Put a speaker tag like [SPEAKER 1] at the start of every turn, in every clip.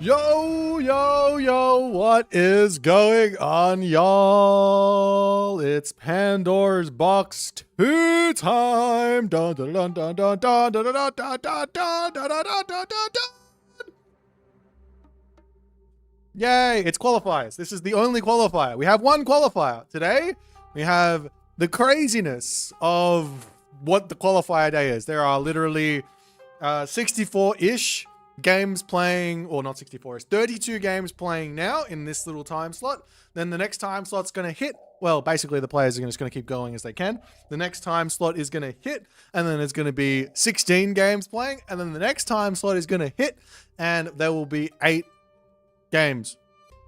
[SPEAKER 1] Yo, yo, yo, what is going on, y'all? It's Pandora's Box 2 time. Dun, dun, dun, dun, dun, dun, dun, dun, dun, dun, dun, dun, dun, dun, dun, dun, dun. Yay, it's qualifiers. This is the only qualifier. We have one qualifier. Today, we have the craziness of what the qualifier day is. There are literally 64-ish games playing, or not 64, it's 32 games playing now in this little time slot. Then the next time slot's going to hit. Well, basically the players are just going to keep going as they can. The next time slot is going to hit, and then it's going to be 16 games playing, and then the next time slot is going to hit, and there will be 8 games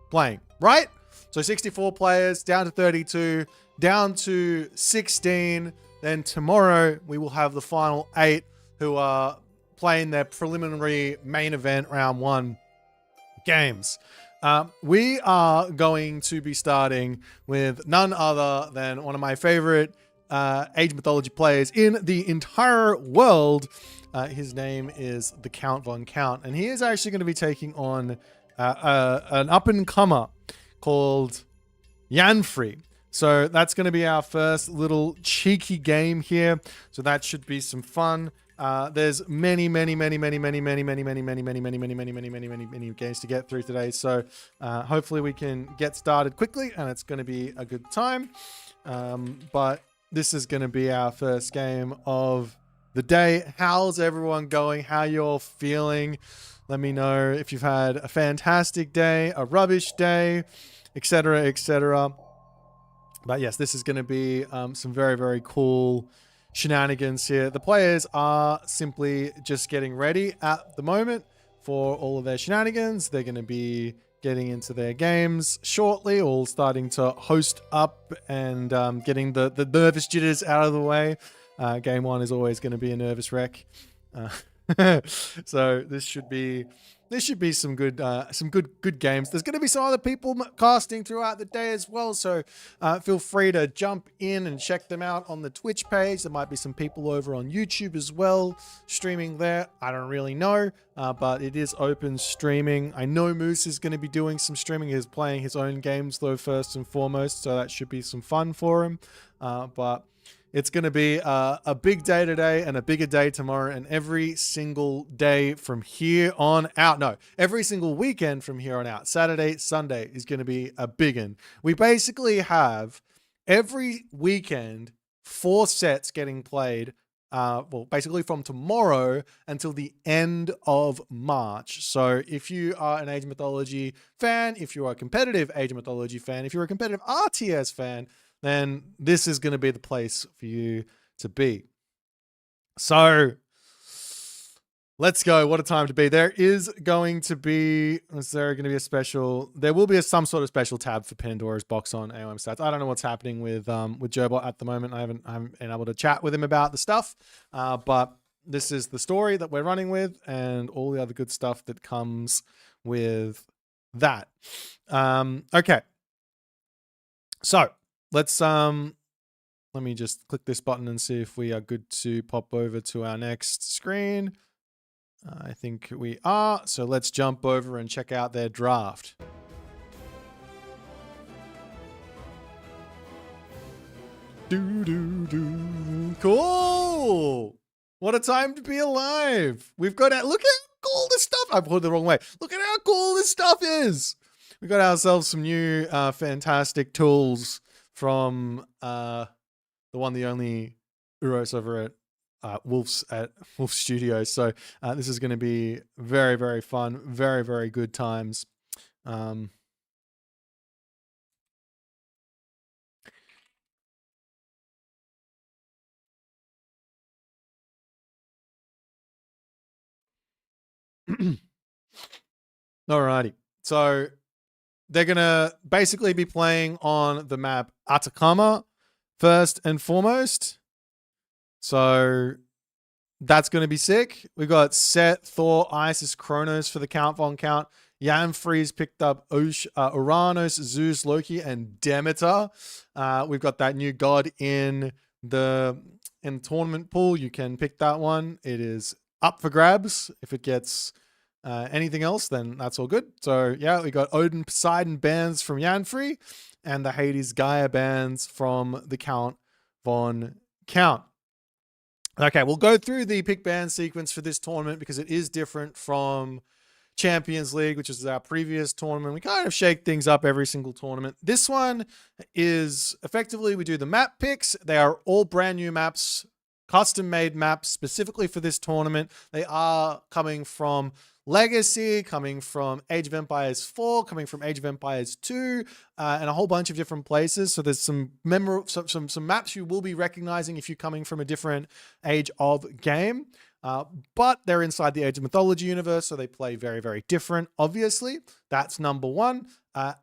[SPEAKER 1] playing, right? So 64 players down to 32, down to 16. Then tomorrow we will have the final 8 who are playing their preliminary main event round 1 games. We are going to be starting with none other than one of my favorite Age Mythology players in the entire world. His name is the Count Von Count, and he is actually going to be taking on an up-and-comer called Yanfrey. So that's going to be our first little cheeky game here. So that should be some fun. There's many games to get through today. So hopefully we can get started quickly and it's going to be a good time. But this is going to be our first game of the day. How's everyone going? How you're feeling? Let me know if you've had a fantastic day, a rubbish day, etc., etc. But yes, this is going to be some very cool shenanigans here. The players are simply just getting ready at the moment for all of their shenanigans. They're going to be getting into their games shortly, all starting to host up and getting the nervous jitters out of the way. Game 1 is always going to be a nervous wreck. So this should be some good games. There's going to be some other people casting throughout the day as well, so feel free to jump in and check them out on the Twitch page. There might be some people over on YouTube as well streaming there. I don't really know, but it is open streaming. I know Moose is going to be doing some streaming. He's playing his own games though first and foremost, so that should be some fun for him. But it's going to be a big day today and a bigger day tomorrow, and every single day from here on out. No, every single weekend from here on out. Saturday, Sunday is going to be a big one. We basically have every weekend 4 sets getting played. Well, basically from tomorrow until the end of March. So if you are an Age Mythology fan, if you are a competitive Age Mythology fan, if you're a competitive RTS fan, then this is going to be the place for you to be. So let's go. What a time to be. There is going to be, there will be some sort of special tab for Pandora's Box on AOM stats. I don't know what's happening with Jobot at the moment. I haven't been able to chat with him about the stuff, but this is the story that we're running with and all the other good stuff that comes with that. Okay. So let's let me just click this button and see if we are good to pop over to our next screen. I think we are. So let's jump over and check out their draft. Cool. What a time to be alive. We've got look at how cool this stuff. I put it the wrong way. Look at how cool this stuff is. We got ourselves some new fantastic tools from the one, the only Uros over at Wolf Studios. So this is going to be very fun, very good times. Alrighty, so they're going to basically be playing on the map Atacama first and foremost. So that's going to be sick. We've got Set, Thor, Isis, Kronos for the Count Von Count. Yanfrey's picked up Uranus, Zeus, Loki, and Demeter. We've got that new god in the tournament pool. You can pick that one. It is up for grabs if it gets Anything else, then that's all good. So yeah, we got Odin Poseidon bands from Yanfrey and the Hades Gaia bands from the Count Von Count. Okay, we'll go through the pick band sequence for this tournament because it is different from Champions League, which is our previous tournament. We kind of shake things up every single tournament. This one is effectively, we do the map picks. They are all brand new maps, custom made maps specifically for this tournament. They are coming from Legacy, coming from Age of Empires 4, coming from Age of Empires 2, and a whole bunch of different places. So there's some maps you will be recognizing if you're coming from a different age of game. But they're inside the Age of Mythology universe, so they play very, very different, obviously. That's number one.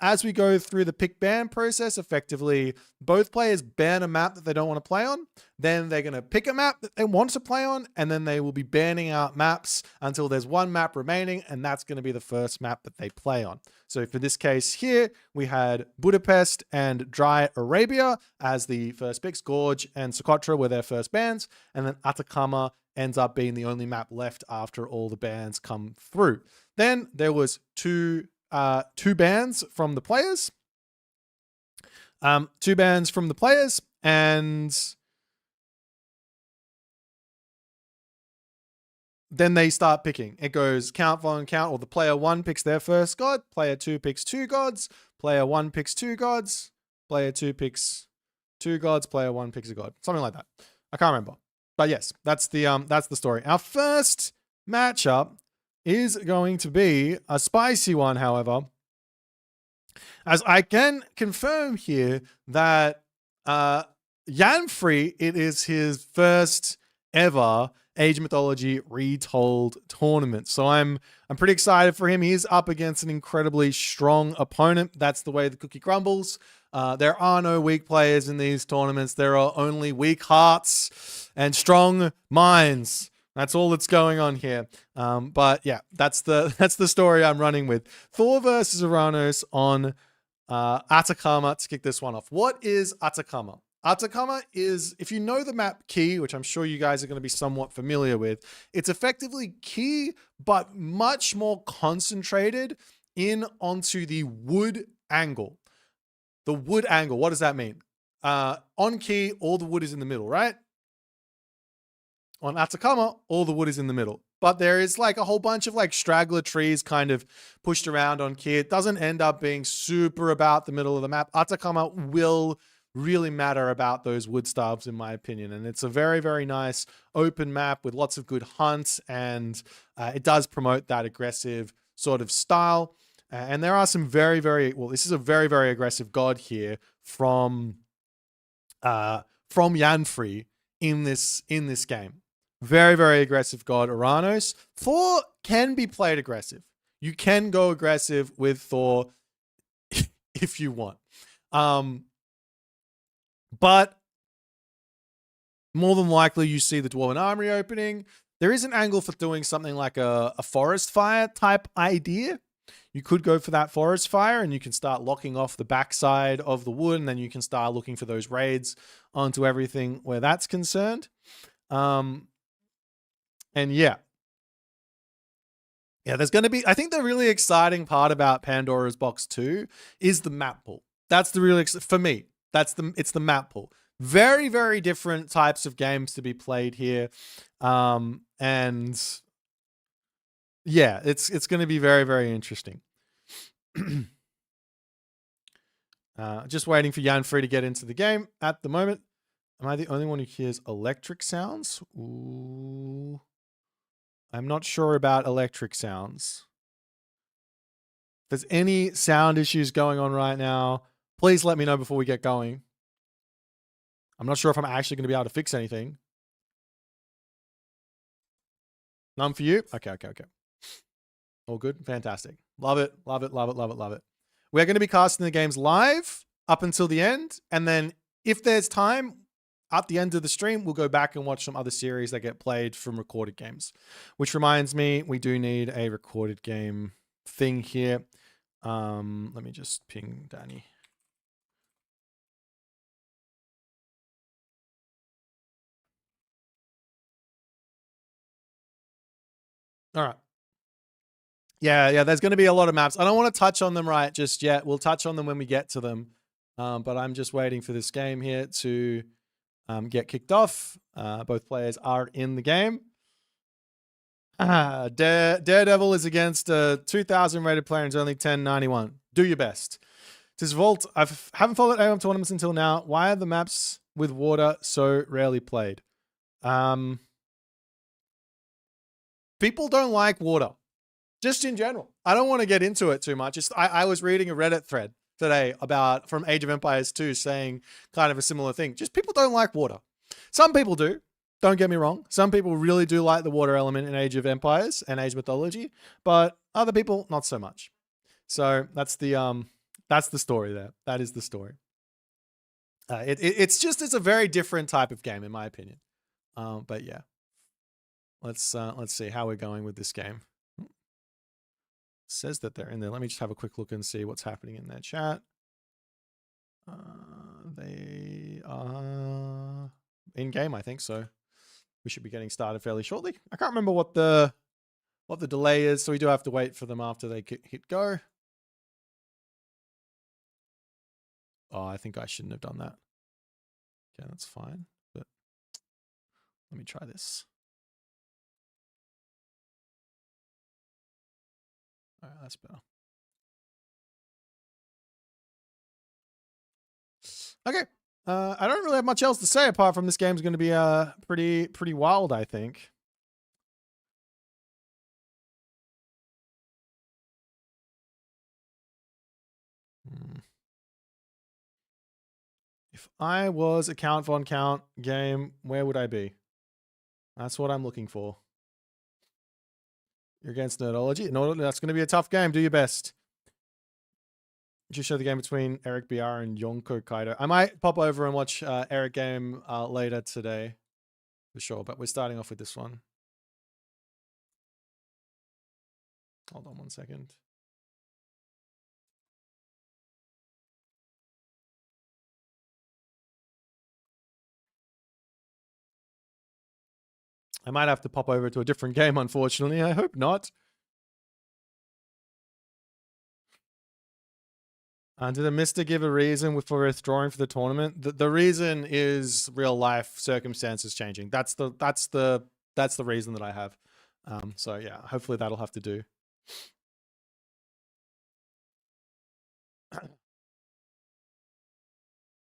[SPEAKER 1] As we go through the pick ban process, effectively, both players ban a map that they don't want to play on. Then they're going to pick a map that they want to play on, and then they will be banning out maps until there's one map remaining, and that's going to be the first map that they play on. So for this case here, we had Budapest and Dry Arabia as the first picks. Gorge and Socotra were their first bans, and then Atacama ends up being the only map left after all the bans come through. Then there was two bans from the players. Two bans from the players, and then they start picking. It goes count, volume, count, or the player one picks their first god, player two picks two gods, player one picks two gods, player two picks two gods, player one picks a god. Something like that. I can't remember. But yes, that's the story. Our first matchup is going to be a spicy one, however, as I can confirm here that Yanfrey, it is his first ever Age of Mythology Retold tournament. So I'm pretty excited for him. He's up against an incredibly strong opponent. That's the way the cookie crumbles. There are no weak players in these tournaments. There are only weak hearts and strong minds. That's all that's going on here. But yeah, that's the story I'm running with. Thor versus Uranus on Atacama to kick this one off. What is Atacama? Atacama is, if you know the map Key, which I'm sure you guys are going to be somewhat familiar with, it's effectively Key, but much more concentrated in onto the wood angle. The wood angle, what does that mean? On Key, all the wood is in the middle, right? On Atacama, all the wood is in the middle. But there is like a whole bunch of like straggler trees kind of pushed around on Key. It doesn't end up being super about the middle of the map. Atacama will really matter about those wood stubs, in my opinion. And it's a very, very nice open map with lots of good hunts, and it does promote that aggressive sort of style. And there are some very, very, well, this is a very, very aggressive god here from Yanfrey in this game. Very, very aggressive god, Uranus. Thor can be played aggressive. You can go aggressive with Thor if you want. But more than likely, you see the Dwarven Armory opening. There is an angle for doing something like a forest fire type idea. You could go for that forest fire and you can start locking off the backside of the wood, and then you can start looking for those raids onto everything where that's concerned. And yeah, there's going to be, I think the really exciting part about Pandora's Box 2 is the map pool. That's the really, for me, it's the map pool. Very, very different types of games to be played here. And yeah, it's going to be very, very interesting. Just waiting for Yanfrey to get into the game at the moment. Am I the only one who hears electric sounds? Ooh. I'm not sure about electric sounds. If there's any sound issues going on right now, please let me know before we get going. I'm not sure if I'm actually going to be able to fix anything. None for you? Okay. All good? Fantastic. Love it. We're going to be casting the games live up until the end. And then if there's time, at the end of the stream, we'll go back and watch some other series that get played from recorded games. Which reminds me, we do need a recorded game thing here. Let me just ping Danny. All right. Yeah, there's going to be a lot of maps. I don't want to touch on them right just yet. We'll touch on them when we get to them. But I'm just waiting for this game here to get kicked off. Both players are in the game. Daredevil is against a 2,000 rated player and it's only 1091. Do your best. Says Vault, I haven't followed AOM tournaments until now. Why are the maps with water so rarely played? People don't like water. Just in general. I don't want to get into it too much. I was reading a Reddit thread today about from Age of Empires 2 saying kind of a similar thing. Just people don't like water. Some people do. Don't get me wrong. Some people really do like the water element in Age of Empires and Age mythology, but other people not so much. So that's the story there. That is the story. It's a very different type of game in my opinion. But yeah. Let's see how we're going with this game. Says that they're in there. Let me just have a quick look and see what's happening in their chat. They are in game, I think, so we should be getting started fairly shortly. I can't remember what the delay is, so we do have to wait for them after they hit go. Oh, I think I shouldn't have done that. Okay, that's fine, but let me try this. All right, that's better. Okay. I don't really have much else to say apart from this game's going to be pretty wild, I think. If I was a count von count game, where would I be? That's what I'm looking for. You're against Nerdology? No, that's going to be a tough game. Do your best. Just show the game between Eric BR and Yonko Kaido. I might pop over and watch Eric game later today. For sure, but we're starting off with this one. Hold on one second. I might have to pop over to a different game, unfortunately. I hope not. Did the Mister give a reason for withdrawing for the tournament? The reason is real life circumstances changing. That's the reason that I have. So yeah, hopefully that'll have to do.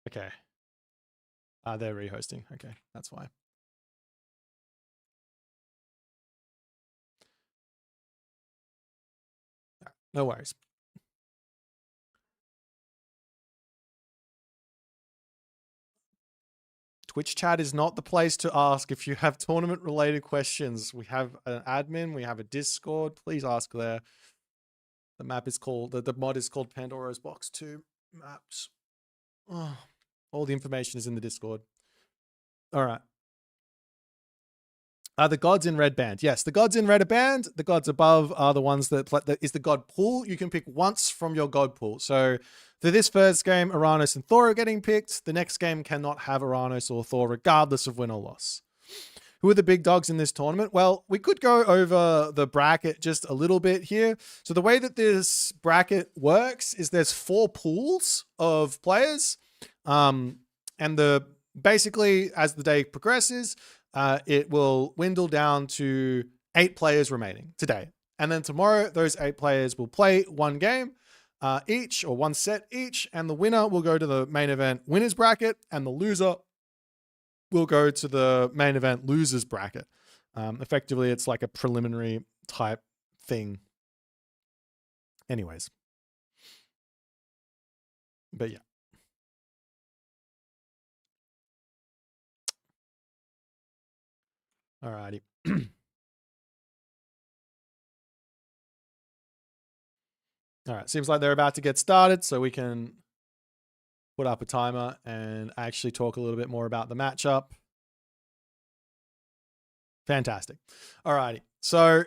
[SPEAKER 1] Okay. They're rehosting. Okay, that's why. No worries. Twitch chat is not the place to ask if you have tournament related questions. We have an admin, we have a Discord. Please ask there. The map is called, the mod is called Pandoras Box 2 maps. Oh, all the information is in the Discord. All right. The gods in red band. Yes, the gods in red band. The gods above are the ones that is the god pool. You can pick once from your god pool. So for this first game, Uranus and Thor are getting picked. The next game cannot have Uranus or Thor regardless of win or loss. Who are the big dogs in this tournament? Well, we could go over the bracket just a little bit here. So the way that this bracket works is there's 4 pools of players. And basically as the day progresses, it will dwindle down to 8 players remaining today. And then tomorrow, those 8 players will play one game each or one set each. And the winner will go to the main event winners bracket and the loser will go to the main event losers bracket. Effectively, it's like a preliminary type thing. Anyways. But yeah. Alrighty. All right, seems like they're about to get started, so we can put up a timer and actually talk a little bit more about the matchup. Fantastic. Alrighty, so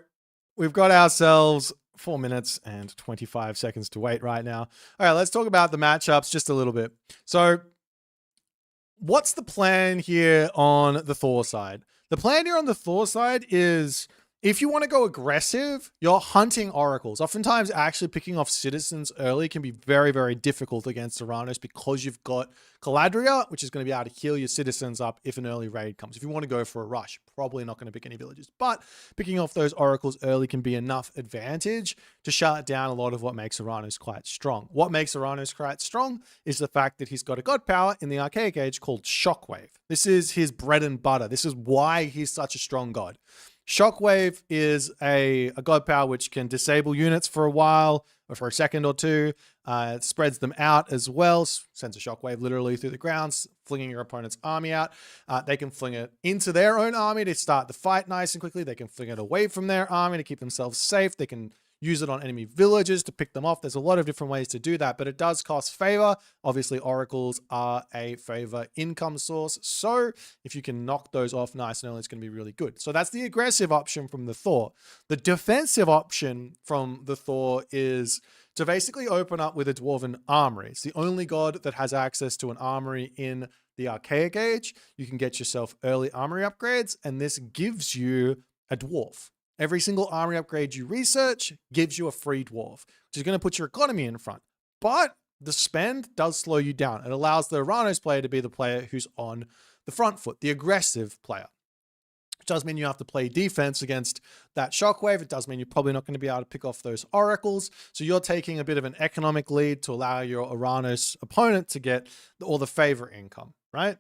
[SPEAKER 1] we've got ourselves 4 minutes and 25 seconds to wait right now. All right, let's talk about the matchups just a little bit. So what's the plan here on the Thor side? The plan here on the Thor side is If you want to go aggressive, you're hunting oracles. Oftentimes, actually picking off citizens early can be very, very difficult against Uranus because you've got Caladria, which is going to be able to heal your citizens up if an early raid comes. If you want to go for a rush, probably not going to pick any villages. But picking off those oracles early can be enough advantage to shut down a lot of what makes Uranus quite strong. What makes Uranus quite strong is the fact that he's got a god power in the Archaic Age called Shockwave. This is his bread and butter. This is why he's such a strong god. Shockwave is a god power which can disable units for a while or for a second or two. It spreads them out as well. Sends a shockwave literally through the grounds, flinging your opponent's army out. They can fling it into their own army to start the fight nice and quickly. They can fling it away from their army to keep themselves safe. They can use it on enemy villages to pick them off. There's a lot of different ways to do that, but it does cost favor. Obviously, oracles are a favor income source. So if you can knock those off nice and early, it's going to be really good. So that's the aggressive option from the Thor. The defensive option from the Thor is to basically open up with a dwarven armory. It's the only god that has access to an armory in the Archaic Age. You can get yourself early armory upgrades, and this gives you a dwarf. Every single armory upgrade you research gives you a free dwarf, which is going to put your economy in front. But the spend does slow you down. It allows the Uranus player to be the player who's on the front foot, the aggressive player. Which does mean you have to play defense against that shockwave. It does mean you're probably not going to be able to pick off those oracles. So you're taking a bit of an economic lead to allow your Uranus opponent to get all the favor income, right?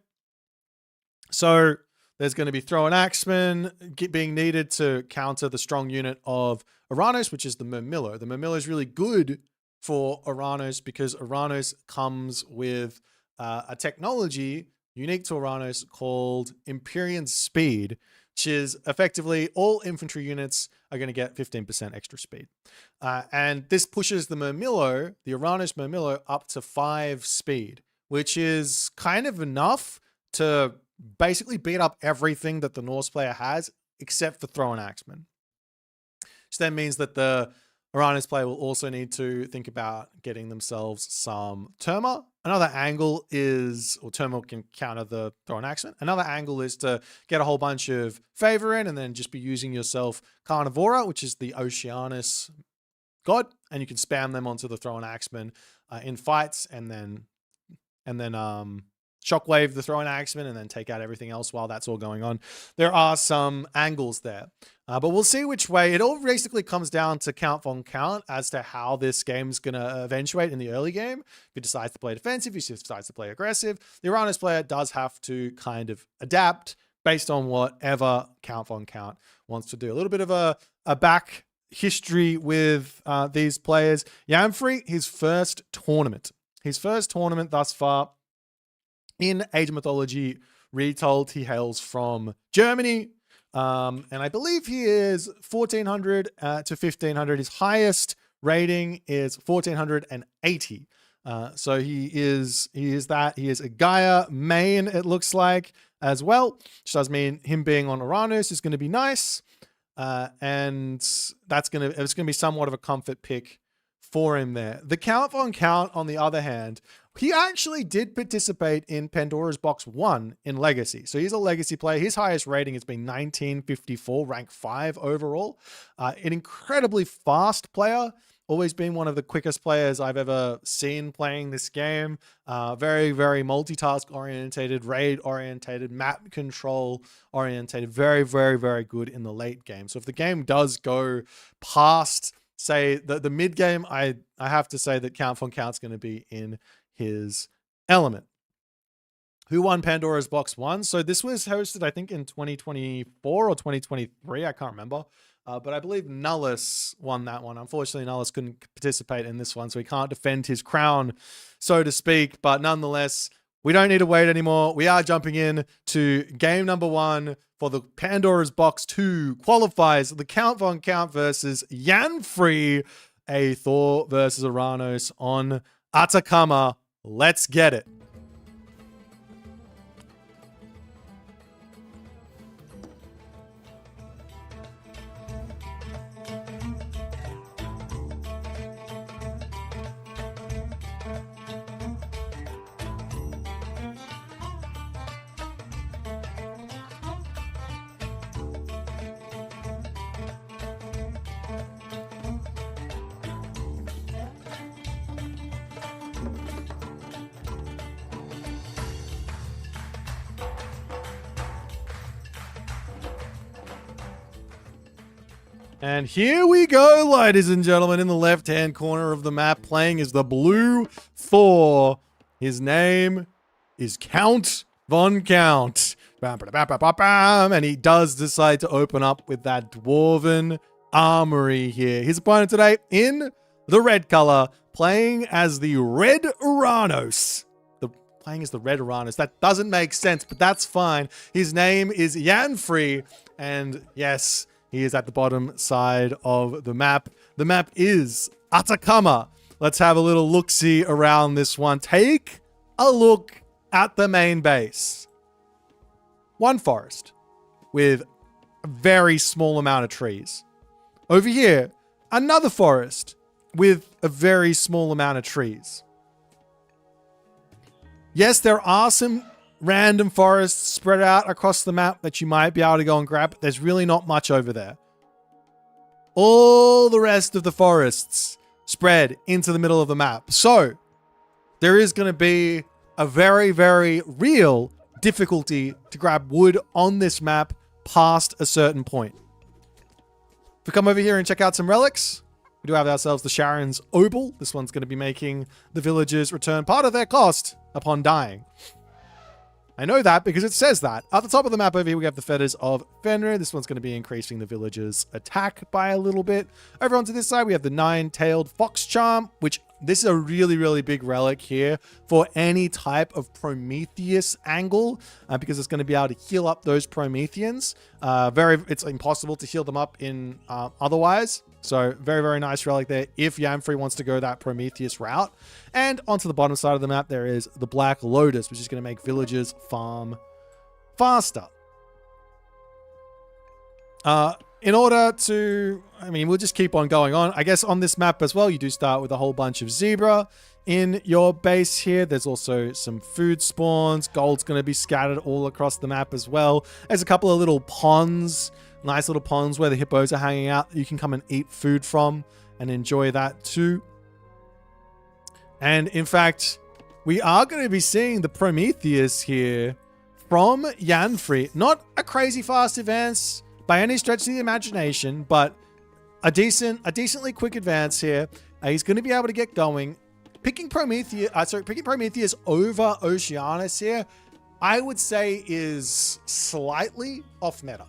[SPEAKER 1] So there's going to be throw and axemen being needed to counter the strong unit of Uranus, which is the Murmillo. The Murmillo is really good for Uranus because Uranus comes with a technology unique to Uranus called Empyrean Speed, which is effectively all infantry units are going to get 15% extra speed. And this pushes the Murmillo, the Uranus Murmillo, up to 5 speed, which is kind of enough to basically beat up everything that the Norse player has, except for throw and axemen. Which then means that the Uranus player will also need to think about getting themselves some Terma. Another angle is, or Terma can counter the throw and axemen. Another angle is to get a whole bunch of favor in and then just be using yourself Carnivora, which is the Oceanus god, and you can spam them onto the throw and axemen in fights, and then shockwave the throw and axemen and then take out everything else while that's all going on. There are some angles there, but we'll see which way. It all basically comes down to count von count as to how this game's going to eventuate in the early game. If he decides to play defensive, if he decides to play aggressive, the Uranus player does have to kind of adapt based on whatever count von count wants to do. A little bit of a back history with these players. Yanfrey, his first tournament thus far in Age of Mythology Retold, he hails from Germany. And I believe he is 1400 to 1500. His highest rating is 1480. So he is a Gaia main, it looks like, as well. Which does mean him being on Uranus is going to be nice. And it's going to be somewhat of a comfort pick for him there. The Count von Count, on the other hand, he actually did participate in Pandora's Box 1 in Legacy. So he's a Legacy player. His highest rating has been 1954, rank 5 overall. An incredibly fast player. Always been one of the quickest players I've ever seen playing this game. Very, very multitask orientated, raid orientated, map control orientated. Very, very, very good in the late game. So if the game does go past, say, the mid game, I have to say that Count von Count's going to be in his element. Who won Pandora's Box 1? So this was hosted, I think, in 2024 or 2023. I can't remember. But I believe Nullus won that one. Unfortunately, Nullus couldn't participate in this one, so he can't defend his crown, so to speak. But nonetheless, we don't need to wait anymore. We are jumping in to game number 1 for the Pandora's Box 2 qualifiers. The Count von Count versus Yanfrey, a Thor versus Uranus on Atacama. Let's get it. And here we go, ladies and gentlemen, in the left-hand corner of the map, playing as the blue Thor. His name is Count Von Count. And he does decide to open up with that dwarven armory here. His opponent today in the red color, playing as the Red Uranus. Playing as the Red Uranus. That doesn't make sense, but that's fine. His name is Yanfrey, and yes, he is at the bottom side of the map. The map is Atacama. Let's have a little look-see around this one. Take a look at the main base. One forest with a very small amount of trees. Over here, another forest with a very small amount of trees. Yes, there are some random forests spread out across the map that you might be able to go and grab, but there's really not much over there. All the rest of the forests spread into the middle of the map. So there is going to be a very, very real difficulty to grab wood on this map past a certain point. If we come over here and check out some relics, we do have ourselves the Sharon's Obol. This one's going to be making the villagers return part of their cost upon dying. I know that because it says that. At the top of the map over here, we have the Fetters of Fenrir. This one's going to be increasing the villagers' attack by a little bit. Over onto this side, we have the Nine-Tailed Fox Charm, which this is a really, really big relic here for any type of Prometheus angle, because it's going to be able to heal up those Prometheans. It's impossible to heal them up in otherwise. So very, very nice relic there if Yanfrey wants to go that Prometheus route. And onto the bottom side of the map, there is the Black Lotus, which is going to make villagers farm faster. In order to, we'll just keep on going on. I guess on this map as well, you do start with a whole bunch of zebra in your base here. There's also some food spawns. Gold's going to be scattered all across the map as well. There's a couple of little ponds, nice little ponds where the hippos are hanging out. You can come and eat food from and enjoy that too. And in fact, we are going to be seeing the Prometheus here from Yanfrey. Not a crazy fast advance by any stretch of the imagination, but a decently quick advance here. He's going to be able to get going. Picking Prometheus over Oceanus here, I would say is slightly off meta.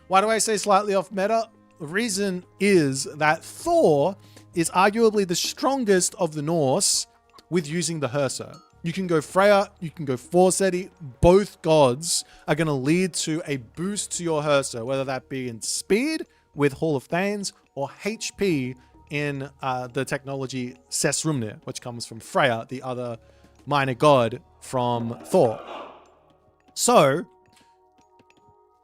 [SPEAKER 1] Why do I say slightly off meta? The reason is that Thor is arguably the strongest of the Norse with using the Hersa. You can go Freya, you can go Forseti. Both gods are going to lead to a boost to your Hersa, whether that be in speed with Hall of Thanes or HP in the technology Sesrumnir, which comes from Freya, the other minor god from Thor. So,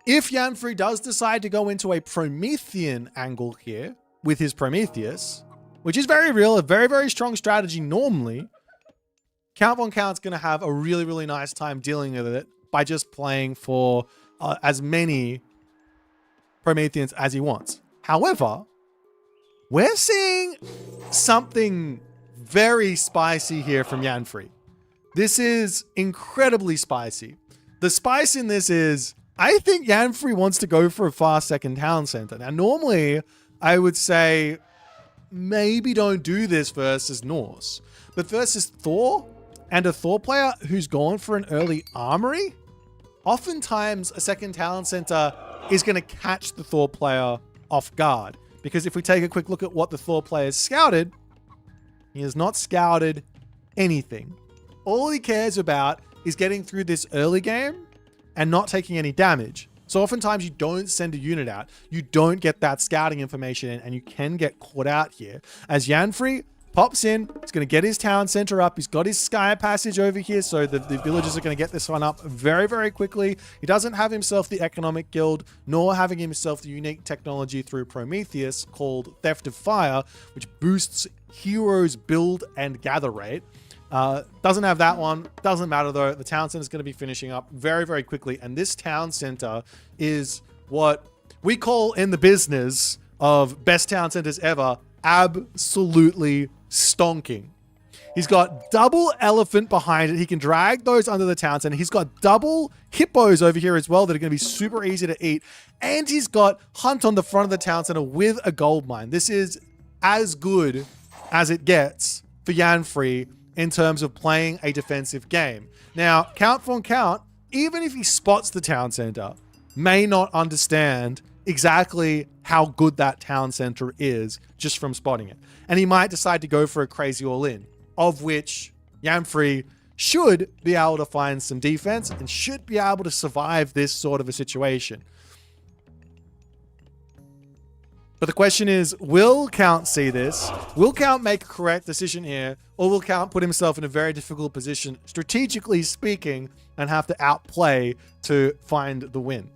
[SPEAKER 1] if Yanfrey does decide to go into a Promethean angle here with his Prometheus, which is very real, a very, very strong strategy normally, Count Von Count's going to have a really, really nice time dealing with it by just playing for as many Prometheans as he wants. However, we're seeing something very spicy here from Yanfrey. This is incredibly spicy. The spice in this is, I think Yanfrey wants to go for a fast second town center. Now, normally, I would say maybe don't do this versus Norse. But versus Thor and a Thor player who's gone for an early armory, oftentimes a second talent center is going to catch the Thor player off guard. Because if we take a quick look at what the Thor player has scouted, he has not scouted anything. All he cares about is getting through this early game and not taking any damage. So oftentimes you don't send a unit out. You don't get that scouting information in, and you can get caught out here. As Yanfrey pops in, he's going to get his town center up. He's got his sky passage over here, so the villagers are going to get this one up very, very quickly. He doesn't have himself the economic guild, nor having himself the unique technology through Prometheus called Theft of Fire, which boosts heroes' build and gather rate. Doesn't have that one. Doesn't matter though. The town center is going to be finishing up very, very quickly. And this town center is what we call in the business of best town centers ever, absolutely stonking. He's got double elephant behind it. He can drag those under the town center. He's got double hippos over here as well that are going to be super easy to eat. And he's got hunt on the front of the town center with a gold mine. This is as good as it gets for Yanfrey in terms of playing a defensive game. Now, Count Von Count, even if he spots the town center, may not understand exactly how good that town center is just from spotting it. And he might decide to go for a crazy all-in, of which Yanfrey should be able to find some defense and should be able to survive this sort of a situation. But the question is, will Count see this? Will Count make a correct decision here? Or will Count put himself in a very difficult position, strategically speaking, and have to outplay to find the win?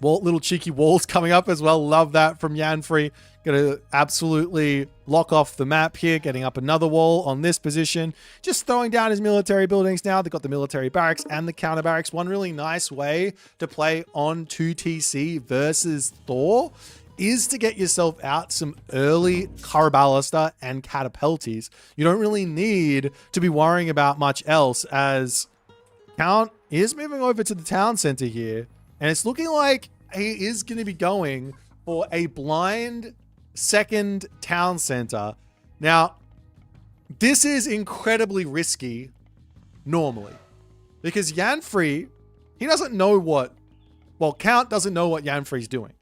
[SPEAKER 1] Little cheeky walls coming up as well. Love that from Yanfrey. Gonna absolutely lock off the map here, getting up another wall on this position. Just throwing down his military buildings now. They've got the military barracks and the counter barracks. One really nice way to play on 2TC versus Thor is to get yourself out some early Caraballister and Catapulties. You don't really need to be worrying about much else, as Count is moving over to the town center here. And it's looking like he is going to be going for a blind second town center. Now, this is incredibly risky normally, because Yanfrey, he doesn't know what, Count doesn't know what Yanfrey's doing.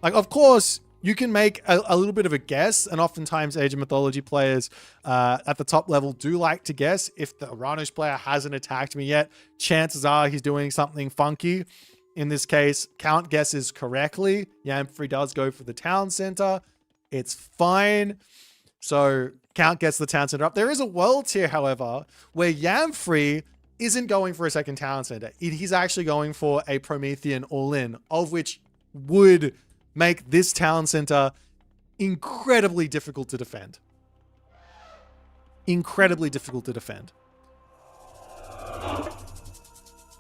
[SPEAKER 1] Like, of course, you can make a little bit of a guess, and oftentimes Age of Mythology players at the top level do like to guess. If the Uranus player hasn't attacked me yet, chances are he's doing something funky. In this case, Count guesses correctly. Yanfrey does go for the town center. It's fine. So Count gets the town center up. There is a world here, however, where Yanfrey isn't going for a second town center. He's actually going for a Promethean all-in, of which would make this town center incredibly difficult to defend. Incredibly difficult to defend.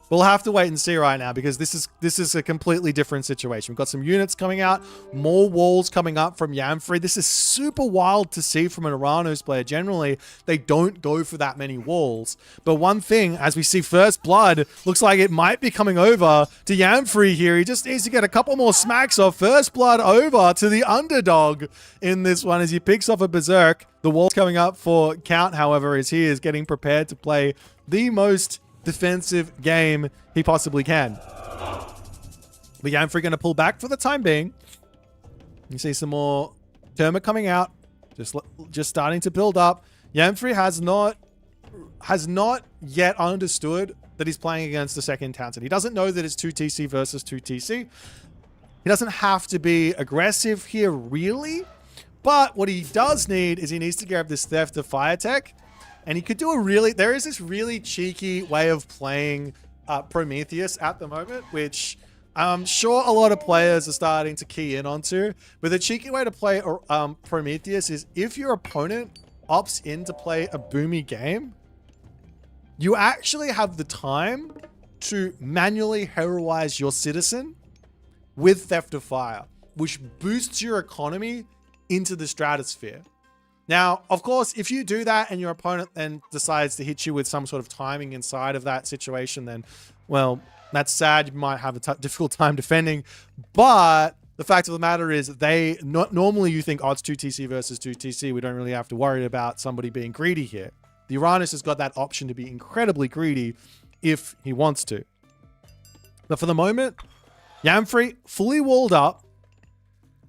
[SPEAKER 1] We'll have to wait and see right now, because this is a completely different situation. We've got some units coming out, more walls coming up from Yanfrey. This is super wild to see from an Uranus player. Generally, they don't go for that many walls. But one thing, as we see First Blood, looks like it might be coming over to Yanfrey here. He just needs to get a couple more smacks off. First Blood over to the underdog in this one as he picks off a Berserk. The wall's coming up for Count, however, as he is getting prepared to play the most defensive game he possibly can. But Yanfrey going to pull back for the time being. You see some more Termite coming out, just starting to build up. Yanfrey has not yet understood that he's playing against the second Townsend. He doesn't know that it's 2TC versus 2TC. He doesn't have to be aggressive here, really. But what he does need is he needs to grab this Theft of Fire Tech. And he could do there is this really cheeky way of playing Prometheus at the moment, which I'm sure a lot of players are starting to key in onto. But the cheeky way to play Prometheus is, if your opponent opts in to play a boomy game, you actually have the time to manually heroize your citizen with Theft of Fire, which boosts your economy into the stratosphere. Now, of course, if you do that and your opponent then decides to hit you with some sort of timing inside of that situation, then, well, that's sad. You might have a difficult time defending. But the fact of the matter is, normally you think, oh, it's 2TC versus 2TC. We don't really have to worry about somebody being greedy here. The Uranus has got that option to be incredibly greedy if he wants to. But for the moment, Yanfrey fully walled up.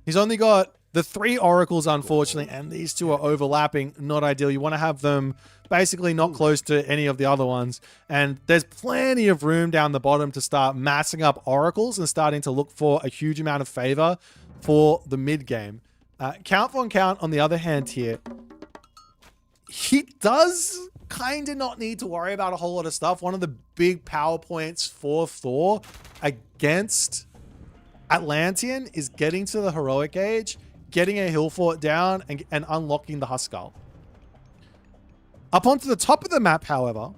[SPEAKER 1] He's only got the 3 oracles, unfortunately, and these 2 are overlapping. Not ideal. You want to have them basically not close to any of the other ones. And there's plenty of room down the bottom to start massing up oracles and starting to look for a huge amount of favor for the mid game. Count Von Count, on the other hand here, he does kind of not need to worry about a whole lot of stuff. One of the big power points for Thor against Atlantean is getting to the heroic age, getting a hill fort down, and unlocking the Huskal. Up onto the top of the map, however,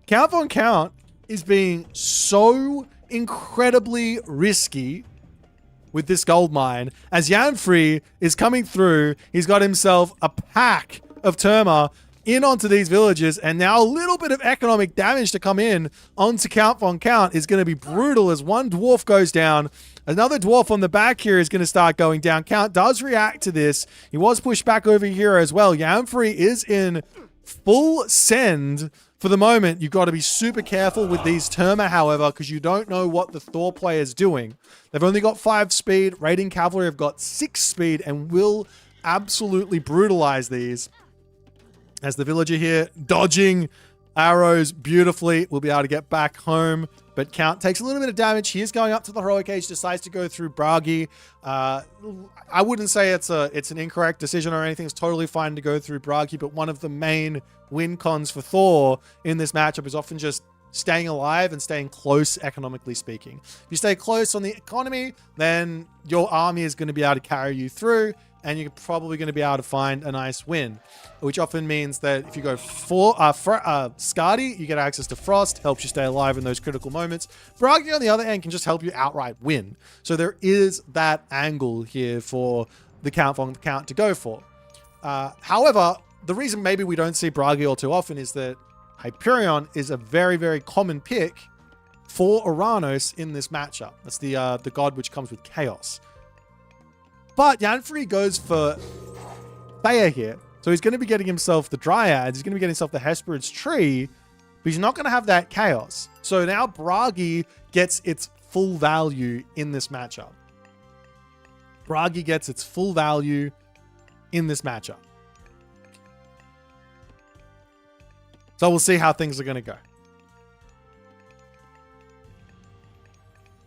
[SPEAKER 1] Count Von Count is being so incredibly risky with this gold mine, as Yanfrey is coming through. He's got himself a pack of Terma in onto these villages, and now a little bit of economic damage to come in onto Count von Count is going to be brutal as one dwarf goes down. Another dwarf on the back here is going to start going down. Count does react to this. He was pushed back over here as well. Yanfrey is in full send for the moment. You've got to be super careful with these Terma, however, because you don't know what the Thor player is doing. They've only got 5 speed. Raiding Cavalry have got 6 speed and will absolutely brutalize these. As the villager here dodging arrows beautifully, will be able to get back home. But Count takes a little bit of damage. He is going up to the heroic age, decides to go through Bragi. I wouldn't say it's an incorrect decision or anything. It's totally fine to go through Bragi, but one of the main win cons for Thor in this matchup is often just staying alive and staying close, economically speaking. If you stay close on the economy, then your army is going to be able to carry you through, and you're probably going to be able to find a nice win, which often means that if you go for Skadi, you get access to Frost, helps you stay alive in those critical moments. Bragi, on the other hand, can just help you outright win. So there is that angle here for the Count von Count to go for. However, the reason maybe we don't see Bragi all too often is that Hyperion is a very, very common pick for Uranus in this matchup. That's the god which comes with chaos. But Yanfrey goes for Thea here. So he's going to be getting himself the Dryads. He's going to be getting himself the Hesperid's Tree. But he's not going to have that Chaos. So now Bragi gets its full value in this matchup. Bragi gets its full value in this matchup. So we'll see how things are going to go.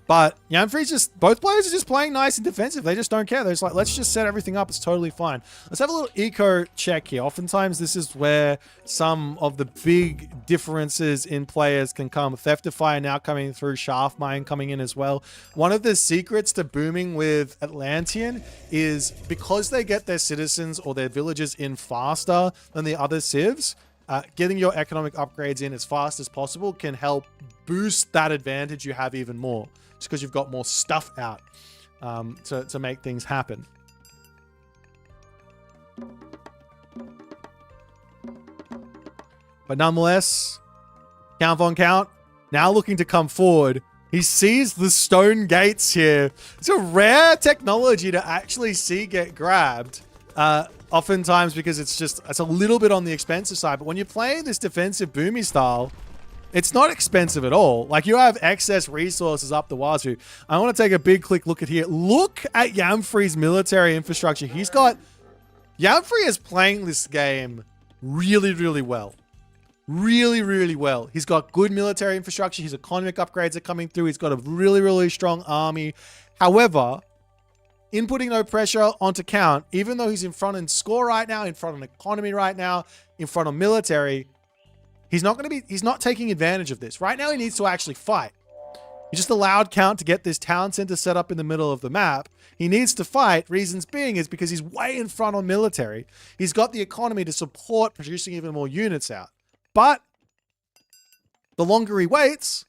[SPEAKER 1] But Yanfrey's just, both players are just playing nice and defensive. They just don't care. They're just like, let's just set everything up. It's totally fine. Let's have a little eco check here. Oftentimes, this is where some of the big differences in players can come. Theftifier now coming through, Shaftmine coming in as well. One of the secrets to booming with Atlantean is because they get their citizens or their villagers in faster than the other civs, getting your economic upgrades in as fast as possible can help boost that advantage you have even more. Just because you've got more stuff out to make things happen. But nonetheless, Count von Count now looking to come forward. He sees the stone gates here. It's a rare technology to actually see get grabbed. Oftentimes because it's a little bit on the expensive side. But when you're playing this defensive boomy style, it's not expensive at all. Like, you have excess resources up the wazoo. I want to take a big quick look at here. Look at Yanfrey's military infrastructure. Yanfrey is playing this game really, really well. Really, really well. He's got good military infrastructure. His economic upgrades are coming through. He's got a really, really strong army. However, inputting no pressure onto Count, even though he's in front in score right now, in front of economy right now, in front of military, he's not taking advantage of this. Right now, he needs to actually fight. He just allowed Count to get this town center set up in the middle of the map. He needs to fight. Reasons being is because he's way in front on military. He's got the economy to support producing even more units out. But the longer he waits,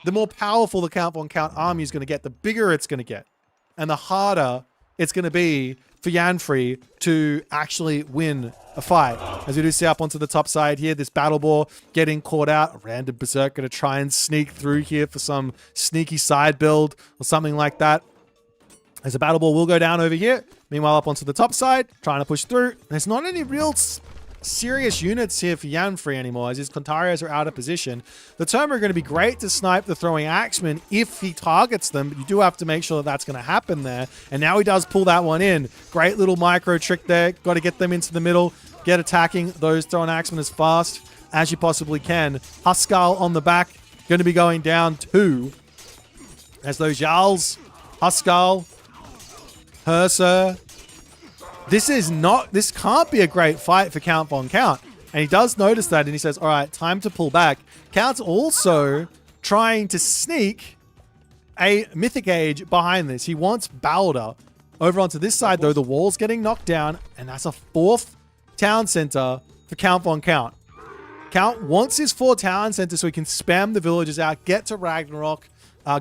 [SPEAKER 1] the more powerful the Count von Count army is going to get, the bigger it's going to get. And the harder it's going to be for Yanfrey to actually win a fight. As we do see up onto the top side here, this battle boar getting caught out. A random berserker to try and sneak through here for some sneaky side build or something like that. As a battle boar will go down over here. Meanwhile, up onto the top side, trying to push through. There's not any real serious units here for Yanfrey anymore, as his Contarios are out of position. The Terma are going to be great to snipe the throwing axemen if he targets them, but you do have to make sure that that's going to happen there. And now he does pull that one in. Great little micro trick there. Got to get them into the middle, get attacking those throwing axemen as fast as you possibly can. Huskal on the back, going to be going down too. As those Jarls, Huskal, Herser. This can't be a great fight for Count von Count. And he does notice that, and he says, all right, time to pull back. Count's also trying to sneak a Mythic Age behind this. He wants Balder. Over onto this side, though, the wall's getting knocked down, and that's a 4th town center for Count von Count. Count wants his 4 town centers so he can spam the villagers out, get to Ragnarok,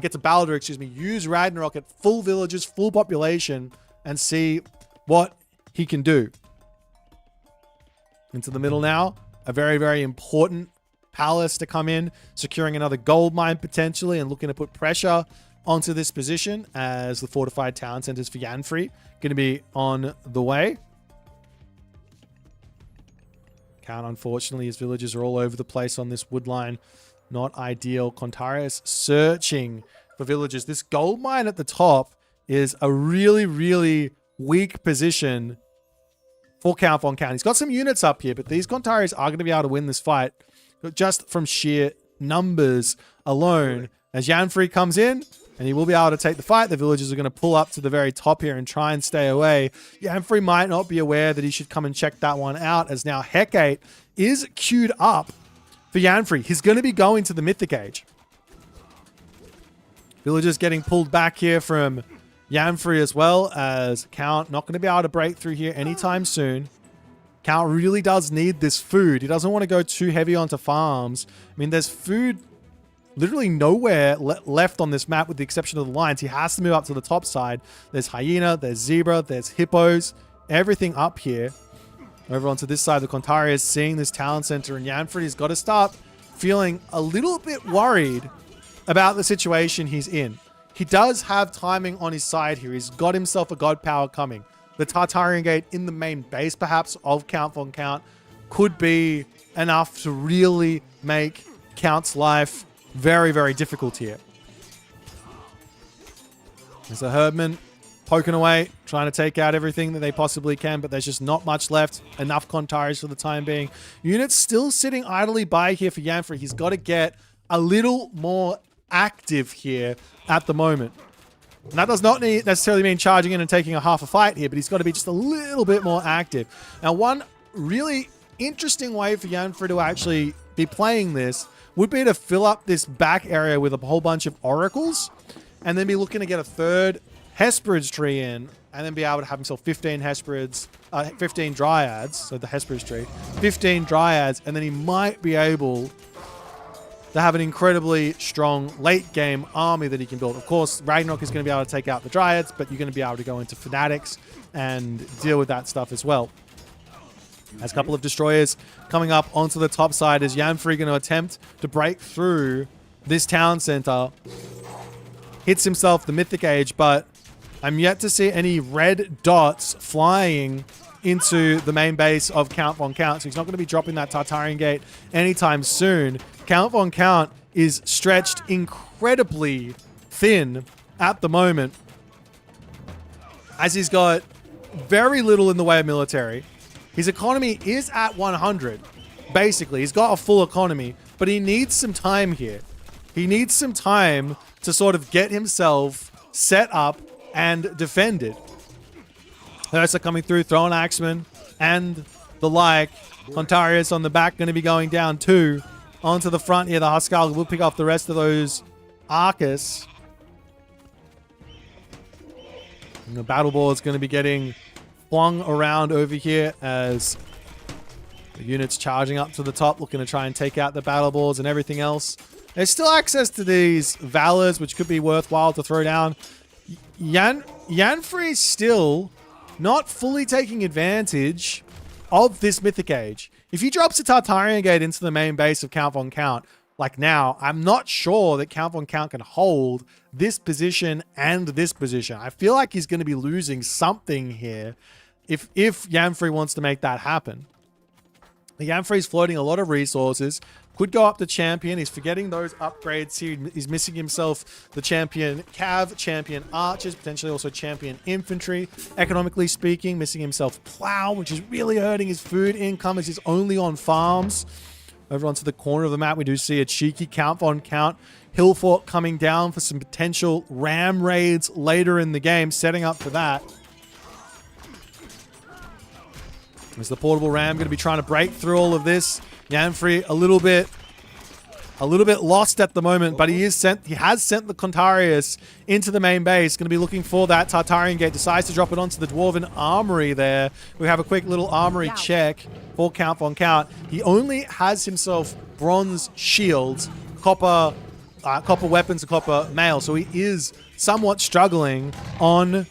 [SPEAKER 1] get to Balder, use Ragnarok at full villages, full population, and see what he can do. Into the middle now. A very, very important palace to come in, securing another gold mine potentially and looking to put pressure onto this position as the fortified town centers for Yanfrey going to be on the way. Count, unfortunately, his villagers are all over the place on this wood line. Not ideal. Qualifiers searching for villagers. This gold mine at the top is a really, really weak position for Count von Count. He's got some units up here, but these Qualifiers are going to be able to win this fight just from sheer numbers alone. As Yanfrey comes in, and he will be able to take the fight. The villagers are going to pull up to the very top here and try and stay away. Yanfrey might not be aware that he should come and check that one out, as now Hecate is queued up for Yanfrey. He's going to be going to the Mythic Age. Villagers getting pulled back here from Yanfrey, as well as Count not going to be able to break through here anytime soon. Count really does need this food. He doesn't want to go too heavy onto farms. I mean, there's food literally nowhere left on this map with the exception of the lions. He has to move up to the top side. There's hyena, there's zebra, there's hippos, everything up here. Over onto this side, the Qualifiers seeing this town center, and Yanfrey has got to start feeling a little bit worried about the situation he's in. He does have timing on his side here. He's got himself a god power coming. The Tartarian Gate in the main base, perhaps, of Count von Count could be enough to really make Count's life very, very difficult here. There's a herdman poking away, trying to take out everything that they possibly can, but there's just not much left. Enough Qualifiers for the time being. Units still sitting idly by here for Yanfrey. He's got to get a little more active here at the moment. And that does not necessarily mean charging in and taking a half a fight here, but he's got to be just a little bit more active. Now, one really interesting way for Yanfrey to actually be playing this would be to fill up this back area with a whole bunch of oracles and then be looking to get a third Hesperids tree in and then be able to have himself 15 Hesperids, 15 Dryads, so the Hesperids tree, 15 Dryads, and then he might be able to have an incredibly strong late game army that he can build. Of course, Ragnarok is going to be able to take out the Dryads, but you're going to be able to go into Fanatics and deal with that stuff as well. As a couple of destroyers coming up onto the top side, is Yanfrey going to attempt to break through this town center. Hits himself the Mythic Age, but I'm yet to see any red dots flying into the main base of Count von Count. So he's not going to be dropping that Tartarian Gate anytime soon. Count von Count is stretched incredibly thin at the moment, as he's got very little in the way of military. His economy is at 100, basically. He's got a full economy, but he needs some time here. He needs some time to sort of get himself set up and defended. Ursa coming through, throwing Axeman and the like. Qualifiers on the back going to be going down too. Onto the front here, the Huskar will pick off the rest of those Arcus. And the battle ball is going to be getting flung around over here as the units charging up to the top, looking to try and take out the battle balls and everything else. There's still access to these Valors, which could be worthwhile to throw down. Yanfrey still not fully taking advantage of this Mythic Age. If he drops a Tartarian Gate into the main base of Count von Count, like now, I'm not sure that Count von Count can hold this position and this position. I feel like he's going to be losing something here if Yanfrey wants to make that happen. Yanfrey's floating a lot of resources. Could go up to champion. He's forgetting those upgrades here. He's missing himself the champion cav, champion archers, potentially also champion infantry. Economically speaking, missing himself plow, which is really hurting his food income as he's only on farms. Over onto the corner of the map, we do see a cheeky Count von Count Hillfort coming down for some potential ram raids later in the game, setting up for that. Is the portable ram going to be trying to break through all of this? Yanfrey a little bit lost at the moment, but he has sent the Qualifiers into the main base. Going to be looking for that Tartarian Gate. Decides to drop it onto the Dwarven Armory there. We have a quick little armory check for Count von Count. He only has himself bronze shields, copper weapons, and copper mail, so he is somewhat struggling on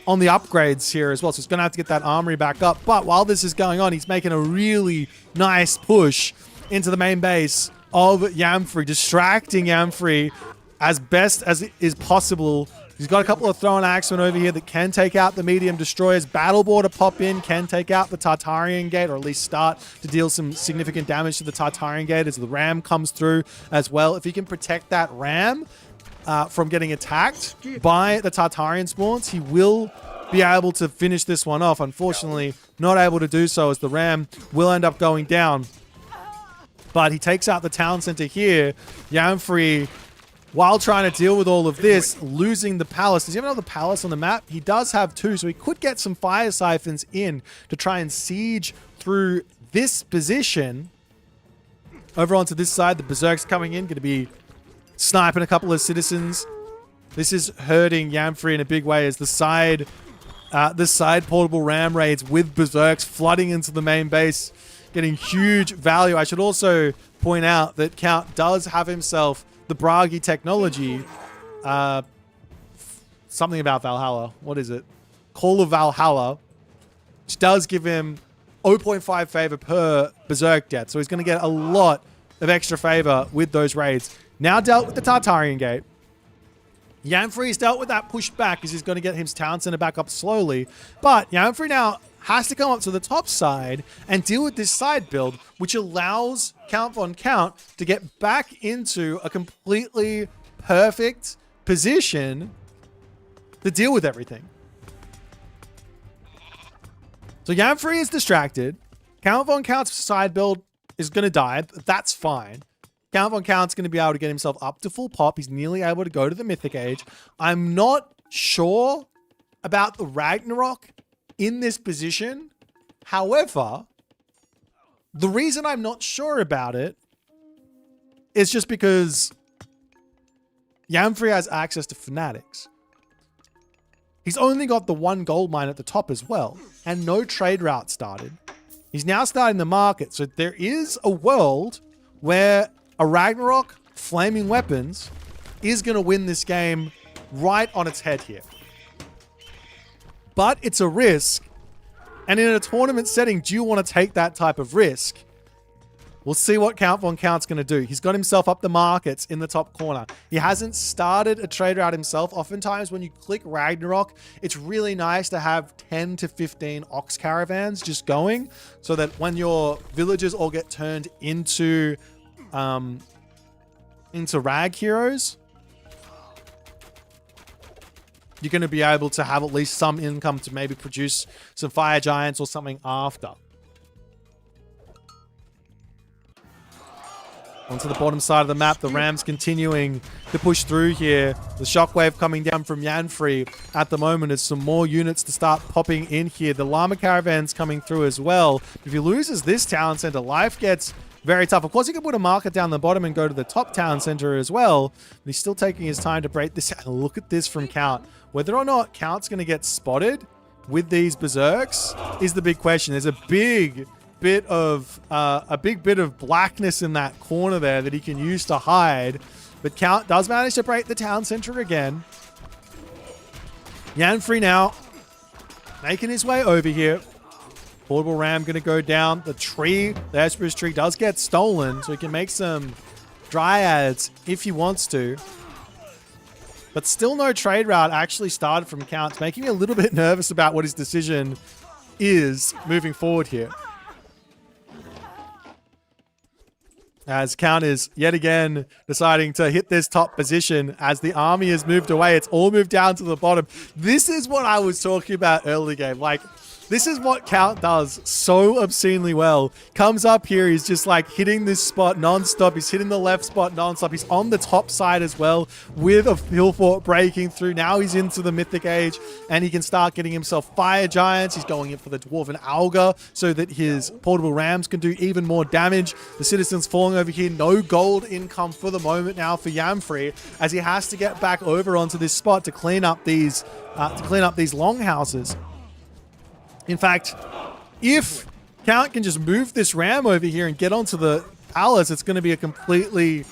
[SPEAKER 1] on the upgrades here as well. So he's going to have to get that armory back up. But while this is going on, he's making a really nice push into the main base of Yanfrey, distracting Yanfrey as best as it is possible. He's got a couple of thrown axemen over here that can take out the medium destroyers. Battleboard to pop in, can take out the Tartarian gate, or at least start to deal some significant damage to the Tartarian gate as the ram comes through as well. If he can protect that ram from getting attacked by the Tartarian spawns, he will be able to finish this one off. Unfortunately, not able to do so as the ram will end up going down. But he takes out the town center here. Yanfrey, while trying to deal with all of this, losing the palace. Does he have another palace on the map? He does have two, so he could get some fire siphons in to try and siege through this position. Over onto this side, the Berserk's coming in, going to be sniping a couple of citizens. This is hurting Yanfrey in a big way as the side portable ram raids with Berserks flooding into the main base, getting huge value. I should also point out that Count does have himself the Bragi technology, something about Valhalla. What is it? Call of Valhalla, which does give him 0.5 favor per Berserk death. So he's going to get a lot of extra favor with those raids. Now dealt with the Tartarian gate. Yanfrey's dealt with that pushed back as he's going to get his town center back up slowly. But Yanfrey now has to come up to the top side and deal with this side build, which allows Count Von Count to get back into a completely perfect position to deal with everything. So Yanfrey is distracted. Count Von Count's side build is going to die. That's fine. Count Von Count's going to be able to get himself up to full pop. He's nearly able to go to the Mythic Age. I'm not sure about the Ragnarok in this position. However, the reason I'm not sure about it is just because Yanfrey has access to Fanatics. He's only got the one gold mine at the top as well, and no trade route started. He's now starting the market, so there is a world where a Ragnarok Flaming Weapons is going to win this game right on its head here. But it's a risk. And in a tournament setting, do you want to take that type of risk? We'll see what Count Von Count's going to do. He's got himself up the markets in the top corner. He hasn't started a trade route himself. Oftentimes when you click Ragnarok, it's really nice to have 10 to 15 ox caravans just going so that when your villages all get turned into rag heroes, you're going to be able to have at least some income to maybe produce some fire giants or something after. Onto the bottom side of the map, the Rams continuing to push through here. The shockwave coming down from Yanfrey at the moment as some more units to start popping in here. The llama caravans coming through as well. If he loses this town center, life gets very tough. Of course, he can put a marker down the bottom and go to the top town center as well. But he's still taking his time to break this out. Look at this from Count. Whether or not Count's going to get spotted with these Berserks is the big question. There's a big bit of blackness in that corner there that he can use to hide. But Count does manage to break the town center again. Yanfrey now making his way over here. Portable ram going to go down. The tree, the Hesperus tree does get stolen, so he can make some dryads if he wants to. But still no trade route actually started from Count. It's making me a little bit nervous about what his decision is moving forward here. As Count is yet again deciding to hit this top position as the army has moved away. It's all moved down to the bottom. This is what I was talking about early game. Like, this is what Count does so obscenely well. Comes up here, he's just like hitting this spot non-stop. He's hitting the left spot non-stop. He's on the top side as well with a hill fort breaking through. Now he's into the Mythic Age and he can start getting himself fire giants. He's going in for the Dwarven Auger so that his portable rams can do even more damage. The citizens falling over here. No gold income for the moment now for Yanfrey as he has to get back over onto this spot to clean up these longhouses. In fact, if Count can just move this ram over here and get onto the palace, it's going to be a completely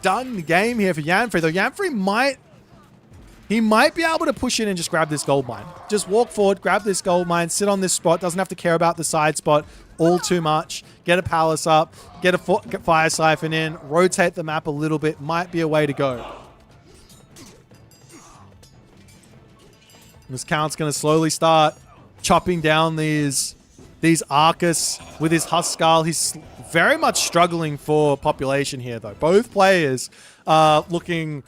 [SPEAKER 1] done game here for Yanfrey. Though Yanfrey might he might be able to push in and just grab this gold mine. Just walk forward, grab this gold mine, sit on this spot. Doesn't have to care about the side spot all too much. Get a palace up, get a fire siphon in, rotate the map a little bit. Might be a way to go. This Count's going to slowly start chopping down these Arcus with his Huskar. He's very much struggling for population here, though. Both players are looking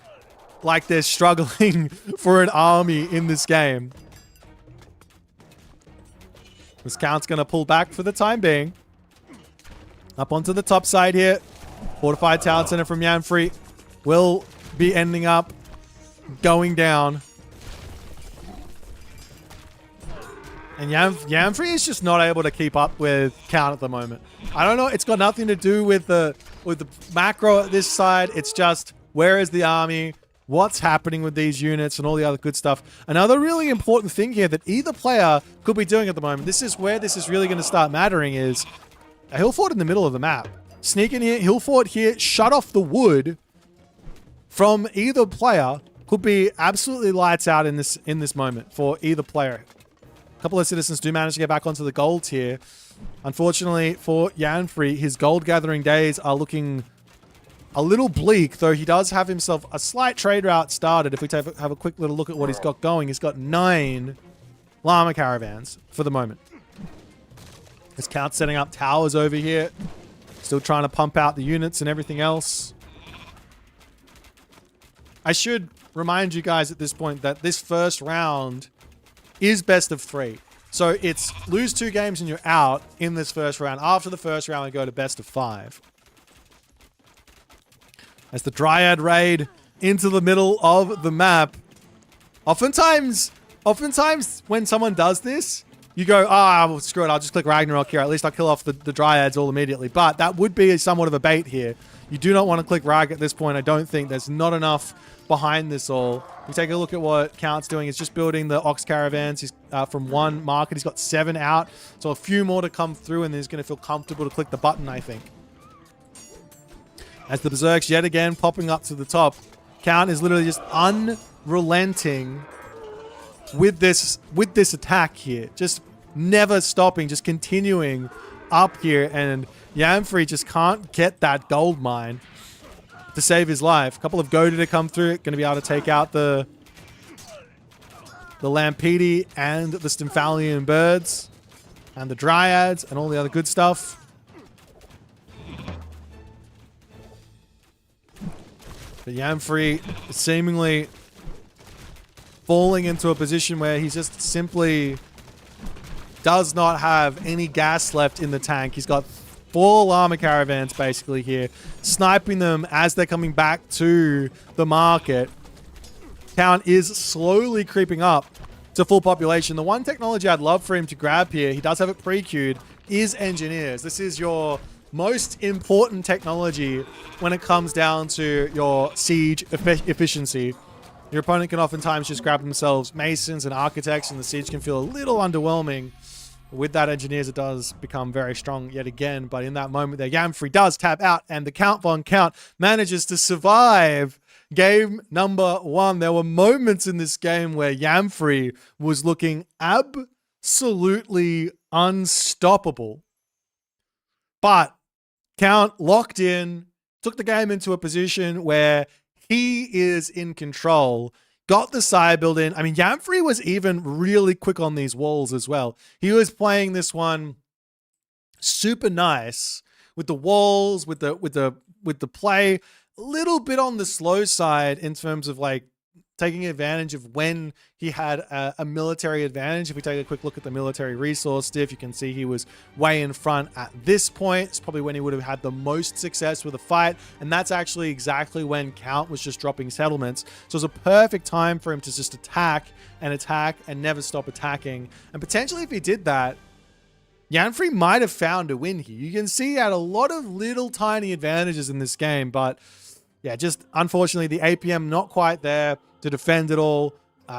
[SPEAKER 1] like they're struggling for an army in this game. This Count's going to pull back for the time being. Up onto the top side here. Fortified Town Center from Yanfrey will be ending up going down. And Yanfrey is just not able to keep up with Count at the moment. I don't know. It's got nothing to do with the macro at this side. It's just, where is the army? What's happening with these units and all the other good stuff. Another really important thing here that either player could be doing at the moment, this is where this is really going to start mattering, is a hill fort in the middle of the map. Sneak in here, hill fort here, shut off the wood from either player could be absolutely lights out in this moment for either player. A couple of citizens do manage to get back onto the gold tier. Unfortunately for Yanfrey, his gold gathering days are looking a little bleak, though he does have himself a slight trade route started. If we have a quick little look at what he's got going, he's got 9 llama caravans for the moment. His Count setting up towers over here. Still trying to pump out the units and everything else. I should remind you guys at this point that this first round is best of 3. So it's lose 2 games and you're out in this first round. After the first round, we go to best of 5. As the Dryad raid into the middle of the map. Oftentimes when someone does this, you go, well, screw it, I'll just click Ragnarok here. At least I'll kill off the Dryads all immediately. But that would be somewhat of a bait here. You do not want to click Rag at this point. I don't think there's not enough behind this all. You take a look at what Count's doing. He's just building the Ox Caravans. He's from 1 market. He's got 7 out. So a few more to come through, and he's going to feel comfortable to click the button, I think. As the Berserks yet again popping up to the top. Count is literally just unrelenting with this attack here. Just never stopping, just continuing up here. And Yanfrey just can't get that gold mine to save his life. A couple of goaded to come through. Going to be able to take out the Lampedi and the Stymphalian birds and the Dryads and all the other good stuff. But Yanfrey is seemingly falling into a position where he just simply does not have any gas left in the tank. He's got 4 llama caravans basically here, sniping them as they're coming back to the market. Count is slowly creeping up to full population. The one technology I'd love for him to grab here, he does have it pre-queued, is engineers. This is your most important technology when it comes down to your siege efficiency. Your opponent can oftentimes just grab themselves masons and architects, and the siege can feel a little underwhelming. With that engineers, it does become very strong yet again. But in that moment there, Yanfrey does tap out, and the Count von Count manages to survive game number 1. There were moments in this game where Yanfrey was looking absolutely unstoppable. But Count locked in, took the game into a position where he is in control, got the side build in. I mean, Yanfrey was even really quick on these walls as well. He was playing this one super nice with the walls, with the play, a little bit on the slow side in terms of like taking advantage of when he had a military advantage. If we take a quick look at the military resource diff, you can see he was way in front at this point. It's probably when he would have had the most success with a fight, and that's actually exactly when Count was just dropping settlements. So it was a perfect time for him to just attack and never stop attacking. And potentially if he did that, Yanfrey might have found a win here. You can see he had a lot of little tiny advantages in this game, but yeah, just unfortunately the APM not quite there to defend it all.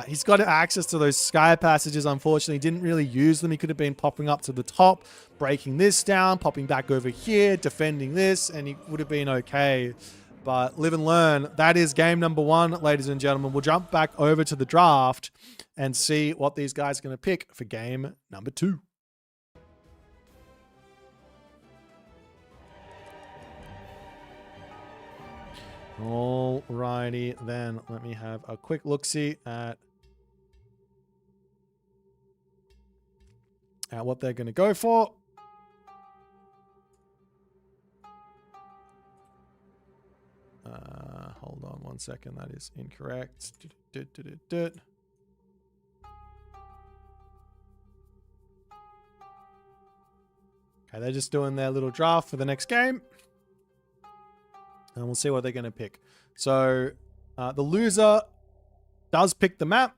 [SPEAKER 1] He's got access to those sky passages. Unfortunately, didn't really use them. He could have been popping up to the top, breaking this down, popping back over here, defending this, and he would have been okay. But live and learn. That is game number 1, ladies and gentlemen. We'll jump back over to the draft and see what these guys are going to pick for game number 2. Alrighty, then let me have a quick look-see at what they're going to go for. Hold on 1 second. That is incorrect. Okay, they're just doing their little draft for the next game. And we'll see what they're going to pick. So, the loser does pick the map.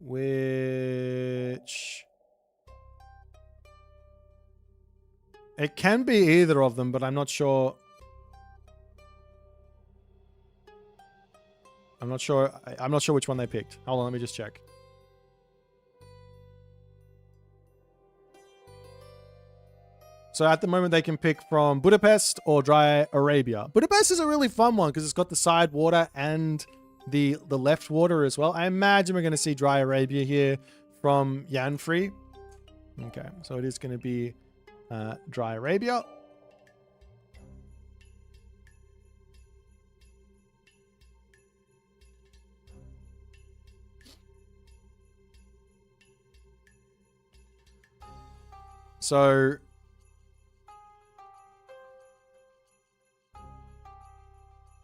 [SPEAKER 1] Which... it can be either of them, but I'm not sure. I'm not sure which one they picked. Hold on, let me just check. So at the moment, they can pick from Budapest or Dry Arabia. Budapest is a really fun one because it's got the side water and the left water as well. I imagine we're going to see Dry Arabia here from Yanfrey. Okay, so it is going to be Dry Arabia. So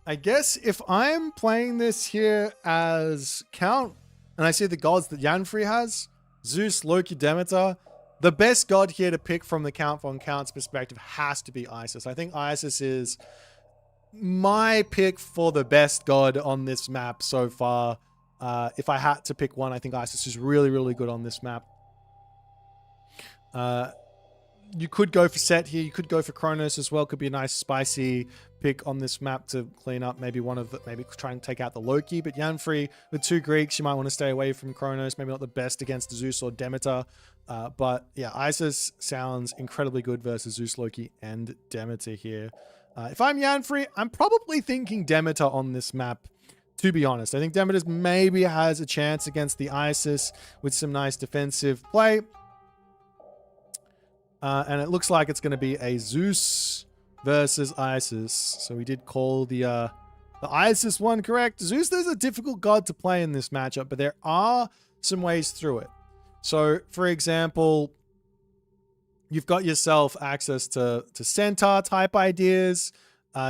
[SPEAKER 1] I guess if I'm playing this here as Count and I see the gods that Yanfrey has, Zeus, Loki, Demeter, the best god here to pick from the Count von Count's perspective has to be Isis. I think Isis is my pick for the best god on this map so far. If I had to pick one, I think Isis is really, really good on this map. You could go for Set here. You could go for Kronos as well. Could be a nice spicy pick on this map to clean up maybe one of the, maybe try and take out the Loki. But Yanfrey with 2 Greeks, you might want to stay away from Kronos. Maybe not the best against Zeus or Demeter. But yeah, Isis sounds incredibly good versus Zeus, Loki, and Demeter here. If I'm Yanfrey, I'm probably thinking Demeter on this map, to be honest. I think Demeter maybe has a chance against the Isis with some nice defensive play. And it looks like it's going to be a Zeus versus Isis. So we did call the Isis one correct. Zeus is a difficult god to play in this matchup, but there are some ways through it. So, for example, you've got yourself access to centaur type ideas.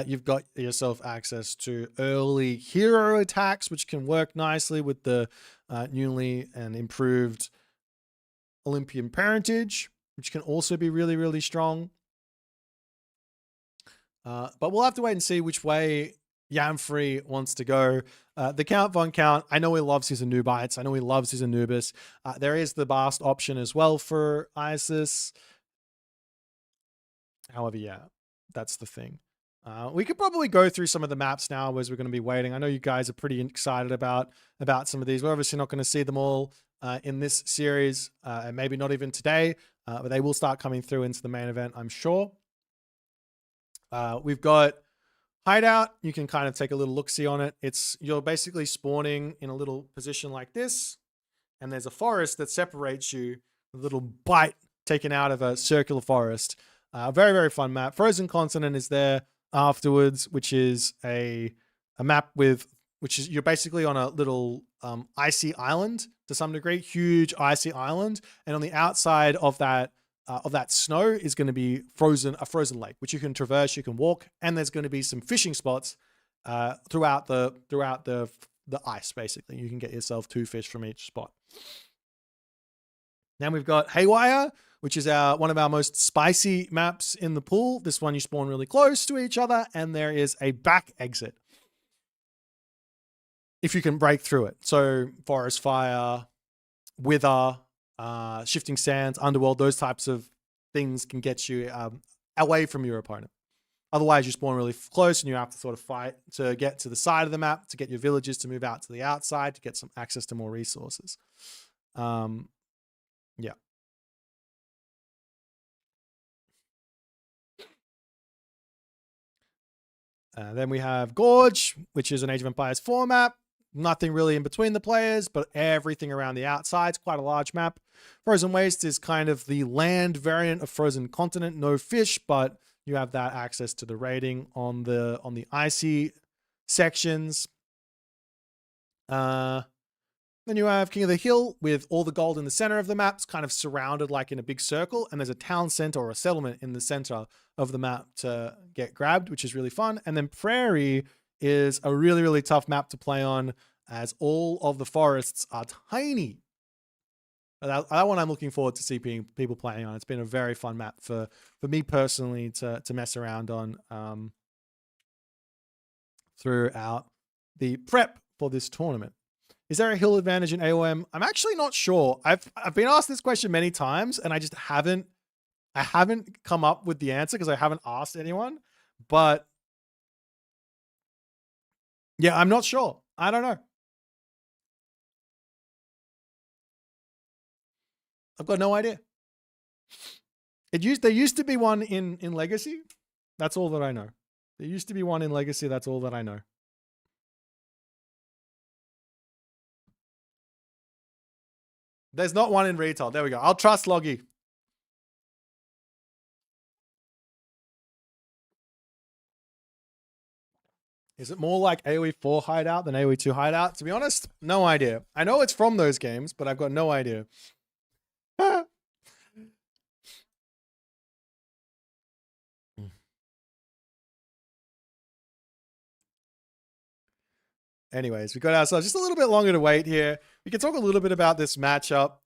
[SPEAKER 1] You've got yourself access to early hero attacks, which can work nicely with the newly and improved Olympian parentage, which can also be really, really strong. But we'll have to wait and see which way Yanfrey wants to go. The Count von Count, I know he loves his Anubites. I know he loves his Anubis. There is the Bast option as well for Isis. However, yeah, that's the thing. We could probably go through some of the maps now as we're going to be waiting. I know you guys are pretty excited about some of these. We're obviously not going to see them all in this series, and maybe not even today, but they will start coming through into the main event, I'm sure. We've got Hideout. You can kind of take a little look-see on it. You're basically spawning in a little position like this, and there's a forest that separates you, a little bite taken out of a circular forest. Very, very fun map. Frozen Continent is there afterwards, which is a map you're basically on a little icy island to some degree, huge icy island, and on the outside of that snow is going to be a frozen lake, which you can traverse, you can walk, and there's going to be some fishing spots throughout the ice. Basically, you can get yourself 2 fish from each spot. Now we've got Haywire, which is one of our most spicy maps in the pool. This one you spawn really close to each other, and there is a back exit if you can break through it. So Forest Fire, Wither, Shifting Sands, Underworld, those types of things can get you away from your opponent. Otherwise, you spawn really close and you have to sort of fight to get to the side of the map, to get your villagers to move out to the outside, to get some access to more resources. Yeah. Then we have Gorge, which is an Age of Empires 4 map. Nothing really in between the players, but everything around the outside. It's quite a large map. Frozen Waste is kind of the land variant of Frozen Continent. No fish, but you have that access to the raiding on the icy sections. Then you have King of the Hill with all the gold in the center of the map. It's kind of surrounded like in a big circle, and there's a town center or a settlement in the center of the map to get grabbed, which is really fun. And then Prairie is a really, really tough map to play on, as all of the forests are tiny. That one I'm looking forward to see people playing on. It's been a very fun map for me personally to mess around on throughout the prep for this tournament. Is there a hill advantage in AOM? I'm actually not sure. I've been asked this question many times, and I just haven't come up with the answer because I haven't asked anyone. But yeah, I'm not sure. I don't know. I've got no idea. There used to be one in Legacy. That's all that I know. There used to be one in Legacy. That's all that I know. There's not one in retail. There we go. I'll trust Loggy. Is it more like AoE 4 hideout than AoE 2 hideout? To be honest, no idea. I know it's from those games, but I've got no idea. Anyways, we got ourselves just a little bit longer to wait here. We can talk a little bit about this matchup.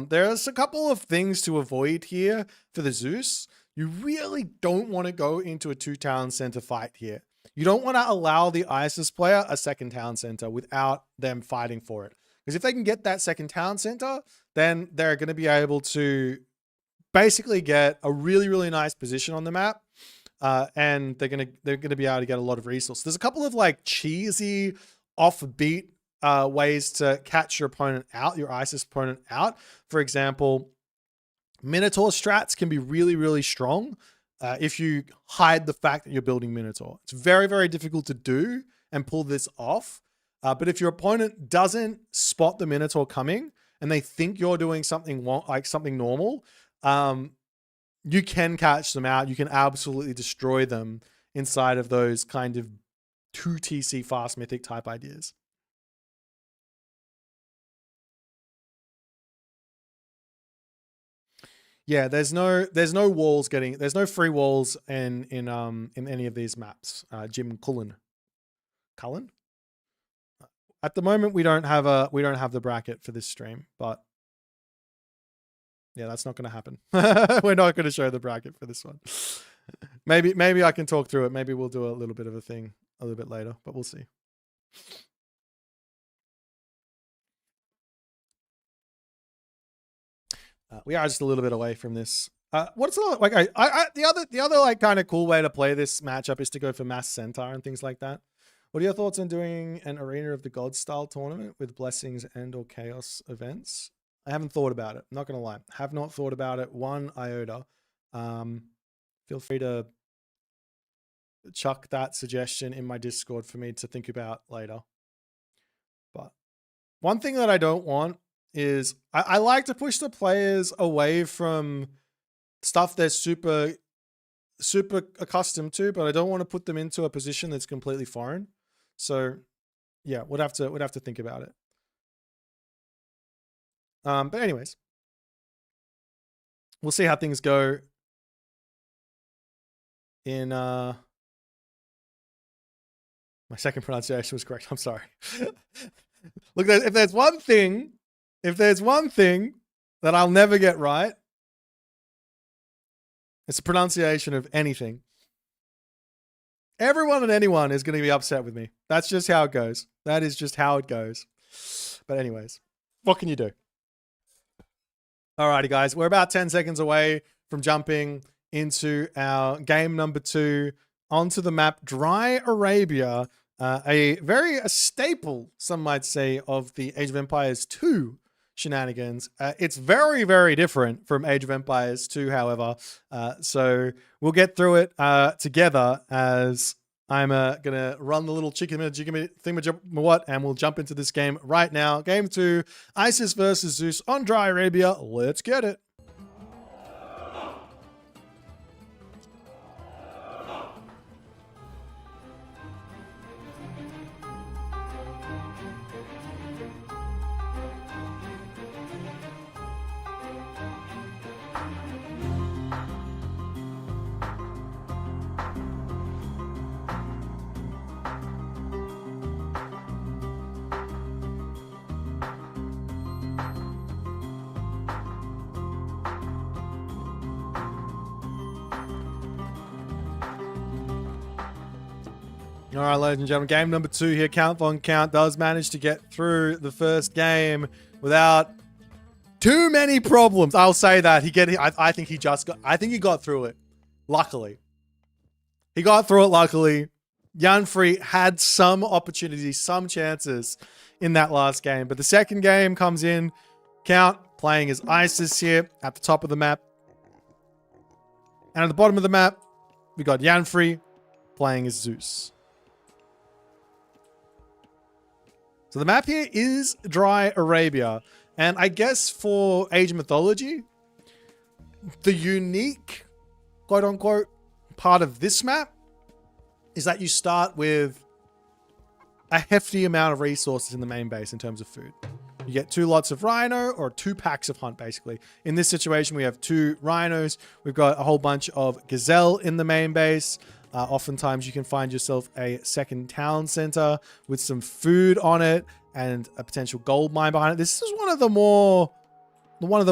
[SPEAKER 1] There's a couple of things to avoid here for the Zeus. You really don't want to go into a 2 town center fight here. You don't want to allow the ISIS player a second town center without them fighting for it. Because if they can get that second town center, then they're going to be able to basically get a really, really nice position on the map. And they're gonna be able to get a lot of resources. There's a couple of like cheesy offbeat ways to catch your opponent out, your ISIS opponent out. For example, Minotaur strats can be really, really strong if you hide the fact that you're building Minotaur. It's very, very difficult to do and pull this off. But if your opponent doesn't spot the Minotaur coming and they think you're doing something like something normal, you can catch them out. You can absolutely destroy them inside of those kind of 2 TC fast mythic type ideas. Yeah, there's no walls there's no free walls in any of these maps. Jim Cullen. At the moment we don't have the bracket for this stream, but yeah, that's not going to happen. We're not going to show the bracket for this one. Maybe I can talk through it. Maybe we'll do a little bit of a thing a little bit later, but we'll see. We are just a little bit away from this. What's like the other like kind of cool way to play this matchup is to go for mass centaur and things like that. What are your thoughts on doing an Arena of the Gods style tournament with blessings and or chaos events? I haven't thought about it. I'm not going to lie. Have not thought about it one iota. Feel free to chuck that suggestion in my Discord for me to think about later. But one thing that I don't want is I like to push the players away from stuff they're super accustomed to, but I don't want to put them into a position that's completely foreign. So yeah, would have to think about it. But anyways, we'll see how things go in my second pronunciation was correct. I'm sorry. Look, if there's one thing that I'll never get right, it's the pronunciation of anything. Everyone and anyone is going to be upset with me. That's just how it goes. That is just how it goes. But anyways, what can you do? Alrighty, guys. We're about 10 seconds away from jumping into our game number 2 onto the map Dry Arabia, a staple, some might say, of the Age of Empires 2 shenanigans. It's very, very different from Age of Empires 2, however. So we'll get through it together as I'm gonna run the little chicken thingamajiggy and we'll jump into this game right now. Game 2, Isis versus Zeus on Dry Arabia. Let's get it. All right, ladies and gentlemen, game number 2 here. Count Von Count does manage to get through the first game without too many problems. I'll say that I think he got through it. Luckily, he got through it. Luckily, Yanfrey had some opportunities, some chances in that last game, but the second game comes in. Count playing as Isis here at the top of the map, and at the bottom of the map, we got Yanfrey playing as Zeus. So the map here is Dry Arabia. And I guess for Age of Mythology, the unique, quote unquote, part of this map is that you start with a hefty amount of resources in the main base in terms of food. You get 2 lots of rhino, or 2 packs of hunt, basically. In this situation, we have 2 rhinos. We've got a whole bunch of gazelle in the main base. Oftentimes you can find yourself a second town center with some food on it and a potential gold mine behind it. This is one of the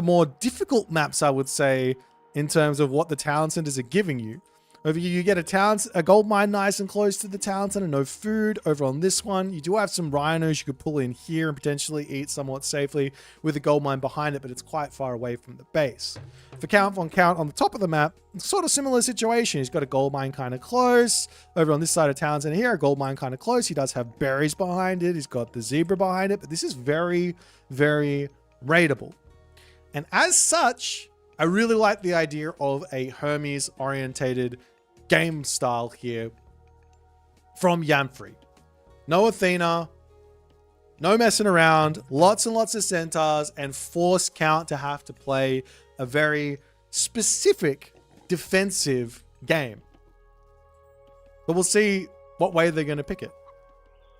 [SPEAKER 1] more difficult maps, I would say, in terms of what the town centers are giving you. Over here, you get a gold mine nice and close to the town center, no food. Over on this one, you do have some rhinos you could pull in here and potentially eat somewhat safely with a gold mine behind it, but it's quite far away from the base. For Count Von Count on the top of the map, sort of similar situation. He's got a gold mine kind of close. Over on this side of town center here, a gold mine kind of close. He does have berries behind it. He's got the zebra behind it, but this is very, very raidable. And as such, I really like the idea of a Hermes-orientated game style here from Yanfrey. No Athena, no messing around, lots and lots of centaurs, and force Count to have to play a very specific defensive game. But we'll see what way they're going to pick it.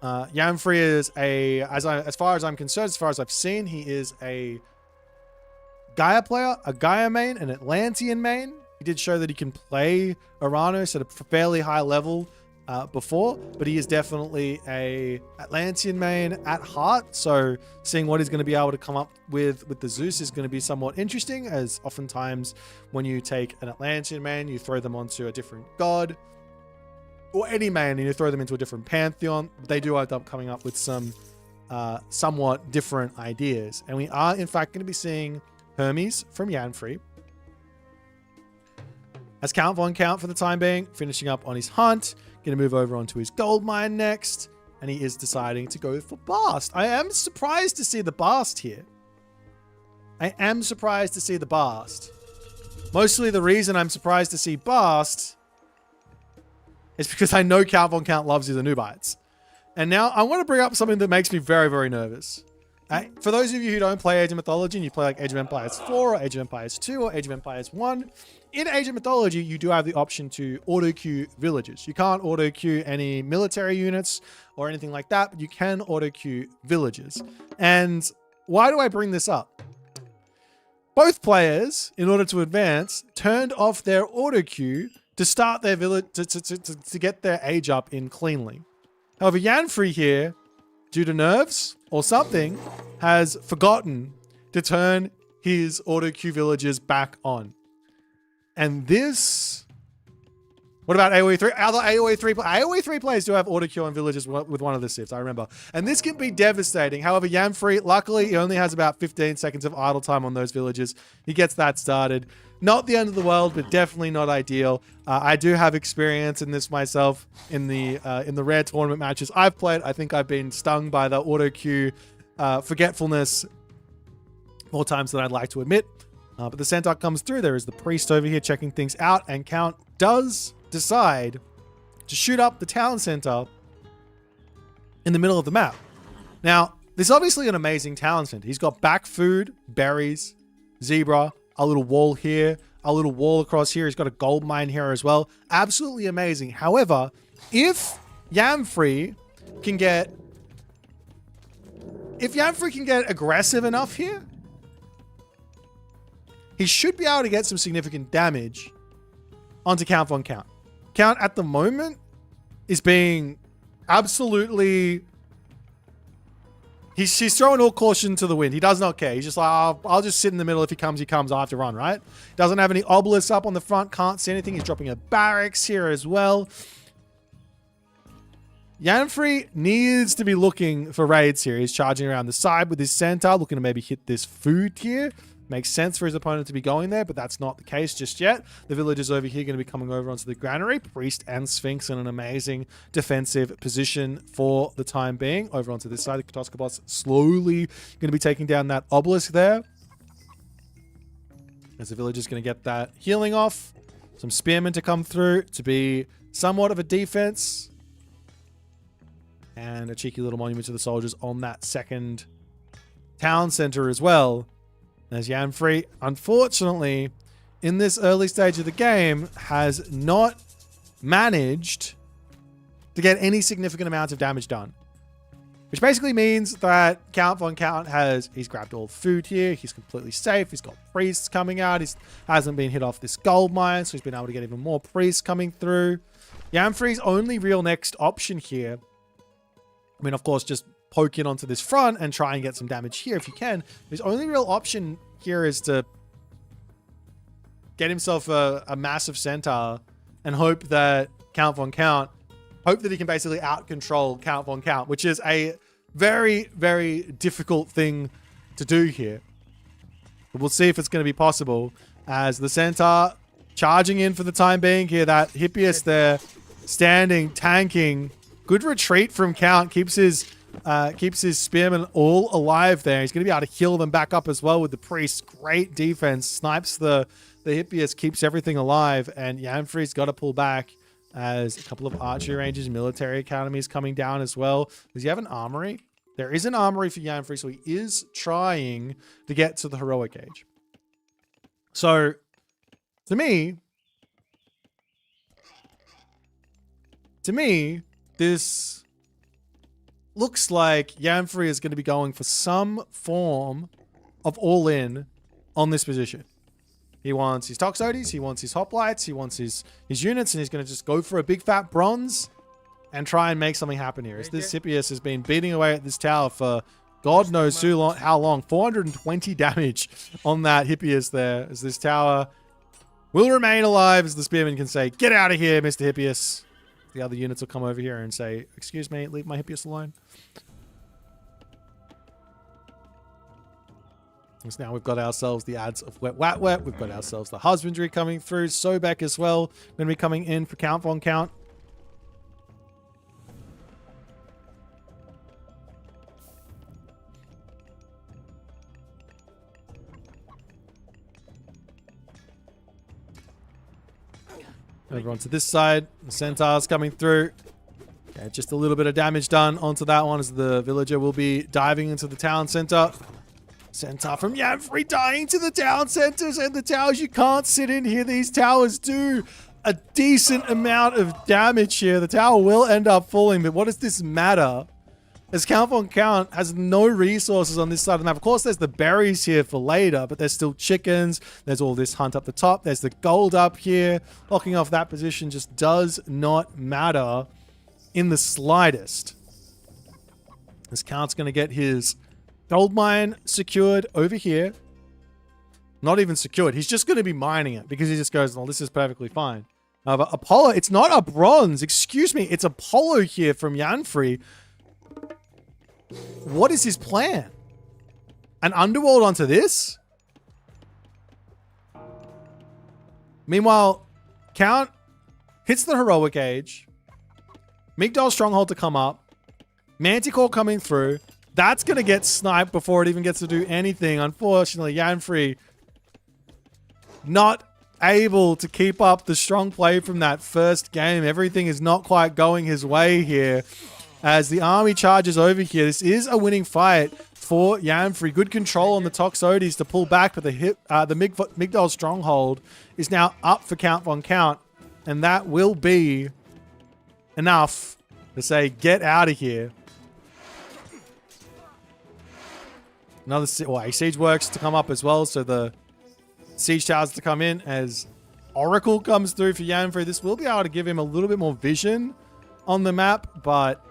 [SPEAKER 1] Yanfrey is as far as I'm concerned, as far as I've seen, he is a Gaia player, a Gaia main, an Atlantean main. He did show that he can play Uranus at a fairly high level before, but he is definitely a Atlantean main at heart. So seeing what he's going to be able to come up with the Zeus is going to be somewhat interesting, as oftentimes when you take an Atlantean main, you throw them onto a different god, or any main, and you throw them into a different pantheon. They do end up coming up with some somewhat different ideas. And we are, in fact, going to be seeing Hermes from Yanfrey as Count Von Count for the time being, finishing up on his hunt. Going to move over onto his gold mine next, and he is deciding to go for Bast. I am surprised to see the Bast here. I am surprised to see the Bast. Mostly the reason I'm surprised to see Bast is because I know Count Von Count loves his Anubites. And now I want to bring up something that makes me very, very nervous. For those of you who don't play Age of Mythology and you play like Age of Empires 4 or Age of Empires 2 or Age of Empires 1, in Age of Mythology, you do have the option to auto-queue villages. You can't auto-queue any military units or anything like that, but you can auto-queue villages. And why do I bring this up? Both players, in order to advance, turned off their auto-queue to start their village, to get their age up in cleanly. However, Yanfrey here, due to nerves or something, has forgotten to turn his auto-queue villages back on. And this... What about AoE 3? Other AoE 3 AoE 3 players do have auto-queue on villages with one of the sieves, I remember. And this can be devastating. However, Yanfrey, luckily, he only has about 15 seconds of idle time on those villages. He gets that started. Not the end of the world, but definitely not ideal. I do have experience in this myself in the rare tournament matches I've played. I think I've been stung by the auto-queue forgetfulness more times than I'd like to admit. But the centaur comes through. There is the priest over here checking things out, and Count does decide to shoot up the town center in the middle of the map. Now, this is obviously an amazing town center. He's got back food, berries, zebra, a little wall here, a little wall across here. He's got a gold mine here as well. Absolutely amazing. However, if Yanfrey can get aggressive enough here, he should be able to get some significant damage onto Count Von Count. Count at the moment is being absolutely... He's throwing all caution to the wind. He does not care. He's just like, oh, I'll just sit in the middle. If he comes, he comes. I have to run, right? Doesn't have any obelisks up on the front. Can't see anything. He's dropping a barracks here as well. Yanfrey needs to be looking for raids here. He's charging around the side with his centaur, looking to maybe hit this food here. Makes sense for his opponent to be going there, but that's not the case just yet. The villagers over here going to be coming over onto the granary. Priest and Sphinx in an amazing defensive position for the time being. Over onto this side, the Katoskabos slowly going to be taking down that obelisk there. As the villagers going to get that healing off. Some spearmen to come through to be somewhat of a defense. And a cheeky little monument to the soldiers on that second town center as well. As Yanfrey, unfortunately, in this early stage of the game, has not managed to get any significant amount of damage done. Which basically means that Count Von Count he's grabbed all the food here. He's completely safe. He's got priests coming out. He hasn't been hit off this gold mine, so he's been able to get even more priests coming through. Yanfrey's only real next option here, I mean, of course, just poke in onto this front and try and get some damage here if you can. His only real option here is to get himself a massive centaur and hope that Count Von Count, hope that he can basically out-control Count Von Count, which is a very, very difficult thing to do here. But we'll see if it's going to be possible as the centaur charging in for the time being here. That Hippias there standing, tanking. Good retreat from Count. Keeps his spearmen all alive there. He's going to be able to heal them back up as well with the priest. Great defense. Snipes the Hippias, keeps everything alive. And Yanfrey's got to pull back as a couple of archery ranges, military academies coming down as well. Does he have an armory? There is an armory for Yanfrey, so he is trying to get to the heroic age. So, to me, this looks like Yanfrey is going to be going for some form of all-in on this position. He wants his Toxotes, he wants his hoplites, he wants his units, and he's going to just go for a big fat bronze and try and make something happen here. As this Hippias has been beating away at this tower for God knows how long. 420 damage on that Hippias there, as this tower will remain alive, as the spearman can say, "Get out of here, Mr. Hippias." The other units will come over here and say, "Excuse me, leave my Hippias alone." So now we've got ourselves the ads of Wet Wat Wet. We've got ourselves the husbandry coming through. Sobek as well going to be coming in for Count Von Count. Over onto this side. The centaurs coming through. Yeah, just a little bit of damage done onto that one as the villager will be diving into the town center. Centaur from Yanfrey dying to the town centers and the towers. You can't sit in here. These towers do a decent amount of damage here. The tower will end up falling, but what does this matter? As Count Von Count has no resources on this side of the map. Of course, there's the berries here for later, but there's still chickens. There's all this hunt up the top. There's the gold up here. Locking off that position just does not matter in the slightest. As Count's going to get his gold mine secured over here. Not even secured. He's just going to be mining it because he just goes, "Well, this is perfectly fine." But Apollo, it's not a bronze. Excuse me. It's Apollo here from Yanfrey. What is his plan? An underworld onto this? Meanwhile, Count hits the heroic age. Migdal Stronghold to come up. Manticore coming through. That's going to get sniped before it even gets to do anything. Unfortunately, Yanfrey not able to keep up the strong play from that first game. Everything is not quite going his way here as the army charges over here. This is a winning fight for Yanfrey. Good control on the Toxotes to pull back, but the Migdol Stronghold is now up for Count Von Count, and that will be enough to say, get out of here. Another siege works to come up as well, so the siege towers to come in as Oracle comes through for Yanfrey. This will be able to give him a little bit more vision on the map, but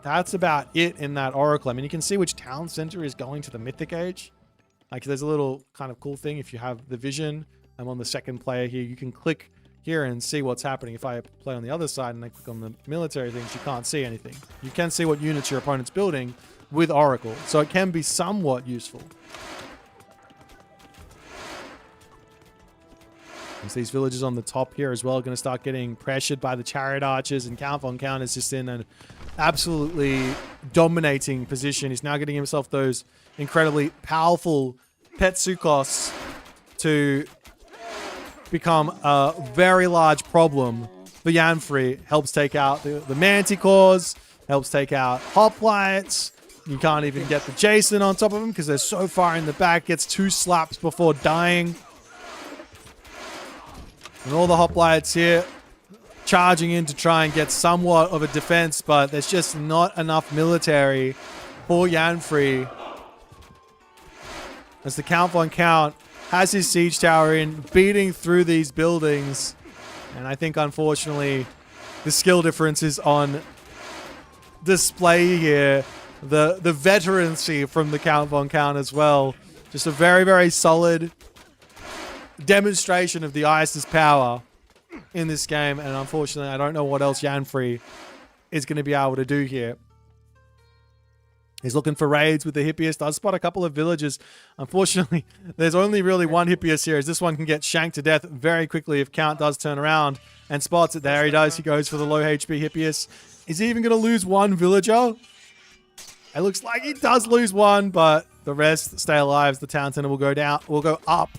[SPEAKER 1] that's about it in that Oracle. I mean, you can see which town center is going to the Mythic Age. Like, there's a little kind of cool thing if you have the vision. I'm on the second player here. You can click here and see what's happening. If I play on the other side and I click on the military things, you can't see anything. You can see what units your opponent's building with Oracle, so it can be somewhat useful. As these villagers on the top here as well are going to start getting pressured by the chariot archers, and Count Von Count is just in an absolutely dominating position. He's now getting himself those incredibly powerful Petsukos to become a very large problem for Yanfrey. Helps take out the Manticores, helps take out Hoplites. You can't even get the Jason on top of them because they're so far in the back. Gets 2 slaps before dying. And all the Hoplites here charging in to try and get somewhat of a defense, but there's just not enough military for Yanfrey. As the Count Von Count has his siege tower in, beating through these buildings. And I think, unfortunately, the skill difference is on display here. The veterancy from the Count Von Count as well. Just a very, very solid demonstration of the Ice's power in this game. And unfortunately, I don't know what else Yanfrey is going to be able to do here. He's looking for raids with the Hippias. Does spot a couple of villagers. Unfortunately, there's only really one Hippias here, as this one can get shanked to death very quickly if Count does turn around and spots it. There he does. He goes for the low HP Hippias. Is he even going to lose one villager? It looks like he does lose one, but the rest stay alive. The town center will go down, will go up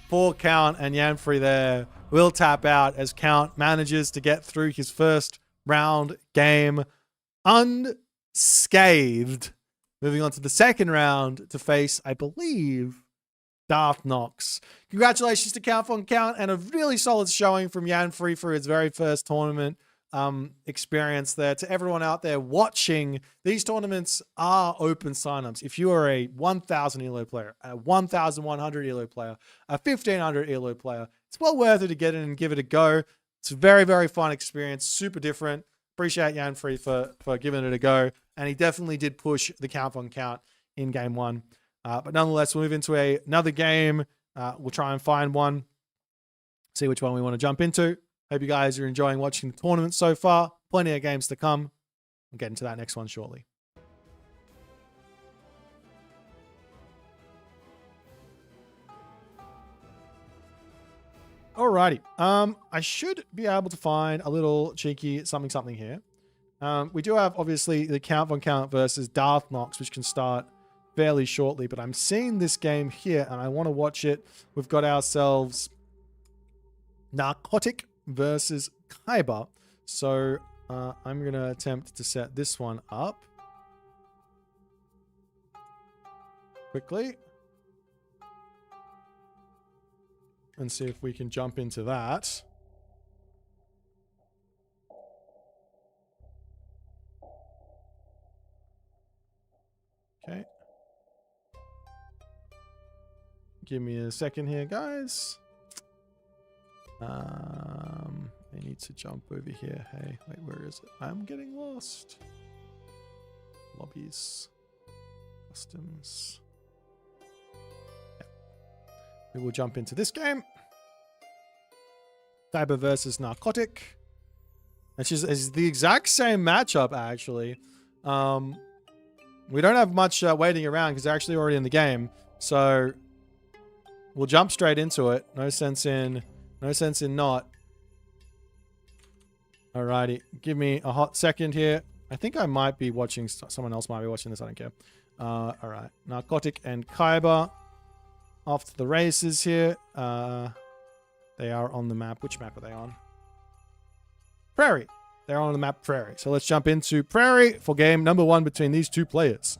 [SPEAKER 1] for Count, and Yanfrey there will tap out as Count manages to get through his first round game unscathed. Moving on to the second round to face, I believe, Darth Nox. Congratulations to Count Von Count, and a really solid showing from Yanfrey for his very first tournament experience there. To everyone out there watching, these tournaments are open signups. If you are a 1,000 ELO player, a 1,100 ELO player, a 1,500 ELO player, it's well worth it to get in and give it a go. It's a very, very fun experience, super different. Appreciate Yanfrey for giving it a go. And he definitely did push the Count Von Count in game one. But nonetheless, we'll move into another game. We'll try and find one, see which one we want to jump into. Hope you guys are enjoying watching the tournament so far. Plenty of games to come. We'll get into that next one shortly. Alrighty. I should be able to find a little cheeky something here. We do have, obviously, the Count Von Count versus Darth Nox, which can start fairly shortly. But I'm seeing this game here, and I want to watch it. We've got ourselves Narcotic versus Kyber. So I'm going to attempt to set this one up quickly and see if we can jump into that. Okay. Give me a second here, guys. I need to jump over here. Hey, wait, where is it? I'm getting lost. Lobbies. Customs. Yeah. We will jump into this game. Cyber versus Narcotic. Which is the exact same matchup, actually. We don't have much waiting around because they're actually already in the game. So we'll jump straight into it. No sense in not. Alrighty. Give me a hot second here. I think I might be watching, someone else might be watching this. I don't care. Alright. Narcotic and Kyber off to the races here. The They are on the map. Which map are they on? Prairie. They're on the map Prairie. So let's jump into Prairie for game number 1 between these two players.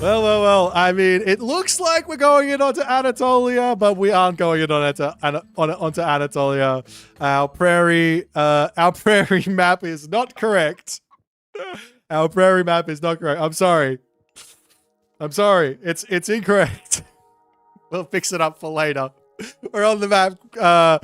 [SPEAKER 1] Well. I mean, it looks like we're going in onto Anatolia, but we aren't going in onto Anatolia. Our prairie map is not correct. Our prairie map is not correct. I'm sorry. It's incorrect. We'll fix it up for later. We're on the map. I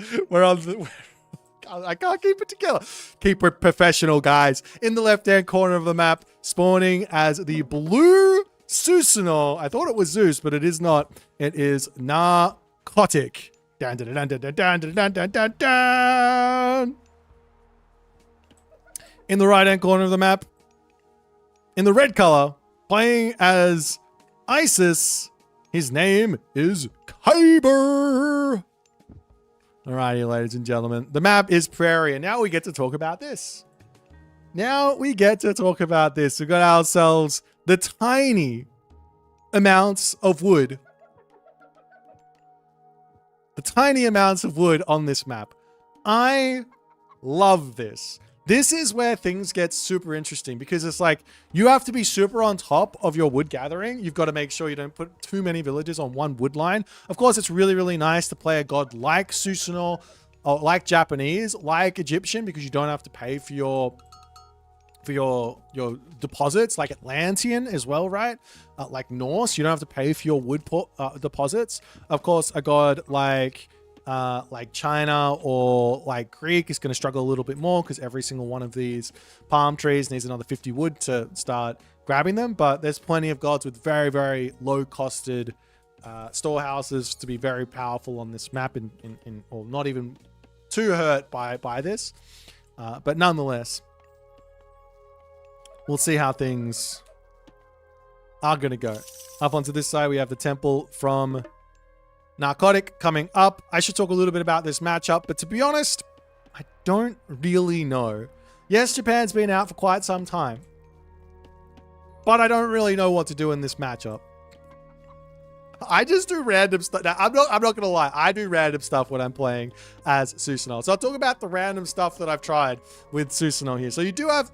[SPEAKER 1] can't keep it together. Keep it professional, guys. In the left-hand corner of the map, spawning as the blue Susanoo. I thought it was Zeus, but it is not. It is Narcotic. Dun, dun, dun, dun, dun, dun, dun, dun, dun, dun. In the right-hand corner of the map, in the red color, playing as Isis, his name is Kyber. Alrighty, ladies and gentlemen. The map is Prairie, and now we get to talk about this. We've got ourselves the tiny amounts of wood. The tiny amounts of wood on this map. I love this. This is where things get super interesting because it's like you have to be super on top of your wood gathering. You've got to make sure you don't put too many villages on one wood line. Of course, it's really, really nice to play a god like Susanoo, or like Japanese, like Egyptian, because you don't have to pay for your deposits, like Atlantean as well, right? Like Norse, you don't have to pay for your wood deposits. Of course, a god like China or like Greek is going to struggle a little bit more because every single one of these palm trees needs another 50 wood to start grabbing them. But there's plenty of gods with very, very low costed storehouses to be very powerful on this map or not even too hurt by this. But nonetheless, we'll see how things are going to go. Up onto this side, we have the temple from Narcotic coming up. I should talk a little bit about this matchup, but to be honest, I don't really know. Yes, Japan's been out for quite some time, but I don't really know what to do in this matchup. I just do random stuff. Now, I'm not going to lie. I do random stuff when I'm playing as Susanoo. So I'll talk about the random stuff that I've tried with Susanoo here. So you do have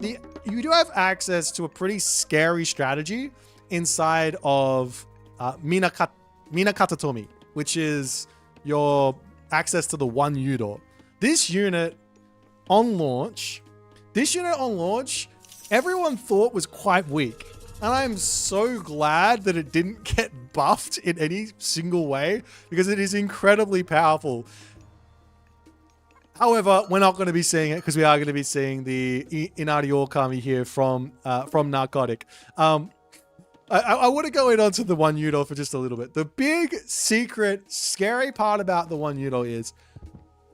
[SPEAKER 1] access to a pretty scary strategy inside of Minakatatomi, which is your access to the one Yudo. This unit on launch, everyone thought was quite weak. And I'm so glad that it didn't get buffed in any single way because it is incredibly powerful. However, we're not going to be seeing it because we are going to be seeing the Inari Okami here from Narcotic. I want to go in onto the one Yudo for just a little bit. The big, secret, scary part about the one Yudo is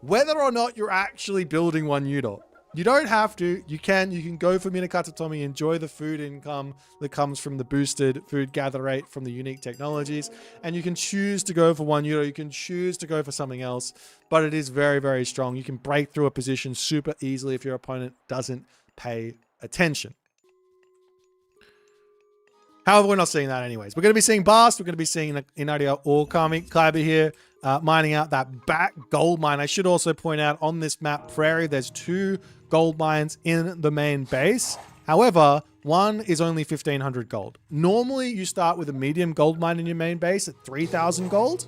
[SPEAKER 1] whether or not you're actually building one Yudo. You don't have to. You can go for Minakatatomi, enjoy the food income that comes from the boosted food gather rate from the unique technologies, and you can choose to go for one Yudo. You can choose to go for something else, but it is very, very strong. You can break through a position super easily if your opponent doesn't pay attention. However, we're not seeing that anyways. We're going to be seeing Bast. We're going to be seeing Inari Okami Kyber here, mining out that back gold mine. I should also point out on this map, Prairie, there's 2 gold mines in the main base. However, one is only 1,500 gold. Normally, you start with a medium gold mine in your main base at 3,000 gold.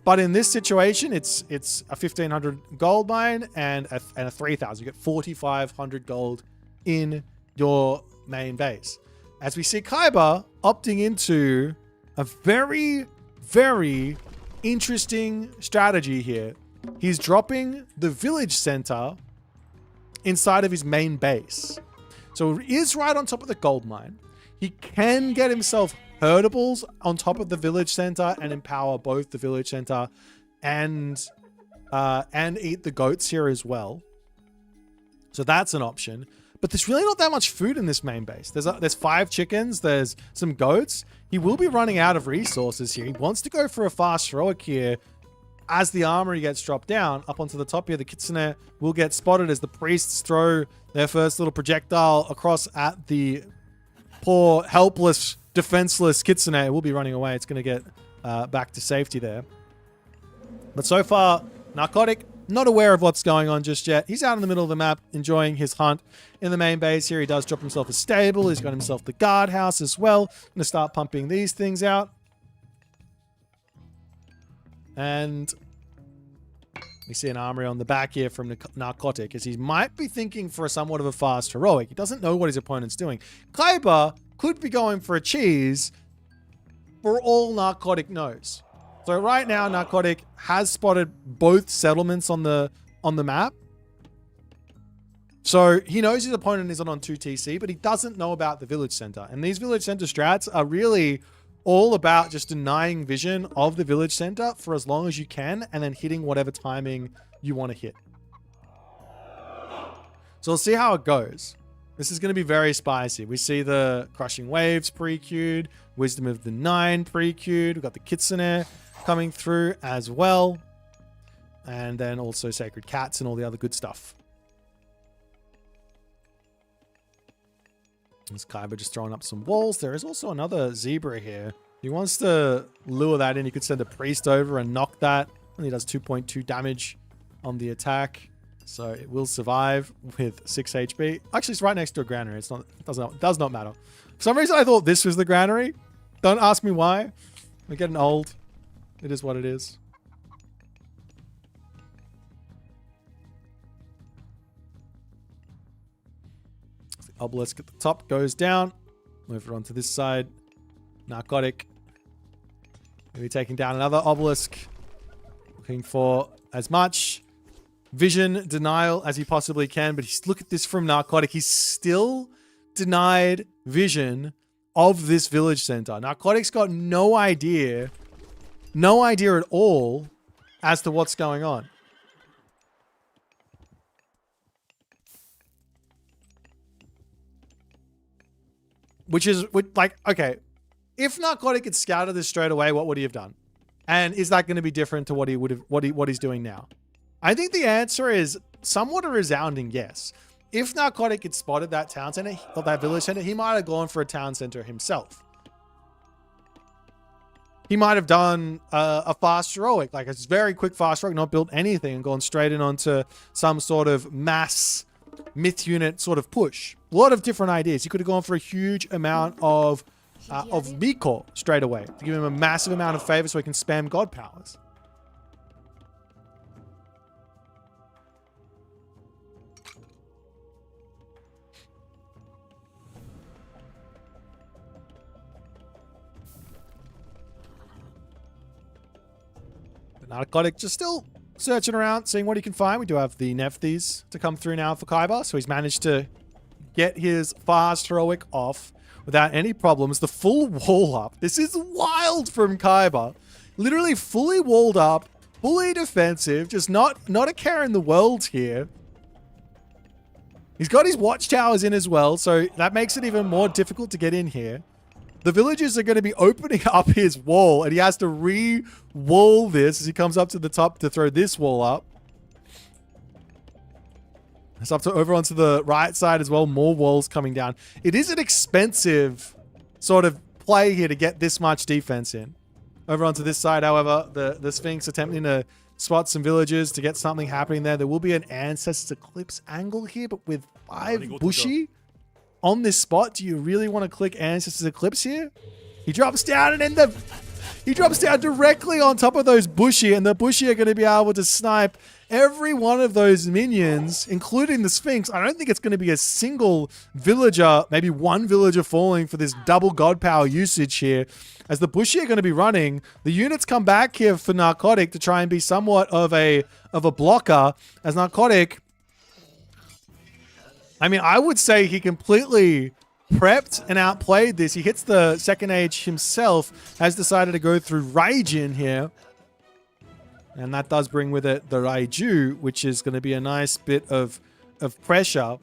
[SPEAKER 1] But in this situation, it's a 1,500 gold mine and a 3,000. You get 4,500 gold in your main base. As we see Kyber opting into a very, very interesting strategy here. He's dropping the village center inside of his main base. So he is right on top of the gold mine. He can get himself herdables on top of the village center and empower both the village center and eat the goats here as well. So that's an option. But there's really not that much food in this main base. There's 5 chickens. There's some goats. He will be running out of resources here. He wants to go for a fast heroic here. As the armory gets dropped down up onto the top here, the kitsune will get spotted as the priests throw their first little projectile across at the poor, helpless, defenseless kitsune. It will be running away. It's going to get back to safety there. But so far, Narcotic, not aware of what's going on just yet. He's out in the middle of the map enjoying his hunt in the main base here. He does drop himself a stable. He's got himself the guardhouse as well. Going to start pumping these things out. And we see an armory on the back here from Narcotic as he might be thinking for somewhat of a fast heroic. He doesn't know what his opponent's doing. Kaiba could be going for a cheese for all Narcotic knows. So right now, Narcotic has spotted both settlements on the map. So he knows his opponent isn't on 2 TC, but he doesn't know about the village center. And these village center strats are really all about just denying vision of the village center for as long as you can and then hitting whatever timing you want to hit. So we'll see how it goes. This is going to be very spicy. We see the Crushing Waves pre-queued, Wisdom of the Nine pre-queued. We've got the Kitsune coming through as well. And then also Sacred Cats and all the other good stuff. There's Kaiba just throwing up some walls. There is also another zebra here. He wants to lure that in. He could send a priest over and knock that. Only does 2.2 damage on the attack. So it will survive with 6 HP. Actually, it's right next to a granary. It's not, it does not matter. For some reason, I thought this was the granary. Don't ask me why. We're getting old. It is what it is. The obelisk at the top goes down. Move it onto this side. Narcotic. Maybe taking down another obelisk. Looking for as much vision denial as he possibly can. But look at this from Narcotic. He's still denied vision of this village center. Narcotic's got no idea at all as to what's going on. Which is like, okay, if Narcotic had scouted this straight away, what would he have done? And is that going to be different to what he would have, what he's doing now? I think the answer is somewhat a resounding yes. If Narcotic had spotted that town center, or that village center, he might have gone for a town center himself. He might have done a fast heroic, like a very quick fast heroic, not built anything and gone straight in onto some sort of mass myth unit sort of push. A lot of different ideas. He could have gone for a huge amount of Miko straight away to give him a massive amount of favor so he can spam god powers. Narcotic just still searching around, seeing what he can find. We do have the Nephthys to come through now for Kaiba, so he's managed to get his fast heroic off without any problems. The full wall up. This is wild from Kaiba. Literally fully walled up, fully defensive, just not a care in the world here. He's got his watchtowers in as well, so that makes it even more difficult to get in here. The villagers are going to be opening up his wall, and he has to re-wall this as he comes up to the top to throw this wall up. It's up to over onto the right side as well. More walls coming down. It is an expensive sort of play here to get this much defense in. Over onto this side, however, the Sphinx attempting to spot some villagers to get something happening there. There will be an Ancestors Eclipse angle here, but with 5 Bushi on this spot, do you really want to click Ancestors Eclipse here? He drops down and then he drops down directly on top of those Bushi, and the Bushi are going to be able to snipe every one of those minions, including the Sphinx. I don't think it's going to be a single villager, maybe one villager falling for this double god power usage here. As the Bushi are going to be running, the units come back here for Narcotic to try and be somewhat of a blocker, as Narcotic, I mean, I would say he completely prepped and outplayed this. He hits the second age himself, has decided to go through Raijin here. And that does bring with it the Raiju, which is going to be a nice bit of pressure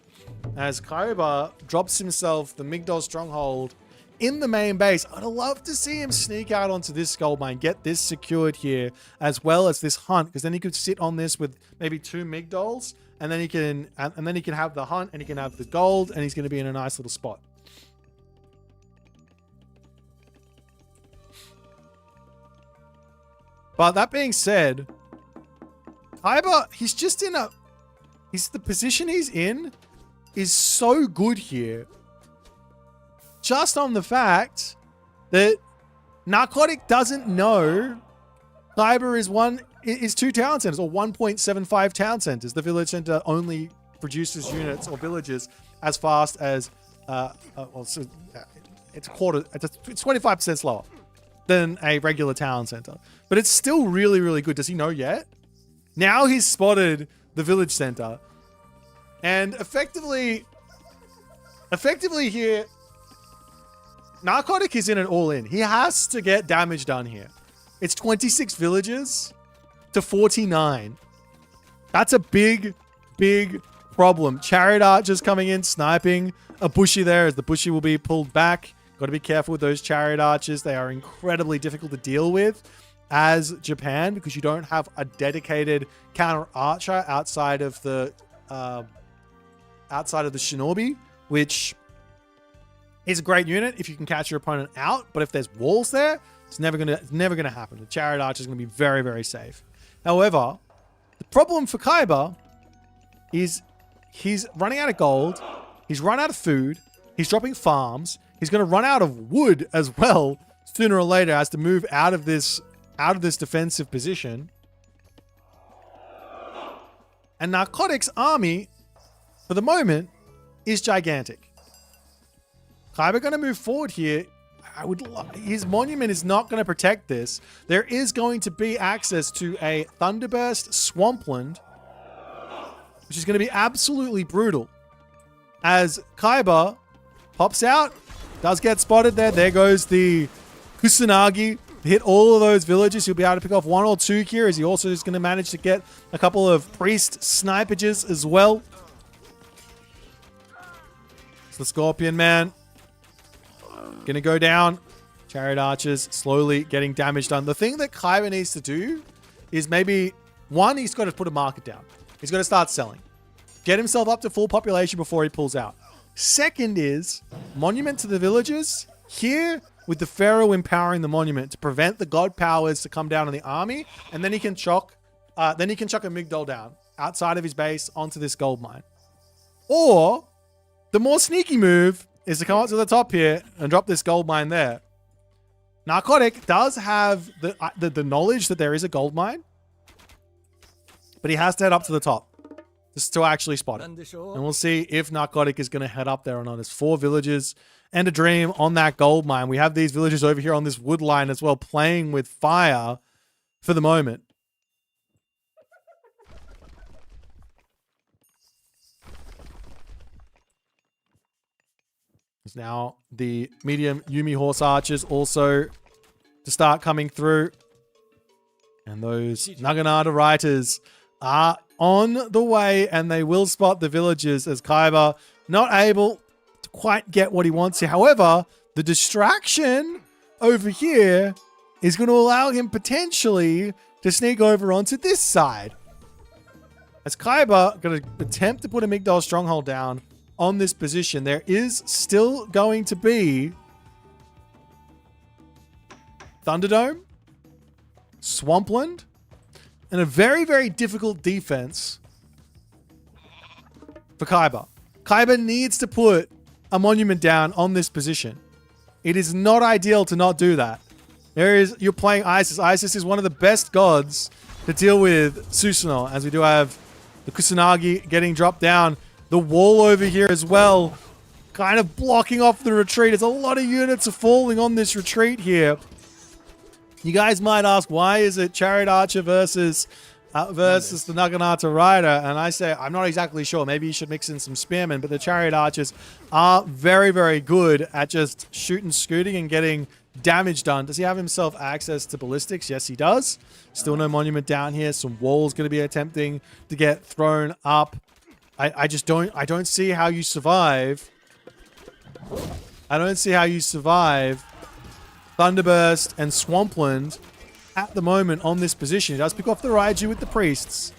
[SPEAKER 1] as Kaiba drops himself the Migdol Stronghold in the main base. I'd love to see him sneak out onto this gold mine, get this secured here, as well as this hunt, because then he could sit on this with maybe 2 Migdols, and then he can have the hunt, and he can have the gold, and he's going to be in a nice little spot. But that being said, Kaiba, the position he's in is so good here. Just on the fact that Narcotic doesn't know Kaiba is 2 town centers, or 1.75 town centers. The village center only produces units or villages as fast as it's 25% slower than a regular town center. But it's still really, really good. Does he know yet? Now he's spotted the village center. And effectively here, Narcotic is in it all in. He has to get damage done here. It's 26 villages to 49. That's a big, big problem. Chariot archers coming in, sniping a Bushi there, as the Bushi will be pulled back. Got to be careful with those chariot archers. They are incredibly difficult to deal with as Japan, because you don't have a dedicated counter archer outside of the shinobi, which is a great unit if you can catch your opponent out. But if there's walls there, it's never gonna happen. The chariot archer is gonna be very, very safe. However, the problem for Kaiba is he's running out of gold. He's run out of food. He's dropping farms. He's going to run out of wood as well. Sooner or later, has to move out of this defensive position. And Narcotic's army, for the moment, is gigantic. Kaiba going to move forward here. His monument is not going to protect this. There is going to be access to a Thunderburst Swampland, which is going to be absolutely brutal. As Kaiba pops out, does get spotted there. There goes the Kusanagi. Hit all of those villages. He'll be able to pick off 1 or 2 here, as he also is going to manage to get a couple of priest snipages as well. So the Scorpion Man gonna go down. Chariot archers slowly getting damage done. The thing that Kaiba needs to do is maybe, one, he's got to put a market down. He's got to start selling. Get himself up to full population before he pulls out. Second is monument to the villagers. Here, with the Pharaoh empowering the monument to prevent the god powers to come down on the army, and then he can chuck a Migdol down outside of his base onto this gold mine. Or the more sneaky move is to come up to the top here and drop this gold mine there. Narcotic does have the knowledge that there is a gold mine, but he has to head up to the top just to actually spot it. And we'll see if Narcotic is going to head up there or not. There's 4 villages and a dream on that gold mine. We have these villagers over here on this wood line as well, playing with fire for the moment. There's now the medium Yumi horse archers also to start coming through. And those Naginata Riders are on the way, and they will spot the villagers as Kaiba not able to quite get what he wants here. However, the distraction over here is going to allow him potentially to sneak over onto this side. As Kaiba going to attempt to put a Migdol stronghold down on this position, there is still going to be Thunderdome, Swampland, and a very, very difficult defense for Kaiba. Kaiba needs to put a monument down on this position. It is not ideal to not do that. You're playing Isis. Isis is one of the best gods to deal with Susanoo, as we do have the Kusanagi getting dropped down. The wall over here as well, kind of blocking off the retreat. There's a lot of units are falling on this retreat here. You guys might ask, why is it Chariot Archer versus versus the Naginata Rider. And I say, I'm not exactly sure. Maybe you should mix in some Spearmen, but the Chariot Archers are very, very good at just shooting, scooting, and getting damage done. Does he have himself access to ballistics? Yes, he does. Still no monument down here. Some walls going to be attempting to get thrown up. I don't see how you survive. I don't see how you survive Thunderburst and Swampland at the moment on this position. He does pick off the Raiju with the priests.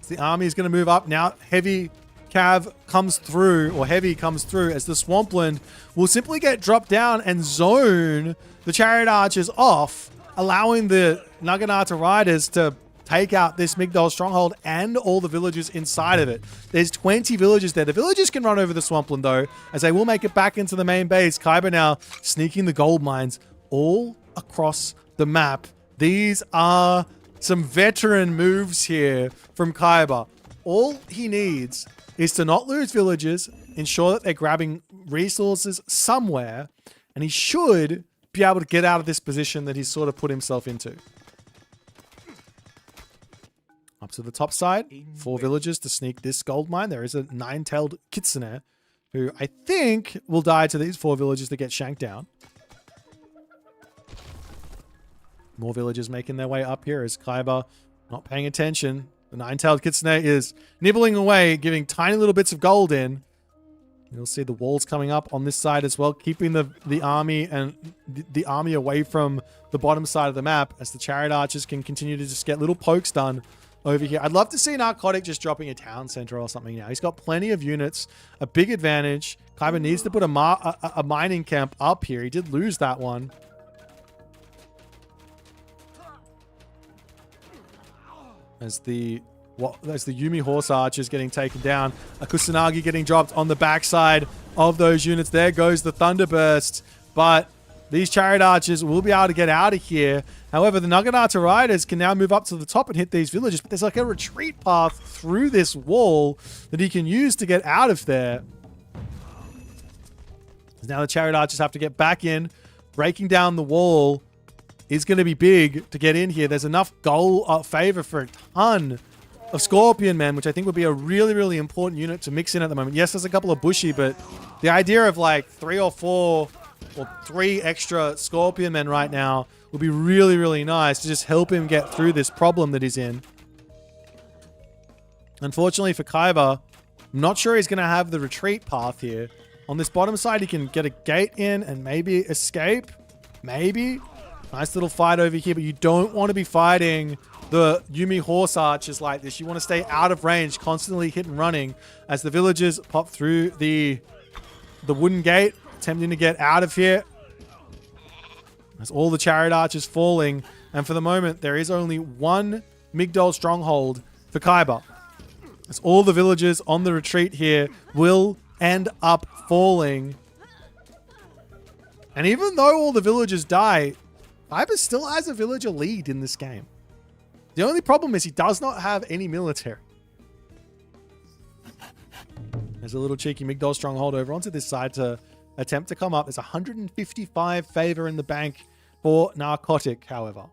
[SPEAKER 1] The army is going to move up now. Heavy Cav comes through, or Heavy comes through, as the Swampland will simply get dropped down and zone the Chariot Archers off, allowing the Naginata Riders to take out this Migdol stronghold and all the villagers inside of it. There's 20 villagers there. The villagers can run over the Swampland, though, as they will make it back into the main base. Kaiba now sneaking the gold mines all across the map. These are some veteran moves here from Kaiba. All he needs is to not lose villagers, ensure that they're grabbing resources somewhere, and he should be able to get out of this position that he's sort of put himself into. Up to the top side, 4 villagers to sneak this gold mine. There is a 9-tailed Kitsune, who I think will die to these 4 villagers that get shanked down. More villagers making their way up here as Kaiba not paying attention. The 9-tailed Kitsune is nibbling away, giving tiny little bits of gold in. You'll see the walls coming up on this side as well, keeping the army and the army away from the bottom side of the map as the Chariot Archers can continue to just get little pokes done over here. I'd love to see Narcotic just dropping a town center or something now. He's got plenty of units, a big advantage. Kaiba needs to put a mining camp up here. He did lose that one. As the Yumi Horse Archers getting taken down. A Kusanagi getting dropped on the backside of those units. There goes the Thunderburst. But these Chariot Archers will be able to get out of here. However, the Naginata Riders can now move up to the top and hit these villages. But there's like a retreat path through this wall that he can use to get out of there. Now the Chariot Archers have to get back in. Breaking down the wall is going to be big to get in here. There's enough goal favor for a ton of Scorpion Men, which I think would be a really, really important unit to mix in at the moment. Yes, there's a couple of Bushy, but the idea of like 3 or 4 or 3 extra Scorpion Men right now would be really, really nice to just help him get through this problem that he's in. Unfortunately for Kaiba, I'm not sure he's going to have the retreat path here. On this bottom side, he can get a gate in and maybe escape. Maybe. Nice little fight over here, but you don't want to be fighting the Yumi Horse Archers like this. You want to stay out of range, constantly hit and running as the villagers pop through the wooden gate, attempting to get out of here. As all the Chariot Archers falling, and for the moment, there is only one Migdol stronghold for Kaiba. As all the villagers on the retreat here will end up falling. And even though all the villagers die, Kaiba still has a villager lead in this game. The only problem is he does not have any military. There's a little cheeky Migdol stronghold over onto this side to attempt to come up. There's 155 favor in the bank for Narcotic, however.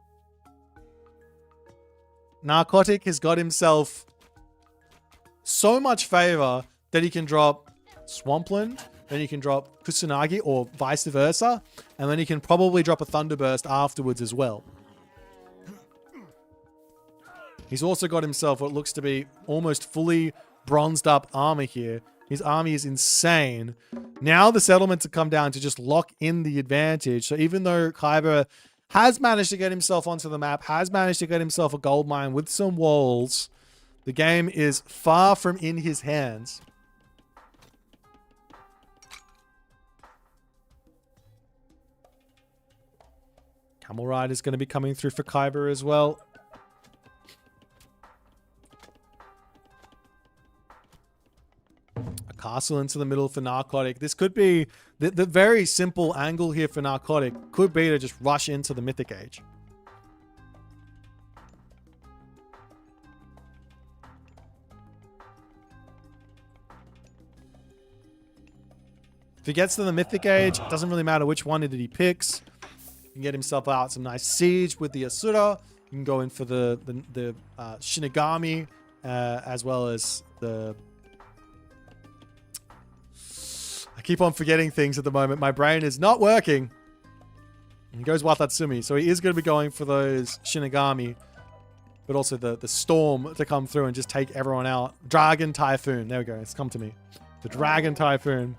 [SPEAKER 1] Narcotic has got himself so much favor that he can drop Swampland, then he can drop Kusanagi or vice versa, and then he can probably drop a Thunderburst afterwards as well. He's also got himself what looks to be almost fully bronzed up armor here. His army is insane. Now the settlements have come down to just lock in the advantage. So even though Kaiba has managed to get himself onto the map, has managed to get himself a gold mine with some walls, the game is far from in his hands. Camel Ride is going to be coming through for Kaiba as well. A castle into the middle for Narcotic. This could be the very simple angle here for Narcotic. Could be to just rush into the Mythic Age. If he gets to the Mythic Age, it doesn't really matter which one that he picks. He can get himself out some nice siege with the Asura, You can go in for the Shinigami, as well as the... I keep on forgetting things at the moment. My brain is not working. And he goes Watatsumi, so he is going to be going for those Shinigami, but also the Storm to come through and just take everyone out. Dragon Typhoon. There we go. It's come to me. The Dragon Typhoon.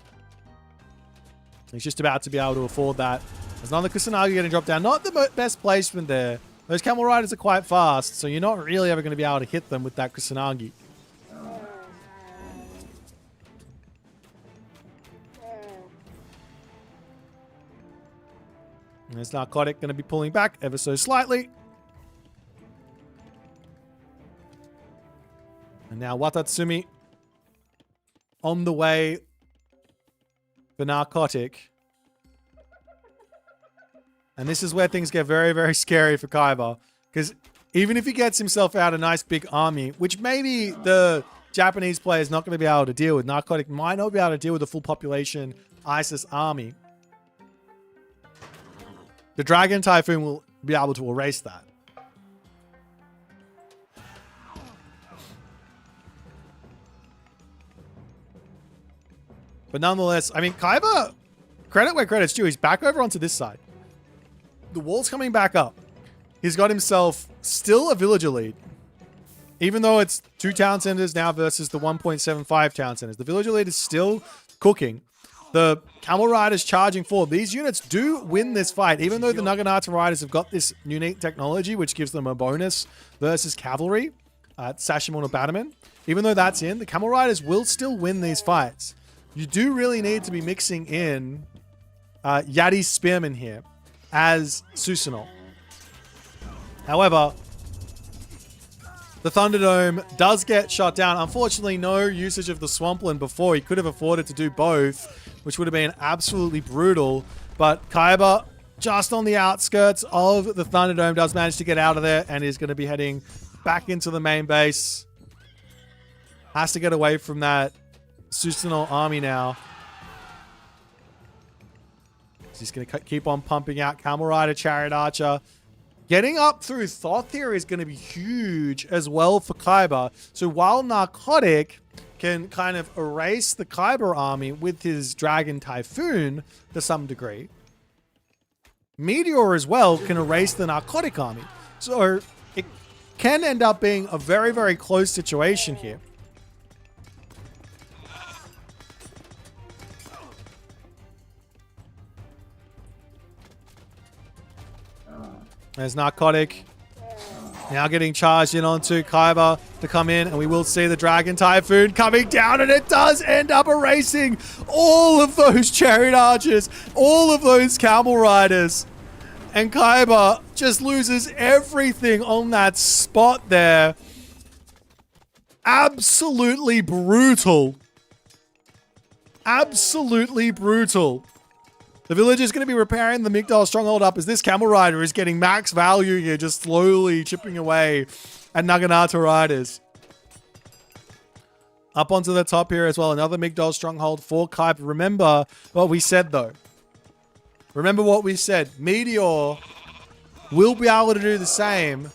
[SPEAKER 1] He's just about to be able to afford that. There's another Kusanagi getting dropped down. Not the best placement there. Those Camel Riders are quite fast, so you're not really ever going to be able to hit them with that Kusanagi. And this Narcotic going to be pulling back ever so slightly. And now Watatsumi on the way for Narcotic. And this is where things get very, very scary for Kaiba. Because even if he gets himself out a nice big army, which maybe the Japanese player is not going to be able to deal with, Narcotic might not be able to deal with the full population ISIS army. The Dragon Typhoon will be able to erase that. But nonetheless, I mean, Kaiba, credit where credit's due. He's back over onto this side. The wall's coming back up. He's got himself still a villager lead. Even though it's 2 town centers now versus the 1.75 town centers. The villager lead is still cooking. The Camel Riders charging forward. These units do win this fight, even though the Naginata Riders have got this unique technology, which gives them a bonus versus cavalry at Sashimon or Bataman. Even though that's in, the Camel Riders will still win these fights. You do really need to be mixing in Yadi's Spearman here as Susanoo. However, the Thunderdome does get shot down. Unfortunately, no usage of the Swampland before. He could have afforded to do both, which would have been absolutely brutal. But Kaiba, just on the outskirts of the Thunderdome, does manage to get out of there and is going to be heading back into the main base. Has to get away from that Susanoo army now. He's going to keep on pumping out Camel Rider, Chariot Archer. Getting up through Thoth here is going to be huge as well for Kaiba. So while Narcotic can kind of erase the Kaiba army with his Dragon Typhoon to some degree, Meteor as well can erase the Narcotic army. So it can end up being a very, very close situation here. There's Narcotic. Now getting charged in onto Kaiba to come in, and we will see the Dragon Typhoon coming down, and it does end up erasing all of those Chariot Archers, all of those Camel Riders. And Kaiba just loses everything on that spot there. Absolutely brutal. Absolutely brutal. The village is going to be repairing the Migdal stronghold up as this Camel Rider is getting max value here, just slowly chipping away at Naginata Riders. Up onto the top here as well, another Migdal stronghold for Kaiba. Remember what we said though. Remember what we said. Meteor will be able to do the same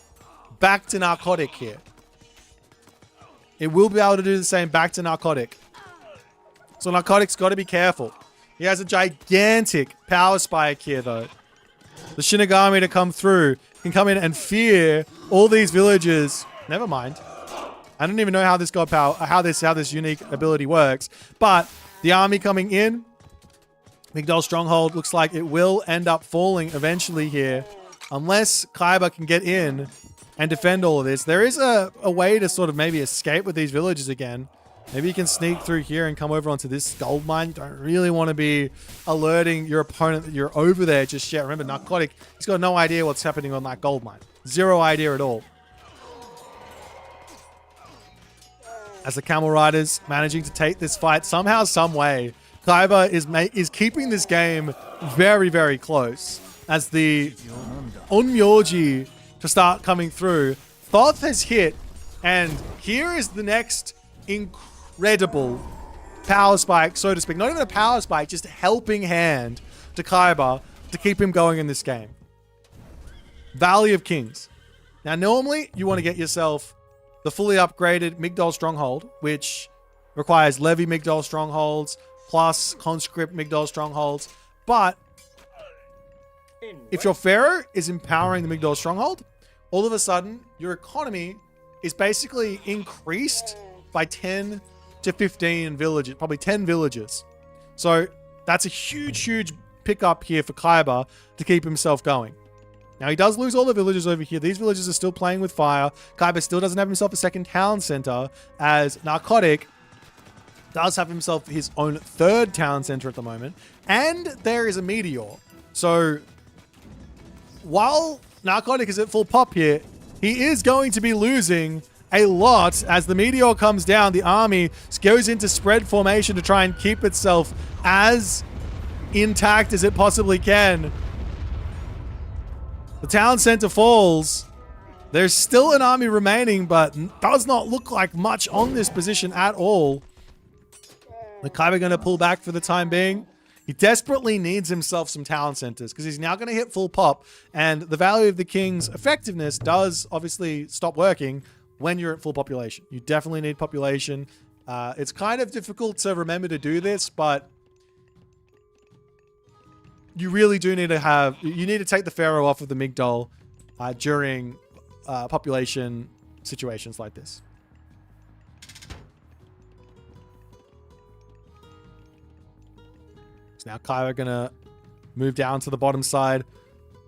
[SPEAKER 1] back to Narcotic here. It will be able to do the same back to Narcotic. So Narcotic's got to be careful. He has a gigantic power spike here, though. The Shinigami to come through can come in and fear all these villagers. Never mind. I don't even know how this got power, how this unique ability works. But the army coming in, Migdal Stronghold looks like it will end up falling eventually here, unless Kaiba can get in and defend all of this. There is a way to sort of maybe escape with these villages again. Maybe you can sneak through here and come over onto this gold mine. You don't really want to be alerting your opponent that you're over there just yet. Remember, Narcotic, he's got no idea what's happening on that gold mine. Zero idea at all. As the Camel Riders managing to take this fight somehow, some way, Kaiba is keeping this game very, very close. As the Onmyoji to start coming through. Thoth has hit, and here is the next incredible power spike, so to speak. Not even a power spike, just a helping hand to Kaiba to keep him going in this game. Valley of Kings. Now, normally, you want to get yourself the fully upgraded Migdol Stronghold, which requires Levy Migdol Strongholds plus Conscript Migdol Strongholds. But if your Pharaoh is empowering the Migdol Stronghold, all of a sudden, your economy is basically increased by 10 to 15 villages, probably 10 villages. So that's a huge, huge pickup here for Khyber to keep himself going. Now, he does lose all the villages over here. These villages are still playing with fire. Khyber still doesn't have himself a second town center, as Narcotic does have himself his own third town center at the moment. And there is a meteor. So while Narcotic is at full pop here, he is going to be losing a lot as the meteor comes down. The army goes into spread formation to try and keep itself as intact as it possibly can. The town center falls. There's still an army remaining, but does not look like much on this position at all. The Khyber going to pull back for the time being. He desperately needs himself some town centers because he's now going to hit full pop, and the value of the king's effectiveness does obviously stop working when you're at full population. You definitely need population. It's kind of difficult to remember to do this, but you really do need to have... You need to take the Pharaoh off of the Migdol during population situations like this. So now Khyber gonna move down to the bottom side.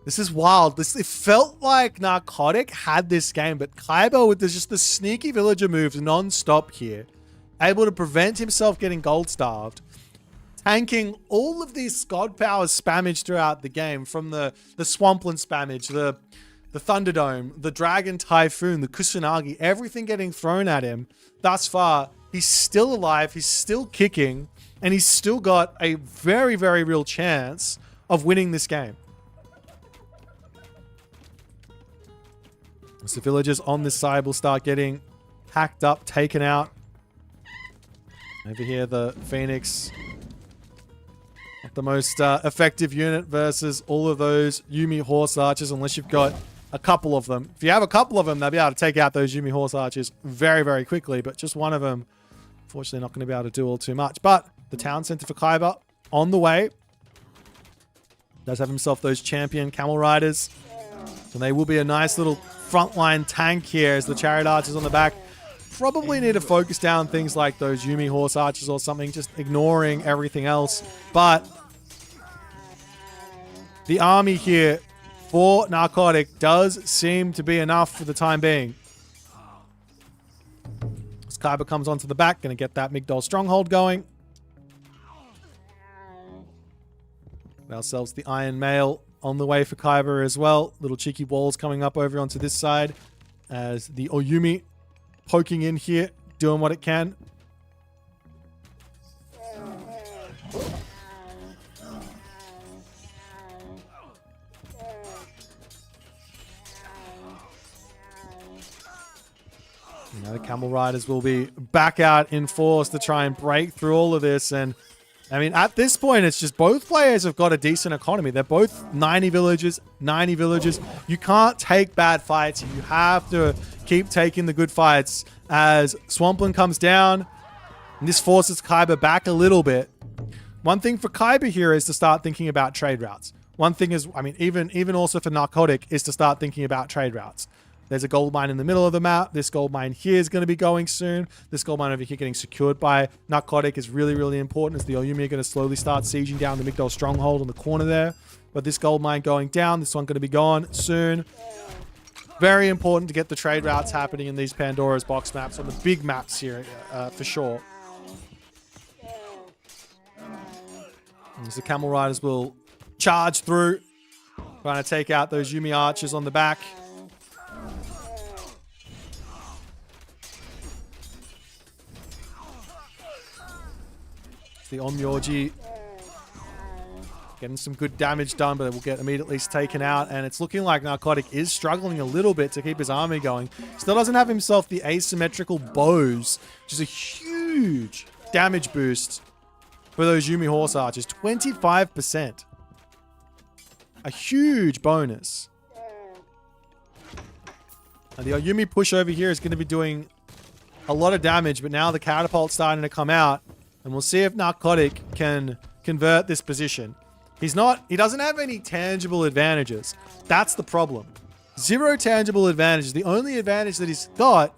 [SPEAKER 1] This is wild. It felt like Narcotic had this game, but Khyber with just the sneaky villager moves non-stop here, able to prevent himself getting gold starved, tanking all of these God powers spammage throughout the game, from the Swampland spammage, the Thunderdome, the Dragon Typhoon, the Kusanagi, everything getting thrown at him. Thus far, he's still alive, he's still kicking, and he's still got a very, very real chance of winning this game. So villagers on this side will start getting hacked up, taken out. Over here, the Phoenix, not the most effective unit versus all of those Yumi Horse Archers, unless you've got a couple of them. If you have a couple of them, they'll be able to take out those Yumi Horse Archers very, very quickly, but just one of them, unfortunately, not going to be able to do all too much. But the town center for Khyber on the way. Does have himself those champion camel riders. So they will be a nice little frontline tank here as the chariot archers on the back probably need to focus down things like those Yumi Horse Archers or something, just ignoring everything else. But the army here for Narcotic does seem to be enough for the time being. As Khyber comes onto the back, going to get that Migdol stronghold going. Ourselves the Iron Mail on the way for Khyber as well. Little cheeky walls coming up over onto this side as the Oyumi poking in here, doing what it can. You know, the Camel Riders will be back out in force to try and break through all of this. And I mean, at this point, it's just both players have got a decent economy. They're both 90 villages, 90 villages. You can't take bad fights. You have to keep taking the good fights as Swampland comes down. And this forces Khyber back a little bit. One thing for Khyber here is to start thinking about trade routes. One thing is, I mean, even also for Narcotic, is to start thinking about trade routes. There's a gold mine in the middle of the map. This gold mine here is going to be going soon. This gold mine over here getting secured by Narcotic is really, really important as the Oyumi are going to slowly start sieging down the Migdol stronghold in the corner there. But this gold mine going down, this one going to be gone soon. Very important to get the trade routes happening in these Pandora's Box maps, on the big maps here for sure. As the Camel Riders will charge through, trying to take out those Yumi archers on the back. The Onmyoji getting some good damage done, but it will get immediately taken out. And it's looking like Narcotic is struggling a little bit to keep his army going. Still doesn't have himself the asymmetrical bows, which is a huge damage boost for those Yumi Horse Archers. 25%. A huge bonus. And the Yumi push over here is going to be doing a lot of damage, but now the catapult's starting to come out, and we'll see if Narcotic can convert this position. He doesn't have any tangible advantages. That's the problem. 0 tangible advantages. The only advantage that he's got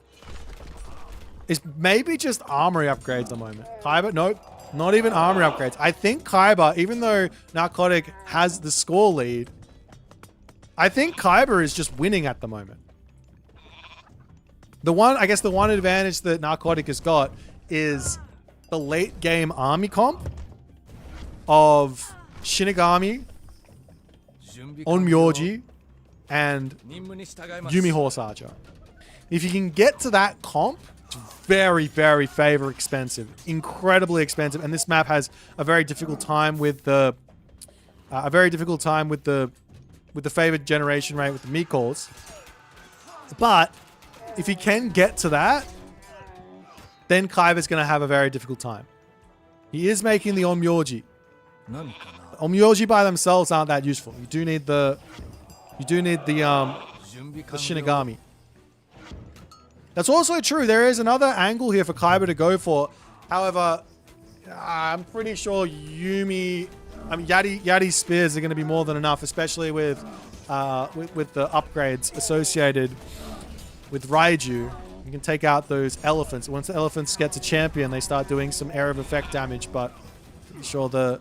[SPEAKER 1] is maybe just armory upgrades at the moment. Kaiba, nope, not even armory upgrades. I think Kaiba, even though Narcotic has the score lead, I think Kaiba is just winning at the moment. I guess the one advantage that Narcotic has got is the late game army comp of Shinigami, Onmyoji, and Yumi Horse Archer. If you can get to that comp, it's very, very favor expensive, incredibly expensive, and this map has a very difficult time with the favored generation rate with the Mikos. But if he can get to that, then Kaiba's going to have a very difficult time. He is making the Onmyoji. Onmyoji by themselves aren't that useful. You do need the Shinigami. That's also true. There is another angle here for Kaiba to go for. However, I'm pretty sure Yadi's spears are going to be more than enough, especially with the upgrades associated with Raiju. You can take out those elephants. Once the elephants get to champion, they start doing some area of effect damage, but I'm sure the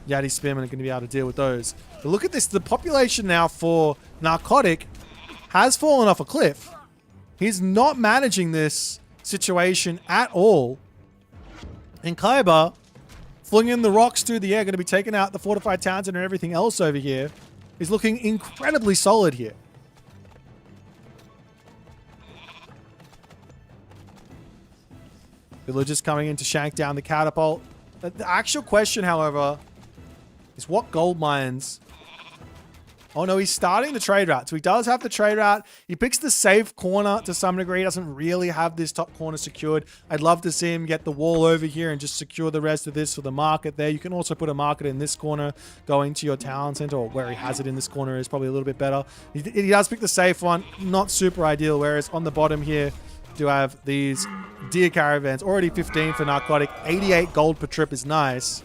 [SPEAKER 1] Yadi Spearmen are going to be able to deal with those. But look at this. The population now for Narcotic has fallen off a cliff. He's not managing this situation at all. And Kaiba, flinging the rocks through the air, going to be taking out the fortified towns and everything else over here. He's looking incredibly solid here. Villagers coming in to shank down the catapult. The actual question, however, is what gold mines... Oh no, he's starting the trade route. So he does have the trade route. He picks the safe corner to some degree. He doesn't really have this top corner secured. I'd love to see him get the wall over here and just secure the rest of this for the market there. You can also put a market in this corner going to your town center, or where he has it in this corner is probably a little bit better. He does pick the safe one. Not super ideal, whereas on the bottom here, do have these deer caravans. Already 15 for Narcotic. 88 gold per trip is nice.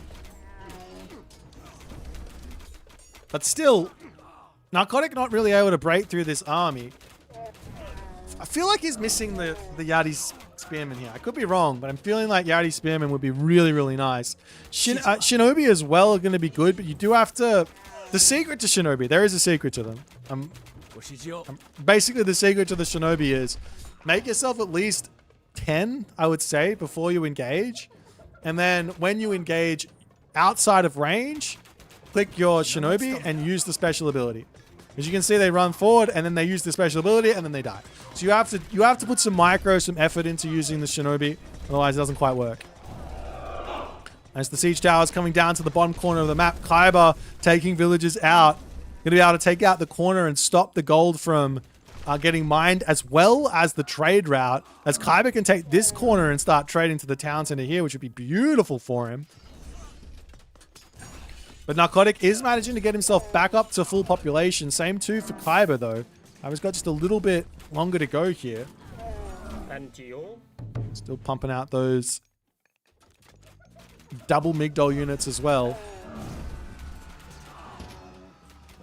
[SPEAKER 1] But still... Narcotic not really able to break through this army. I feel like he's missing the Yadi Spearman here. I could be wrong, but I'm feeling like Yadi Spearman would be really, really nice. Shinobi as well are going to be good, but you do have to... The secret to Shinobi, there is a secret to them. Basically, the secret to the Shinobi is make yourself at least 10, I would say, before you engage. And then when you engage outside of range, click your Shinobi and use the special ability. As you can see, they run forward and then they use the special ability and then they die. So you have to put some effort into using the Shinobi, otherwise it doesn't quite work. As the siege tower is coming down to the bottom corner of the map, Kaiba taking villagers out. Going to be able to take out the corner and stop the gold from getting mined, as well as the trade route. As Kaiba can take this corner and start trading to the town center here, which would be beautiful for him. But Narcotic is managing to get himself back up to full population. Same too for Kaiba, though. Kaiba's got just a little bit longer to go here. Still pumping out those double Migdol units as well.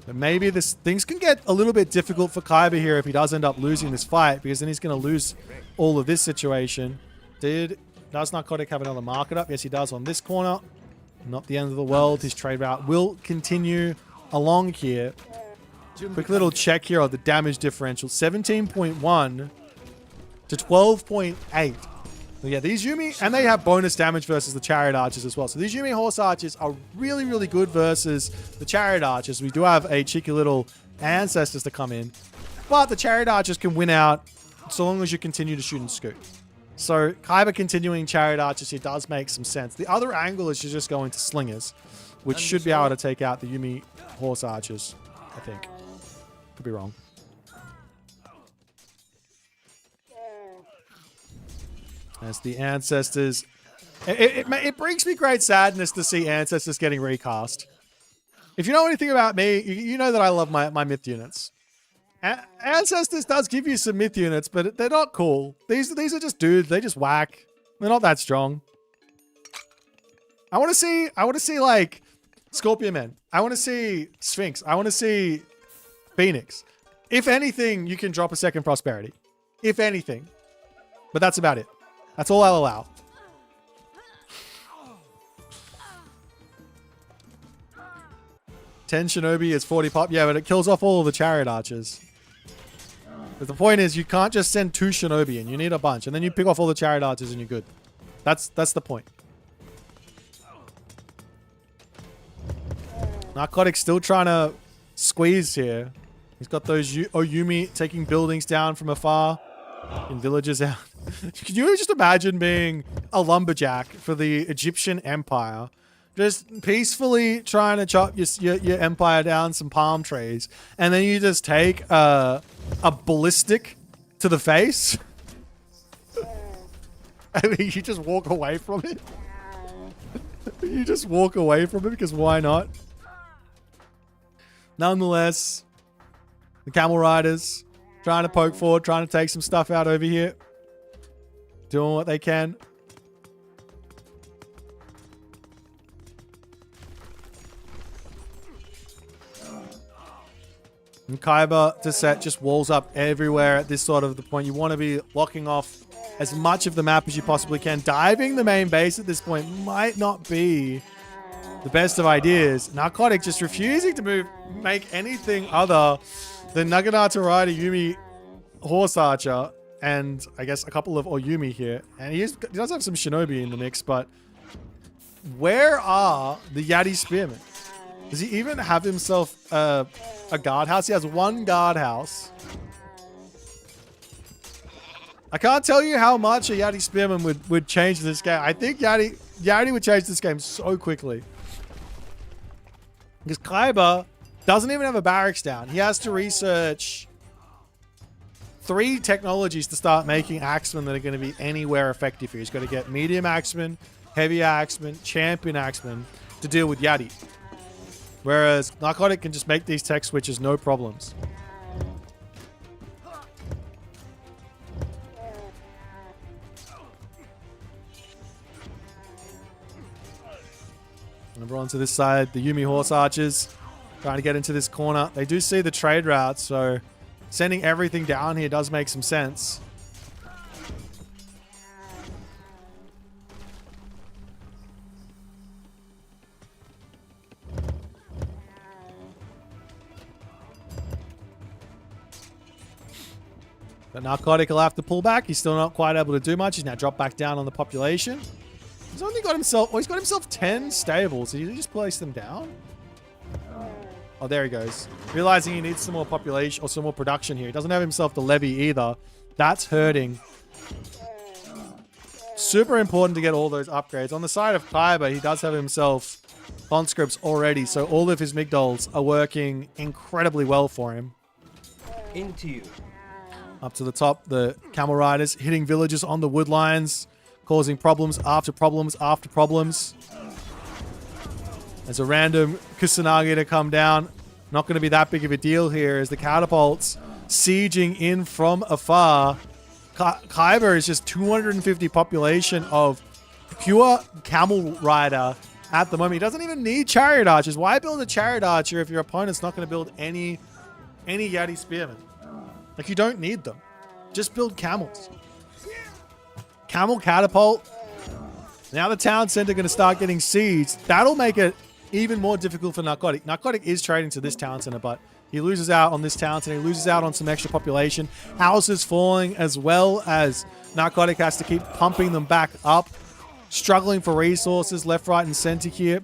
[SPEAKER 1] But maybe things can get a little bit difficult for Kaiba here if he does end up losing this fight, because then he's going to lose all of this situation. Does Narcotic have another market up? Yes, he does on this corner. Not the end of the world. His trade route will continue along here. Quick little check here of the damage differential. 17.1 to 12.8. So yeah, these Yumi, and they have bonus damage versus the Chariot Archers as well. So these Yumi Horse Archers are really, really good versus the Chariot Archers. We do have a cheeky little Ancestors to come in. But the Chariot Archers can win out so long as you continue to shoot and scoot. So Kaiba continuing Chariot Archers here does make some sense. The other angle is just going to Slingers, which should be able to take out the Yumi Horse Archers, I think. Could be wrong. As the Ancestors... It brings me great sadness to see Ancestors getting recast. If you know anything about me, you know that I love my myth units. Ancestors does give you some myth units, but they're not cool. These are just dudes. They just whack. They're not that strong. I want to see like Scorpion Men. I want to see Sphinx. I want to see Phoenix. If anything, you can drop a second prosperity. If anything. But that's about it. That's all I'll allow. Ten Shinobi is 40 pop. Yeah, but it kills off all of the chariot archers. But the point is, you can't just send 2 Shinobi in. You need a bunch. And then you pick off all the chariot archers and you're good. That's the point. Narcotic's still trying to squeeze here. He's got those Oyumi taking buildings down from afar. And villages out. Can you just imagine being a lumberjack for the Egyptian Empire? Just peacefully trying to chop your empire down some palm trees. And then you just take a ballistic to the face. I mean, you just walk away from it. You just walk away from it because why not? Nonetheless, the camel riders trying to poke forward, trying to take some stuff out over here. Doing what they can. And Kaiba to set just walls up everywhere at this sort of the point. You want to be locking off as much of the map as you possibly can. Diving the main base at this point might not be the best of ideas. Narcotic just refusing to make anything other than Naginata Rider Yumi Horse Archer and I guess a couple of Oyumi here. And he does have some Shinobi in the mix, but where are the Yati Spearmen? Does he even have himself a guardhouse? He has one guardhouse. I can't tell you how much a Yati Spearman would change this game. I think Yati would change this game so quickly. Because Kaiba doesn't even have a barracks down. He has to research 3 technologies to start making axemen that are going to be anywhere effective here. He's got to get medium axemen, heavy axemen, champion axemen to deal with Yati. Whereas Narcotic can just make these tech switches no problems. And over onto this side, the Yumi Horse Archers trying to get into this corner. They do see the trade route, so sending everything down here does make some sense. But Narcotic will have to pull back. He's still not quite able to do much. He's now dropped back down on the population. He's only got himself... he's got himself 10 stables. Did he just place them down? Oh, there he goes. Realizing he needs some more population or some more production here. He doesn't have himself the levy either. That's hurting. Super important to get all those upgrades. On the side of Kaiba, he does have himself conscripts already. So all of his Migdols are working incredibly well for him.
[SPEAKER 2] Into you.
[SPEAKER 1] Up to the top, the camel riders hitting villages on the wood lines, causing problems after problems after problems. There's a random Kusanagi to come down. Not going to be that big of a deal here as the catapults sieging in from afar. Kaiba is just 250 population of pure camel rider at the moment. He doesn't even need chariot archers. Why build a chariot archer if your opponent's not going to build any Yati spearmen? Like, you don't need them. Just build camels. Camel catapult. Now the town center going to start getting sieged. That'll make it even more difficult for Narcotic. Narcotic is trading to this town center, but he loses out on this town center. He loses out on some extra population. Houses falling, as well as Narcotic has to keep pumping them back up. Struggling for resources left, right, and center here.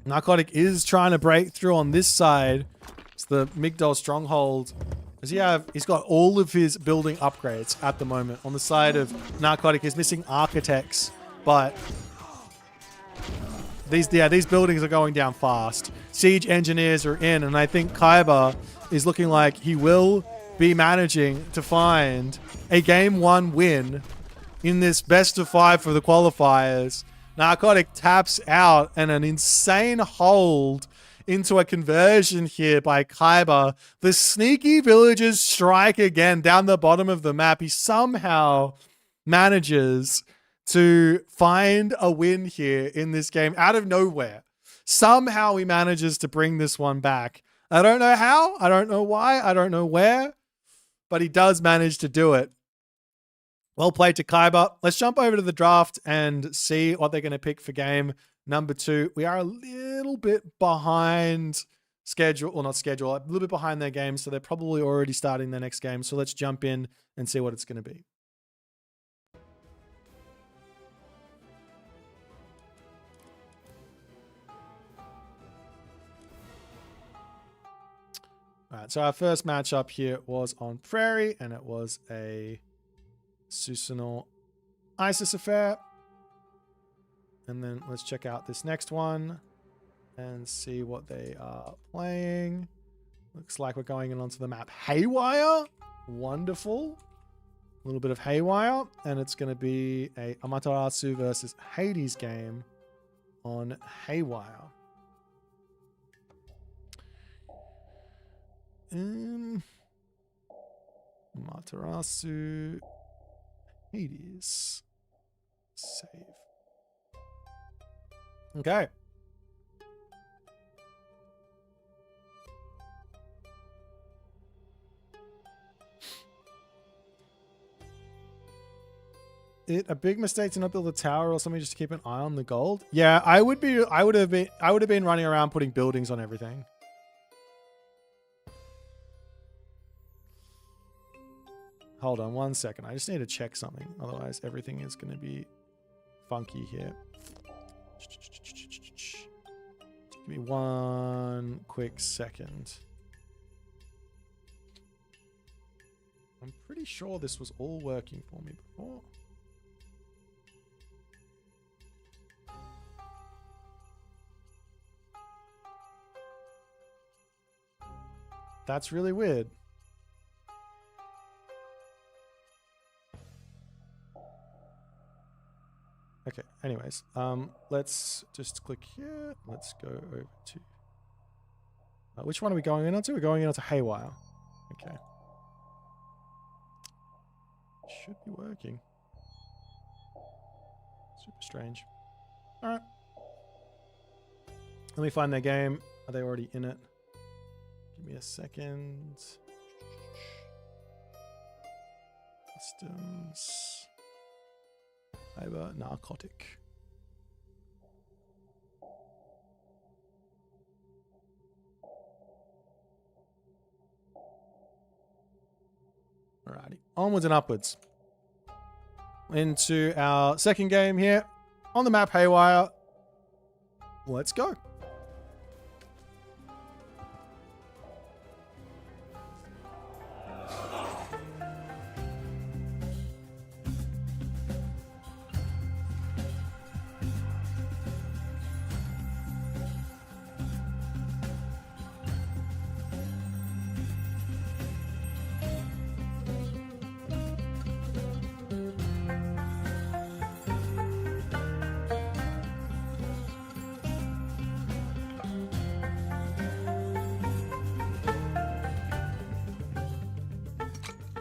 [SPEAKER 1] Narcotic is trying to break through on this side. It's the Migdol stronghold. He's got all of his building upgrades at the moment. On the side of Narcotic, he's missing architects, but these buildings are going down fast. Siege engineers are in, and I think Kaiba is looking like he will be managing to find a game 1 win in this best of 5 for the qualifiers. Narcotic taps out, and an insane hold into a conversion here by Kaiba. The sneaky villagers strike again down the bottom of the map. He somehow manages to find a win here in this game out of nowhere. Somehow he manages to bring this one back. I don't know how, I don't know why, I don't know where, but he does manage to do it. Well played to Kaiba. Let's jump over to the draft and see what they're going to pick for game number 2. We are a little bit behind schedule, or not schedule, a little bit behind their game, so they're probably already starting their next game. So let's jump in and see what it's going to be. All right, so our first matchup here was on Prairie, and it was a Susanoo ISIS affair. And then let's check out this next one and see what they are playing. Looks like we're going in onto the map Haywire. Wonderful. A little bit of Haywire, and it's going to be a Amaterasu versus Hades game on Haywire. Amaterasu Hades. Save. Okay. A big mistake to not build a tower or something just to keep an eye on the gold. Yeah, I would have been running around putting buildings on everything. Hold on 1 second. I just need to check something. Otherwise, everything is going to be funky here. Give me 1 quick second. I'm pretty sure this was all working for me before. That's really weird. Okay, anyways, let's just click here. Let's go over to... which one are we going in onto? We're going in onto Haywire. Okay. Should be working. Super strange. Alright. Let me find their game. Are they already in it? Give me a second. Systems... Cyber narcotic. Alrighty, onwards and upwards. Into our second game here on the map Haywire. Let's go.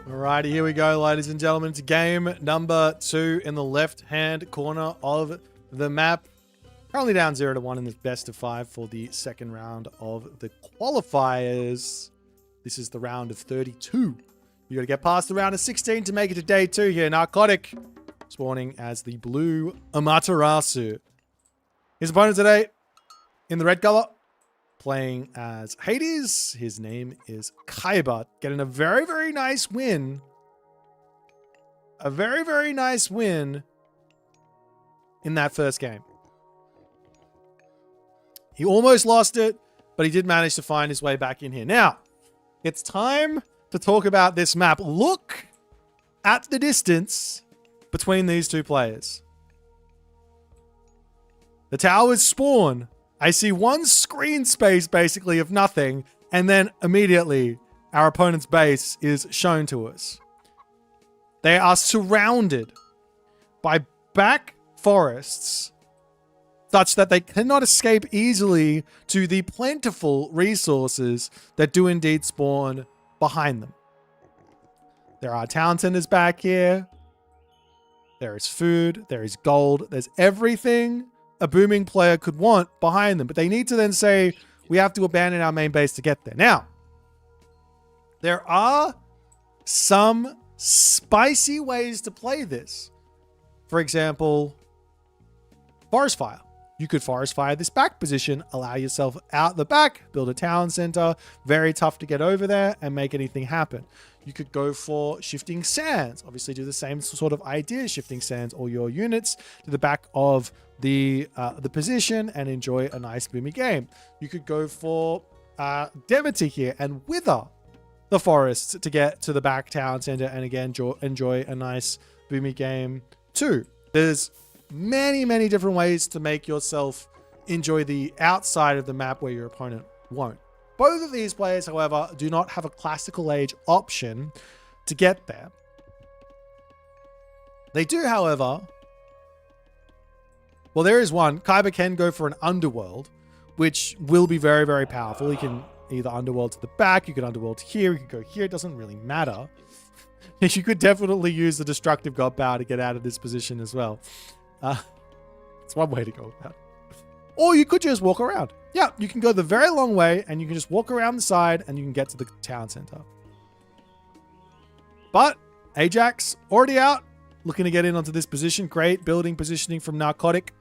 [SPEAKER 1] Alrighty, here we go, ladies and gentlemen. It's game number 2 in the left-hand corner of the map. Currently down 0-1 in this best of 5 for the second round of the qualifiers. This is the round of 32. You got to get past the round of 16 to make it to day 2 here. Narcotic spawning as the blue Amaterasu. His opponent today in the red color, playing as Hades. His name is Kaiba, getting a very, very nice win. A very, very nice win in that first game. He almost lost it, but he did manage to find his way back in here. Now, it's time to talk about this map. Look at the distance between these two players. The towers spawn. I see one screen space basically of nothing, and then immediately our opponent's base is shown to us. They are surrounded by back forests such that they cannot escape easily to the plentiful resources that do indeed spawn behind them. There are town centers back here. There is food. There is gold. There's everything a booming player could want behind them. But they need to then say, we have to abandon our main base to get there. Now, there are some spicy ways to play this. For example, forest fire. You could forest fire this back position, allow yourself out the back, build a town center, very tough to get over there and make anything happen. You could go for shifting sands, obviously do the same sort of idea, shifting sands all your units to the back of the position and enjoy a nice boomy game. You could go for Demeter here and wither the forests to get to the back town center and again enjoy a nice boomy game too. There's many different ways to make yourself enjoy the outside of the map where your opponent won't. Both of these players, however, do not have a classical age option to get there. They do, however, well, there is one. Kaiba can go for an underworld, which will be very powerful. He can either underworld to the back, you could underworld here, you could go here, it doesn't really matter. You could definitely use the destructive god power to get out of this position as well. It's one way to go about it. Or you could just walk around. Yeah, you can go the very long way and you can just walk around the side and you can get to the town center. But Ajax already out, looking to get in onto this position. Great building positioning from Narcotic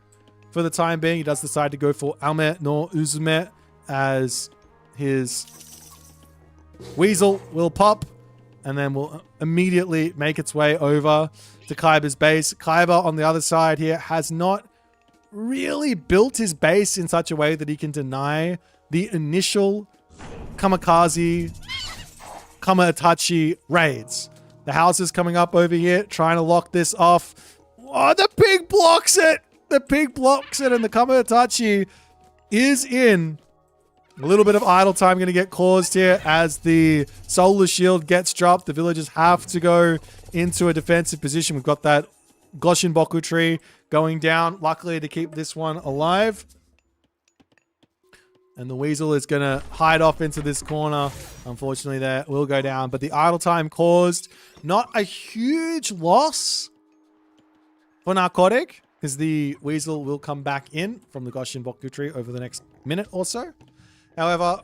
[SPEAKER 1] for the time being. He does decide to go for Ame no Uzume as his Weasel will pop and then will immediately make its way over to Kaiba's base. Kaiba on the other side here has not really built his base in such a way that he can deny the initial kamikaze Kamaitachi raids. The house is coming up over here, trying to lock this off. Oh, the pig blocks it! The pig blocks it, and the Kamaitachi is in. A little bit of idle time going to get caused here as the solar shield gets dropped. The villagers have to go into a defensive position. We've got that Goshinboku tree going down, luckily to keep this one alive. And the Weasel is going to hide off into this corner. Unfortunately, that will go down. But the idle time caused not a huge loss for Narcotic, because the Weasel will come back in from the Goshinboku tree over the next minute or so. However,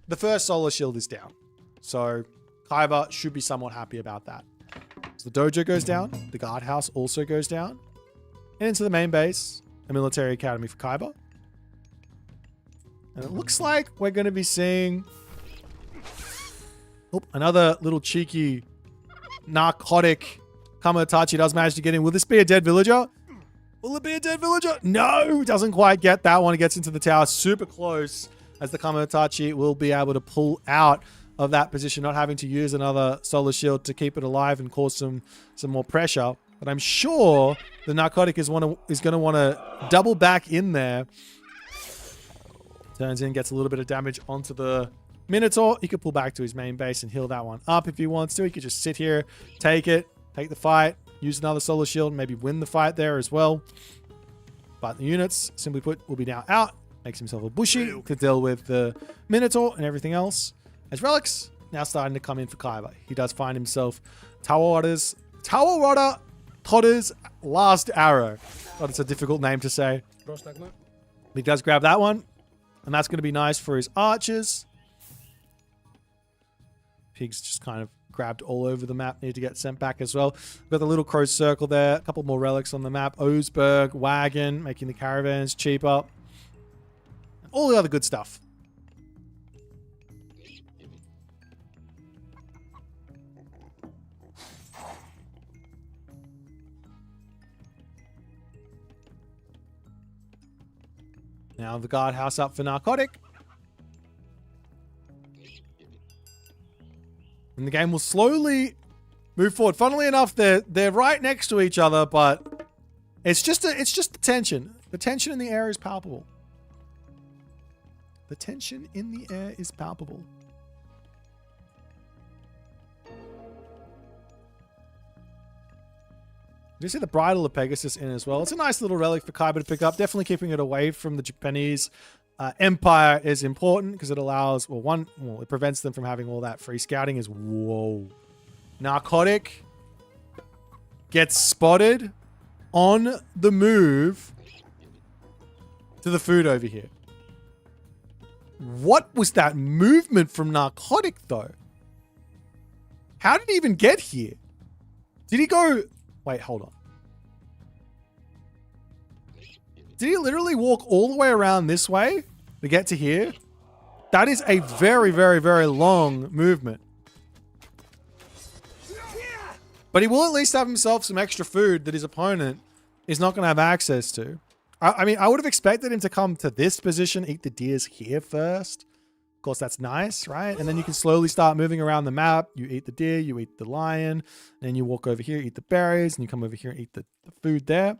[SPEAKER 1] the first solar shield is down. So Kaiba should be somewhat happy about that. So the dojo goes down. The guardhouse also goes down. And into the main base, a military academy for Kaiba. And it looks like we're going to be seeing another little cheeky Narcotic Kamaitachi does manage to get in. Will this be a dead villager? Will it be a dead villager? No, doesn't quite get that one. It gets into the tower super close, as the Kamaitachi will be able to pull out of that position, not having to use another solar shield to keep it alive and cause some more pressure. But I'm sure the Narcotic is going to want to double back in there. Turns in, gets a little bit of damage onto the Minotaur. He could pull back to his main base and heal that one up if he wants to. He could just sit here, take the fight, use another solar shield, maybe win the fight there as well. But the units, simply put, will be now out. Makes himself a Bushi to deal with the Minotaur and everything else. As relics, now starting to come in for Kaiba. He does find himself Tawarada Todder's last arrow. God, it's a difficult name to say. He does grab that one. And that's going to be nice for his archers. Pigs just kind of grabbed all over the map. Need to get sent back as well. We've got the little crow circle there. A couple more relics on the map. Oseberg, wagon, making the caravans cheaper. All the other good stuff. Now the guardhouse up for Narcotic. And the game will slowly move forward. Funnily enough, they're right next to each other, but it's just the tension. The tension in the air is palpable. The tension in the air is palpable. You see the bridle of Pegasus in as well. It's a nice little relic for Kaiba to pick up. Definitely keeping it away from the Japanese empire is important because it allows, well, it prevents them from having all that free scouting. Is whoa. Narcotic gets spotted on the move to the food over here. What was that movement from Narcotic, though? How did he even get here? Did he go... Wait, hold on. Did he literally walk all the way around this way to get to here? That is a very, very, very long movement. But he will at least have himself some extra food that his opponent is not going to have access to. I mean, I would have expected him to come to this position, eat the deers here first. Of course, that's nice, right? And then you can slowly start moving around the map. You eat the deer, you eat the lion, then you walk over here, eat the berries, and you come over here and eat the food there.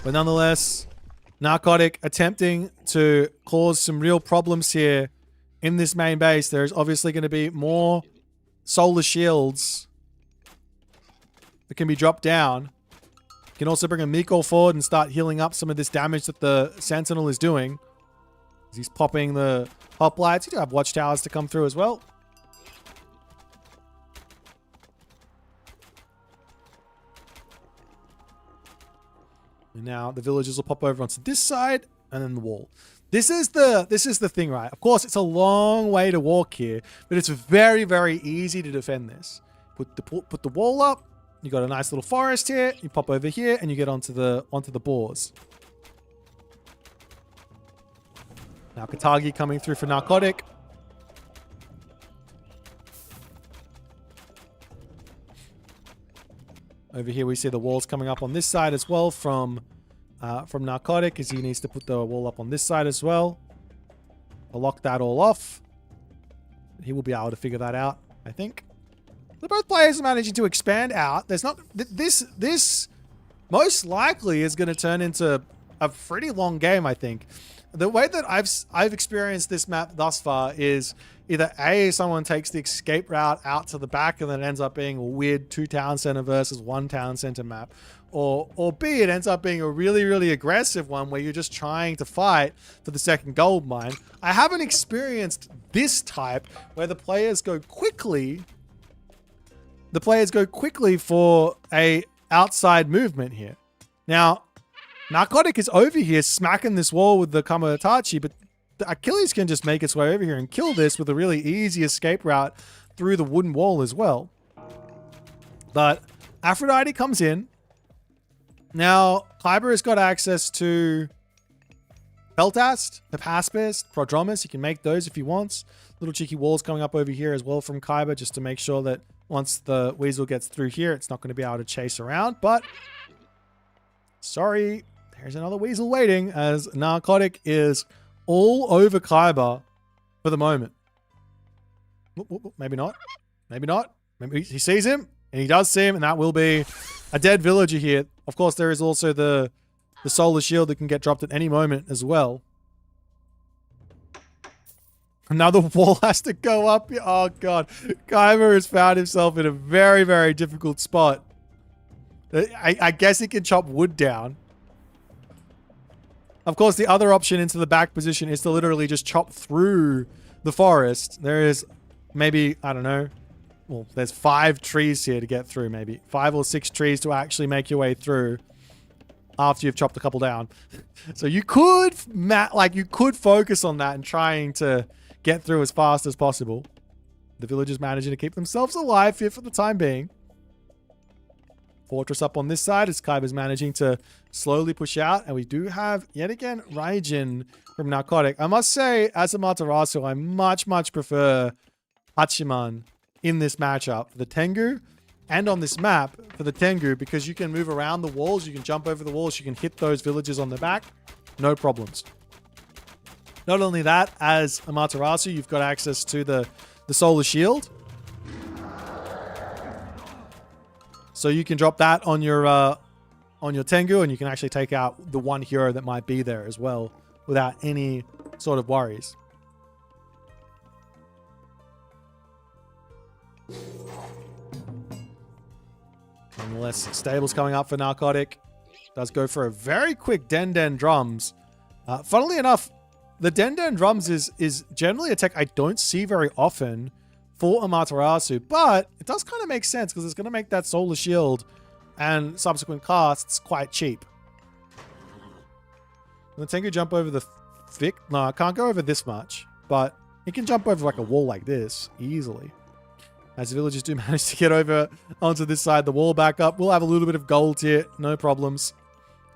[SPEAKER 1] But nonetheless, Narcotic attempting to cause some real problems here in this main base. There's obviously going to be more solar shields that can be dropped down. You can also bring a Miko forward and start healing up some of this damage that the Sentinel is doing. As he's popping the hoplites. You do have watchtowers to come through as well. And now the villagers will pop over onto this side and then the wall. This is the thing, right? Of course, it's a long way to walk here, but it's very, very easy to defend this. Put the wall up. You got a nice little forest here. You pop over here and you get onto the boars. Now Katagi coming through for Narcotic. Over here we see the walls coming up on this side as well from Narcotic, as he needs to put the wall up on this side as well. I'll lock that all off. He will be able to figure that out, I think. So both players are managing to expand out. There's not... This most likely is going to turn into a pretty long game, I think. The way that I've experienced this map thus far is either A, someone takes the escape route out to the back and then it ends up being a weird 2 town center versus 1 town center map. Or B, it ends up being a really, really aggressive one where you're just trying to fight for the second gold mine. I haven't experienced this type where the players go quickly for a outside movement here. Now, Narcotic is over here smacking this wall with the Kamatachi, but the Achilles can just make its way over here and kill this with a really easy escape route through the wooden wall as well. But Aphrodite comes in. Now, Khyber has got access to Peltast, Hypaspis, Prodromus. He can make those if he wants. Little cheeky walls coming up over here as well from Khyber, just to make sure that once the weasel gets through here, it's not going to be able to chase around. But sorry, there's another weasel waiting, as Narcotic is all over Khyber for the moment. Maybe not. Maybe not. Maybe he sees him, and he does see him, and that will be a dead villager here. Of course, there is also the solar shield that can get dropped at any moment as well. Another wall has to go up. Oh, God. Khyber has found himself in a very, very difficult spot. I guess he can chop wood down. Of course, the other option into the back position is to literally just chop through the forest. There is maybe, I don't know. Well, there's 5 trees here to get through, maybe. 5 or 6 trees to actually make your way through after you've chopped a couple down. So you could, you could focus on that and trying to get through as fast as possible. The villagers managing to keep themselves alive here for the time being. Fortress up on this side as Khyber's managing to slowly push out. And we do have, yet again, Raijin from Narcotic. I must say, as a Matarasu, I much, much prefer Hachiman in this matchup for the Tengu, and on this map for the Tengu, because you can move around the walls, you can jump over the walls, you can hit those villagers on the back, no problems. Not only that, as Amaterasu, you've got access to the solar shield, so you can drop that on your Tengu, and you can actually take out the one hero that might be there as well without any sort of worries. Nonetheless, stables coming up for Narcotic. Does go for a very quick Den Drums. Funnily enough, the Den Drums is generally a tech I don't see very often for Amaterasu, but it does kind of make sense because it's going to make that Solar Shield and subsequent casts quite cheap. Can the Tengu jump over the thick? No, I can't go over this much, but he can jump over like a wall like this easily. As the villagers do manage to get over onto this side, the wall back up. We'll have a little bit of gold here, no problems.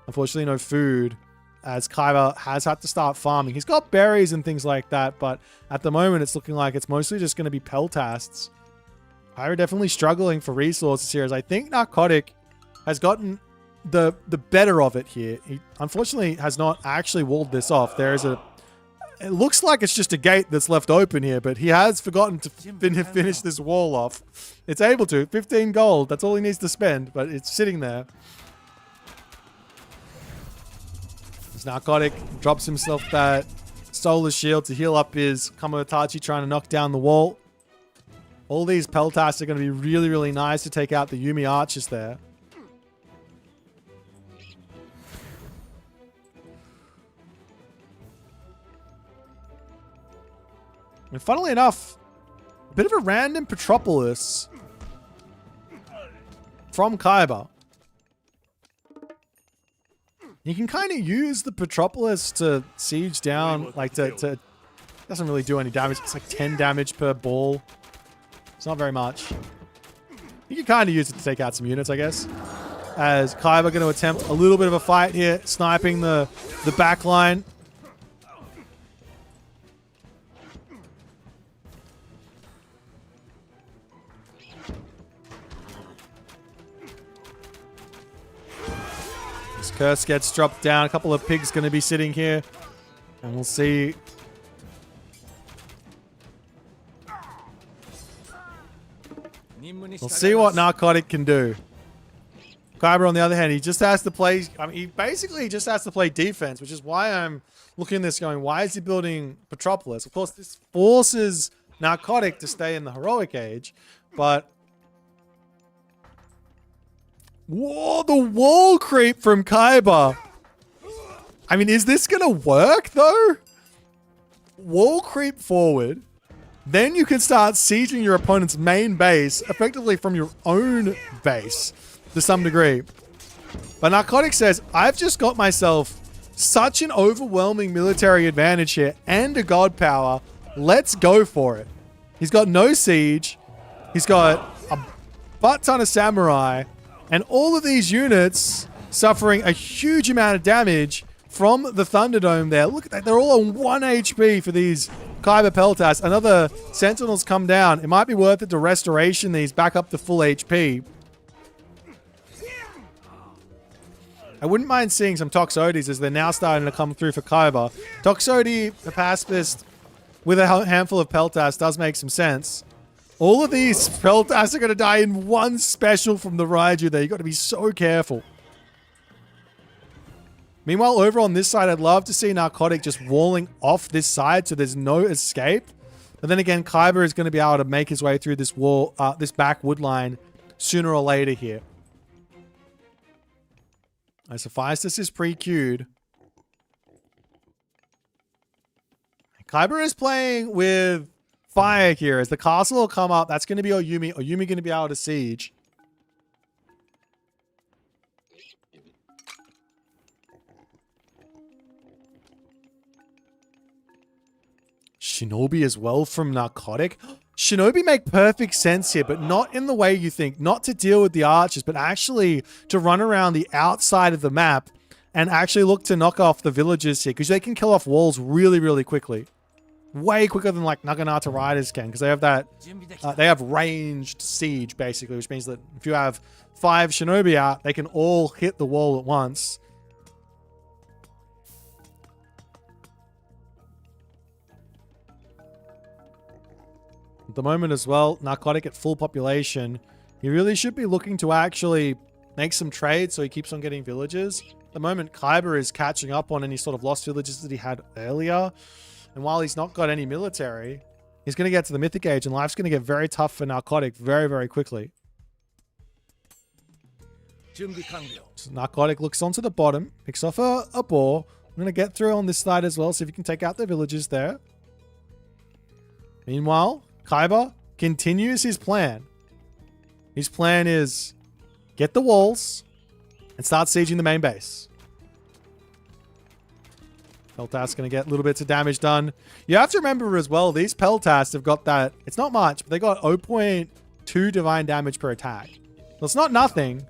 [SPEAKER 1] Unfortunately, no food, as Kaiba has had to start farming. He's got berries and things like that, but at the moment, it's looking like it's mostly just going to be peltasts. Kaiba definitely struggling for resources here, as I think Narcotic has gotten the better of it here. He unfortunately has not actually walled this off. There is a... It looks like it's just a gate that's left open here, but he has forgotten to finish this wall off. It's able to. 15 gold. That's all he needs to spend, but it's sitting there. This Narcotic drops himself that Solar Shield to heal up his Kamotachi, trying to knock down the wall. All these peltasts are going to be really, really nice to take out the Yumi archers there. And funnily enough, a bit of a random Petropolis from Kaiba. You can kind of use the Petropolis to siege down, like to doesn't really do any damage. It's like 10 damage per ball. It's not very much. You can kind of use it to take out some units, I guess. As Kaiba going to attempt a little bit of a fight here, sniping the back line. Curse gets dropped down. A couple of pigs going to be sitting here. And we'll see. We'll see what Narcotic can do. Kaiba, on the other hand, he just has to play... I mean, he basically just has to play defense, which is why I'm looking at this going, why is he building Petropolis? Of course, this forces Narcotic to stay in the heroic age, but... Whoa, the wall creep from Kaiba. I mean, is this going to work, though? Wall creep forward. Then you can start sieging your opponent's main base, effectively from your own base, to some degree. But Narcotic says, I've just got myself such an overwhelming military advantage here and a god power. Let's go for it. He's got no siege. He's got a butt ton of samurai. And all of these units suffering a huge amount of damage from the Thunderdome there. Look at that. They're all on 1 HP for these Kaiba Peltas. Another Sentinels come down. It might be worth it to restoration these back up to full HP. I wouldn't mind seeing some Toxodis as they're now starting to come through for Kaiba. Toxodi, the pacifist, with a handful of Peltas does make some sense. All of these Peltas are going to die in one special from the Raiju there. You've got to be so careful. Meanwhile, over on this side, I'd love to see Narcotic just walling off this side so there's no escape. But then again, Kaiba is going to be able to make his way through this wall, this back wood line sooner or later here. Hephaestus is pre-queued. Kaiba is playing with fire here. As the castle will come up, that's going to be Oyumi. Oyumi going to be able to siege. Shinobi as well from Narcotic. Shinobi make perfect sense here, but not in the way you think. Not to deal with the archers, but actually to run around the outside of the map and actually look to knock off the villagers here, because they can kill off walls really, really quickly. Way quicker than like Naginata Riders can, because they have that, they have ranged siege basically, which means that if you have 5 Shinobi out, they can all hit the wall at once. At the moment as well, Narcotic at full population. He really should be looking to actually make some trades so he keeps on getting villages. At the moment, Kaiba is catching up on any sort of lost villages that he had earlier. And while he's not got any military, he's going to get to the Mythic Age and life's going to get very tough for Narcotic very, very quickly.
[SPEAKER 2] 준비 완료.
[SPEAKER 1] So Narcotic looks onto the bottom, picks off a ball. I'm going to get through on this side as well, see if you can take out the villagers there. Meanwhile, Kaiba continues his plan. His plan is get the walls and start sieging the main base. Peltas going to get little bits of damage done. You have to remember as well, these Peltas have got that, it's not much, but they got 0.2 divine damage per attack. Well, it's not nothing.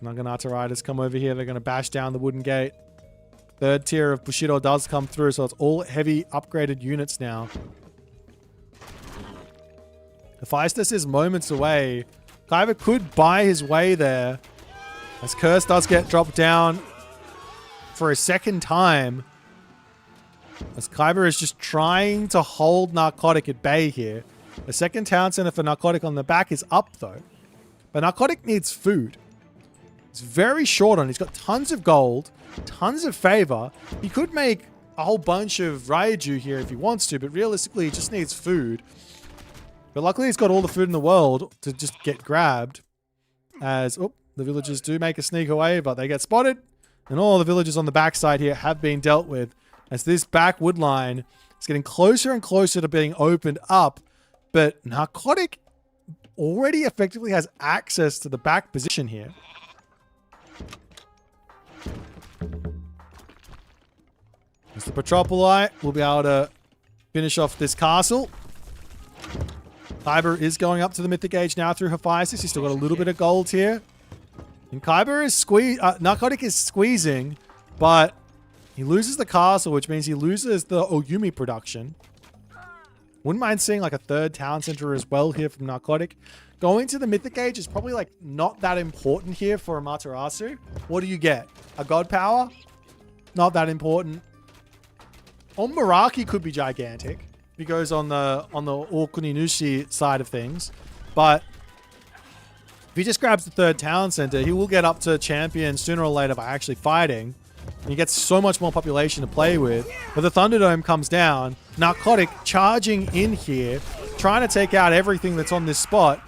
[SPEAKER 1] The Naginata Riders come over here. They're going to bash down the wooden gate. Third tier of Bushido does come through, so it's all heavy upgraded units now. Hephaestus is moments away. Kaiba could buy his way there. As Curse does get dropped down for a second time. As Kaiba is just trying to hold Narcotic at bay here. The second town center for Narcotic on the back is up though. But Narcotic needs food. He's very short on it. He's got tons of gold, tons of favor. He could make a whole bunch of Raiju here if he wants to, but realistically he just needs food. But luckily he's got all the food in the world to just get grabbed. As, oh, the villagers do make a sneak away, but they get spotted. And all the villagers on the backside here have been dealt with. As this back wood line is getting closer and closer to being opened up. But Narcotic already effectively has access to the back position here. Mr. Petropoli will be able to finish off this castle. Kaiba is going up to the mythic age now through Hephaestus. He's still got a little bit of gold here. And Kaiba is Narcotic is squeezing, but he loses the castle, which means he loses the Oyumi production. Wouldn't mind seeing like a third town center as well here from Narcotic. Going to the mythic age is probably like not that important here for Amaterasu. What do you get? A god power? Not that important. On Meraki could be gigantic. He goes on the Okuninushi side of things. But if he just grabs the third town center, he will get up to champion sooner or later by actually fighting. And he gets so much more population to play with. But the Thunderdome comes down. Narcotic charging in here, trying to take out everything that's on this spot.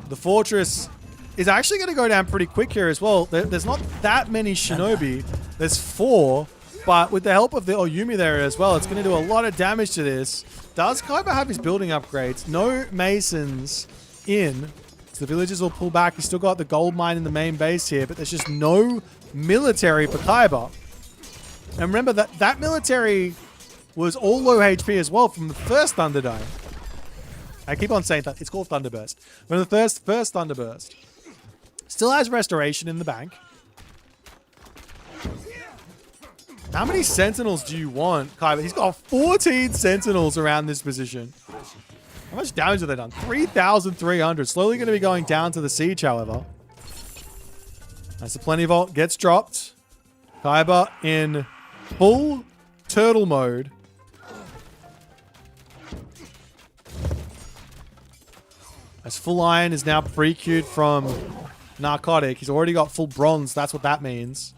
[SPEAKER 1] The fortress is actually going to go down pretty quick here as well. There's not that many shinobi. There's 4. But with the help of the Oyumi there as well, it's going to do a lot of damage to this. Does Kaiba have his building upgrades? No masons in. So the villagers will pull back. He's still got the gold mine in the main base here, but there's just no military for Kaiba. And remember that military was all low HP as well from the first Thunderdome. I keep on saying that. It's called Thunderburst. From the first Thunderburst. Still has restoration in the bank. How many sentinels do you want, Kaiba? He's got 14 sentinels around this position. How much damage have they done? 3,300. Slowly going to be going down to the siege, however. As the Plenty Vault gets dropped. Kaiba in full turtle mode. As full iron is now pre-queued from Narcotic. He's already got full bronze. That's what that means.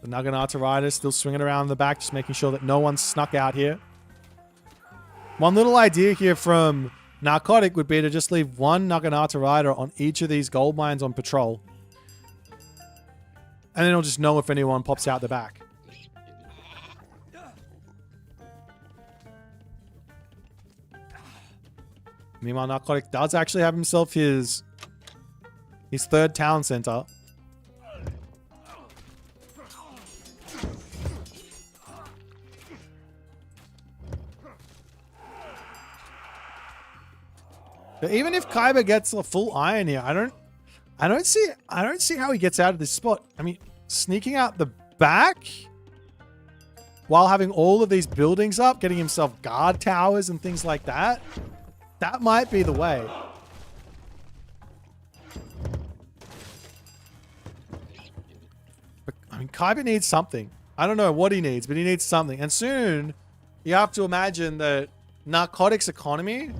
[SPEAKER 1] The Naginata Riders still swinging around the back, just making sure that no one's snuck out here. One little idea here from Narcotic would be to just leave one Naginata Rider on each of these gold mines on patrol. And then he'll just know if anyone pops out the back. Meanwhile, Narcotic does actually have himself his third town center. But even if Kaiba gets a full iron here, I don't see how he gets out of this spot. I mean, sneaking out the back while having all of these buildings up, getting himself guard towers and things like that. That might be the way. But, I mean, Kaiba needs something. I don't know what he needs, but he needs something. And soon, you have to imagine that Narcotic's economy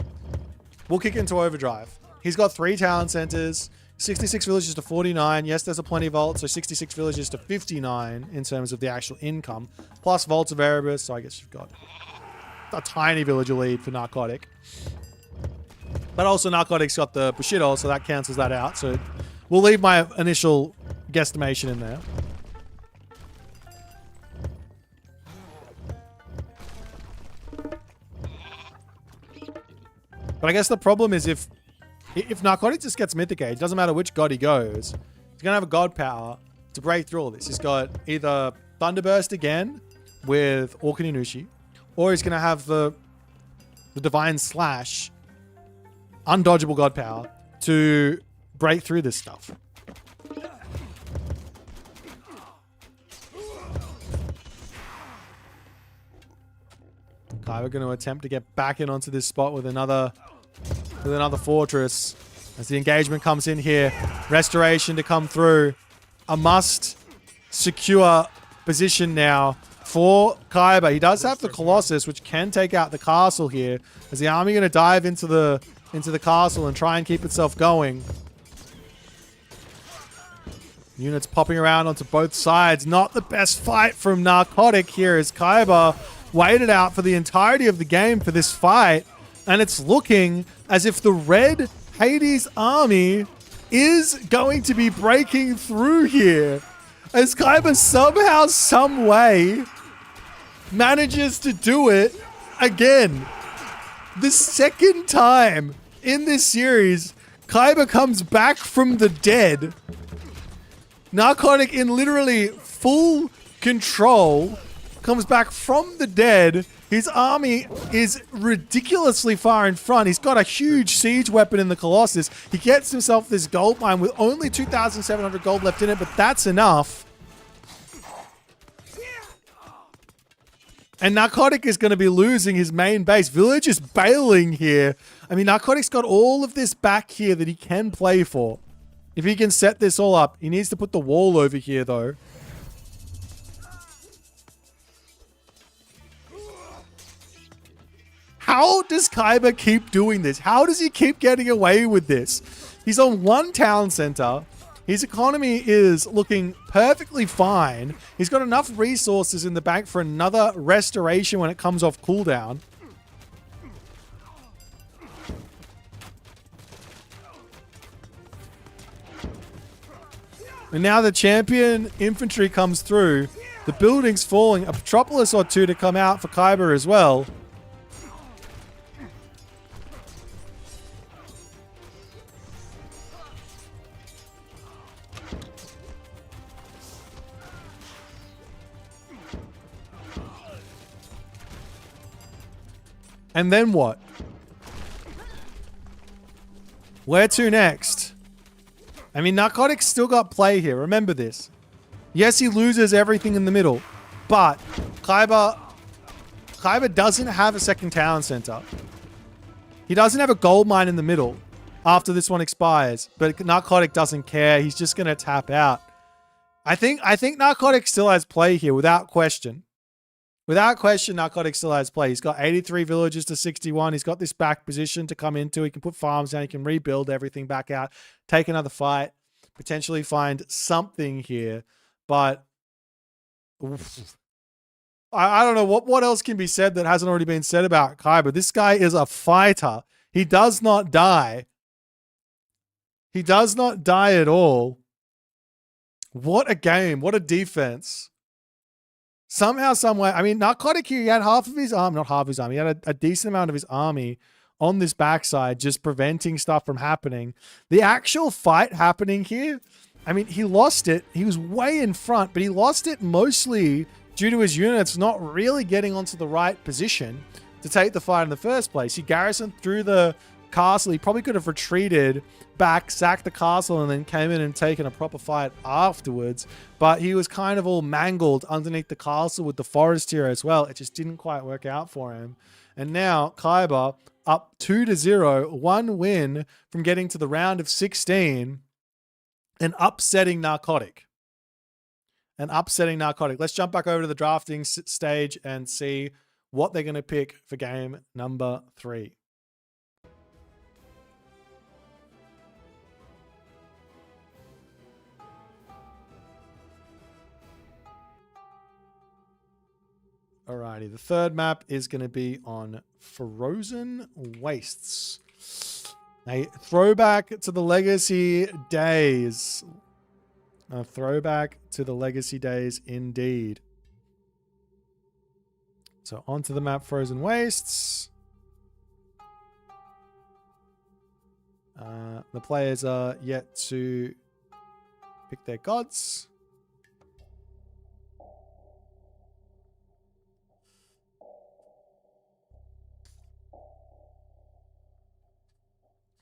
[SPEAKER 1] will kick into overdrive. He's got 3 town centers, 66 villages to 49. Yes, there's a Plenty Vault, so 66 villages to 59 in terms of the actual income. Plus Vaults of Erebus, so I guess you've got a tiny villager lead for Narcotic. But also Narcotic's got the Bushido, so that cancels that out. So we'll leave my initial guesstimation in there. But I guess the problem is if Narcotic just gets Mythicate, it doesn't matter which god he goes, he's going to have a god power to break through all this. He's got either Thunderburst again with Orkaninushi, or he's going to have the Divine Slash, undodgeable god power, to break through this stuff. Kaiba going to attempt to get back in onto this spot with another fortress. As the engagement comes in here, restoration to come through. A must secure position now for Kaiba. He does have the Colossus, which can take out the castle here. Is the army going to dive into the castle and try and keep itself going? Units popping around onto both sides. Not the best fight from Narcotic here as Kaiba waited out for the entirety of the game for this fight. And it's looking as if the red Hades army is going to be breaking through here. As Kaiba somehow, some way manages to do it again. The second time in this series, Kaiba comes back from the dead. Narcotic in literally full control comes back from the dead. His army is ridiculously far in front. He's got a huge siege weapon in the Colossus. He gets himself this gold mine with only 2,700 gold left in it, but that's enough. And Narcotic is going to be losing his main base. Village is bailing here. I mean, Narcotic's got all of this back here that he can play for. If he can set this all up, he needs to put the wall over here, though. How does Kaiba keep doing this? How does he keep getting away with this? He's on one town center. His economy is looking perfectly fine. He's got enough resources in the bank for another restoration when it comes off cooldown. And now the champion infantry comes through. The building's falling. A Petropolis or two to come out for Kaiba as well. And then what? Where to next? I mean, Narcotic's still got play here. Remember this. Yes, he loses everything in the middle, but Kaiba doesn't have a second town center. He doesn't have a gold mine in the middle after this one expires, but Narcotic doesn't care. He's just going to tap out. I think Narcotic still has play here without question. Without question, Narcotic still has play. He's got 83 villages to 61. He's got this back position to come into. He can put farms down. He can rebuild everything back out. Take another fight. Potentially find something here. But I don't know what else can be said that hasn't already been said about Kaiba. This guy is a fighter. He does not die. He does not die at all. What a game. What a defense. Somehow, someway, I mean, Narcotic here, he had half of his army, not half of his army, he had a decent amount of his army on this backside, just preventing stuff from happening. The actual fight happening here, I mean, he lost it. He was way in front, but he lost it mostly due to his units not really getting onto the right position to take the fight in the first place. He garrisoned through the castle. He probably could have retreated back, sacked the castle, and then came in and taken a proper fight afterwards. But he was kind of all mangled underneath the castle with the forest here as well. It just didn't quite work out for him. And now Kaiba up 2-0, one win from getting to the round of 16 and upsetting Narcotic. Let's jump back over to the drafting stage and see what they're going to pick for game number 3. Alrighty, the third map is going to be on Frozen Wastes. A throwback to the legacy days. A throwback to the legacy days indeed. So onto the map Frozen Wastes. The players are yet to pick their gods.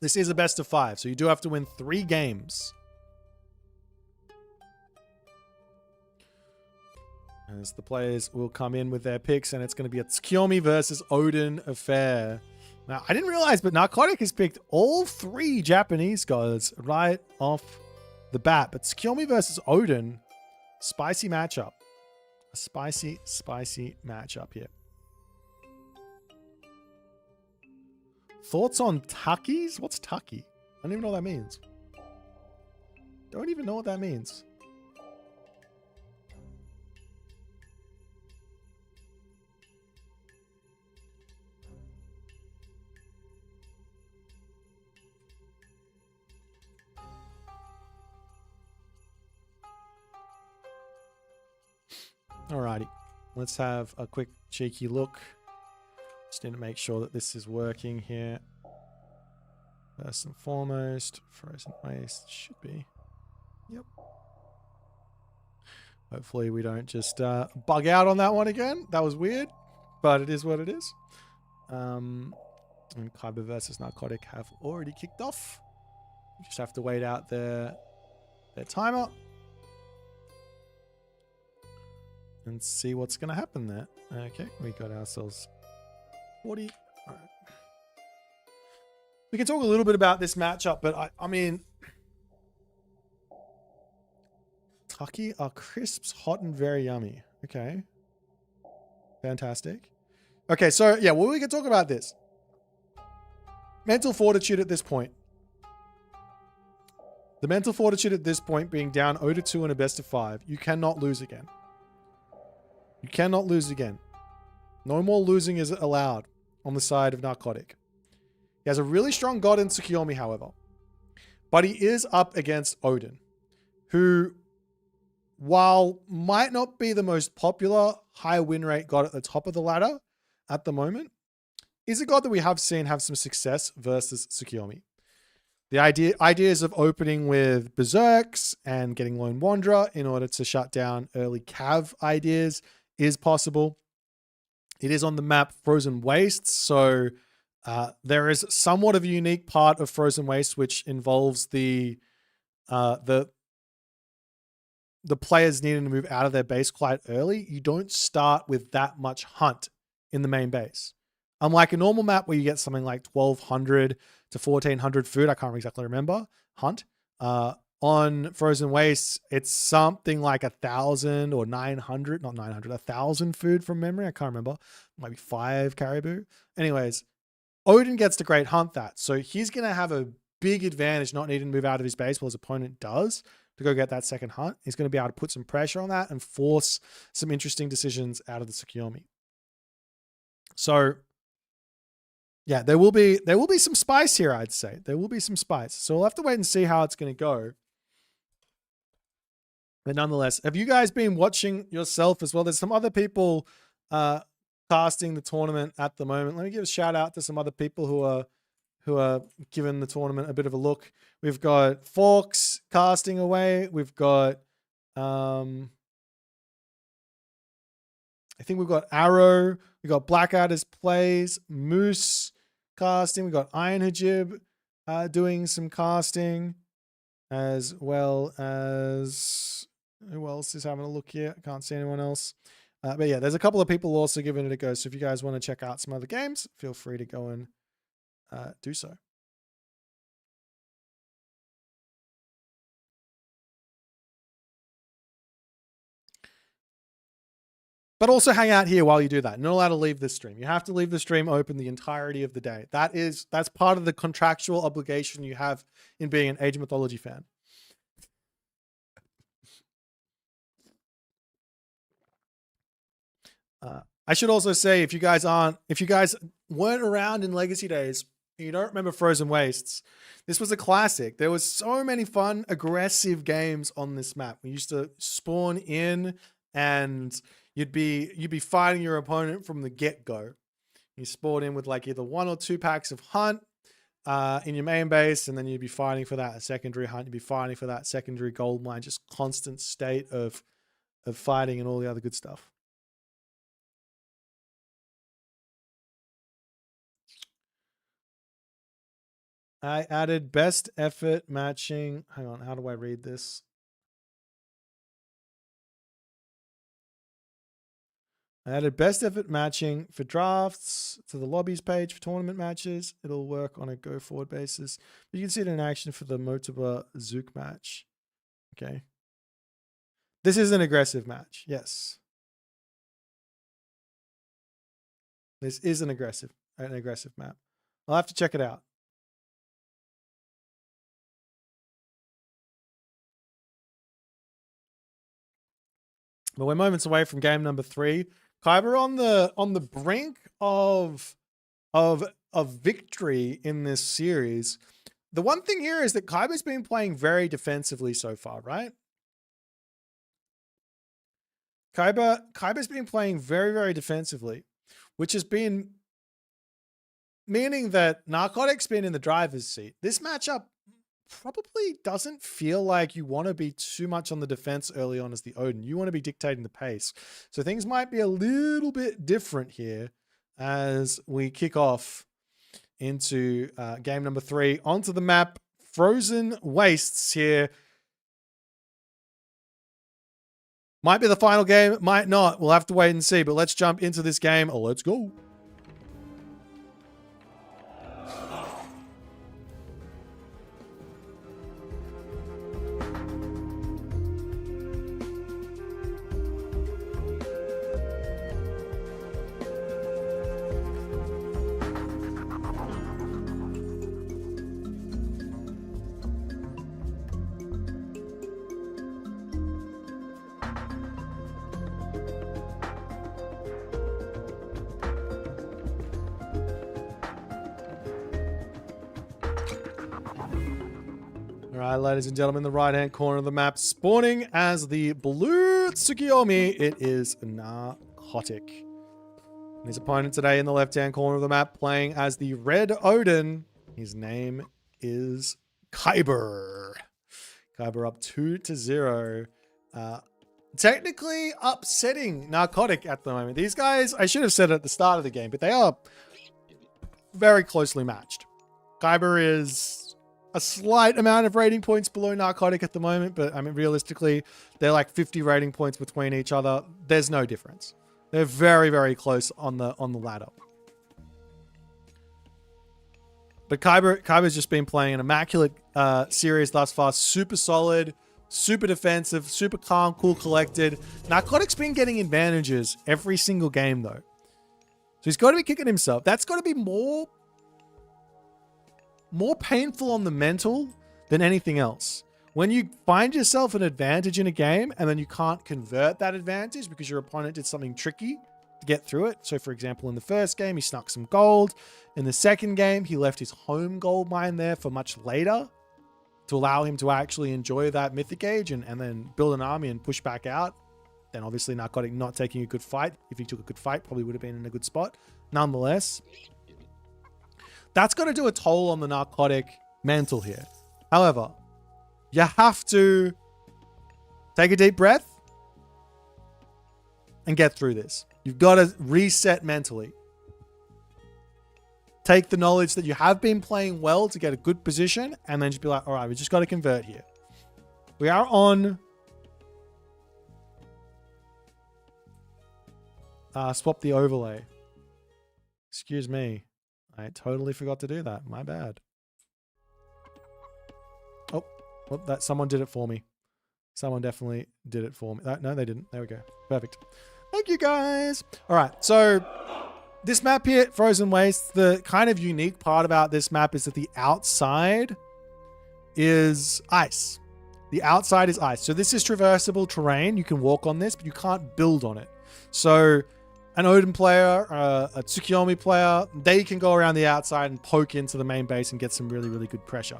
[SPEAKER 1] This is a best of 5, so you do have to win 3 games. As the players will come in with their picks, and it's going to be a Tsukiyomi versus Odin affair. Now, I didn't realize, but Narcotic has picked all 3 Japanese gods right off the bat. But Tsukiyomi versus Odin, spicy matchup. A spicy, spicy matchup here. Thoughts on Takis? What's Taki? I don't even know what that means. Don't even know what that means. Alrighty, let's have a quick cheeky look. Just need to make sure that this is working here. First and foremost, Frozen Waste should be. Yep. Hopefully we don't just bug out on that one again. That was weird, but it is what it is. And Kyber versus Narcotic have already kicked off. We just have to wait out their timer. And see what's going to happen there. Okay, we got ourselves 40. All right. We can talk a little bit about this matchup, but I mean, Taki are crisps, hot and very yummy. Okay. Fantastic. Okay, so yeah, well, we can talk about this. Mental fortitude at this point. The mental fortitude at this point being down 0-2 in a best of 5. You cannot lose again. You cannot lose again. No more losing is allowed on the side of Narcotic. He has a really strong god in Tsukiyomi, however. But he is up against Odin, who, while might not be the most popular high win rate god at the top of the ladder at the moment, is a god that we have seen have some success versus Tsukiyomi. The ideas of opening with Berserks and getting Lone Wanderer in order to shut down early Cav ideas is possible. It is on the map Frozen Wastes, so there is somewhat of a unique part of Frozen Wastes which involves the players needing to move out of their base quite early. You don't start with that much hunt in the main base. Unlike a normal map where you get something like 1,200 to 1,400 food, I can't exactly remember, hunt. On Frozen Wastes, it's something like 1,000 or 900, not 900, 1,000 food from memory. I can't remember. Maybe 5 caribou. Anyways, Odin gets to great hunt that. So he's going to have a big advantage not needing to move out of his base while his opponent does to go get that second hunt. He's going to be able to put some pressure on that and force some interesting decisions out of the Tsukiyomi. So yeah, there will be some spice here, I'd say. There will be some spice. So we'll have to wait and see how it's going to go. But nonetheless, have you guys been watching yourself as well? There's some other people casting the tournament at the moment. Let me give a shout out to some other people who are giving the tournament a bit of a look. We've got Forks casting away. We've got I think we've got Arrow. We got Blackadder's Plays, Moose casting. We got Iron Hajib doing some casting, as well as who else is having a look here? I can't see anyone else. But yeah, there's a couple of people also giving it a go. So if you guys want to check out some other games, feel free to go and do so. But also hang out here while you do that. You're not allowed to leave this stream. You have to leave the stream open the entirety of the day. That's part of the contractual obligation you have in being an Age of Mythology fan. I should also say, if you guys weren't around in Legacy days, and you don't remember Frozen Wastes, this was a classic. There was so many fun, aggressive games on this map. We used to spawn in, and you'd be fighting your opponent from the get-go. You spawn in with like either 1 or 2 packs of hunt in your main base, and then you'd be fighting for that secondary hunt. You'd be fighting for that secondary gold mine. Just constant state of fighting and all the other good stuff. I added best effort matching. Hang on, how do I read this? I added best effort matching for drafts to the lobbies page for tournament matches. It'll work on a go forward basis. But you can see it in action for the Motoba Zook match. Okay. This is an aggressive match. Yes. This is an aggressive map. I'll have to check it out. But we're moments away from game number 3. Kyber on the brink of victory in this series. The one thing here is that Kyber's been playing very defensively so far, right? Kyber's been playing very, very defensively, which has been meaning that Narcotic's been in the driver's seat. This matchup probably doesn't feel like you want to be too much on the defense early on as the Odin. You want to be dictating the pace. So things might be a little bit different here as we kick off into game number 3. Onto the map, Frozen Wastes here. Might be the final game, might not. We'll have to wait and see, but let's jump into this game. Oh, let's go. All right, ladies and gentlemen, the right-hand corner of the map, spawning as the blue Tsukiyomi, it is Narcotic. And his opponent today in the left-hand corner of the map, playing as the red Odin, his name is Kyber. Kyber up 2-0. Technically upsetting Narcotic at the moment. These guys, I should have said it at the start of the game, but they are very closely matched. Kyber is a slight amount of rating points below Narcotic at the moment, but I mean, realistically, they're like 50 rating points between each other. There's no difference. They're very, very close on the ladder. But Kyber's just been playing an immaculate series thus far. Super solid, super defensive, super calm, cool, collected. Narcotic's been getting advantages every single game, though. So he's got to be kicking himself. That's got to be more painful on the mental than anything else. When you find yourself an advantage in a game and then you can't convert that advantage because your opponent did something tricky to get through it. So for example, in the first game, he snuck some gold. In the second game, he left his home gold mine there for much later to allow him to actually enjoy that mythic age and then build an army and push back out. Then obviously Narcotic not taking a good fight. If he took a good fight, probably would have been in a good spot. Nonetheless, that's going to do a toll on the Narcotic mental here. However, you have to take a deep breath and get through this. You've got to reset mentally. Take the knowledge that you have been playing well to get a good position and then just be like, all right, we just got to convert here. We are on swap the overlay. Excuse me. I totally forgot to do that. My bad. Oh, well, that someone did it for me. Someone definitely did it for me. No, they didn't. There we go. Perfect. Thank you, guys. All right. So this map here, Frozen Wastes, the kind of unique part about this map is that the outside is ice. The outside is ice. So this is traversable terrain. You can walk on this, but you can't build on it. So an Odin player, a Tsukiyomi player, they can go around the outside and poke into the main base and get some really, really good pressure.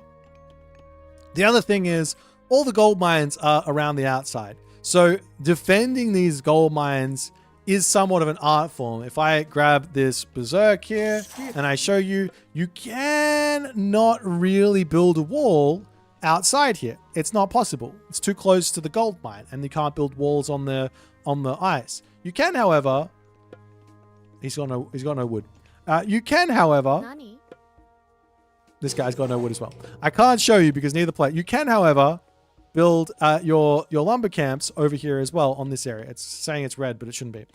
[SPEAKER 1] The other thing is all the gold mines are around the outside. So defending these gold mines is somewhat of an art form. If I grab this Berserk here and I show you, you can not really build a wall outside here. It's not possible. It's too close to the gold mine and you can't build walls on the ice. You can, however, he's got no wood. You can, however, this guy's got no wood as well. I can't show you because neither player. You can, however, build your lumber camps over here as well on this area. It's saying it's red, but it shouldn't be.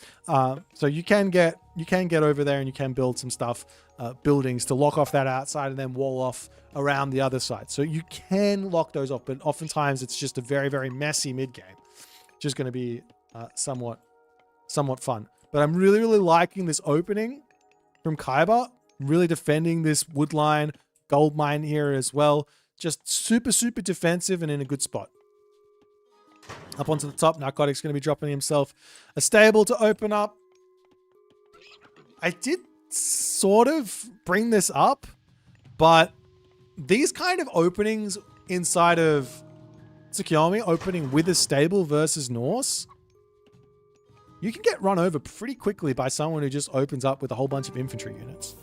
[SPEAKER 1] So you can get over there and you can build some stuff, buildings to lock off that outside and then wall off around the other side. So you can lock those off, but oftentimes it's just a very, very messy mid game. Just going to be somewhat fun. But I'm really, really liking this opening from Kaiba. Really defending this wood line, gold mine here as well. Just super, super defensive and in a good spot. Up onto the top, Narcotic's going to be dropping himself a stable to open up. I did sort of bring this up, but these kind of openings inside of Tsukiyomi, opening with a stable versus Norse, you can get run over pretty quickly by someone who just opens up with a whole bunch of infantry units.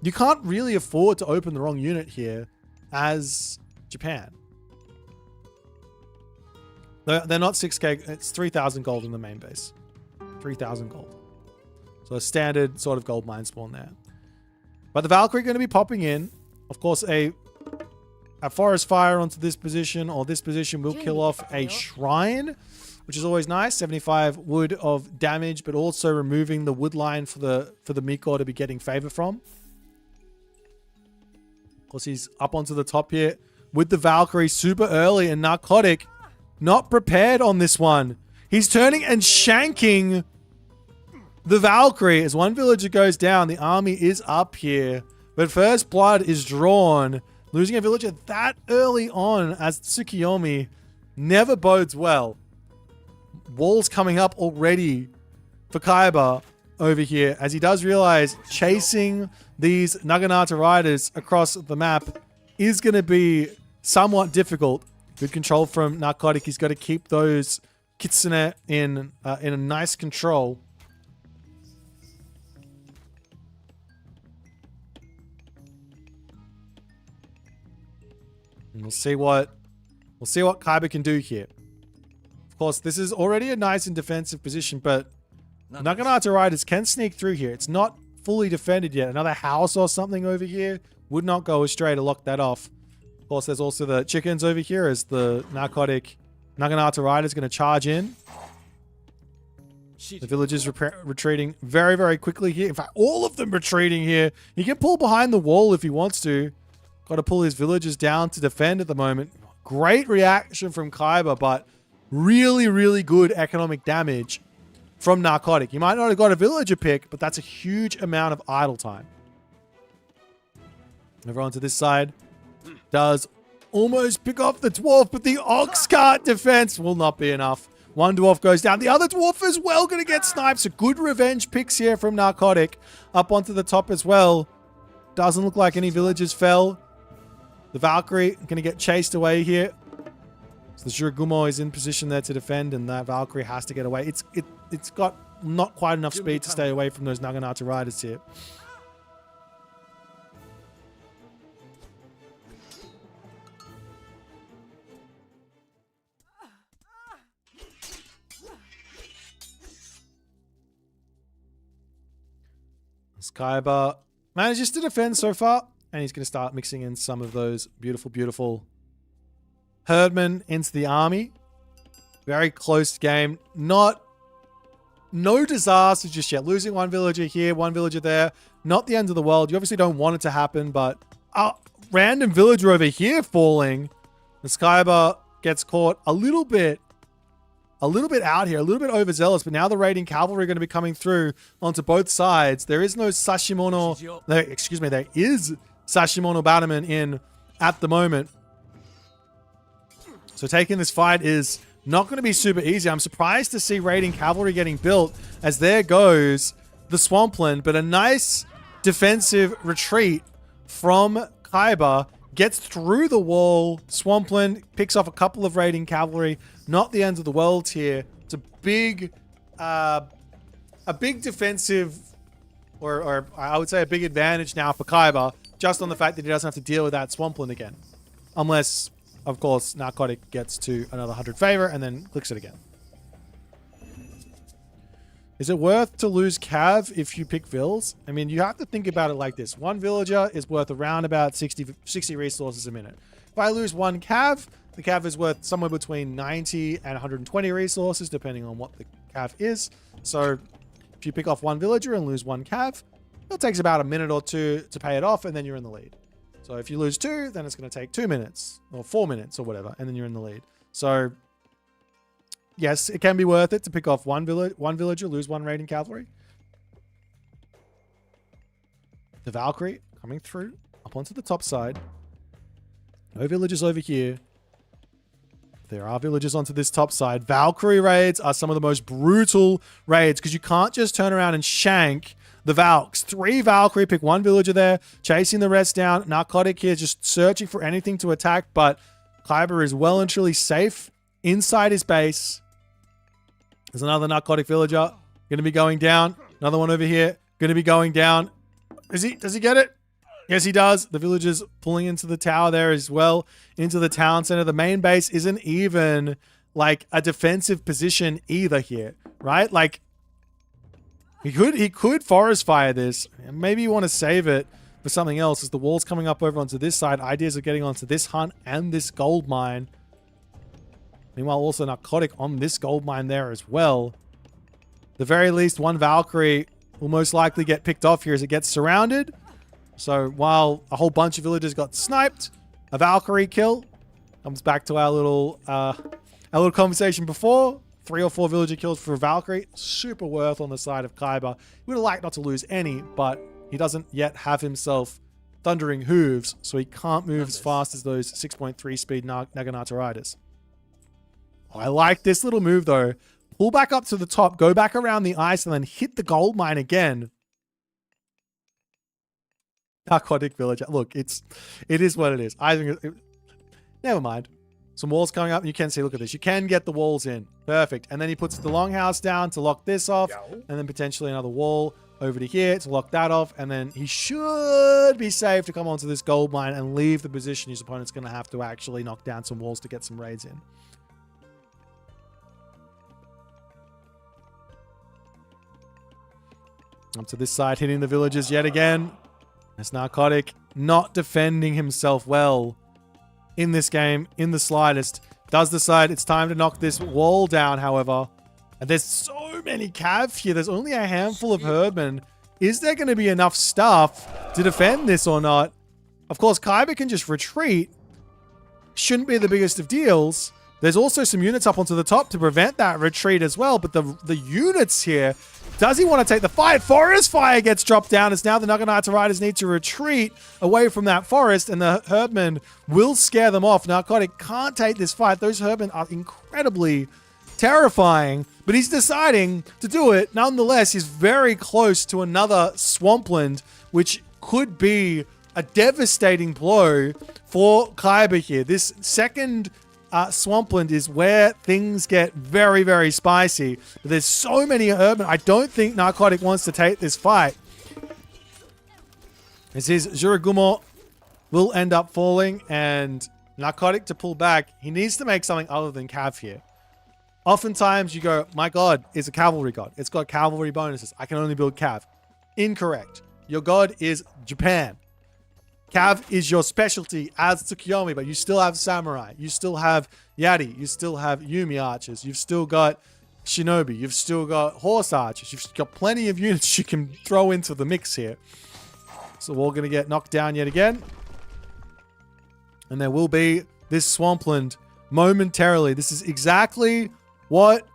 [SPEAKER 1] You can't really afford to open the wrong unit here as Japan. They're not 6k, it's 3,000 gold in the main base. 3,000 gold. So a standard sort of gold mine spawn there. But the Valkyrie going to be popping in. Of course, a forest fire onto this position, or this position will kill off a shrine, which is always nice. 75 wood of damage, but also removing the wood line for the Miko to be getting favor from. Of course, he's up onto the top here with the Valkyrie super early, and Narcotic not prepared on this one. He's turning and shanking the Valkyrie. As one villager goes down, the army is up here, but first blood is drawn. Losing a villager that early on as Tsukiyomi never bodes well. Walls coming up already for Kaiba over here, as he does realize chasing these Naginata riders across the map is going to be somewhat difficult. Good control from Narcotic. He's got to keep those Kitsune in a nice control. And we'll see what Kaiba can do here. Of course, this is already a nice and defensive position, but Naginata riders can sneak through here. It's not fully defended yet. Another house or something over here would not go astray to lock that off. Of course, there's also the chickens over here as the Narcotic Naginata rider is going to charge in. The villagers retreating very, very quickly here. In fact, all of them retreating here. He can pull behind the wall if he wants to. Got to pull his villagers down to defend at the moment. Great reaction from Kaiba, but really, really good economic damage from Narcotic. He might not have got a villager pick, but that's a huge amount of idle time. Over onto this side. Does almost pick off the dwarf, but the ox cart defense will not be enough. One dwarf goes down. The other dwarf as well going to get sniped. So good revenge picks here from Narcotic. Up onto the top as well. Doesn't look like any villagers fell. The Valkyrie going to get chased away here. So the Shiragumo is in position there to defend, and that Valkyrie has to get away. It's got not quite enough speed to stay away from those Naginata riders here. Kaiba manages to defend so far, and he's going to start mixing in some of those beautiful, beautiful herdmen into the army. Very close game. No disaster just yet. Losing one villager here, one villager there. Not the end of the world. You obviously don't want it to happen, but a random villager over here falling. The Kaiba gets caught a little bit out here, a little bit overzealous, but now the raiding cavalry are going to be coming through onto both sides. There is no Sashimono, there is Sashimono Bannerman in at the moment. So taking this fight is not going to be super easy. I'm surprised to see raiding cavalry getting built, as there goes the Swampland, but a nice defensive retreat from Khyber gets through the wall. Swampland picks off a couple of raiding cavalry. Not the end of the world here. It's a big defensive, or I would say a big advantage now for Khyber, just on the fact that he doesn't have to deal with that Swampland again. Unless, of course, Narcotic gets to another 100 favor and then clicks it again. Is it worth to lose Cav if you pick Vills? I mean, you have to think about it like this. One villager is worth around about 60 resources a minute. If I lose one Cav, the Cav is worth somewhere between 90 and 120 resources, depending on what the Cav is. So if you pick off one villager and lose one Cav, it takes about a minute or two to pay it off, and then you're in the lead. So if you lose two, then it's going to take 2 minutes or 4 minutes or whatever, and then you're in the lead. So yes, it can be worth it to pick off one villager, lose one raiding cavalry. The Valkyrie coming through up onto the top side. No villagers over here. There are villagers onto this top side. Valkyrie raids are some of the most brutal raids because you can't just turn around and shank the Valks. 3 Valkyrie, pick 1 villager there, chasing the rest down. Narcotic here just searching for anything to attack, but Khyber is well and truly safe inside his base. There's another Narcotic villager going to be going down. Another one over here going to be going down. Does he get it? Yes, he does. The villagers pulling into the tower there as well, into the town center. The main base isn't even like a defensive position either here, right? Like he could forest fire this. Maybe you want to save it for something else, as the wall's coming up over onto this side. Ideas of getting onto this hunt and this gold mine. Meanwhile, also Narcotic on this gold mine there as well. The very least, one Valkyrie will most likely get picked off here as it gets surrounded. So while a whole bunch of villagers got sniped, a Valkyrie kill comes back to our little conversation before. 3 or 4 villager kills for a Valkyrie. Super worth on the side of Khyber. He would have liked not to lose any, but he doesn't yet have himself thundering hooves, so he can't move as fast as those 6.3 speed Naginata riders. Oh, I like this little move though. Pull back up to the top, go back around the ice, and then hit the gold mine again. Narcotic villager. Look, it is what it is. I think never mind. Some walls coming up. You can see, look at this. You can get the walls in. Perfect. And then he puts the longhouse down to lock this off. And then potentially another wall over to here to lock that off. And then he should be safe to come onto this gold mine and leave the position his opponent's going to have to actually knock down some walls to get some raids in. Up to this side, hitting the villagers yet again. As Narcotic not defending himself well in this game, in the slightest. Does decide it's time to knock this wall down, however. And there's so many cav here. There's only a handful of herdmen. Is there going to be enough stuff to defend this or not? Of course, Khyber can just retreat. Shouldn't be the biggest of deals. There's also some units up onto the top to prevent that retreat as well. But the units here, does he want to take the fight? Forest fire gets dropped down as now the Naginata riders need to retreat away from that forest, and the herdmen will scare them off. Narcotic can't take this fight. Those herdmen are incredibly terrifying, but he's deciding to do it. Nonetheless, he's very close to another swampland, which could be a devastating blow for Khyber here. This second swampland is where things get very, very spicy. There's so many herdmen. I don't think Narcotic wants to take this fight. As his Juragumo will end up falling, and Narcotic to pull back. He needs to make something other than cav here. Oftentimes you go, my god is a cavalry god. It's got cavalry bonuses. I can only build cav. Incorrect. Your god is Japan. Cav is your specialty as Tsukiyomi, but you still have samurai. You still have yari. You still have Yumi archers. You've still got shinobi. You've still got horse archers. You've got plenty of units you can throw into the mix here. So we're going to get knocked down yet again. And there will be this swampland momentarily. This is exactly what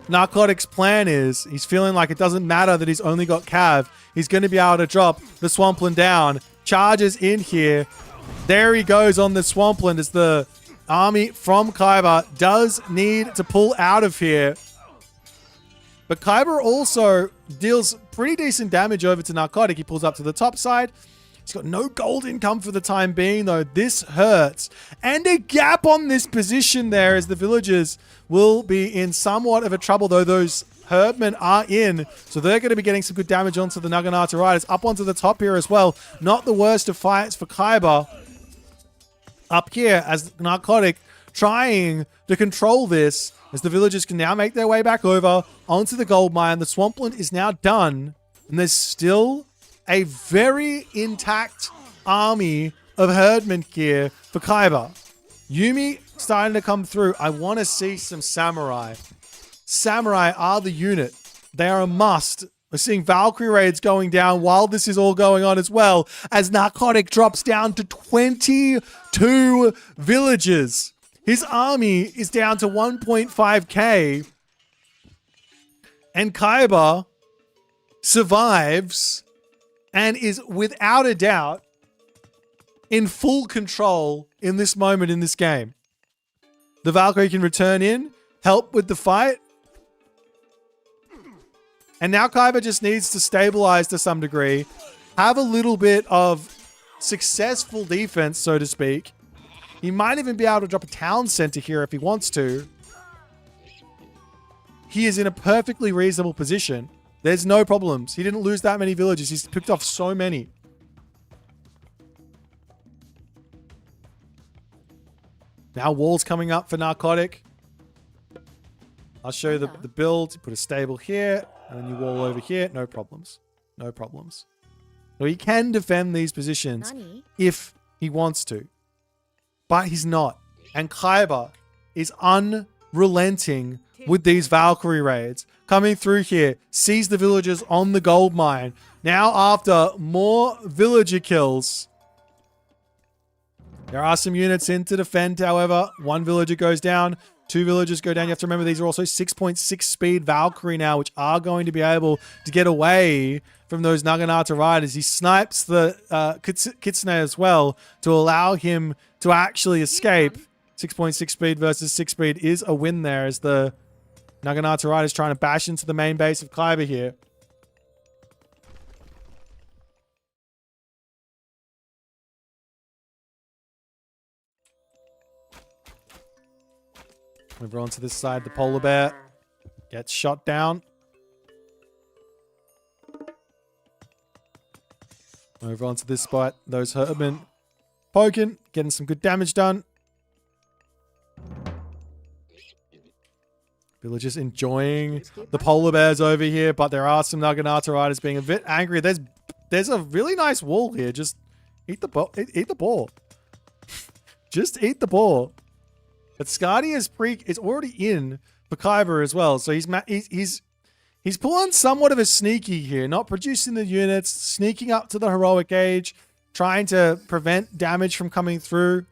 [SPEAKER 1] Narcotic's plan is. He's feeling like it doesn't matter that he's only got cav. He's going to be able to drop the swampland down. Charges in here. There he goes on the swampland as the army from Kaiba does need to pull out of here. But Kaiba also deals pretty decent damage over to Narcotic. He pulls up to the top side. He's got no gold income for the time being, though. This hurts. And a gap on this position there as the villagers will be in somewhat of a trouble, though those Herdmen are in. So they're going to be getting some good damage onto the Naginata Riders. Up onto the top here as well. Not the worst of fights for Kaiba. Up here as Narcotic trying to control this, as the villagers can now make their way back over onto the gold mine. The swampland is now done. And there's still a very intact army of herdmen here for Kaiba. Yumi starting to come through. I want to see some samurai. Samurai are the unit. They are a must. We're seeing Valkyrie raids going down while this is all going on as well, as Narcotic drops down to 22 villages. His army is down to 1.5k. And Kaiba survives and is without a doubt in full control in this moment in this game. The Valkyrie can return in, help with the fight. And now Kaiba just needs to stabilize to some degree, have a little bit of successful defense, so to speak. He might even be able to drop a town center here if he wants to. He is in a perfectly reasonable position. There's no problems. He didn't lose that many villages. He's picked off so many. Now walls coming up for Narcotic. I'll show you the build. Put a stable here, and then you wall over here. No problems. No problems. So he can defend these positions if he wants to. But he's not. And Kaiba is unrelenting with these Valkyrie raids. Coming through here, sees the villagers on the gold mine. Now after more villager kills, there are some units in to defend, however. One villager goes down. Two villagers go down. You have to remember these are also 6.6 speed Valkyrie now, which are going to be able to get away from those Naginata riders. He snipes the Kitsune as well to allow him to actually escape. 6.6 speed versus 6 speed is a win there as the Naginata riders trying to bash into the main base of Kaiba here. Over onto this side, the polar bear gets shot down. Over onto this spot, those herdmen poking, getting some good damage done. Villagers enjoying the polar bears over here, but there are some Naginata riders being a bit angry. There's a really nice wall here. Just eat the ball. Eat the ball. Just eat the ball. But Skadi is already in for Kaiba as well, so he's pulling somewhat of a sneaky here, not producing the units, sneaking up to the heroic age, trying to prevent damage from coming through.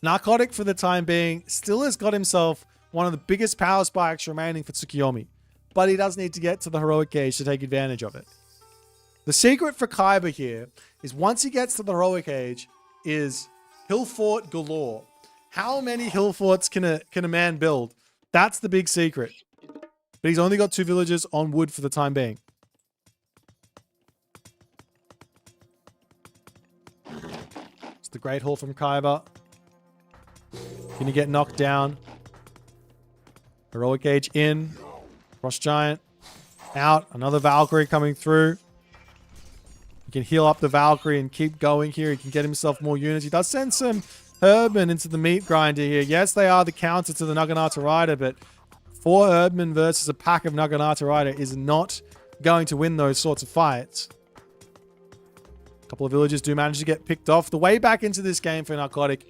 [SPEAKER 1] Narcotic, for the time being, still has got himself one of the biggest power spikes remaining for Tsukiyomi, but he does need to get to the heroic age to take advantage of it. The secret for Kaiba here is once he gets to the heroic age is hill fort galore. How many hill forts can a man build? That's the big secret. But he's only got 2 villages on wood for the time being. It's the Great Hall from Kaiba. Gonna get knocked down. Heroic Age in. Frost Giant out. Another Valkyrie coming through. He can heal up the Valkyrie and keep going here. He can get himself more units. He does send some Herdmen into the meat grinder here. Yes, they are the counter to the Naginata Rider, but 4 Herdmen versus a pack of Naginata Rider is not going to win those sorts of fights. A couple of villagers do manage to get picked off. The way back into this game for Narcotic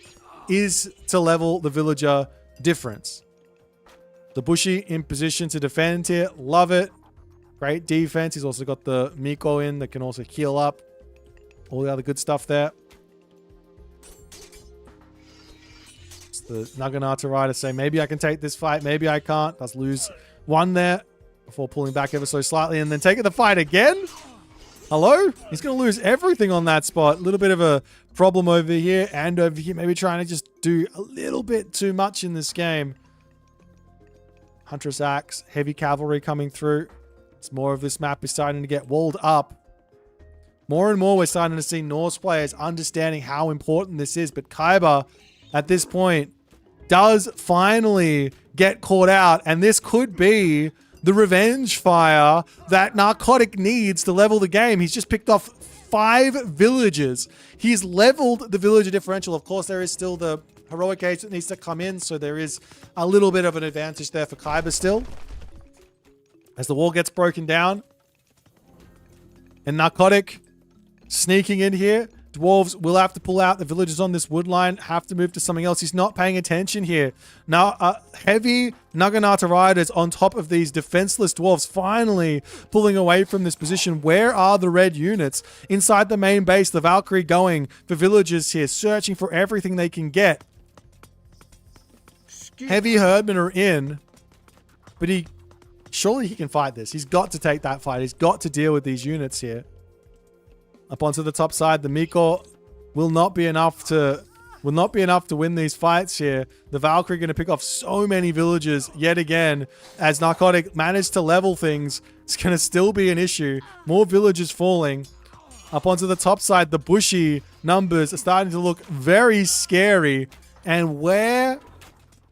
[SPEAKER 1] is to level the villager difference. The Bushi in position to defend here. Love it. Great defense. He's also got the Miko in that can also heal up. All the other good stuff there. It's the Naginata Rider say, maybe I can take this fight. Maybe I can't. Does lose one there before pulling back ever so slightly and then taking the fight again. Hello? He's going to lose everything on that spot. A little bit of a problem over here and over here. Maybe trying to just do a little bit too much in this game. Huntress Axe, heavy cavalry coming through. It's more of this map is starting to get walled up. More and more we're starting to see Norse players understanding how important this is. But Khyber, at this point, does finally get caught out. And this could be the revenge fire that Narcotic needs to level the game. He's just picked off 5 villages. He's leveled the villager differential. Of course, there is still the heroic age that needs to come in, so there is a little bit of an advantage there for Khyber still. As the wall gets broken down. And Narcotic sneaking in here. Dwarves will have to pull out. The villagers on this wood line have to move to something else. He's not paying attention here. Now, heavy Naginata riders on top of these defenseless dwarves finally pulling away from this position. Where are the red units? Inside the main base, the Valkyrie going for villagers here, searching for everything they can Heavy herdmen are in, but surely he can fight this. He's got to take that fight. He's got to deal with these units here. Up onto the top side, the Miko will not be enough to win these fights here. The Valkyrie going to pick off so many villagers yet again. As Narcotic managed to level things, it's going to still be an issue. More villagers falling. Up onto the top side, the bushy numbers are starting to look very scary. And where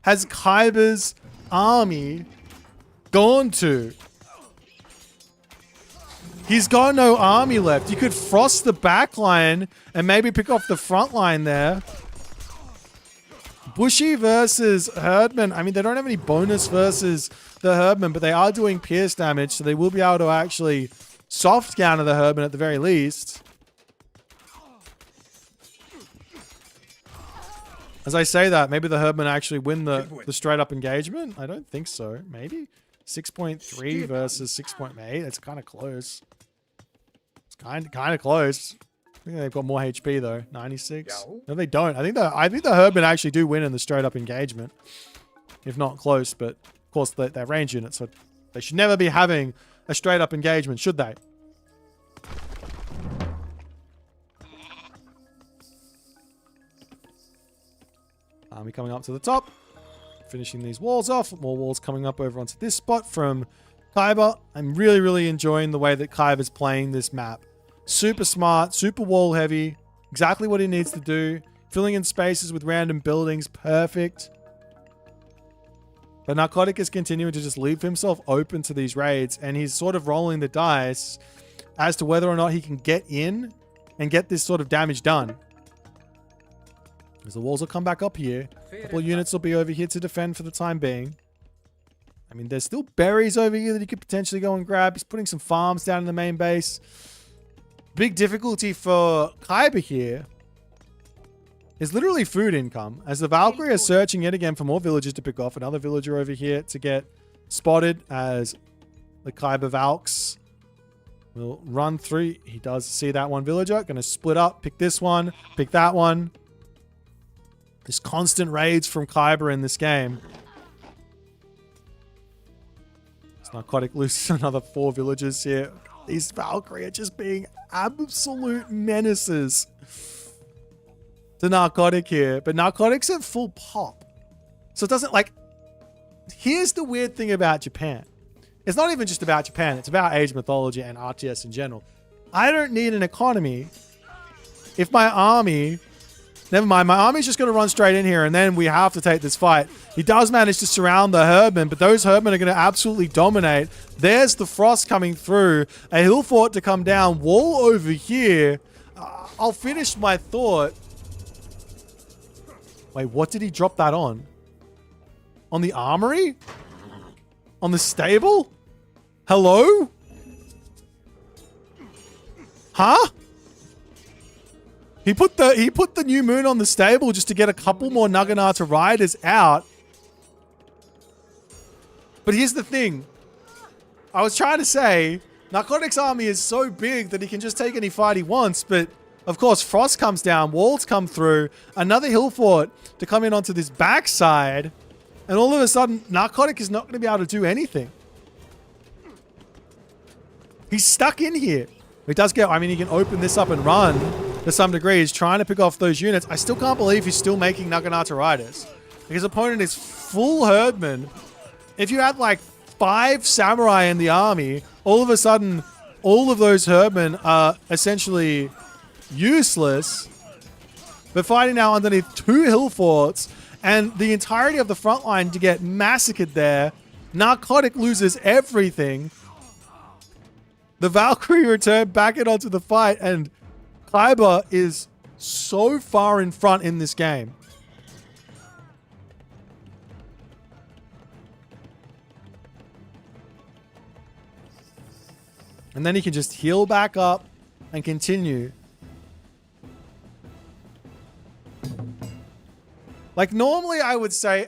[SPEAKER 1] has Khyber's army gone to? He's got no army left. You could frost the back line and maybe pick off the front line there. Bushy versus Herdman. I mean, they don't have any bonus versus the Herdman, but they are doing pierce damage, so they will be able to actually soft counter the Herdman at the very least. As I say that, maybe the Herdman actually win the straight up engagement. I don't think so. Maybe 6.3 versus 6.8. That's kind of close. It's kind of close. I think they've got more HP though. 96. No, they don't. I think the Herdman actually do win in the straight up engagement, if not close. But of course, they're range units, so they should never be having a straight up engagement, should they? Army coming up to the top, finishing these walls off. More walls coming up over onto this spot from Khyber. I'm really enjoying the way that Khyber's playing this map. Super smart, super wall heavy. Exactly what he needs to do. Filling in spaces with random buildings. Perfect. But Narcotic is continuing to just leave himself open to these raids. And he's sort of rolling the dice as to whether or not he can get in and get this sort of damage done. As the walls will come back up here. A couple of units will be over here to defend for the time being. I mean, there's still berries over here that he could potentially go and grab. He's putting some farms down in the main base. Big difficulty for Khyber here is literally food income. As the Valkyrie are searching yet again for more villagers to pick off. Another villager over here to get spotted as the Khyber Valks will run through. He does see that one villager. Going to split up, pick this one, pick that one. There's constant raids from Khyber in this game. This Narcotic loses another 4 villagers here. These Valkyrie are just being absolute menaces to Narcotic here. But Narcotic's at full pop. So it doesn't like... Here's the weird thing about Japan. It's not even just about Japan. It's about Age mythology and RTS in general. I don't need an economy if my army... Never mind, my army's just going to run straight in here, and then we have to take this fight. He does manage to surround the Herdmen, but those Herdmen are going to absolutely dominate. There's the Frost coming through. A hill fort to come down. Wall over here. I'll finish my thought. Wait, what did he drop that on? On the armory? On the stable? Hello? Huh? He put the new moon on the stable just to get a couple more Naginata riders out. But here's the thing. I was trying to say, Narcotic's army is so big that he can just take any fight he wants, but of course Frost comes down, walls come through, another hill fort to come in onto this backside, and all of a sudden Narcotic is not going to be able to do anything. He's stuck in here. He does get, I mean, he can open this up and run to some degree. He's trying to pick off those units. I still can't believe he's still making Naginata riders. His opponent is full herdman. If you had like 5 samurai in the army, all of a sudden, all of those herdmen are essentially useless. But fighting now underneath 2 hill forts and the entirety of the front line to get massacred there. Narcotic loses everything. The Valkyrie returned back in onto the fight, and Kaiba is so far in front in this game. And then he can just heal back up and continue. Like, normally I would say,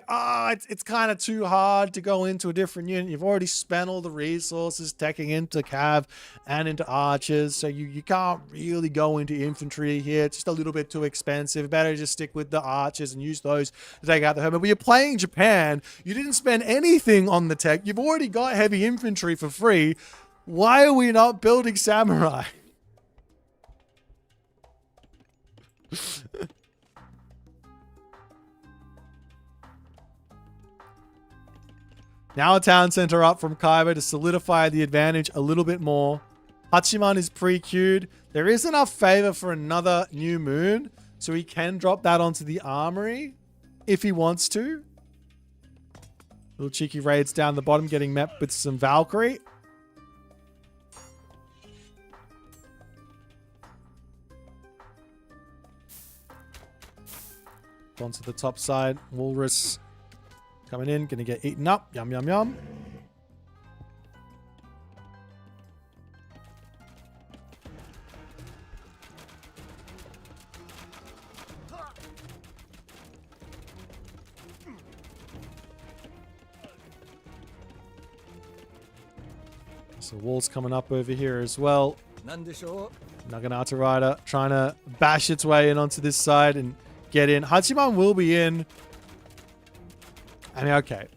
[SPEAKER 1] it's kind of too hard to go into a different unit. You've already spent all the resources teching into cav and into archers, so you can't really go into infantry here. It's just a little bit too expensive. Better just stick with the archers and use those to take out the hermit. But you're playing Japan. You didn't spend anything on the tech. You've already got heavy infantry for free. Why are we not building samurai? Now a town center up from Kaiba to solidify the advantage a little bit more. Hachiman is pre-queued. There is enough favor for another new moon, so he can drop that onto the armory if he wants to. Little cheeky raids down the bottom, getting met with some Valkyrie. Onto the top side, Walrus coming in, gonna get eaten up. Yum, yum, yum. So walls coming up over here as well. Naginata Rider trying to bash its way in onto this side and get in. Hachiman will be in. I mean, okay.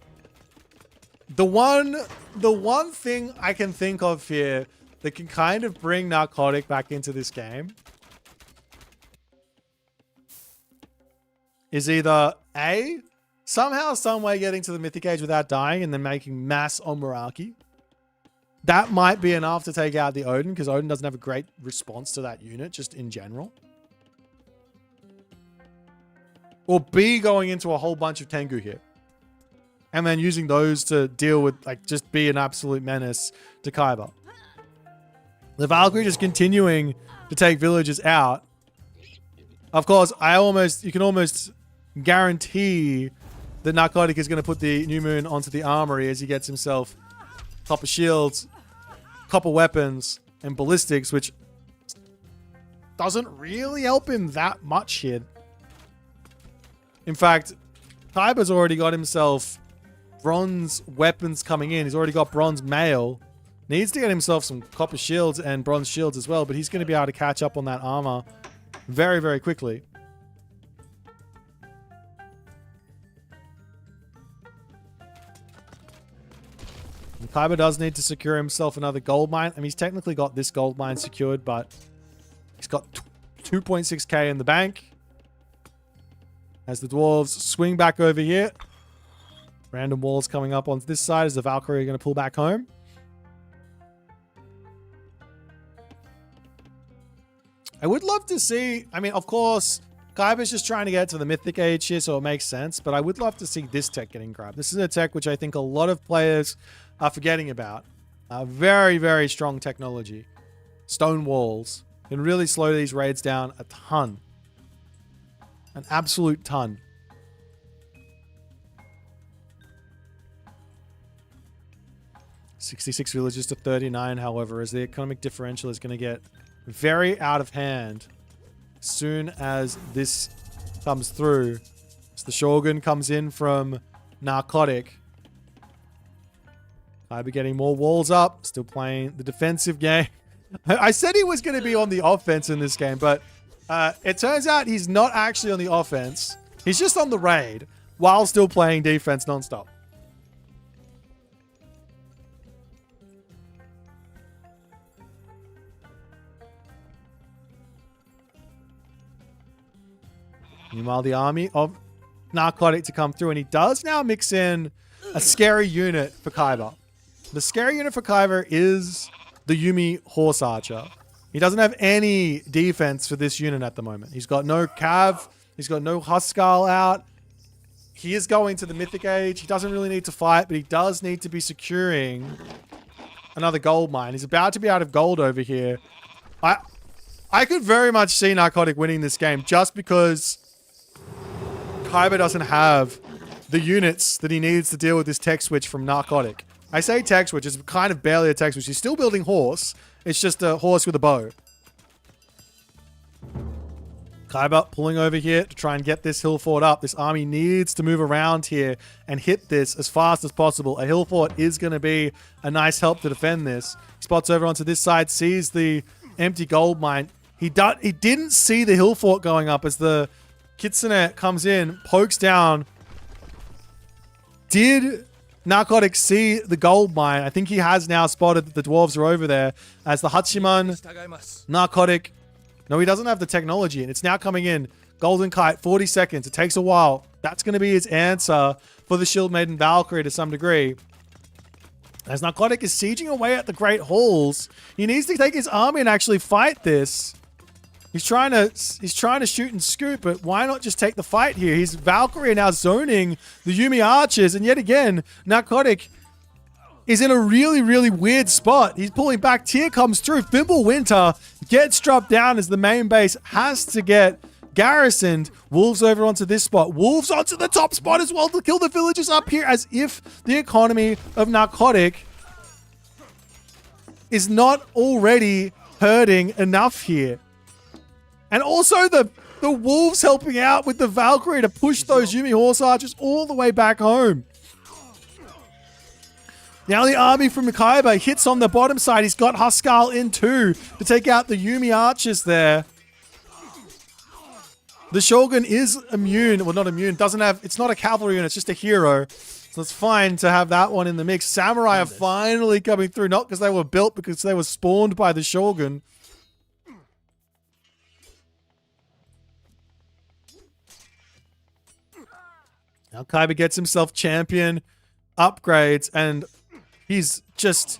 [SPEAKER 1] The one thing I can think of here that can kind of bring Narcotic back into this game is either A, somehow, some way getting to the Mythic Age without dying and then making mass Omuraki. That might be enough to take out the Odin, because Odin doesn't have a great response to that unit, just in general. Or B, going into a whole bunch of Tengu here. And then using those to deal with, like, just be an absolute menace to Kaiba. The Valkyrie just continuing to take villages out. Of course, you can almost guarantee that Narcotic is going to put the new moon onto the armory as he gets himself copper shields, copper weapons, and ballistics, which doesn't really help him that much here. In fact, Kaiba's already got himself bronze weapons coming in. He's already got bronze mail. Needs to get himself some copper shields and bronze shields as well, but he's going to be able to catch up on that armor very, very quickly. And Kaiba does need to secure himself another gold mine. I mean, he's technically got this gold mine secured, but he's got 2.6k in the bank. As the dwarves swing back over here. Random walls coming up on this side as the Valkyrie are going to pull back home. I would love to see, I mean, of course, Kaiba's just trying to get to the Mythic Age here, so it makes sense, but I would love to see this tech getting grabbed. This is a tech which I think a lot of players are forgetting about. Very, very strong technology. Stone walls can really slow these raids down a ton. An absolute ton. $66 villages to 39, however, as the economic differential is going to get very out of hand as soon as this comes through. As the Shogun comes in from Narcotic. Kaiba getting more walls up, still playing the defensive game. I said he was going to be on the offense in this game, but it turns out he's not actually on the offense. He's just on the raid while still playing defense nonstop. Meanwhile, the army of Narcotic to come through, and he does now mix in a scary unit for Kaiba. The scary unit for Kaiba is the Yumi Horse Archer. He doesn't have any defense for this unit at the moment. He's got no Cav. He's got no Huskal out. He is going to the Mythic Age. He doesn't really need to fight, but he does need to be securing another gold mine. He's about to be out of gold over here. I could very much see Narcotic winning this game just because Kaiba doesn't have the units that he needs to deal with this tech switch from Narcotic. I say tech switch, it's kind of barely a tech switch. He's still building horse. It's just a horse with a bow. Kaiba pulling over here to try and get this hill fort up. This army needs to move around here and hit this as fast as possible. A hill fort is going to be a nice help to defend this. He spots over onto this side, sees the empty gold mine. He didn't see the hill fort going up as the Kitsune comes in, pokes down. Did Narcotic see the gold mine? I think he has now spotted that the dwarves are over there as the Hachiman, Narcotic. No, he doesn't have the technology, and it's now coming in. Golden Kite, 40 seconds. It takes a while. That's going to be his answer for the Shield Maiden Valkyrie to some degree. As Narcotic is sieging away at the Great Halls, he needs to take his army and actually fight this. He's trying to shoot and scoop, but why not just take the fight here? His Valkyrie now zoning the Yumi archers, and yet again, Narcotic is in a really, really weird spot. He's pulling back. Tyr comes through. Fimbulwinter gets dropped down as the main base has to get garrisoned. Wolves over onto this spot. Wolves onto the top spot as well to kill the villagers up here, as if the economy of Narcotic is not already hurting enough here. And also the wolves helping out with the Valkyrie to push those Yumi horse archers all the way back home. Now the army from Kaiba hits on the bottom side. He's got Huskal in too to take out the Yumi archers there. The Shogun is immune. Well, not immune. It's not a cavalry unit. It's just a hero. So it's fine to have that one in the mix. Samurai are finally coming through. Not because they were built, because they were spawned by the Shogun. Now Kaiba gets himself champion upgrades, and he's just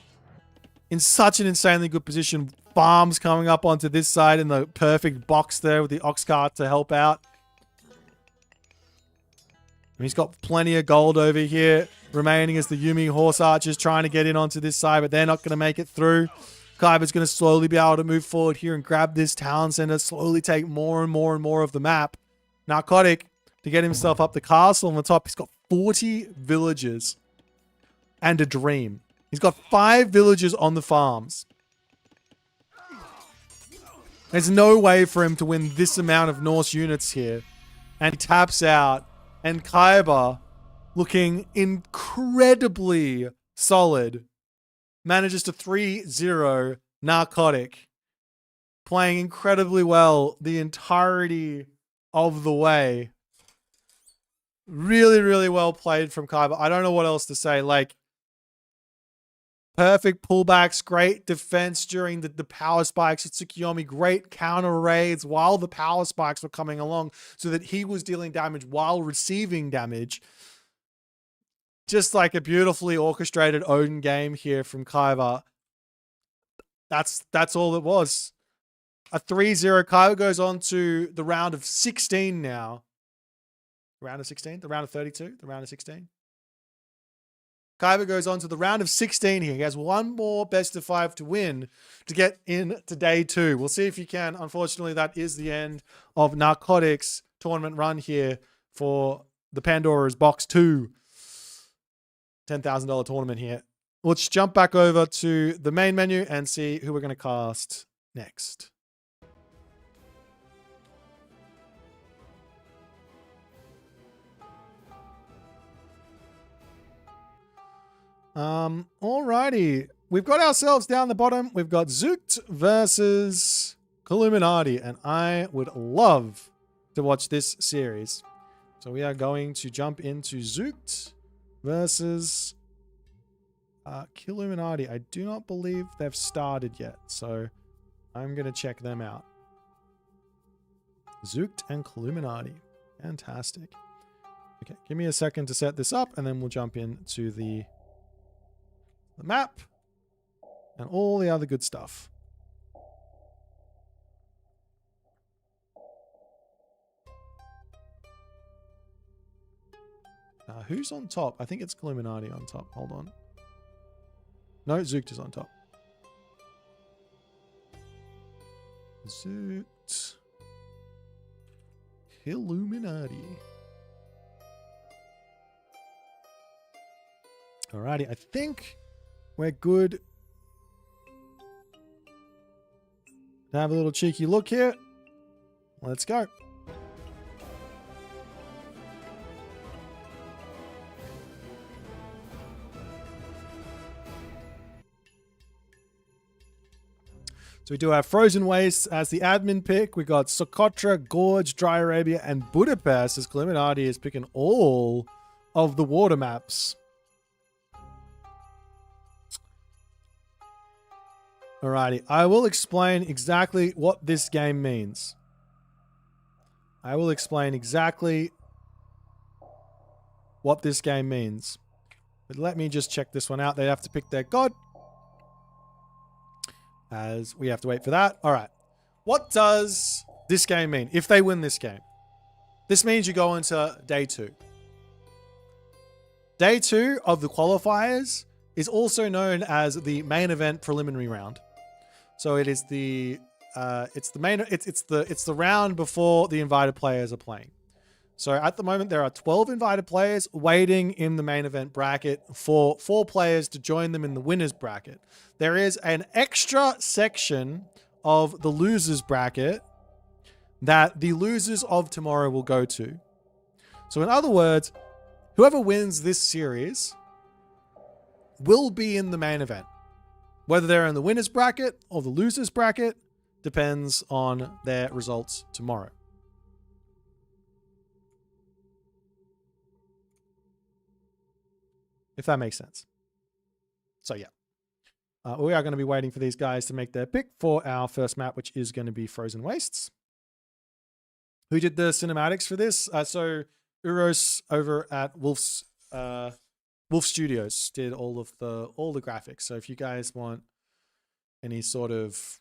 [SPEAKER 1] in such an insanely good position. Farms coming up onto this side in the perfect box there with the ox cart to help out. And he's got plenty of gold over here remaining as the Yumi horse archers trying to get in onto this side, but they're not going to make it through. Kaiba's going to slowly be able to move forward here and grab this town center, slowly take more and more and more of the map. Narcotic, to get himself up the castle on the top, he's got 40 villagers and a dream. He's got 5 villagers on the farms. There's no way for him to win this amount of Norse units here. And he taps out. And Kaiba, looking incredibly solid, manages to 3-0 Narcotic. Playing incredibly well the entirety of the way. Really, really well played from Kaiba. I don't know what else to say. Like, perfect pullbacks, great defense during the power spikes at Tsukiyomi, great counter raids while the power spikes were coming along so that he was dealing damage while receiving damage. Just like a beautifully orchestrated Odin game here from Kaiba. That's all it was. A 3-0. Kaiba goes on to the round of 16 now. Round of 16? The round of 32? The round of 16? Kaiba goes on to the round of 16 here. He has one more best of 5 to win to get in to day 2. We'll see if he can. Unfortunately, that is the end of Narcotics tournament run here for the Pandora's Box 2. $10,000 tournament here. Let's jump back over to the main menu and see who we're going to cast next. Alrighty. We've got ourselves down the bottom. We've got Zoot versus Illuminati, and I would love to watch this series. So we are going to jump into Zoot versus Illuminati. I do not believe they've started yet, so I'm going to check them out. Zoot and Illuminati. Fantastic. Okay, give me a second to set this up, and then we'll jump into the map and all the other good stuff. Who's on top? I think it's Illuminati on top. Hold on. No, Zoot is on top. Zoot. Illuminati. Alrighty, I think we're good to have a little cheeky look here. Let's go. So we do have Frozen Wastes as the admin pick. We got Socotra, Gorge, Dry Arabia, and Budapest as Illuminati is picking all of the water maps. Alrighty, I will explain exactly what this game means. I will explain exactly what this game means. But let me just check this one out. They have to pick their god. As we have to wait for that. All right. What does this game mean if they win this game? This means you go into day 2. Day 2 of the qualifiers is also known as the main event preliminary round. So it is the it's the round before the invited players are playing. So at the moment there are 12 invited players waiting in the main event bracket for 4 players to join them in the winners bracket. There is an extra section of the losers bracket that the losers of tomorrow will go to. So in other words, whoever wins this series will be in the main event. Whether they're in the winners bracket or the losers bracket depends on their results tomorrow. If that makes sense. So yeah. We are going to be waiting for these guys to make their pick for our first map, which is going to be Frozen Wastes. Who did the cinematics for this? So Uros over at Wolf Studios did all the graphics. So if you guys want any sort of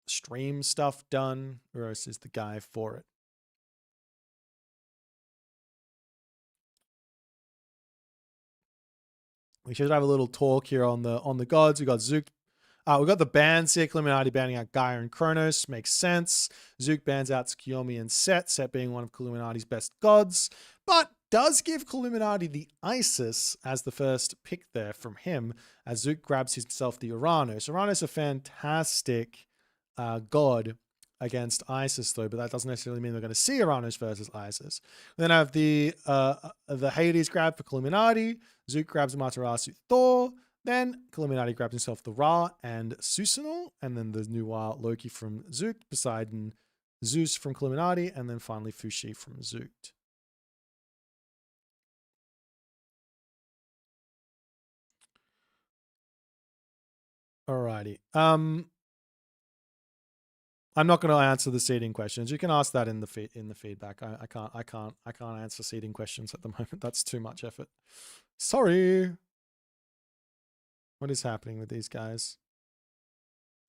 [SPEAKER 1] stream stuff done, Uros is the guy for it. We should have a little talk here on the gods. We got Zook. We got the bans here. Illuminati banning out Gaia and Kronos. Makes sense. Zook bans out Tsukiyomi and Set. Set being one of Illuminati's best gods. But does give Illuminati the Isis as the first pick there from him. As Zook grabs himself the Uranus. Uranus a fantastic god against Isis though. But that doesn't necessarily mean we're going to see Uranus versus Isis. Then I have the Hades grab for Illuminati. Zook grabs Amaterasu Thor. Then Illuminati grabs himself the Ra and Susanoo. And then the Noir Loki from Zook. Poseidon, Zeus from Illuminati. And then finally Fushi from Zook. Alrighty. I'm not going to answer the seeding questions. You can ask that in the feedback. I can't answer seeding questions at the moment. That's too much effort. Sorry. What is happening with these guys?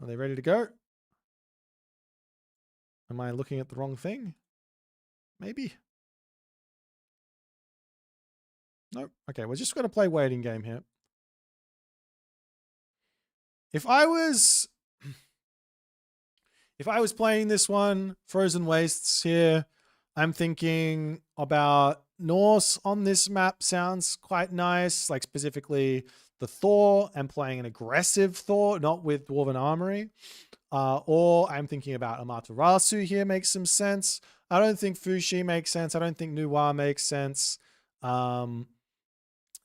[SPEAKER 1] Are they ready to go? Am I looking at the wrong thing? Maybe. Nope. Okay, we're just going to play waiting game here. If I was playing this one, Frozen Wastes here, I'm thinking about Norse on this map sounds quite nice, like specifically the Thor and playing an aggressive Thor, not with Dwarven Armory. Or I'm thinking about Amaterasu here makes some sense. I don't think Fushi makes sense. I don't think Noir makes sense. Yeah,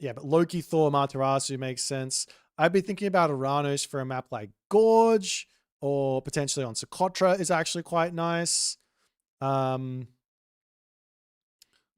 [SPEAKER 1] but Loki, Thor, Amaterasu makes sense. I'd be thinking about Uranus for a map like Gorge, or potentially on Socotra is actually quite nice.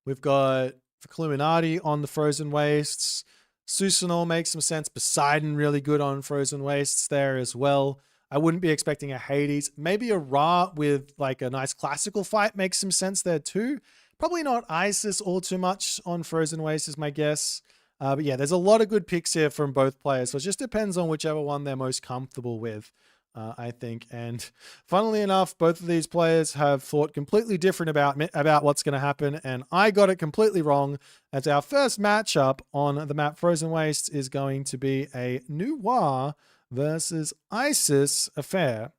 [SPEAKER 1] We've got Illuminati on the Frozen Wastes. Susanoo makes some sense. Poseidon really good on Frozen Wastes there as well. I wouldn't be expecting a Hades. Maybe a Ra with like a nice classical fight makes some sense there too. Probably not Isis all too much on Frozen Waste is my guess. But yeah, there's a lot of good picks here from both players. So it just depends on whichever one they're most comfortable with, I think. And funnily enough, both of these players have thought completely different about what's going to happen. And I got it completely wrong, as our first matchup on the map Frozen Waste is going to be a Noir versus Isis affair.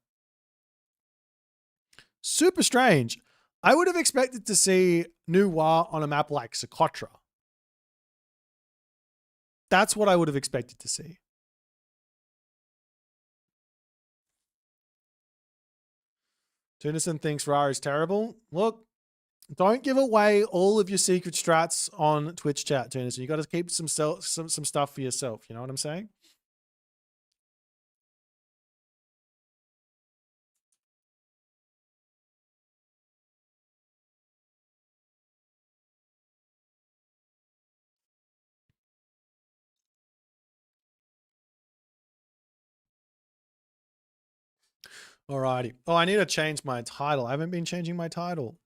[SPEAKER 1] Super strange. I would have expected to see Noir on a map like Socotra. That's what I would have expected to see. Tunison thinks Ra is terrible. Look, don't give away all of your secret strats on Twitch chat, Tunison. You got to keep some stuff for yourself. You know what I'm saying? Alrighty. Oh, I need to change my title. I haven't been changing my title.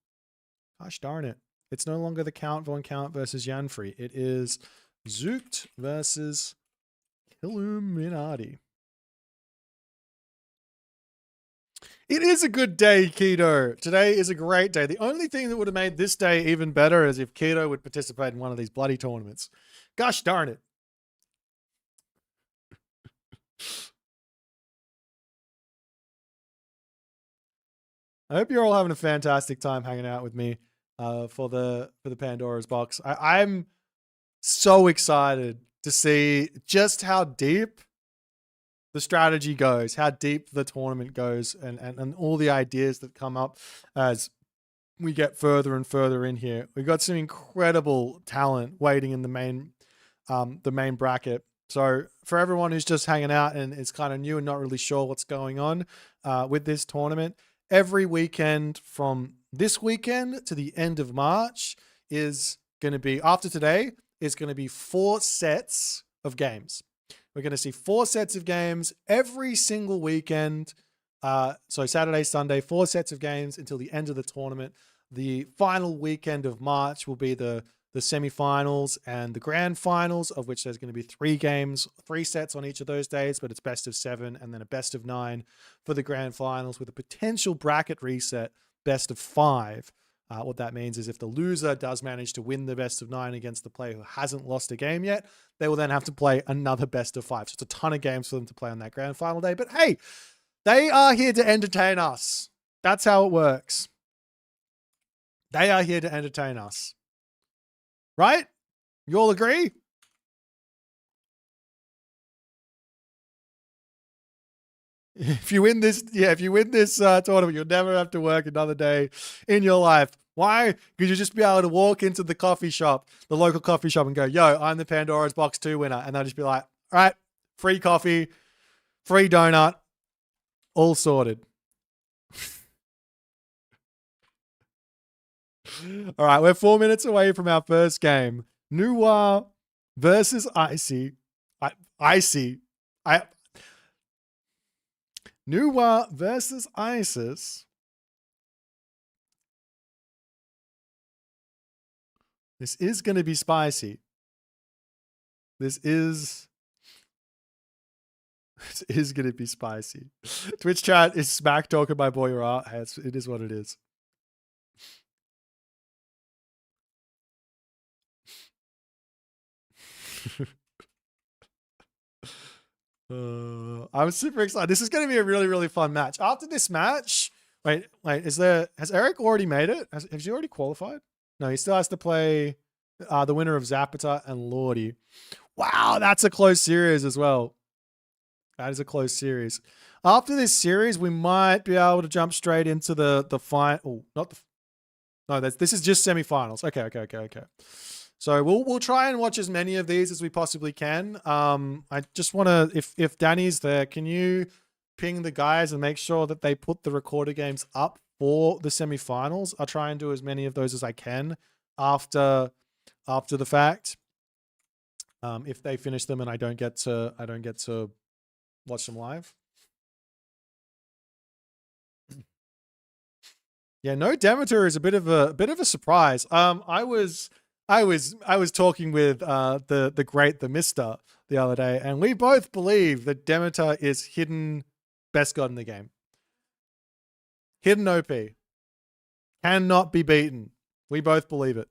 [SPEAKER 1] Gosh darn it. It's no longer the Count Von Count versus Yanfrey. It is Zooked versus Illuminati. It is a good day, Keto. Today is a great day. The only thing that would have made this day even better is if Keto would participate in one of these bloody tournaments. Gosh darn it. I hope you're all having a fantastic time hanging out with me for the Pandora's Box. I'm so excited to see just how deep the strategy goes, how deep the tournament goes, and all the ideas that come up as we get further and further in here. We've got some incredible talent waiting in the main bracket. So for everyone who's just hanging out and is kind of new and not really sure what's going on with this tournament, every weekend from this weekend to the end of March is going to be, after today, is going to be 4 sets of games. We're going to see 4 sets of games every single weekend. So Saturday, Sunday, 4 sets of games until the end of the tournament. The final weekend of March will be the semifinals and the grand finals, of which there's going to be 3 games, 3 sets on each of those days, but it's best of 7 and then a best of 9 for the grand finals with a potential bracket reset, best of 5. What that means is if the loser does manage to win the best of 9 against the player who hasn't lost a game yet, they will then have to play another best of 5. So it's a ton of games for them to play on that grand final day. But hey, they are here to entertain us. That's how it works. They are here to entertain us. Right? You all agree? If you win this, tournament, you'll never have to work another day in your life. Why? Because you'll just be able to walk into the coffee shop, the local coffee shop, and go, yo, I'm the Pandora's Box 2 winner. And they'll just be like, all right, free coffee, free donut, all sorted. All right, we're 4 minutes away from our first game. Noir versus Icy. Noir versus Isis. This is going to be spicy. This is going to be spicy. Twitch chat is smack talking my boy Ra. It is what it is. I'm super excited. This is going to be a really, really fun match. After this match, wait, has Eric already made it? Has he already qualified? No, he still has to play the winner of Zapata and Lordy. Wow, that's a close series as well. That is a close series. After this series, we might be able to jump straight into the final. This is just semifinals. Okay. So we'll try and watch as many of these as we possibly can. I just want to, if Danny's there, can you ping the guys and make sure that they put the recorder games up for the semifinals? I'll try and do as many of those as I can after the fact. If they finish them and I don't get to watch them live. Yeah, no Demeter is a bit of a surprise. I was talking with the great the Mister the other day, and we both believe that Demeter is hidden best god in the game. Hidden OP. Cannot be beaten. We both believe it.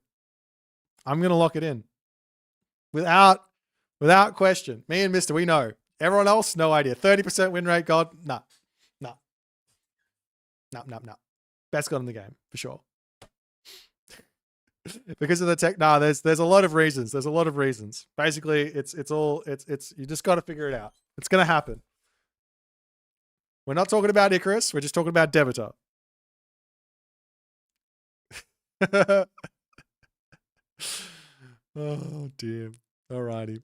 [SPEAKER 1] I'm gonna lock it in. Without question. Me and Mister, we know. Everyone else, no idea. 30% win rate god? Nah. Best god in the game, for sure. Because of the tech. Nah, there's a lot of reasons. There's a lot of reasons. Basically, it's you just gotta figure it out. It's gonna happen. We're not talking about Icarus, we're just talking about Demeter. Oh dear. Alrighty.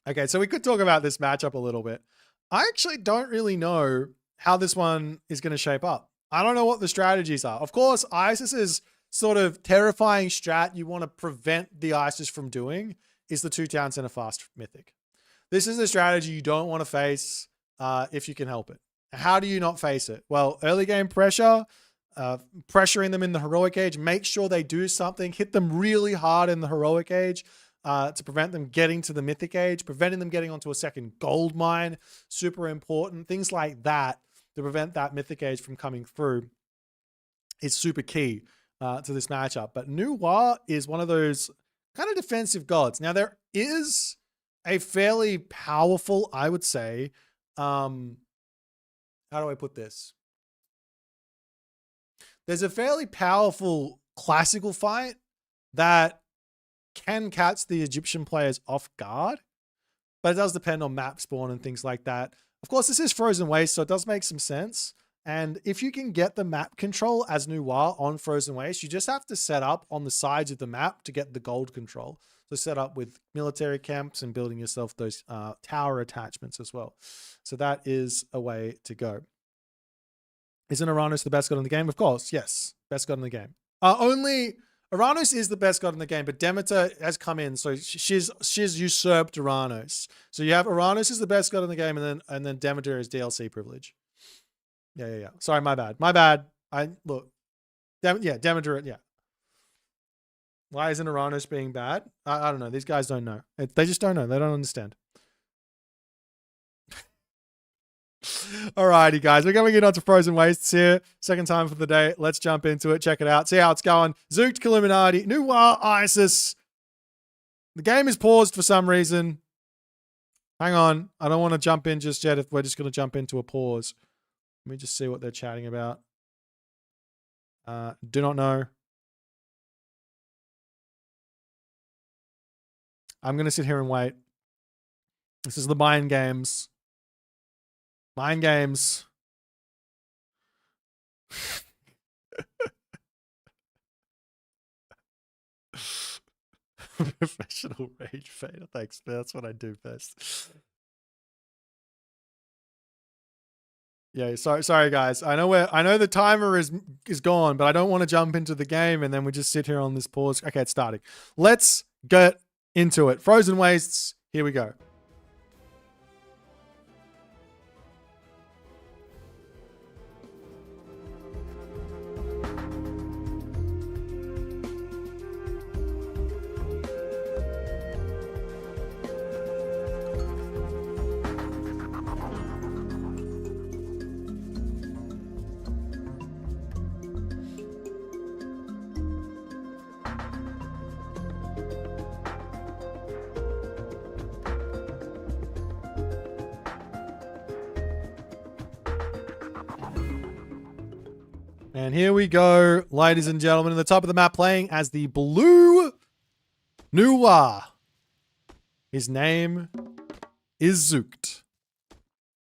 [SPEAKER 1] Okay, so we could talk about this matchup a little bit. I actually don't really know how this one is going to shape up. I don't know what the strategies are. Of course, Isis's sort of terrifying strat you want to prevent the Isis from doing is the 2 town center fast mythic. This is a strategy you don't want to face if you can help it. How do you not face it? Well, early game pressure, pressuring them in the heroic age, make sure they do something, hit them really hard in the heroic age, to prevent them getting to the mythic age, preventing them getting onto a second gold mine, super important. Things like that to prevent that mythic age from coming through is super key to this matchup. But Nuwa is one of those kind of defensive gods. Now, there is a fairly powerful, I would say, how do I put this? There's a fairly powerful classical fight that can catch the Egyptian players off guard, but it does depend on map spawn and things like that. Of course, this is Frozen Waste, so it does make some sense. And if you can get the map control as Nuwa on Frozen Waste, you just have to set up on the sides of the map to get the gold control. So set up with military camps and building yourself those tower attachments as well. So that is a way to go. Isn't Uranus the best god in the game? Of course, yes. Best god in the game. Only Uranus is the best god in the game, but Demeter has come in, so she's usurped Uranus. So you have Uranus is the best god in the game, and then Demeter is DLC privilege. Yeah. Sorry, my bad. Demeter, yeah. Why isn't Uranus being bad? I don't know. These guys don't know. They just don't know. They don't understand. Alrighty, guys. We're going in onto Frozen Wastes here. Second time for the day. Let's jump into it. Check it out. See how it's going. Zooked, Illuminati, Nuwa, Isis. The game is paused for some reason. Hang on. I don't want to jump in just yet if we're just going to jump into a pause. Let me just see what they're chatting about. Do not know. I'm going to sit here and wait. This is the mind games. Mind games. Professional rage fader. Thanks. That's what I do best. Yeah, sorry guys. I know the timer is gone, but I don't want to jump into the game and then we just sit here on this pause. Okay, it's starting. Let's get into it. Frozen Wastes. Here we go. And here we go, ladies and gentlemen, at the top of the map playing as the blue Nuwa. His name is Zooked.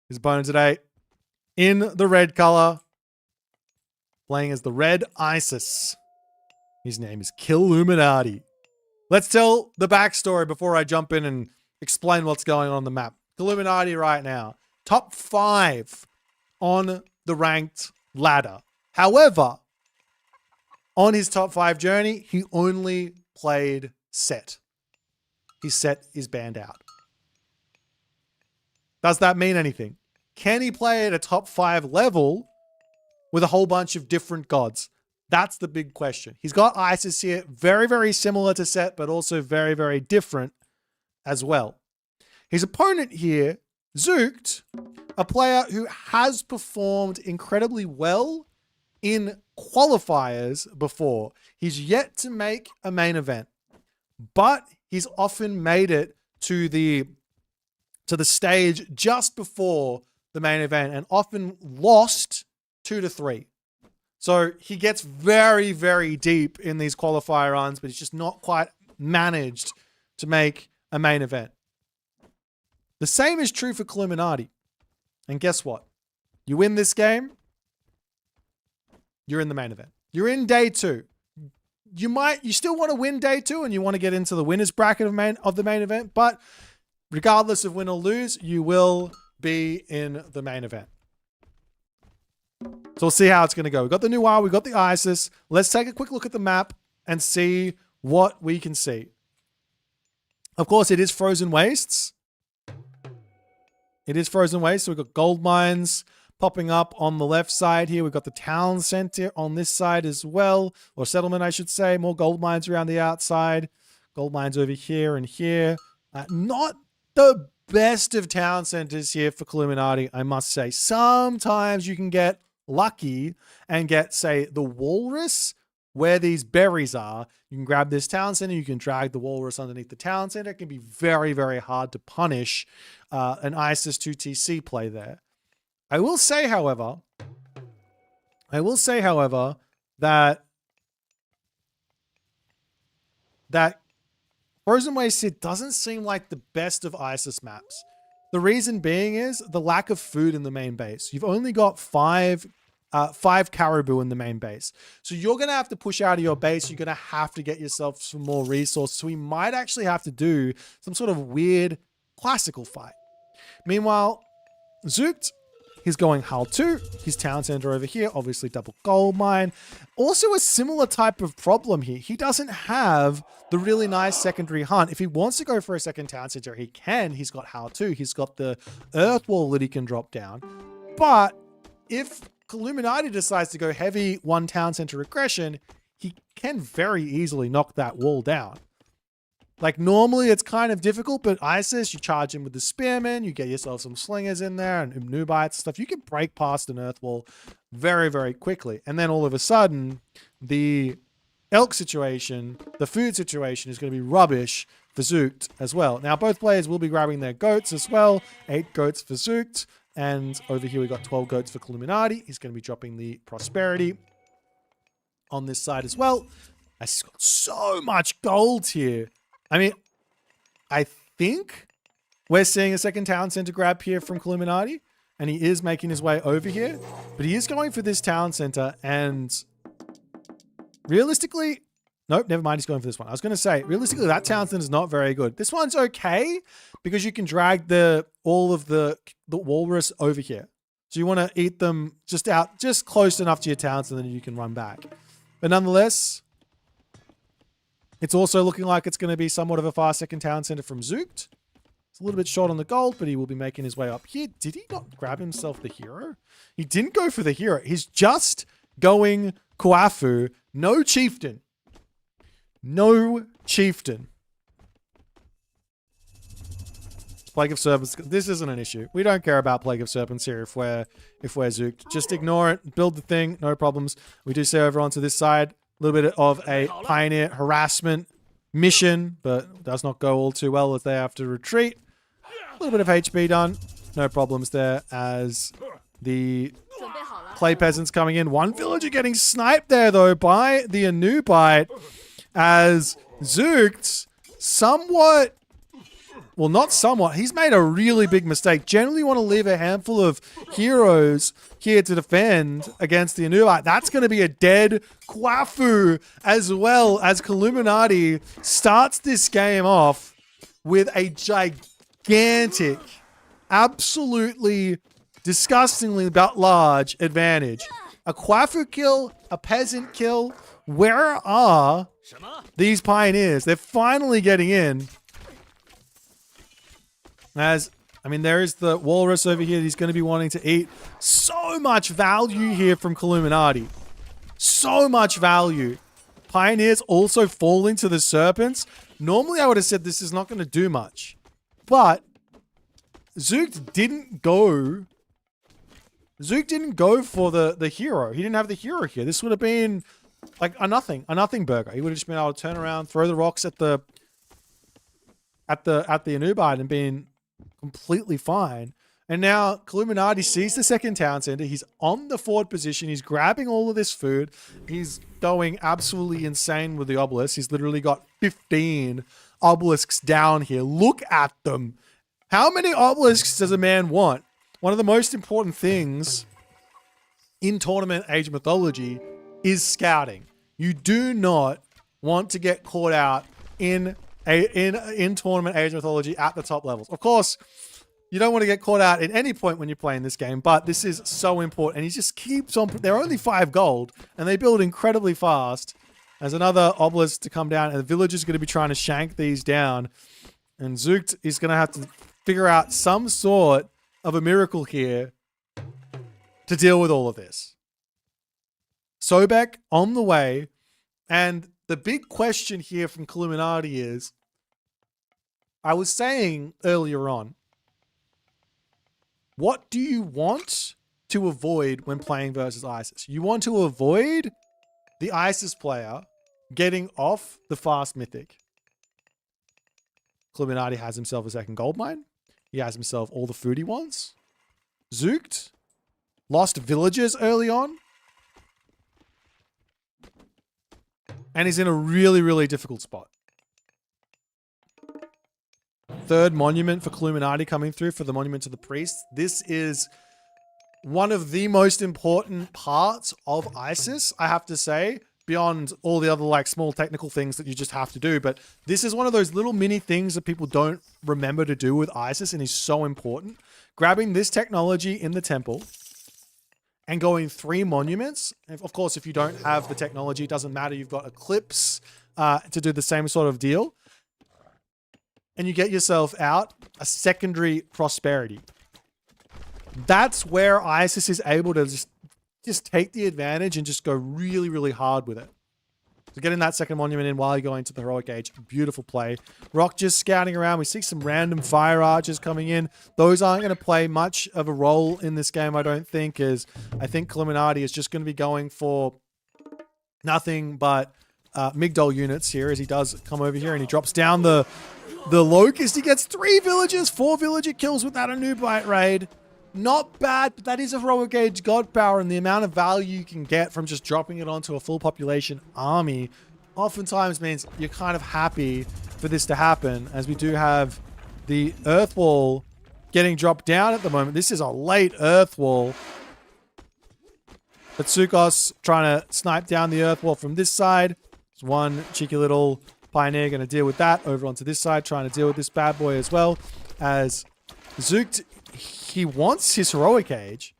[SPEAKER 1] His opponent today in the red color, playing as the red Isis. His name is Illuminati. Let's tell the backstory before I jump in and explain what's going on the map. Illuminati right now, top 5 on the ranked ladder. However, on his top 5 journey, he only played set. His set is banned out. Does that mean anything? Can he play at a top 5 level with a whole bunch of different gods? That's the big question. He's got Isis here, very, very similar to Set, but also very, very different as well. His opponent here, Zookt, a player who has performed incredibly well in qualifiers before. He's yet to make a main event, but he's often made it to the stage just before the main event and often lost 2-3. So he gets very, very deep in these qualifier runs, but he's just not quite managed to make a main event. The same is true for Illuminati. And guess what? You win this game, you're in the main event. You're in day 2. You still want to win day 2 and you want to get into the winner's bracket of the main event, but regardless of win or lose, you will be in the main event. So we'll see how it's going to go. We've got the Noir, we've got the Isis. Let's take a quick look at the map and see what we can see. Of course, it is Frozen Wastes. It is Frozen Wastes. So we've got gold mines popping up on the left side here. We've got the town center on this side as well, or settlement, I should say. More gold mines around the outside. Gold mines over here and here. Not the best of town centers here for Illuminati, I must say. Sometimes you can get lucky and get, say, the walrus where these berries are. You can grab this town center. You can drag the walrus underneath the town center. It can be very, very hard to punish an ISIS 2TC play there. I will say, however, that Frozen Waste it doesn't seem like the best of ISIS maps. The reason being is the lack of food in the main base. You've only got five caribou in the main base. So you're going to have to push out of your base. You're going to have to get yourself some more resources. So we might actually have to do some sort of weird classical fight. Meanwhile, Zookt, he's going Hull 2. His town center over here, obviously double gold mine. Also a similar type of problem here. He doesn't have the really nice secondary hunt. If he wants to go for a second town center, he can. He's got Hull 2. He's got the earth wall that he can drop down. But if Illuminati decides to go heavy one town center aggression, he can very easily knock that wall down. Like normally it's kind of difficult, but ISIS, you charge him with the spearmen, you get yourself some slingers in there and nubites and stuff. You can break past an earth wall very, very quickly. And then all of a sudden, the elk situation, the food situation is going to be rubbish for Zookt as well. Now, both players will be grabbing their goats as well. 8 goats for Zookt. And over here, we got 12 goats for Illuminati. He's going to be dropping the prosperity on this side as well. He's got so much gold here. I mean, I think we're seeing a second town center grab here from Illuminati, and he is making his way over here, but he is going for this town center, and realistically, nope, never mind, he's going for this one. I was going to say, realistically, that town center is not very good. This one's okay, because you can drag all of the walrus over here. So you want to eat them just close enough to your town center, and then you can run back. But nonetheless, it's also looking like it's going to be somewhat of a fast second town center from Zookt. It's a little bit short on the gold, but he will be making his way up here. Did he not grab himself the hero? He didn't go for the hero. He's just going Kuafu. No chieftain. No chieftain. Plague of Serpents. This isn't an issue. We don't care about Plague of Serpents here if we're Zookt. Just ignore it. Build the thing. No problems. We do say over onto this side. A little bit of a pioneer harassment mission, but does not go all too well as they have to retreat. A little bit of HP done. No problems there as the clay peasants coming in. One villager getting sniped there, though, by the Anubite as Zookt somewhat... Well, not somewhat. He's made a really big mistake. Generally, you want to leave a handful of heroes here to defend against the Anubite. That's going to be a dead Quafu as well as Illuminati starts this game off with a gigantic, absolutely disgustingly large advantage. A Quafu kill, a peasant kill. Where are these pioneers? They're finally getting in. As I mean, there is the walrus over here that he's going to be wanting to eat. So much value here from Illuminati. So much value. Pioneers also falling to the serpents. Normally, I would have said this is not going to do much. But Zook didn't go... Zook didn't go for the hero. He didn't have the hero here. This would have been like a nothing burger. He would have just been able to turn around, throw the rocks at the Anubite and been completely fine. And now Illuminati sees the second town center. He's on the forward position. He's grabbing all of this food. He's going absolutely insane with the obelisk. He's literally got 15 obelisks down here. Look at them. How many obelisks does a man want? One of the most important things in Tournament Age Mythology is scouting. You do not want to get caught out in Tournament Age Mythology at the top levels. Of course, you don't want to get caught out at any point when you're playing this game, but this is so important. And he just keeps on... They're only 5 gold, and they build incredibly fast. There's another obelisk to come down, and the villager's going to be trying to shank these down. And Zook is going to have to figure out some sort of a miracle here to deal with all of this. Sobek on the way, and the big question here from Illuminati is, I was saying earlier on, what do you want to avoid when playing versus ISIS? You want to avoid the ISIS player getting off the fast mythic. Illuminati has himself a second gold mine. He has himself all the food he wants. Zook lost villagers early on. And he's in a really, really difficult spot. Third monument for Illuminati coming through for the monument to the priests. This is one of the most important parts of ISIS, I have to say, beyond all the other like small technical things that you just have to do. But this is one of those little mini things that people don't remember to do with ISIS and is so important. Grabbing this technology in the temple and going 3 monuments. Of course, if you don't have the technology, it doesn't matter. You've got Eclipse to do the same sort of deal. And you get yourself out a secondary prosperity. That's where ISIS is able to just take the advantage and just go really, really hard with it. So getting that second monument in while you're going to the heroic age, beautiful play. Rock just scouting around. We see some random fire archers coming in. Those aren't going to play much of a role in this game, I don't think, as I think Illuminati is just going to be going for nothing but Migdol units here as he does come over here and he drops down the Locust. He gets 3 villagers, 4 villager kills with that Anubite raid. Not bad, but that is a heroic age god power, and the amount of value you can get from just dropping it onto a full population army oftentimes means you're kind of happy for this to happen, as we do have the earth wall getting dropped down at the moment. This is a late earth wall. But Tsukos trying to snipe down the earth wall from this side. There's one cheeky little pioneer going to deal with that over onto this side, trying to deal with this bad boy as well. As Zook, he wants his heroic age.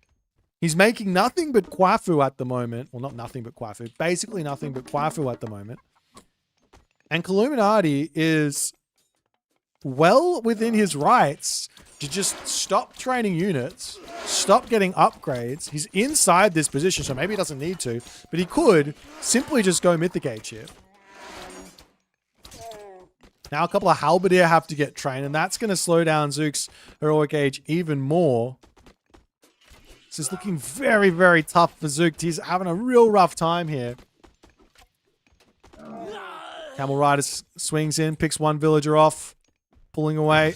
[SPEAKER 1] He's making nothing but Kwafu at the moment. Well, not nothing but Kwafu. Basically nothing but Kwafu at the moment. And Illuminati is well within his rights to just stop training units, stop getting upgrades. He's inside this position, so maybe he doesn't need to, but he could simply just go Mythic Age here. Now a couple of Halberdier have to get trained, and that's going to slow down Zook's heroic age even more. This is looking very, very tough for Zook. He's having a real rough time here. Camel Rider swings in, picks one villager off, pulling away.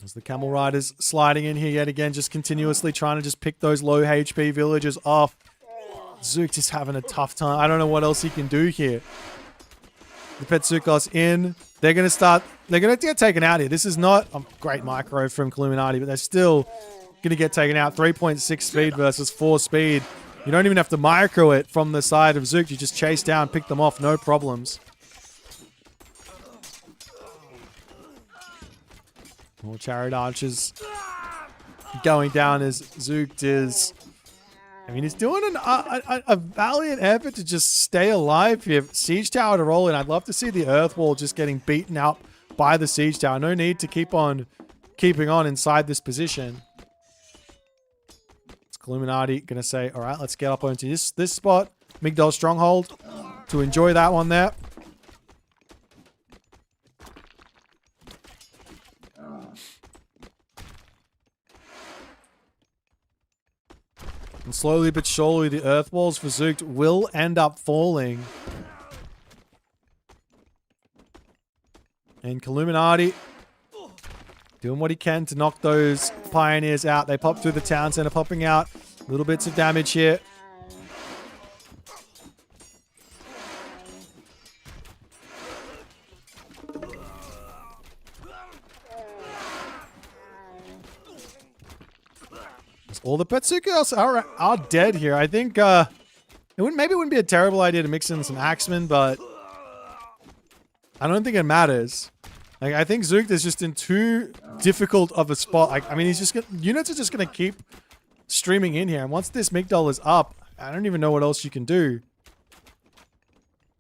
[SPEAKER 1] As the Camel Riders sliding in here yet again, just continuously trying to just pick those low HP villagers off. Zook is having a tough time. I don't know what else he can do here. The Petsukos in. They're going to get taken out here. This is not a great micro from Illuminati, but they're still going to get taken out. 3.6 speed versus 4 speed. You don't even have to micro it from the side of Zook. You just chase down, pick them off, no problems. More Chariot Archers going down as Zook is I mean, he's doing a valiant effort to just stay alive here. Siege tower to roll in. I'd love to see the earth wall just getting beaten out by the siege tower. No need to keep on keeping on inside this position. It's Illuminati gonna say, all right, let's get up onto this spot. Migdol stronghold to enjoy that one there. And slowly but surely, the earth walls for Zooked will end up falling. And Illuminati doing what he can to knock those pioneers out. They pop through the town center, popping out little bits of damage here. All the Petsukas are dead here. I think maybe it wouldn't be a terrible idea to mix in some Axemen, but I don't think it matters. Like, I think Zooked is just in too difficult of a spot. Like, I mean, units are just gonna keep streaming in here, and once this Migdol is up, I don't even know what else you can do,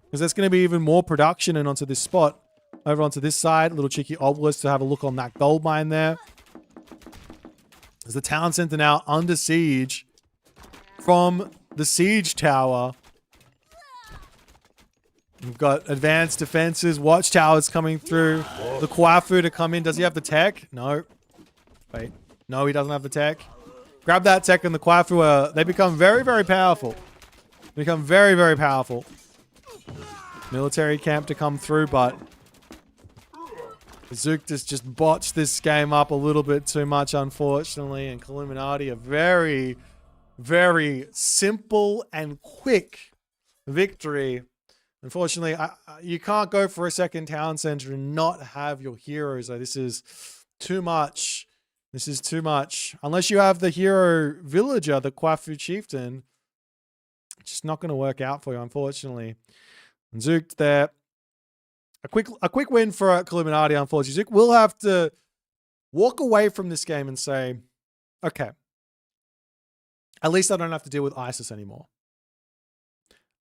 [SPEAKER 1] because there's gonna be even more production in onto this spot. Over onto this side, a little cheeky obelisk to have a look on that gold mine there. As the town center now under siege from the siege tower. We've got advanced defenses, watchtowers coming through. The Qualifier to come in. Does he have the tech? No. Wait. No, he doesn't have the tech. Grab that tech and the Qualifier. They become very, very powerful. They become very, very powerful. Military camp to come through, but Zooked has just botched this game up a little bit too much, unfortunately, and Illuminati a very, very simple and quick victory. Unfortunately, you can't go for a second town center and not have your heroes. This is too much. This is too much. Unless you have the hero villager, the Quafu chieftain, it's just not going to work out for you, unfortunately. And Zooked there. A quick win for Illuminati, unfortunately. Zook will have to walk away from this game and say, okay, at least I don't have to deal with ISIS anymore.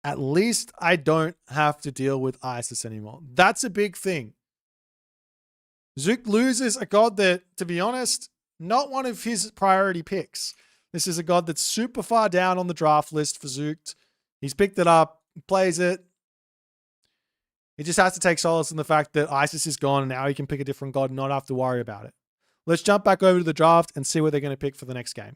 [SPEAKER 1] At least I don't have to deal with ISIS anymore. That's a big thing. Zook loses a god that, to be honest, not one of his priority picks. This is a god that's super far down on the draft list for Zooked. He's picked it up, plays it. He just has to take solace in the fact that ISIS is gone and now he can pick a different god and not have to worry about it. Let's jump back over to the draft and see what they're going to pick for the next game.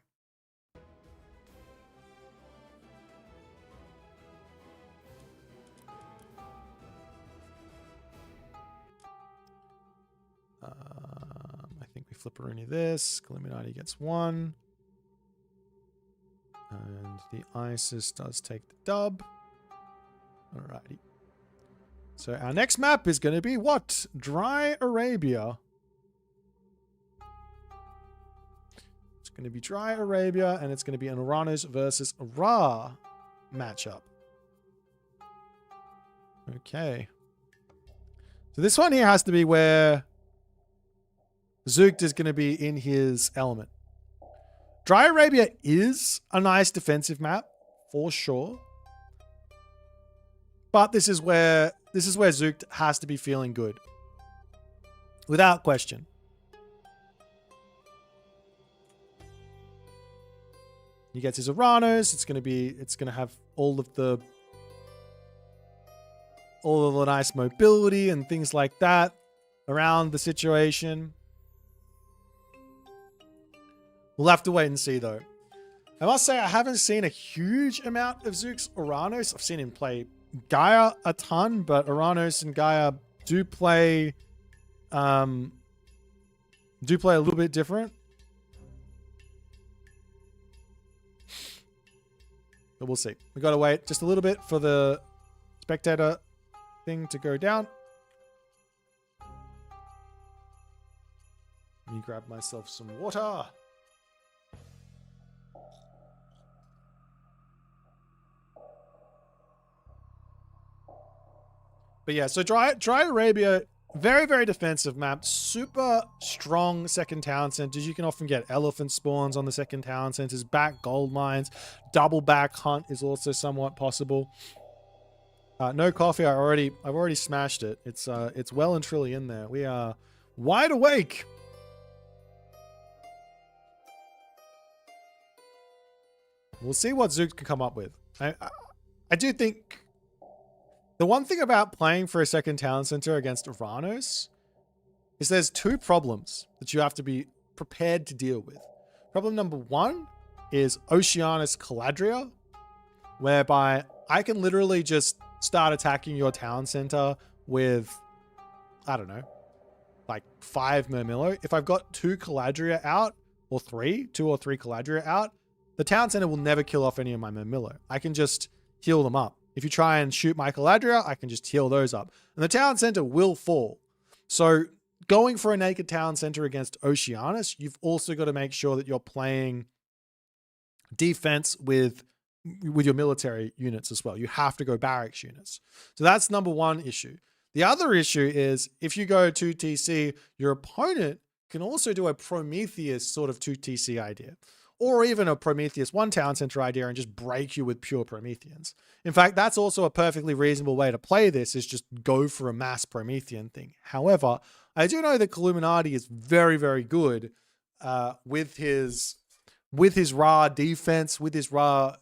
[SPEAKER 1] I think we flip Rooney this. Illuminati gets 1. And the ISIS does take the dub. Alrighty. So our next map is going to be what? Dry Arabia. It's going to be Dry Arabia, and it's going to be an Uranus versus Ra matchup. Okay. So this one here has to be where Zooked is going to be in his element. Dry Arabia is a nice defensive map, for sure. But this is where Zooked has to be feeling good. Without question. He gets his Uranus. It's going to have all of the nice mobility and things like that around the situation. We'll have to wait and see, though. I must say, I haven't seen a huge amount of Zook's Uranus. I've seen him play Gaia a ton, but Uranus and Gaia do play a little bit different. But we'll see. We got to wait just a little bit for the spectator thing to go down. Let me grab myself some water. But yeah, so Dry Arabia, Very, very defensive map. Super strong second town centers. You can often get elephant spawns on the second town centers, back gold mines, double back hunt is also somewhat possible. No coffee. I've already smashed it. It's well and truly in there. We are wide awake. We'll see what Zook can come up with. I do think the one thing about playing for a second town center against Uranos is there's two problems that you have to be prepared to deal with. Problem number one is Oceanus Caladria, whereby I can literally just start attacking your town center with, I don't know, like 5 Murmillo. If I've got 2 Caladria out, or 2 or 3 Caladria out, the town center will never kill off any of my Murmillo. I can just heal them up. If you try and shoot my Caladria, I can just heal those up. And the town center will fall. So going for a naked town center against Oceanus, you've also got to make sure that you're playing defense with your military units as well. You have to go barracks units. So that's number one issue. The other issue is if you go 2TC, your opponent can also do a Prometheus sort of 2TC idea, or even a Prometheus 1 town center idea and just break you with pure Prometheans. In fact, that's also a perfectly reasonable way to play this, is just go for a mass Promethean thing. However, I do know that Illuminati is very, very good with his raw defense, with his raw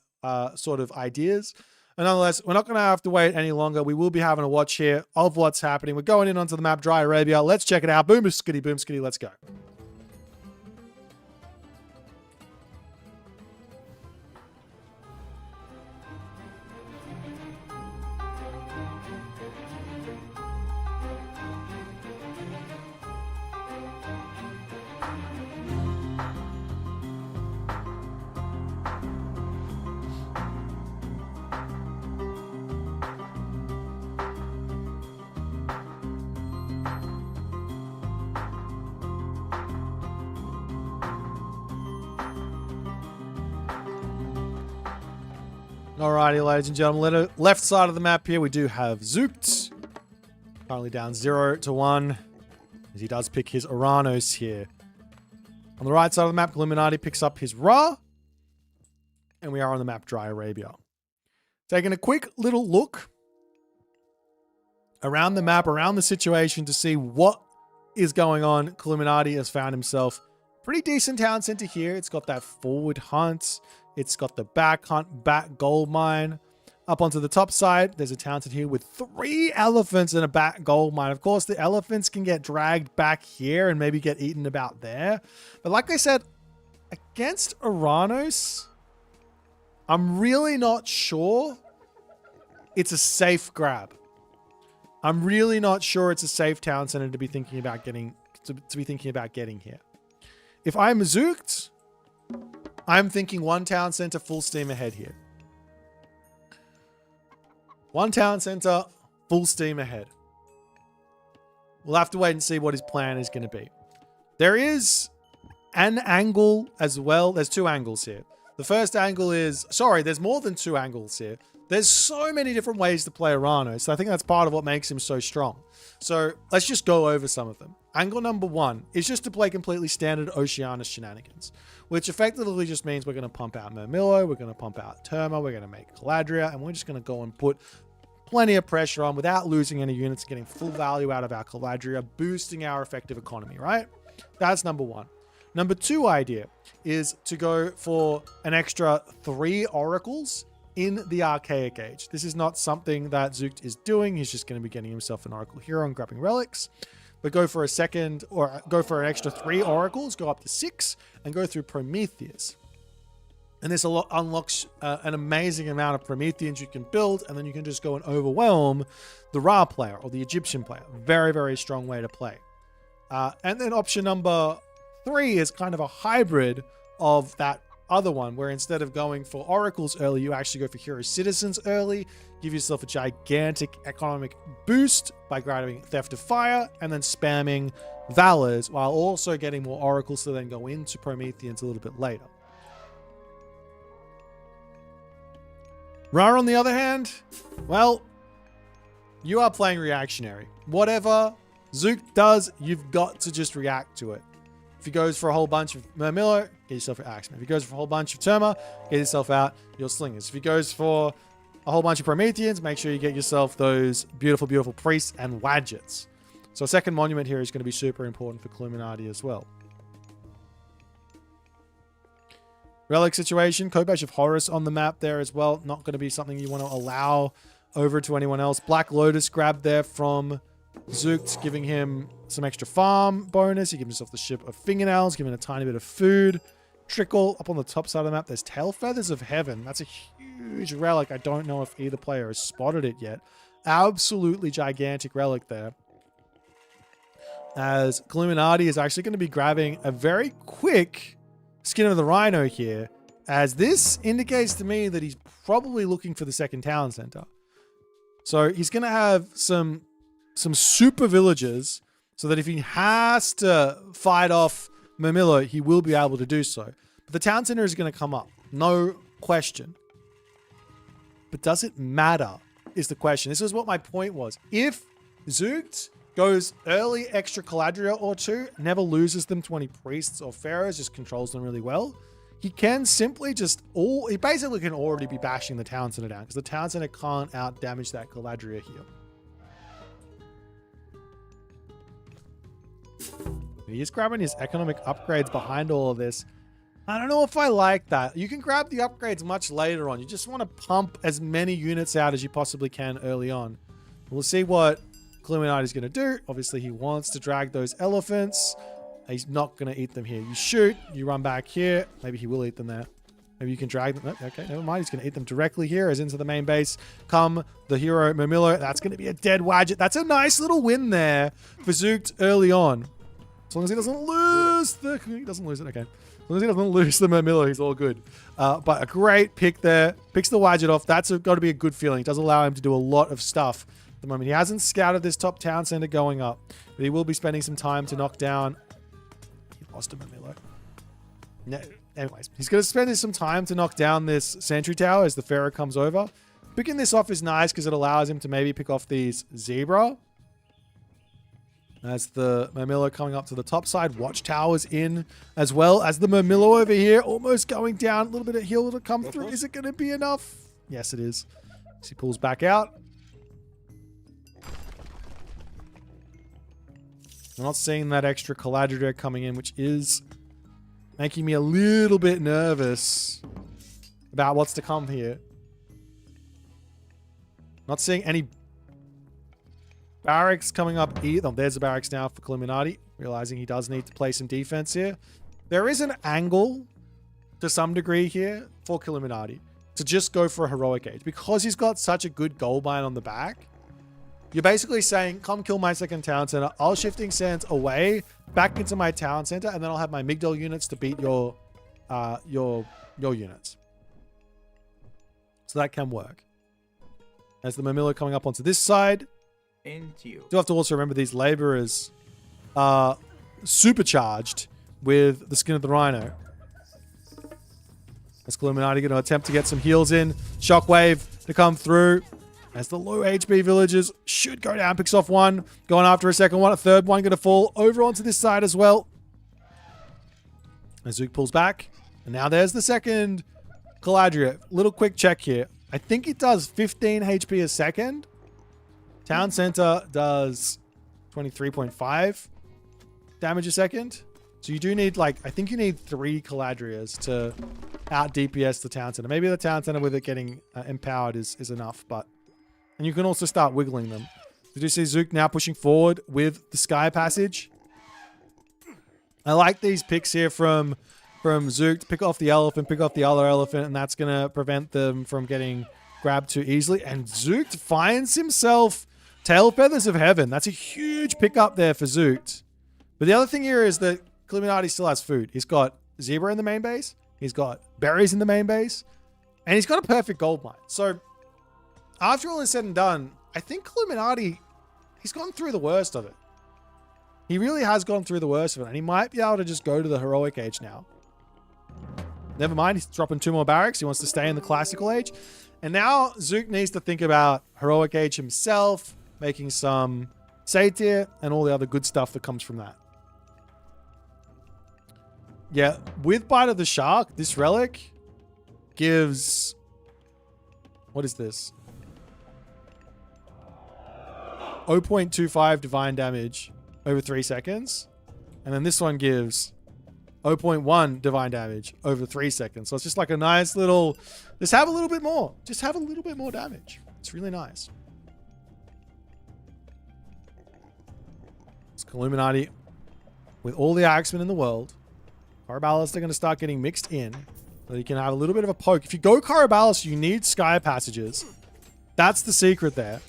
[SPEAKER 1] sort of ideas. And nonetheless, we're not going to have to wait any longer. We will be having a watch here of what's happening. We're going in onto the map, Dry Arabia. Let's check it out. Boom, skitty, let's go. Alrighty, ladies and gentlemen, left side of the map here, we do have Zookt. Currently down 0-1, as he does pick his Uranos here. On the right side of the map, Illuminati picks up his Ra. And we are on the map, Dry Arabia. Taking a quick little look around the map, around the situation to see what is going on. Illuminati has found himself pretty decent town center here. It's got that forward hunt. It's got the back hunt, back gold mine. Up onto the top side, there's a town center here with 3 elephants and a back gold mine. Of course, the elephants can get dragged back here and maybe get eaten about there. But like I said, against Uranos, I'm really not sure it's a safe grab. I'm really not sure it's a safe town center to be thinking about getting here. If I'm Zooked, I'm thinking 1 town center full steam ahead here. 1 town center full steam ahead. We'll have to wait and see what his plan is going to be. There is an angle as well. There's 2 angles here. The first angle is, sorry, there's more than 2 angles here. There's so many different ways to play Uranos. So I think that's part of what makes him so strong. So let's just go over some of them. Angle number 1 is just to play completely standard Oceanus shenanigans, which effectively just means we're going to pump out Murmillo, we're going to pump out Terma, we're going to make Caladria, and we're just going to go and put plenty of pressure on without losing any units, getting full value out of our Caladria, boosting our effective economy, right? That's number 1. Number 2 idea is to go for an extra 3 oracles in the Archaic Age. This is not something that Zookt is doing. He's just going to be getting himself an Oracle Hero and grabbing relics. But go for a second, or go for an extra 3 oracles, go up to 6, and go through Prometheus. And this unlocks an amazing amount of Prometheans you can build, and then you can just go and overwhelm the Ra player or the Egyptian player. Very, very strong way to play. And then option number 3 is kind of a hybrid of that other one, where instead of going for oracles early, you actually go for hero citizens early, give yourself a gigantic economic boost by grabbing Theft of Fire, and then spamming Valors, while also getting more oracles to then go into Prometheans a little bit later. Ra, on the other hand, well, you are playing reactionary. Whatever Zook does, you've got to just react to it. If he goes for a whole bunch of Murmillo, get yourself your Axeman. If he goes for a whole bunch of Terma, get yourself out your Slingers. If he goes for a whole bunch of Prometheans, make sure you get yourself those beautiful, beautiful Priests and Wadgets. So a second monument here is going to be super important for Illuminati as well. Relic situation, Kobash of Horus on the map there as well. Not going to be something you want to allow over to anyone else. Black Lotus grabbed there from Zook, giving him some extra farm bonus. He gives himself the Ship of Fingernails, giving a tiny bit of food. Trickle up on the top side of the map. There's Tail Feathers of Heaven. That's a huge relic. I don't know if either player has spotted it yet. Absolutely gigantic relic there. As Illuminati is actually going to be grabbing a very quick Skin of the Rhino here, as this indicates to me that he's probably looking for the second town center. So he's going to have some super villagers so that if he has to fight off Murmillo, he will be able to do so. But the town center is going to come up. No question. But does it matter is the question. This is what my point was. If Zoogt goes early extra Caladria or two, never loses them to any priests or pharaohs, just controls them really well, he can simply just he basically can already be bashing the town center down because the town center can't out damage that Caladria here. He is grabbing his economic upgrades behind all of this. I don't know if I like that. You can grab the upgrades much later on. You just want to pump as many units out as you possibly can early on. We'll see what Illuminati is going to do. Obviously, he wants to drag those elephants. He's not going to eat them here. You shoot, you run back here. Maybe he will eat them there. Maybe you can drag them. Okay, never mind. He's going to eat them directly here as into the main base. Come the hero Murmillo. That's going to be a dead Wadget. That's a nice little win there for Zoogt early on. As long as he doesn't lose the... He doesn't lose it, okay. As long as he doesn't lose the Murmillo, he's all good. But a great pick there. Picks the Wadget off. That's got to be a good feeling. It does allow him to do a lot of stuff at the moment. He hasn't scouted this top town center going up. But he will be spending some time to knock down... He lost a Murmillo. No, anyways, he's going to spend some time to knock down this sentry tower as the Pharaoh comes over. Picking this off is nice because it allows him to maybe pick off these Zebra. As the Murmillo coming up to the top side. Watchtowers in as well as the Murmillo over here. Almost going down. A little bit of heal to come through. Is it going to be enough? Yes, it is. So he pulls back out. I'm not seeing that extra Caladria coming in, which is making me a little bit nervous about what's to come here. Not seeing any barracks coming up either. Oh, there's the barracks now for Illuminati. Realizing he does need to play some defense here. There is an angle to some degree here for Illuminati to just go for a heroic age. Because he's got such a good gold mine on the back, you're basically saying, come kill my second town center. I'll shifting sands away, back into my town center, and then I'll have my Migdal units to beat your units. So that can work. As the Murmillo coming up onto this side.
[SPEAKER 2] Into you.
[SPEAKER 1] Do have to also remember these laborers are supercharged with the Skin of the Rhino. As Illuminati going to attempt to get some heals in. Shockwave to come through. As the low HP villagers should go down. Picks off one. Going after a second one. A third one going to fall over onto this side as well. As Zook pulls back. And now there's the second Caladria. Little quick check here. I think it does 15 HP a second. Town Center does 23.5 damage a second. So you do need, like, I think you need 3 Caladrias to out DPS the Town Center. Maybe the Town Center with it getting empowered is enough, but... And you can also start wiggling them. Did you see Zook now pushing forward with the Sky Passage? I like these picks here from Zook to pick off the elephant, pick off the other elephant, and that's going to prevent them from getting grabbed too easily. And Zook finds himself Tail Feathers of Heaven. That's a huge pickup there for Zook. But the other thing here is that Illuminati still has food. He's got Zebra in the main base. He's got berries in the main base. And he's got a perfect gold mine. So after all is said and done, I think Illuminati, he's gone through the worst of it. He really has gone through the worst of it. And he might be able to just go to the heroic age now. Never mind. He's dropping 2 more barracks. He wants to stay in the classical age. And now Zook needs to think about heroic age himself, making some Satyr, and all the other good stuff that comes from that. Yeah, with Bite of the Shark, this relic gives... What is this? 0.25 divine damage over 3 seconds. And then this one gives 0.1 divine damage over 3 seconds. So it's just like a nice little... Just have a little bit more. Just have a little bit more damage. It's really nice. It's Illuminati with all the axemen in the world. Caraballas are going to start getting mixed in. So you can have a little bit of a poke. If you go Caraballas, you need Sky Passages. That's the secret there.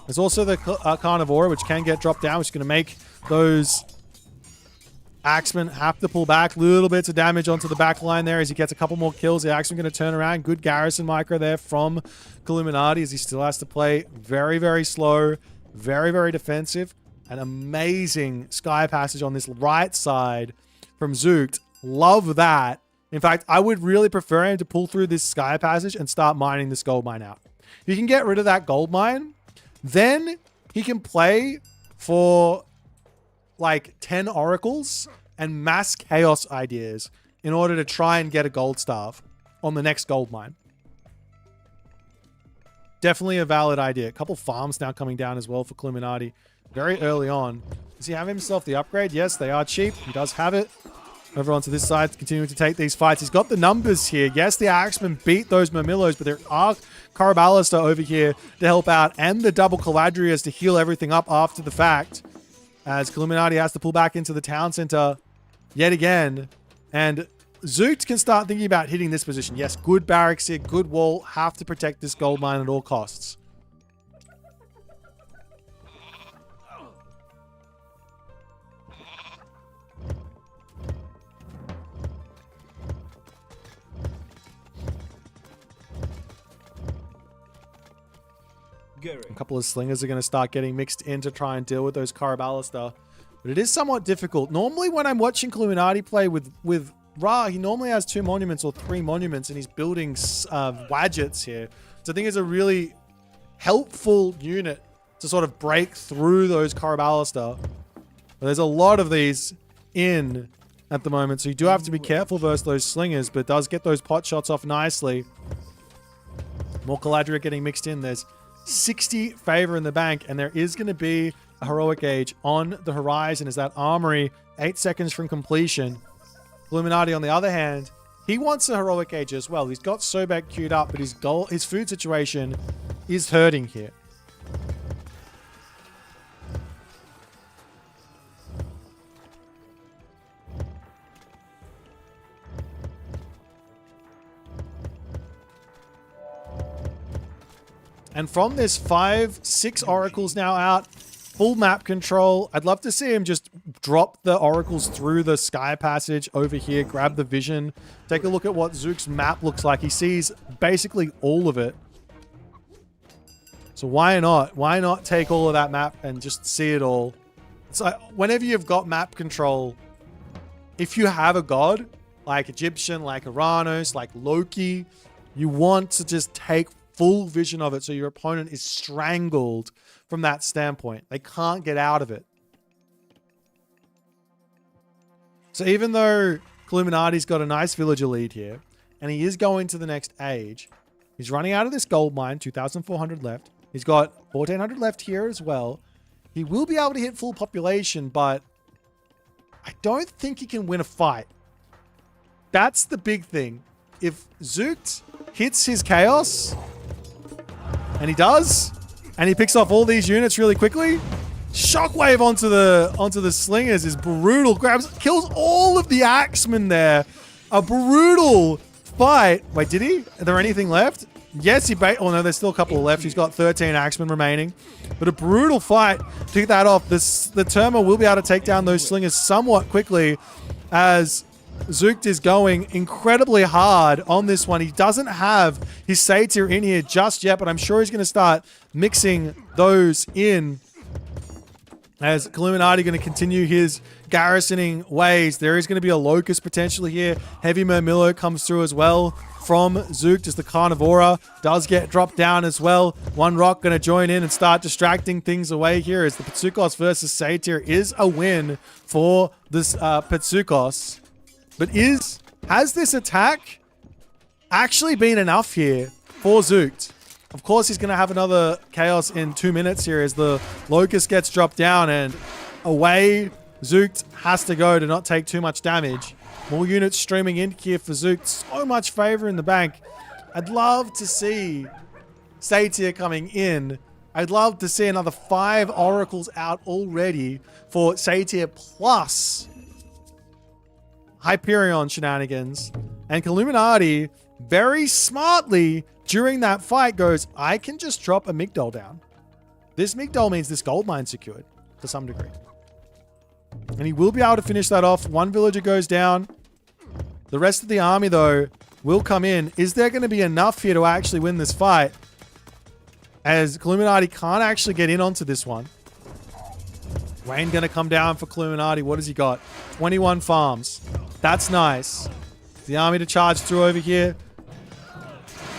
[SPEAKER 1] There's also the Carnivora, which can get dropped down, which is going to make those axemen have to pull back. Little bits of damage onto the back line there as he gets a couple more kills. The axemen going to turn around. Good garrison micro there from Illuminati as he still has to play very, very slow, very, very defensive. An amazing Sky Passage on this right side from Zookt. Love that. In fact, I would really prefer him to pull through this Sky Passage and start mining this gold mine out. If you can get rid of that gold mine, then he can play for like 10 oracles and mass chaos ideas in order to try and get a gold staff on the next gold mine. Definitely a valid idea. A couple farms now coming down as well for Illuminati very early on. Does he have himself the upgrade? Yes, they are cheap. He does have it. Over onto this side, continuing to take these fights. He's got the numbers here. Yes, the Axemen beat those Murmillos, but there are Caraballas over here to help out, and the double Caladrias to heal everything up after the fact. As Illuminati has to pull back into the town center yet again. And Zookt can start thinking about hitting this position. Yes, good barracks here, good wall. Have to protect this gold mine at all costs. A couple of slingers are going to start getting mixed in to try and deal with those Caraballas. But it is somewhat difficult. Normally when I'm watching Illuminati play with Ra, he normally has 2 monuments or 3 monuments and he's building Wadgets here. So I think it's a really helpful unit to sort of break through those Caraballas. But there's a lot of these in at the moment. So you do have to be careful versus those slingers, but it does get those pot shots off nicely. More Caladria getting mixed in. There's 60 favor in the bank, and there is going to be a heroic age on the horizon as that armory 8 seconds from completion. Illuminati, on the other hand, he wants a heroic age as well. He's got Sobek queued up, but his food situation is hurting here. And from this 6 oracles now out, full map control. I'd love to see him just drop the oracles through the Sky Passage over here, grab the vision, take a look at what Zookt's map looks like. He sees basically all of it. So why not? Why not take all of that map and just see it all? So whenever you've got map control, if you have a god, like Egyptian, like Uranus, like Loki, you want to just take full vision of it so your opponent is strangled from that standpoint. They can't get out of it. So even though Illuminati's got a nice villager lead here, and he is going to the next age, he's running out of this gold mine, 2,400 left. He's got 1,400 left here as well. He will be able to hit full population, but I don't think he can win a fight. That's the big thing. If Zookt hits his chaos, and he does, and he picks off all these units really quickly, shockwave onto the slingers is brutal. Kills all of the axemen there. A brutal fight. Wait, did he? Are there anything left? Yes, oh no, there's still a couple left. He's got 13 axemen remaining. But a brutal fight to get that off. The Terma will be able to take down those slingers somewhat quickly as Zookt is going incredibly hard on this one. He doesn't have his Satyr in here just yet, but I'm sure he's going to start mixing those in. As Illuminati going to continue his garrisoning ways, there is going to be a locust potentially here. Heavy Murmillo comes through as well from Zook as the Carnivora does get dropped down as well. One Rock going to join in and start distracting things away here as the Petsukos versus Satyr is a win for this Petsukos. But has this attack actually been enough here for Zook? Of course, he's going to have another Chaos in 2 minutes here as the Locust gets dropped down and away Zook has to go to not take too much damage. More units streaming in here for Zook. So much favor in the bank. I'd love to see Satyr coming in. I'd love to see another 5 Oracles out already for Satyr plus Hyperion shenanigans. And Illuminati very smartly during that fight goes, I can just drop a Migdol down. This Migdol means this gold mine secured to some degree. And he will be able to finish that off. One villager goes down. The rest of the army, though, will come in. Is there going to be enough here to actually win this fight? As Illuminati can't actually get in onto this one. Wayne going to come down for Illuminati. What has he got? 21 farms. That's nice. The army to charge through over here.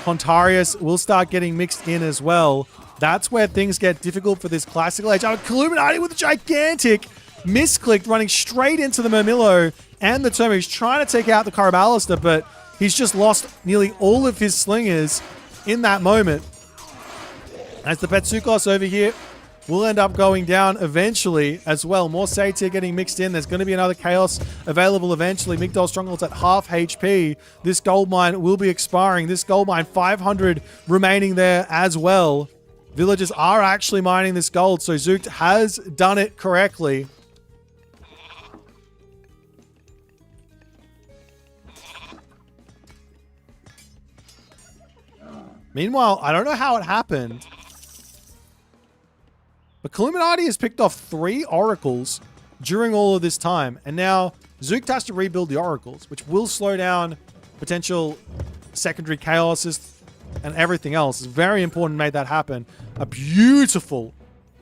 [SPEAKER 1] Pontarius will start getting mixed in as well. That's where things get difficult for this classical age. Illuminati with a gigantic misclick running straight into the Murmillo and the Termo. He's trying to take out the Carabalister, but he's just lost nearly all of his slingers in that moment. As the Petsukos over here will end up going down eventually as well. More Satyr getting mixed in. There's going to be another Chaos available eventually. Migdol Stronghold's at half HP. This gold mine will be expiring. This gold mine, 500 remaining there as well. Villagers are actually mining this gold, so Zook has done it correctly. Meanwhile, I don't know how it happened, but Illuminati has picked off 3 Oracles during all of this time. And now Zook has to rebuild the Oracles, which will slow down potential secondary Chaoses and everything else. It's very important to make that happen. A beautiful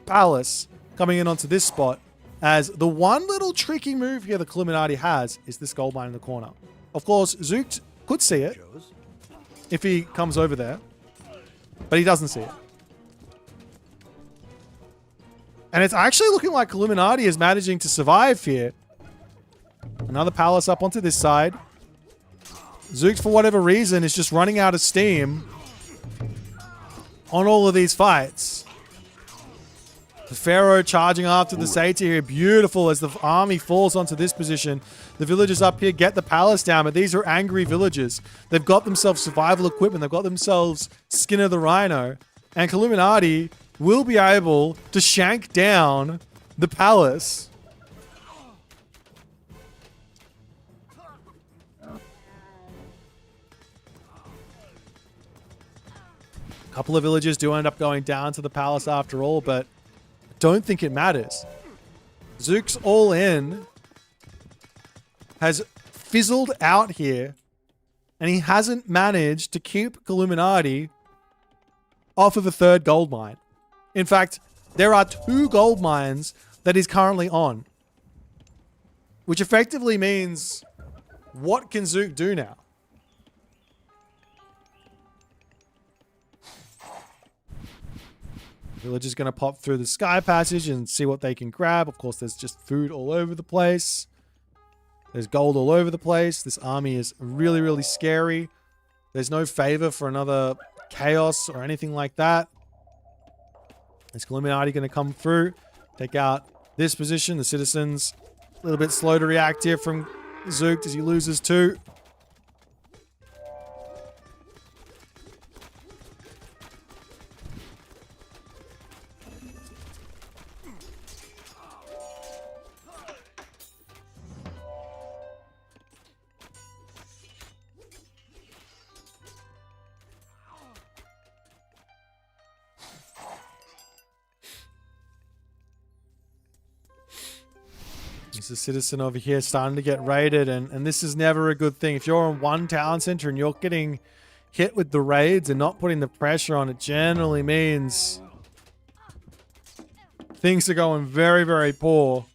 [SPEAKER 1] palace coming in onto this spot. As the one little tricky move here that Illuminati has is this gold mine in the corner. Of course, Zook could see it if he comes over there, but he doesn't see it. And it's actually looking like Illuminati is managing to survive here. Another palace up onto this side. Zook, for whatever reason, is just running out of steam on all of these fights. The Pharaoh charging after the Satyr here. Beautiful as the army falls onto this position. The villagers up here get the palace down, but these are angry villagers. They've got themselves survival equipment. They've got themselves Skin of the Rhino. And Illuminati will be able to shank down the palace. A couple of villagers do end up going down to the palace after all, but I don't think it matters. Zook's all in has fizzled out here, and he hasn't managed to keep Illuminati off of a 3rd gold mine. In fact, there are 2 gold mines that he's currently on, which effectively means, what can Zook do now? Villagers going to pop through the sky passage and see what they can grab. Of course, there's just food all over the place. There's gold all over the place. This army is really, really scary. There's no favor for another Chaos or anything like that. Is Illuminati going to come through, take out this position? The citizens a little bit slow to react here from Zook as he loses 2. There's a citizen over here starting to get raided, and this is never a good thing. If you're on one town center and you're getting hit with the raids and not putting the pressure on, it generally means Things are going very, very poor.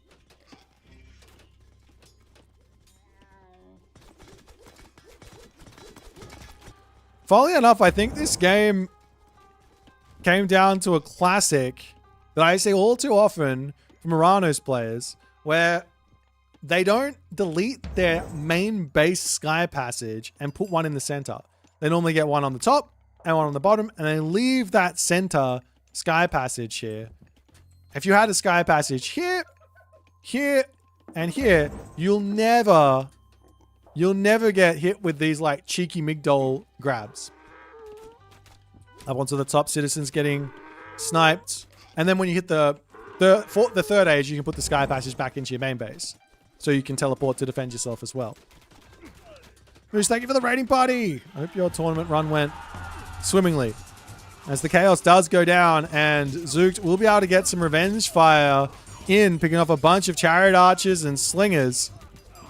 [SPEAKER 1] Funnily enough, I think this game came down to a classic that I see all too often from Murano's players, where they don't delete their main base sky passage and put one in the center. They normally get one on the top and one on the bottom, and they leave that center sky passage here. If you had a sky passage here, here, and here, you'll never get hit with these like cheeky Migdol grabs. Up onto the top, citizens getting sniped. And then when you hit the third age, you can put the sky passage back into your main base. So you can teleport to defend yourself as well. Moose, thank you for the raiding party. I hope your tournament run went swimmingly. As the chaos does go down, and Zooked will be able to get some revenge fire in, picking off a bunch of chariot archers and slingers.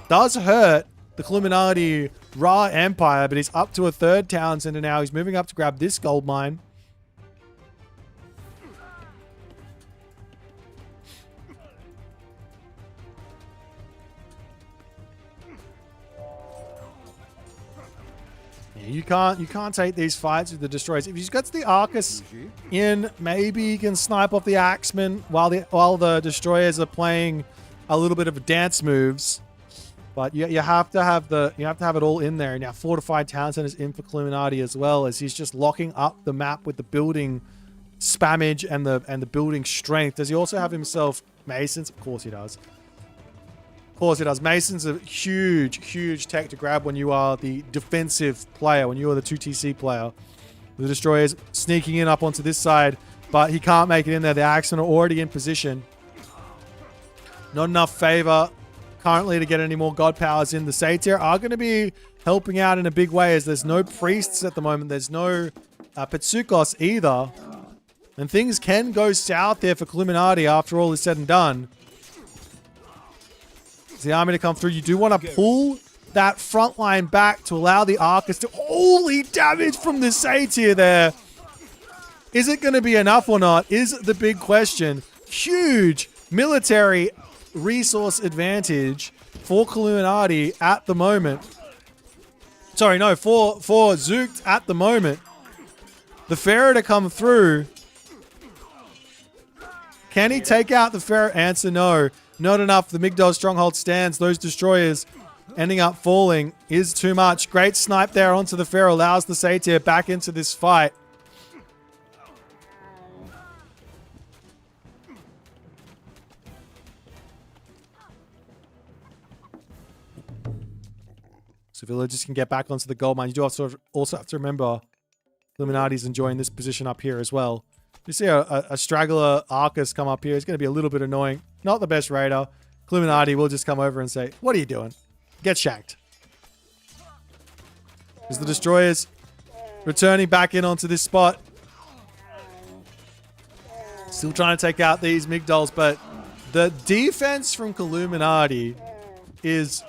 [SPEAKER 1] Does hurt the Illuminati Ra Empire, but he's up to a third town center now. He's moving up to grab this gold mine. You can't take these fights with the destroyers. If he's got the Arcus in, maybe he can snipe off the Axemen while the destroyers are playing a little bit of dance moves. But you have to have it all in there. Now fortified town centers in for Illuminati as well, as he's just locking up the map with the building spammage and the building strength. Does he also have himself Masons? Of course he does. Of course it does. Mason's a huge tech to grab when you are the defensive player, when you are the 2TC player. The destroyer's sneaking in up onto this side, but he can't make it in there. The Axemen are already in position. Not enough favor currently to get any more god powers in. The Satyr are going to be helping out in a big way, as there's no priests at the moment. There's no Petsukos either. And things can go south there for Illuminati after all is said and done. The army to come through. You do want to pull that front line back to allow the Arcus to... Holy damage from the Satyr there. Is it going to be enough or not is the big question. Huge military resource advantage for Illuminati at the moment. Sorry, no, for Zooked at the moment. The Pharaoh to come through. Can he take out the Pharaoh? Answer no. Not enough. The Migdol stronghold stands. Those destroyers ending up falling is too much. Great snipe there onto the Pharaoh. Allows the Satyr back into this fight. So villagers can get back onto the gold mine. You do also have to remember Illuminati's enjoying this position up here as well. You see a straggler Arcus come up here. It's going to be a little bit annoying. Not the best raider. Illuminati will just come over and say, what are you doing? Get shanked. As the destroyers returning back in onto this spot. Still trying to take out these Migdols, but the defense from Illuminati is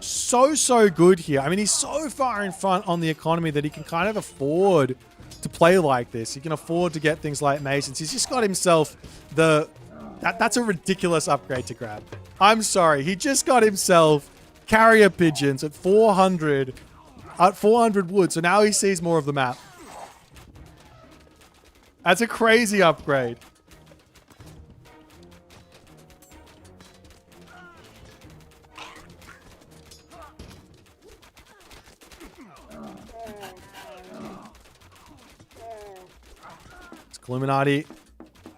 [SPEAKER 1] so good here. I mean, he's so far in front on the economy that he can kind of afford to play like this. He can afford to get things like Masons. He's just got himself that's a ridiculous upgrade to grab. I'm sorry. He just got himself carrier pigeons at 400 wood. So now he sees more of the map. That's a crazy upgrade. Illuminati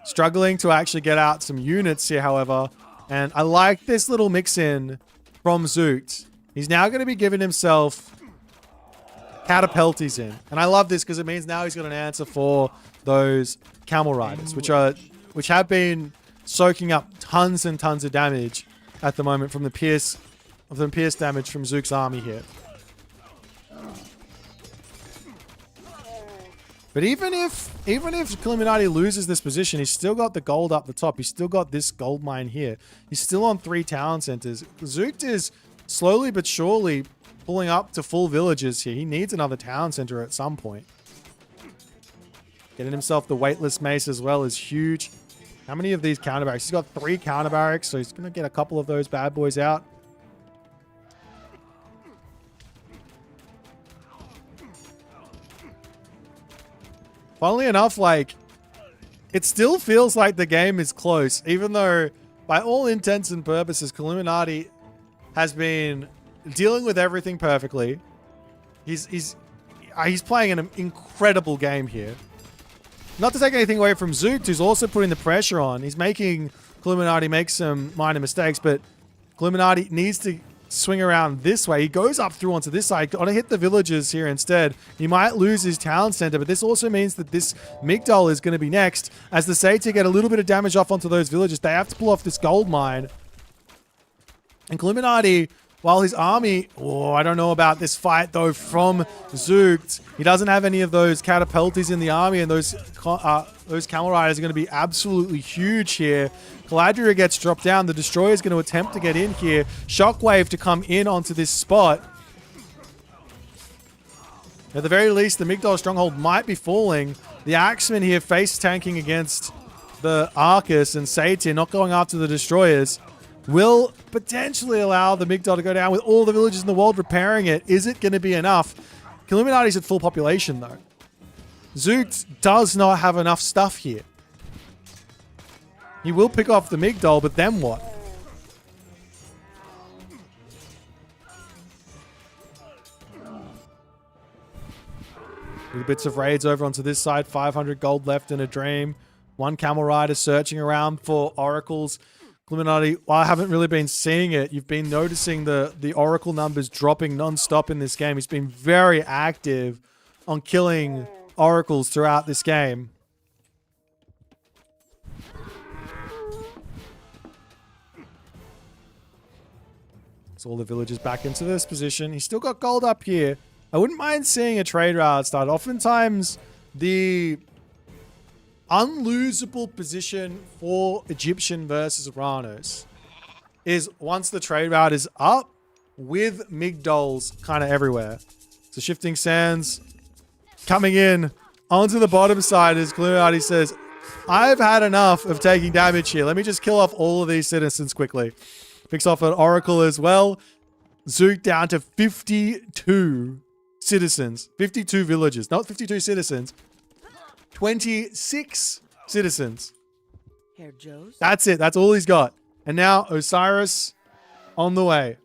[SPEAKER 1] struggling to actually get out some units here, however. And I like this little mix-in from Zooked. He's now going to be giving himself catapulties in. And I love this because it means now he's got an answer for those camel riders, which have been soaking up tons and tons of damage at the moment from the pierce damage from Zook's army here. But even if Illuminati loses this position, he's still got the gold up the top. He's still got this gold mine here. He's still on 3 town centers. Zooked is slowly but surely pulling up to full villages here. He needs another town center at some point. Getting himself the weightless mace as well is huge. How many of these counter barracks? He's got 3 counter barracks, so he's going to get a couple of those bad boys out. Funnily enough, like, it still feels like the game is close, even though, by all intents and purposes, Illuminati has been dealing with everything perfectly. He's playing an incredible game here. Not to take anything away from Zoot, who's also putting the pressure on. He's making Illuminati make some minor mistakes, but Illuminati needs to swing around this way. He goes up through onto this side. Got to hit the villagers here instead. He might lose his town center, but this also means that this Migdol is going to be next. As the Sata get a little bit of damage off onto those villagers, they have to pull off this gold mine. And Illuminati, while his army... Oh, I don't know about this fight, though, from Zoot. He doesn't have any of those catapulties in the army, and those camel riders are going to be absolutely huge here. Caladria gets dropped down. The Destroyer is going to attempt to get in here. Shockwave to come in onto this spot. At the very least, the Migdol stronghold might be falling. The Axemen here face tanking against the Arcus, and Satan not going after the Destroyers will potentially allow the Migdol to go down with all the villages in the world repairing it. Is it going to be enough? Illuminati's at full population, though. Zoot does not have enough stuff here. He will pick off the Migdol, but then what? Little bits of raids over onto this side. 500 gold left in a dream. 1 camel rider searching around for oracles. Illuminati, while I haven't really been seeing it, you've been noticing the oracle numbers dropping non-stop in this game. He's been very active on killing oracles throughout this game. So all the villagers back into this position. He's still got gold up here. I wouldn't mind seeing a trade route start. Oftentimes, the unlosable position for Egyptian versus Ranos is once the trade route is up with Migdols kind of everywhere. So Shifting Sands coming in onto the bottom side as Illuminati says, I've had enough of taking damage here. Let me just kill off all of these citizens quickly. Picks off an Oracle as well. Zoot down to 52 citizens. 52 villagers. Not 52 citizens. 26 citizens.
[SPEAKER 3] Herr Joe's?
[SPEAKER 1] That's it. That's all he's got. And now Osiris on the way.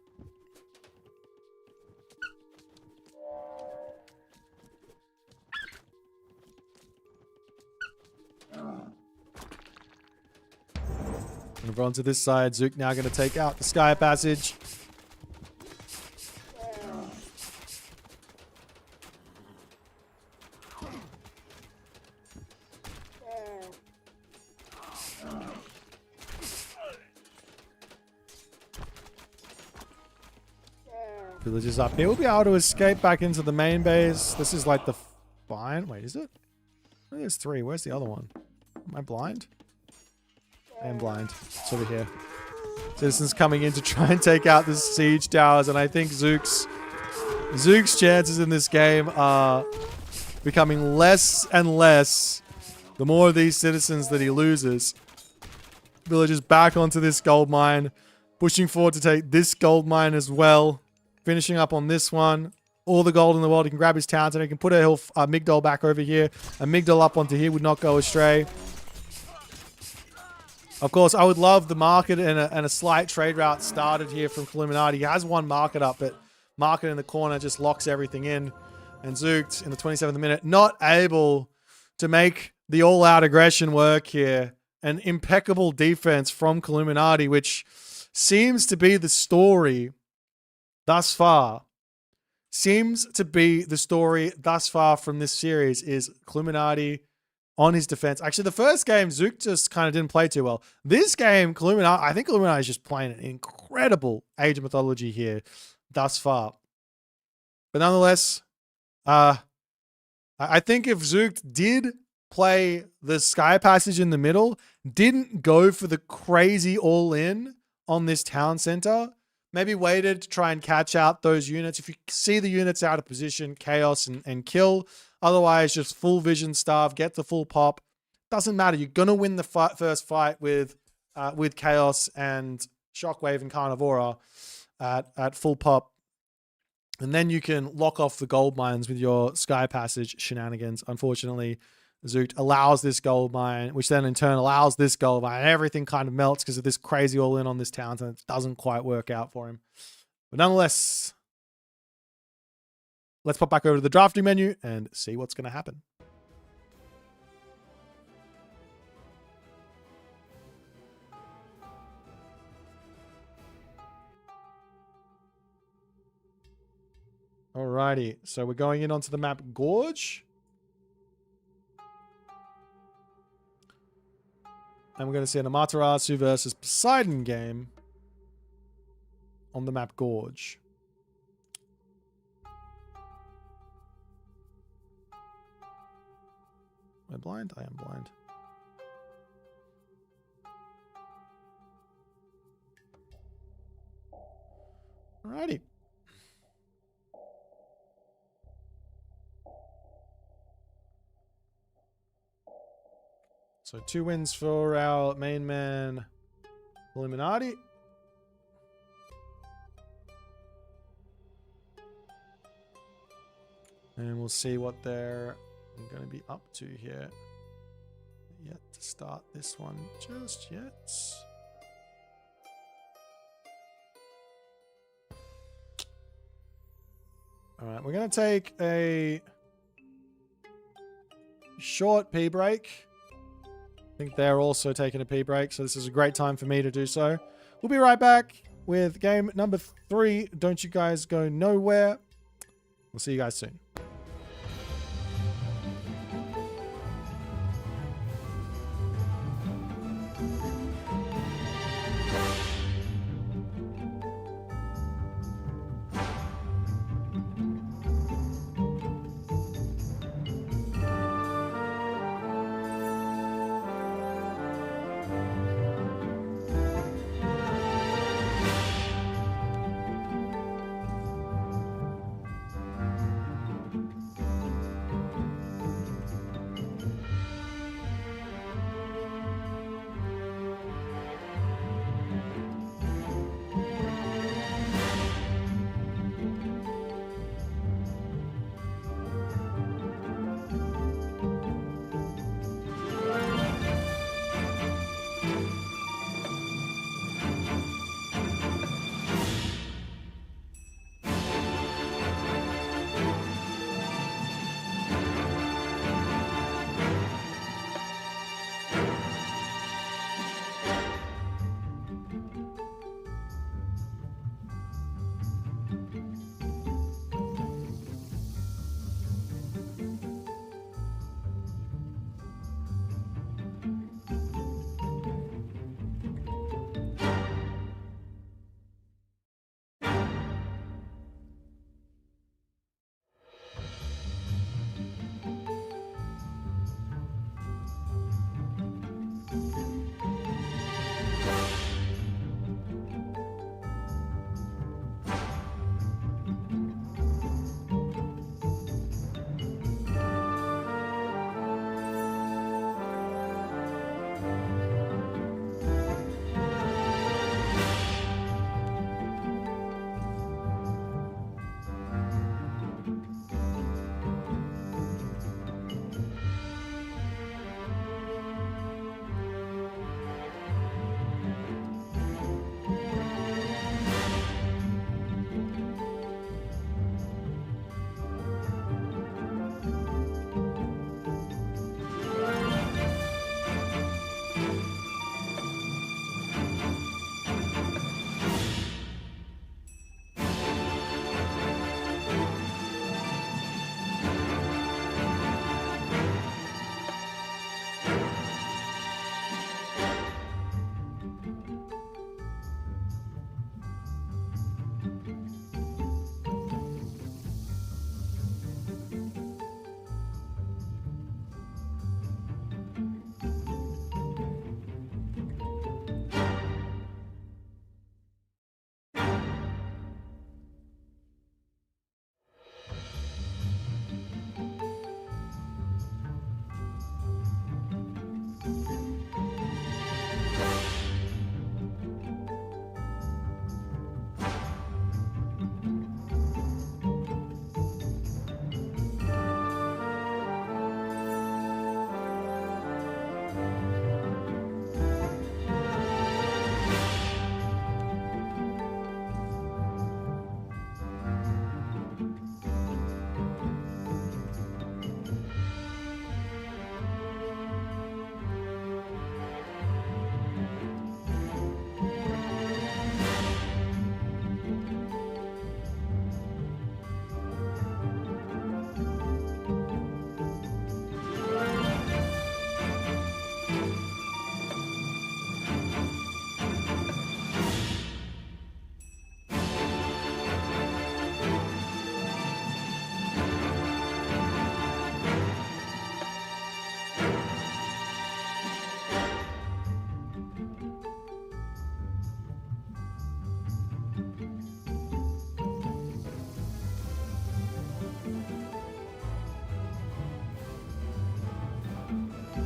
[SPEAKER 1] Move on to this side. Zook now going to take out the Sky Passage. Villagers up here. We'll be able to escape back into the main base. This is like the fine. Wait, is it? Oh, there's 3. Where's the other one? Am I blind? I am blind. It's over here. Citizens coming in to try and take out the siege towers, and I think Zook's chances in this game are becoming less and less the more of these citizens that he loses. Villagers back onto this gold mine, pushing forward to take this gold mine as well. Finishing up on this one. All the gold in the world. He can grab his towns and he can put a Migdol back over here. A Migdol up onto here would not go astray. Of course, I would love the market and a slight trade route started here from Illuminati. He has 1 market up, but market in the corner just locks everything in. And Zooked in the 27th minute, not able to make the all-out aggression work here. An impeccable defense from Illuminati, which seems to be the story thus far. Seems to be the story thus far from this series is Illuminati on his defense. Actually, the first game, Zook just kind of didn't play too well. This game, I think Illuminati is just playing an incredible Age of Mythology here thus far. But nonetheless, I think if Zook did play the Sky Passage in the middle, didn't go for the crazy all-in on this town center, maybe waited to try and catch out those units. If you see the units out of position, chaos and kill. Otherwise, just full vision starve, get the full pop. doesn't matter. You're gonna win the first fight with Chaos and Shockwave and Carnivora at full pop. And then you can lock off the gold mines with your Sky Passage shenanigans. Unfortunately, Zoot allows this gold mine, which then in turn allows this gold mine. And everything kind of melts because of this crazy all-in on this town, and it doesn't quite work out for him. But nonetheless, let's pop back over to the drafting menu and see what's going to happen. Alrighty, so we're going in onto the map Gorge. And we're going to see an Amaterasu versus Poseidon game on the map Gorge. Am I blind? I am blind. Alrighty. So 2 wins for our main man, Illuminati. And we'll see what they're going to be up to here. Yet to start this one just yet. All right, we're going to take a short pee break. I think they're also taking a pee break, so this is a great time for me to do so. We'll be right back with game number 3. Don't you guys go nowhere. We'll see you guys soon.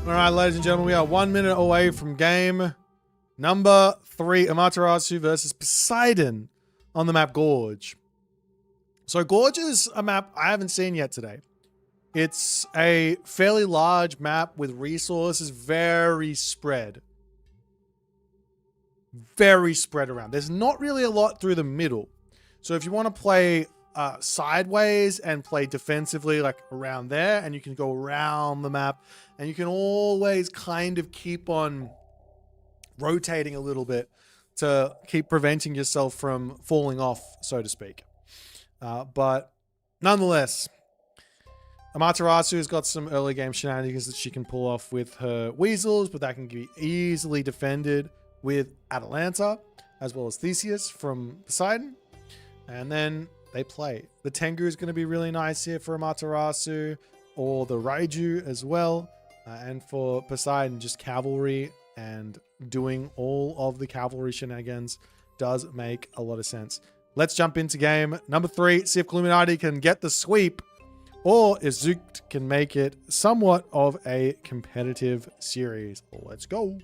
[SPEAKER 1] All right, ladies and gentlemen, we are 1 minute away from game number 3, Amaterasu versus Poseidon on the map Gorge. So Gorge is a map I haven't seen yet today. It's a fairly large map with resources very spread. Very spread around. There's not really a lot through the middle. So if you want to play sideways and play defensively like around there, and you can go around the map, and you can always kind of keep on rotating a little bit to keep preventing yourself from falling off, so to speak. But nonetheless, Amaterasu has got some early game shenanigans that she can pull off with her weasels, but that can be easily defended with Atalanta, as well as Theseus from Poseidon. And then they play. The Tengu is going to be really nice here for Amaterasu, or the Raiju as well. And for Poseidon, just cavalry and doing all of the cavalry shenanigans does make a lot of sense. Let's jump into game number 3, see if Illuminati can get the sweep, or if Zoot can make it somewhat of a competitive series. Let's go.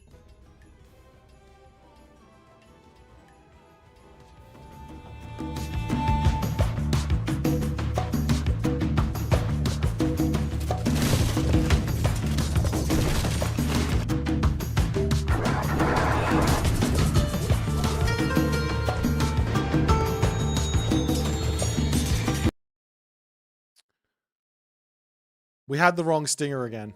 [SPEAKER 1] We had the wrong stinger again.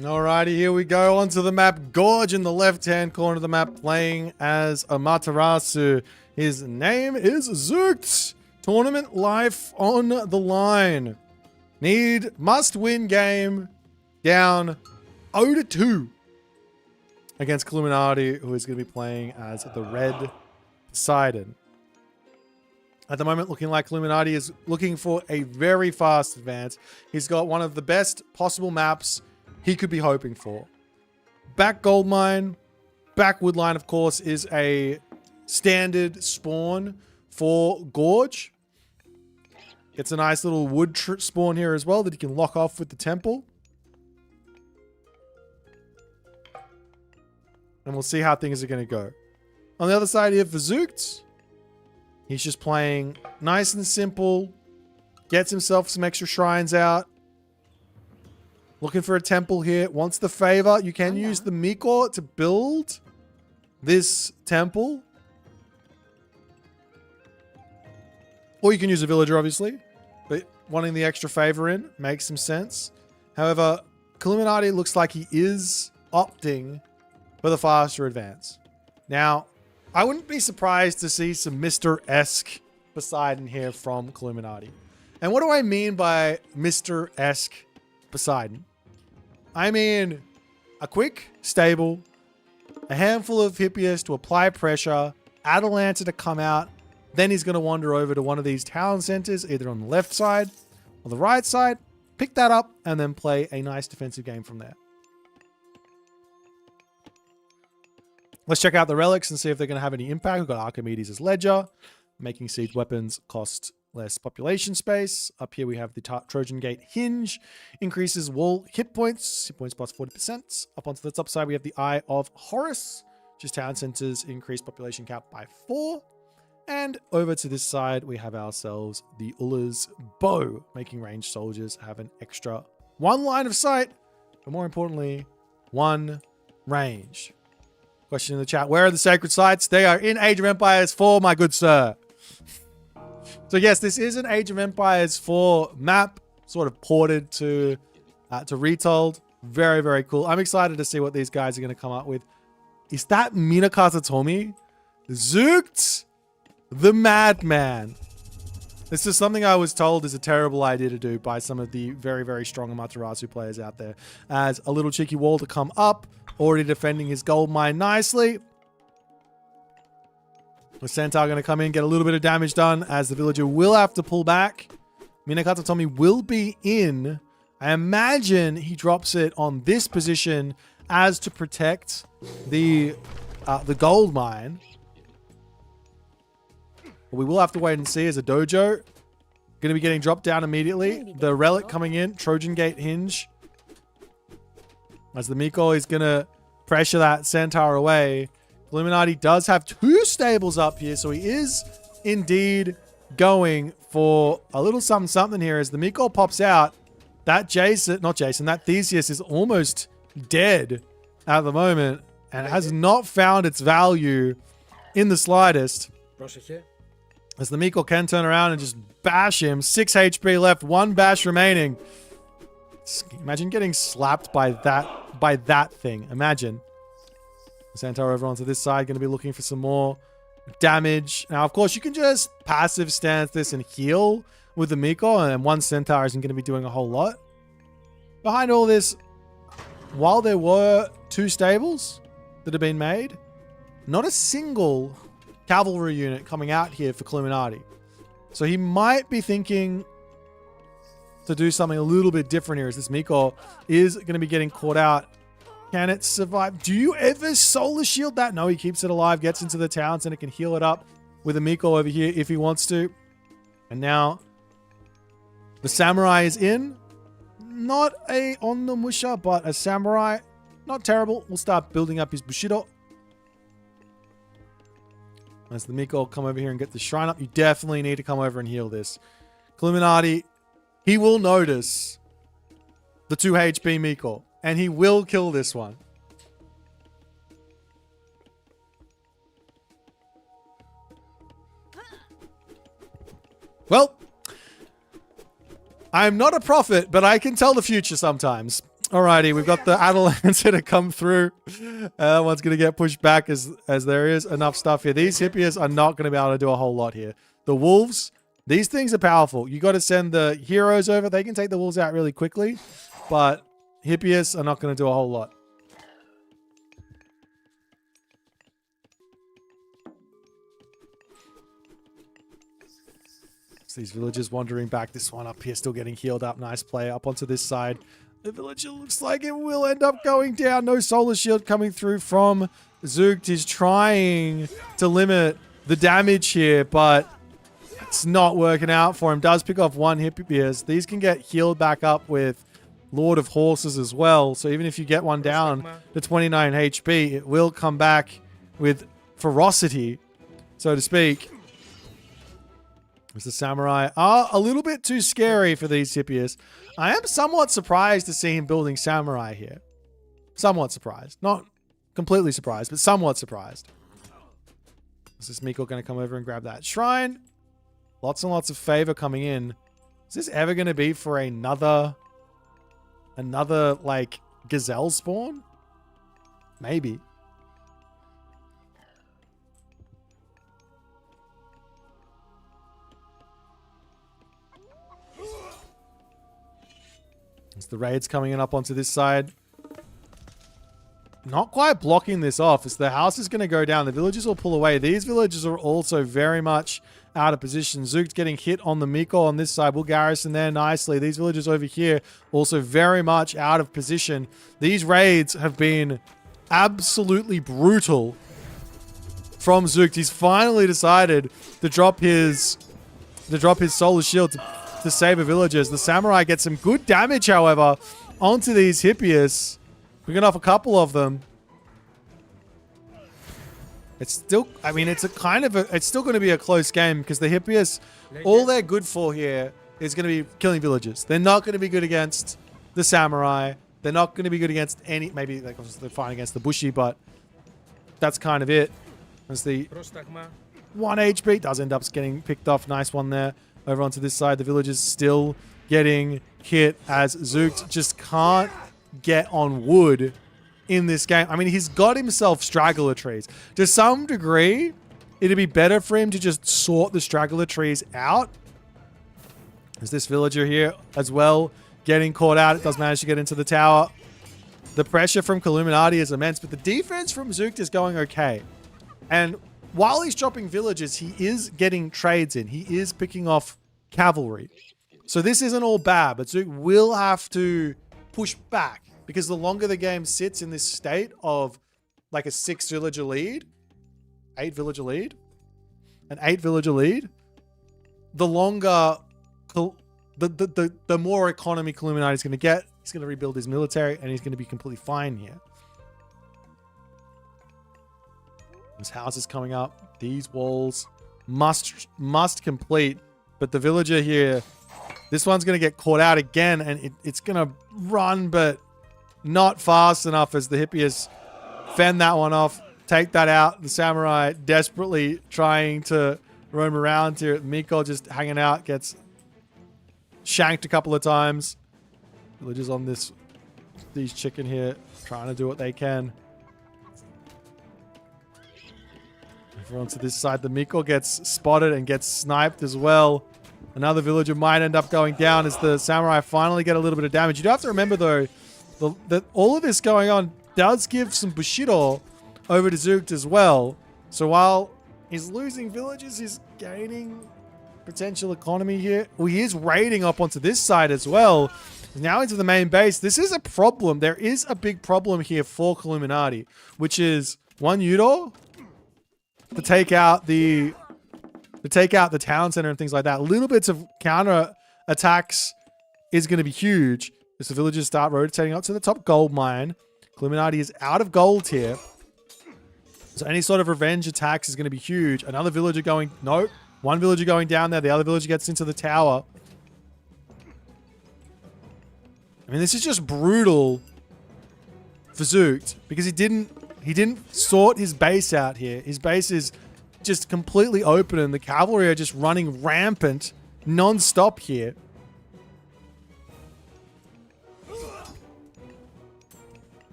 [SPEAKER 1] Alrighty, here we go onto the map Gorge in the left-hand corner of the map, playing as Amaterasu. His name is Zoot. Tournament life on the line. Must win game, down 0-2 against Illuminati, who is going to be playing as the Red Poseidon. At the moment, looking like Illuminati is looking for a very fast advance. He's got one of the best possible maps he could be hoping for. Back gold mine, back wood line, of course, is a standard spawn for Gorge. It's a nice little wood spawn here as well that he can lock off with the temple. And we'll see how things are going to go. On the other side here for Zoot, he's just playing nice and simple. Gets himself some extra shrines out. Looking for a temple here. Wants the favor. You can use the Miko to build this temple. Or you can use a villager, obviously. But wanting the extra favor in makes some sense. However, Illuminati looks like he is opting for the faster advance. Now, I wouldn't be surprised to see some Mr.-esque Poseidon here from Illuminati. And what do I mean by Mr.-esque Poseidon? I mean a quick, stable, a handful of Hippias to apply pressure, Atalanta to come out, then he's going to wander over to one of these town centers, either on the left side or the right side, pick that up, and then play a nice defensive game from there. Let's check out the relics and see if they're going to have any impact. We've got Archimedes' Ledger, making siege weapons cost less population space. Up here we have the Trojan Gate Hinge, increases wall hit points plus 40%. Up onto the top side we have the Eye of Horus, just town centers increase population cap by 4. And over to this side we have ourselves the Ullr's Bow, making ranged soldiers have an extra 1 line of sight, but more importantly 1 range. Question in the chat, where are the sacred sites? They are in Age of Empires 4, my good sir. So yes, this is an Age of Empires 4 map, sort of ported to Retold. Very, very cool. I'm excited to see what these guys are going to come up with. Is that Minakata Tomi? Zoot the Madman This is something I was told is a terrible idea to do by some of the very, very strong Amaterasu players out there. As a little cheeky wall to come up, already defending his gold mine nicely. The Centaur going to come in, get a little bit of damage done, as the villager will have to pull back. Minakata Tommy will be in. I imagine he drops it on this position as to protect the gold mine. But we will have to wait and see, as a dojo going to be getting dropped down immediately. The relic coming in, Trojan Gate hinge. As the Miko is going to pressure that Centaur away. Illuminati does have 2 stables up here, so he is indeed going for a little something here. As the Miko pops out, that that Theseus is almost dead at the moment and has not found its value in the slightest. As the Miko can turn around and just bash him. 6 HP left, 1 bash remaining. Imagine getting slapped by that thing. Imagine. Centaur over onto this side, going to be looking for some more damage. Now, of course, you can just passive stance this and heal with the Miko, and 1 Centaur isn't going to be doing a whole lot. Behind all this, while there were 2 stables that have been made, not a single cavalry unit coming out here for Illuminati. So he might be thinking to do something a little bit different here, as this Miko is going to be getting caught out. Can it survive? Do you ever solar shield that? No, he keeps it alive, gets into the towns, and it can heal it up with a Miko over here if he wants to. And now the samurai is in. Not a on the musha, but a samurai. Not terrible. We'll start building up his Bushido. As the Miko come over here and get the shrine up, you definitely need to come over and heal this. Illuminati, he will notice the 2 HP Miko. And he will kill this one. Well, I'm not a prophet, but I can tell the future sometimes. Alrighty, we've got the Adelancer to come through. One's going to get pushed back as there is enough stuff here. These Hippias are not going to be able to do a whole lot here. The Wolves, these things are powerful. You got to send the heroes over. They can take the Wolves out really quickly. But Hippias are not going to do a whole lot. So these villagers wandering back. This one up here still getting healed up. Nice play up onto this side. The villager looks like it will end up going down. No solar shield coming through from Zugt. He's trying to limit the damage here, but it's not working out for him. Does pick off 1 Hippias. These can get healed back up with Lord of Horses as well. So even if you get one down to 29 HP, it will come back with ferocity, so to speak. The samurai are a little bit too scary for these Hippias. I am somewhat surprised to see him building samurai here. Somewhat surprised. Not completely surprised, but somewhat surprised. Is this Miko going to come over and grab that shrine? Lots and lots of favor coming in. Is this ever going to be for another like gazelle spawn? Maybe. As the raids coming in up onto this side. Not quite blocking this off, as the house is going to go down. The villagers will pull away. These villagers are also very much out of position. Zook's getting hit on the Miko on this side. Will garrison there nicely. These villagers over here also very much out of position. These raids have been absolutely brutal from Zook. He's finally decided to drop his solar shield to save the villagers. The samurai gets some good damage, however, onto these Hippias. Picking off a couple of them. It's still, I mean, it's still going to be a close game, because the Hippias, all they're good for here is going to be killing villagers. They're not going to be good against the samurai. They're not going to be good against any, maybe they're fighting against the Bushi, but that's kind of it. As the 1 HP does end up getting picked off. Nice one there. Over onto this side, the villagers still getting hit, as Zook just can't get on wood in this game. I mean, he's got himself straggler trees. To some degree, it'd be better for him to just sort the straggler trees out There's this villager here as well, getting caught out. It does manage to get into the tower. The pressure from Illuminati is immense, but the defense from Zook is going okay. And while he's dropping villagers, he is getting trades in. He is picking off cavalry. So this isn't all bad, but Zook will have to push back, because the longer the game sits in this state of like a 6 villager lead, 8 villager lead, an 8 villager lead, the longer, the more economy Illuminati is going to get. He's going to rebuild his military, and he's going to be completely fine here. This house is coming up. These walls must complete. But the villager here, this one's going to get caught out again, and it's going to run, but not fast enough as the Hippias fend that one off, take that out. The samurai desperately trying to roam around here. Miko just hanging out, gets shanked a couple of times. Villagers on these chicken here, trying to do what they can. Everyone to this side. The Miko gets spotted and gets sniped as well. Another villager might end up going down as the samurai finally get a little bit of damage. You do have to remember, though, that all of this going on does give some Bushido over to Zook as well. So while he's losing villagers, he's gaining potential economy here. Well, he is raiding up onto this side as well. Now into the main base. This is a problem. There is a big problem here for Illuminati, which is one Yudo to take out the town center and things like that. Little bits of counter attacks is going to be huge as the villagers start rotating up to the top gold mine. Illuminati is out of gold here, so any sort of revenge attacks is going to be huge. Another villager going, nope. One villager going down there. The other villager gets into the tower. I mean, this is just brutal for Zook, because he didn't sort his base out here. His base is just completely open, and the cavalry are just running rampant non-stop here.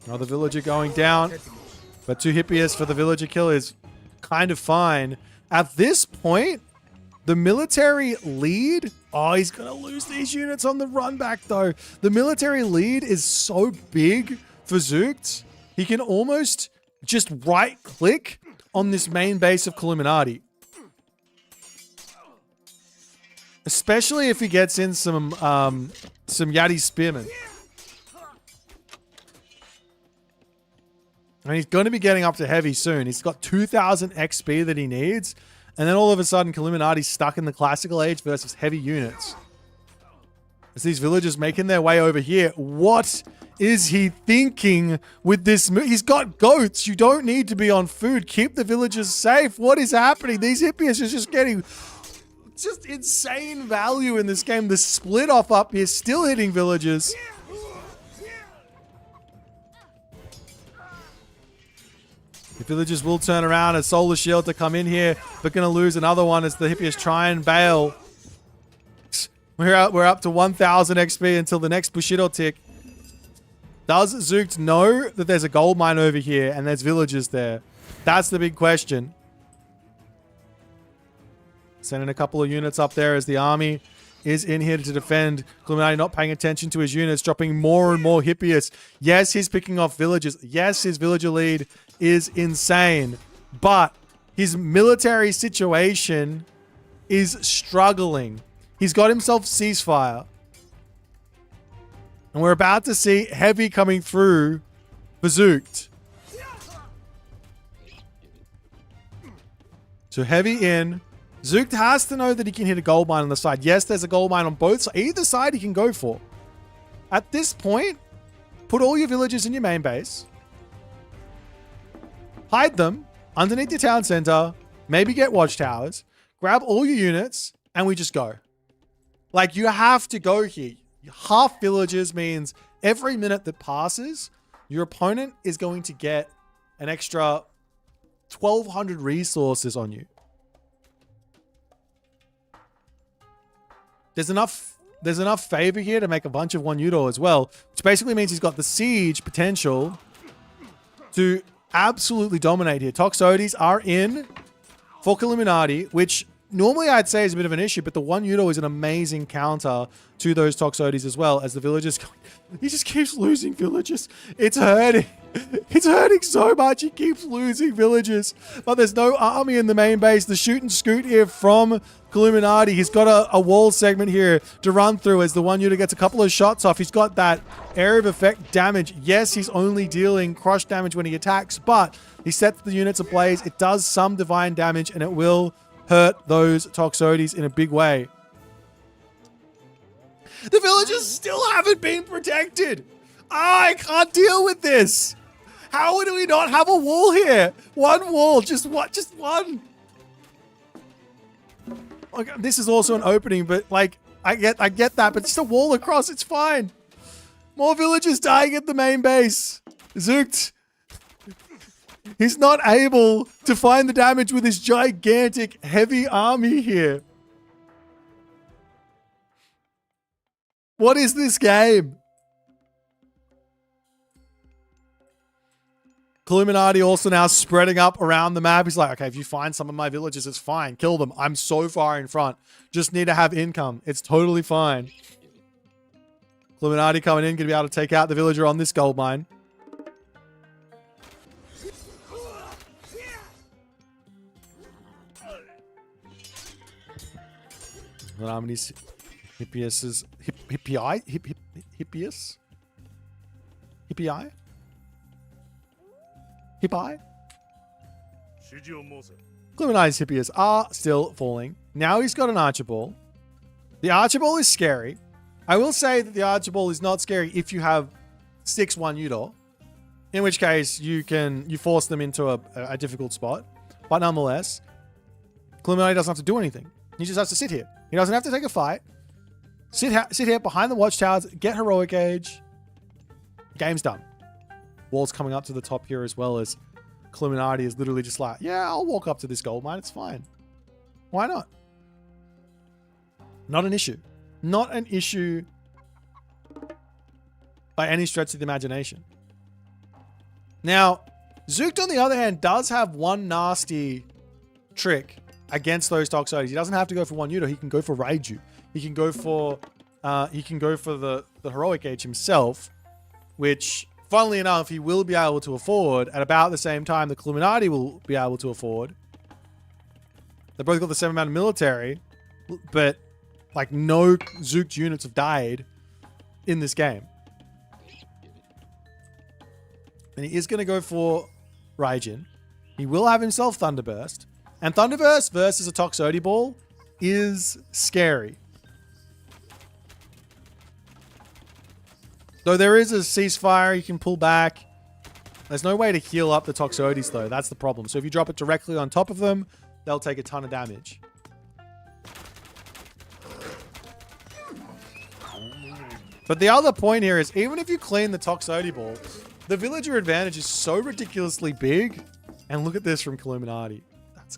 [SPEAKER 1] Another villager going down, but 2 Hippias for the villager kill is kind of fine. At this point, the military lead... Oh, he's going to lose these units on the run back, though. The military lead is so big for Zook. He can almost just right-click on this main base of Illuminati. Especially if he gets in some Yati Spearmen. And he's going to be getting up to heavy soon. He's got 2,000 XP that he needs. And then all of a sudden, Illuminati's stuck in the classical age versus heavy units. As these villagers making their way over here. What is he thinking with this move? He's got goats. You don't need to be on food. Keep the villagers safe. What is happening? These Hippias are just getting just insane value in this game. The split off up here still hitting villagers. The villagers will turn around as Solar Shield to come in here, but going to lose another one as the Hippias try and bail. We're up to 1,000 XP until the next Bushido tick. Does Zook know that there's a gold mine over here and there's villagers there? That's the big question. Sending a couple of units up there as the army is in here to defend. Illuminati not paying attention to his units, dropping more and more Hippias. Yes, he's picking off villagers. Yes, his villager lead is insane. But his military situation is struggling. He's got himself ceasefire. And we're about to see heavy coming through for Zook. So heavy in. Zook has to know that he can hit a gold mine on the side. Yes, there's a gold mine on both sides. Either side he can go for. At this point, put all your villagers in your main base. Hide them underneath your town center. Maybe get watchtowers. Grab all your units, and we just go. Like, you have to go here. Half villagers means every minute that passes, your opponent is going to get an extra 1,200 resources on you. There's enough favor here to make a bunch of one Yudo as well, which basically means he's got the siege potential to absolutely dominate here. Toxotes are in for Illuminati, which normally I'd say is a bit of an issue, but the 1 Udo is an amazing counter to those Toxotes as well, as the villagers, he just keeps losing villagers. It's hurting. It's hurting so much. He keeps losing villagers, but there's no army in the main base. The shoot and scoot here from Illuminati. He's got a wall segment here to run through as the 1 Udo gets a couple of shots off. He's got that area of effect damage. Yes, he's only dealing crush damage when he attacks, but he sets the units ablaze. It does some divine damage, and it will hurt those Toxotes in a big way. The villagers still haven't been protected. I can't deal with this. How do we not have a wall here? One wall, just what? Just one. Like, this is also an opening, but like I get that, but just a wall across, it's fine. More villagers dying at the main base. Zooked. He's not able to find the damage with his gigantic, heavy army here. What is this game? Illuminati also now spreading up around the map. He's like, okay, if you find some of my villagers, it's fine. Kill them. I'm so far in front. Just need to have income. It's totally fine. Illuminati coming in, going to be able to take out the villager on this gold mine. How many Hippias? Hippias? Hippii? Hippi? Illuminati's Hippias are still falling. Now he's got an Archibald. The Archibald is scary. I will say that the Archibald is not scary if you have 6-1 Udor, in which case you force them into a difficult spot. But nonetheless, Illuminati doesn't have to do anything. He just has to sit here. He doesn't have to take a fight. Sit here behind the watchtowers, get heroic age. Game's done. Wall's coming up to the top here as well, as Illuminati is literally just like, yeah, I'll walk up to this gold mine. It's fine. Why not? Not an issue. Not an issue by any stretch of the imagination. Now, Zooked, on the other hand, does have one nasty trick against those Toxotes. He doesn't have to go for 1 Udo. He can go for Raiju. He can go for the heroic age himself, which, funnily enough, he will be able to afford at about the same time the Illuminati will be able to afford. They both got the same amount of military, but like no Zooked units have died in this game. And he is going to go for Raijin. He will have himself Thunderburst. And Thunderburst versus a Toxote Ball is scary. Though there is a ceasefire, you can pull back. There's no way to heal up the Toxotes though. That's the problem. So if you drop it directly on top of them, they'll take a ton of damage. But the other point here is, even if you clean the Toxote Ball, the villager advantage is so ridiculously big. And look at this from Illuminati. That's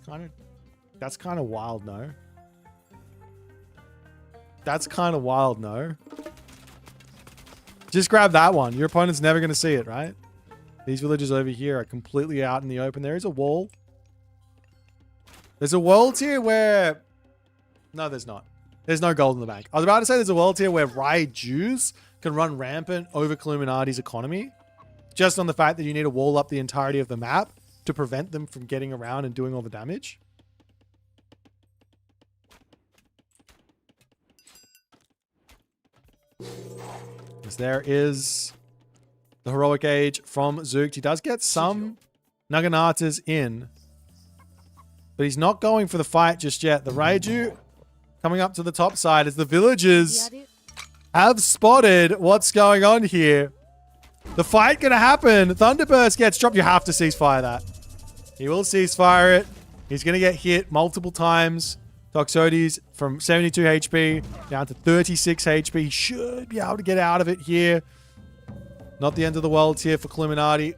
[SPEAKER 1] kind of wild, no? That's kind of wild, no? Just grab that one. Your opponent's never going to see it, right? These villagers over here are completely out in the open. There is a wall. There's a world here where... No, there's not. There's no gold in the bank. I was about to say there's a world here where Raijus can run rampant over Illuminati's economy, just on the fact that you need to wall up the entirety of the map to prevent them from getting around and doing all the damage. As there is the heroic age from Zooked. He does get some Naganatas in, but he's not going for the fight just yet. The Raiju coming up to the top side as the villagers have spotted what's going on here. The fight gonna happen. Thunderburst gets dropped. You have to ceasefire that. He will ceasefire it. He's gonna get hit multiple times. Toxotes from 72 HP down to 36 HP. He should be able to get out of it here. Not the end of the world here for Illuminati,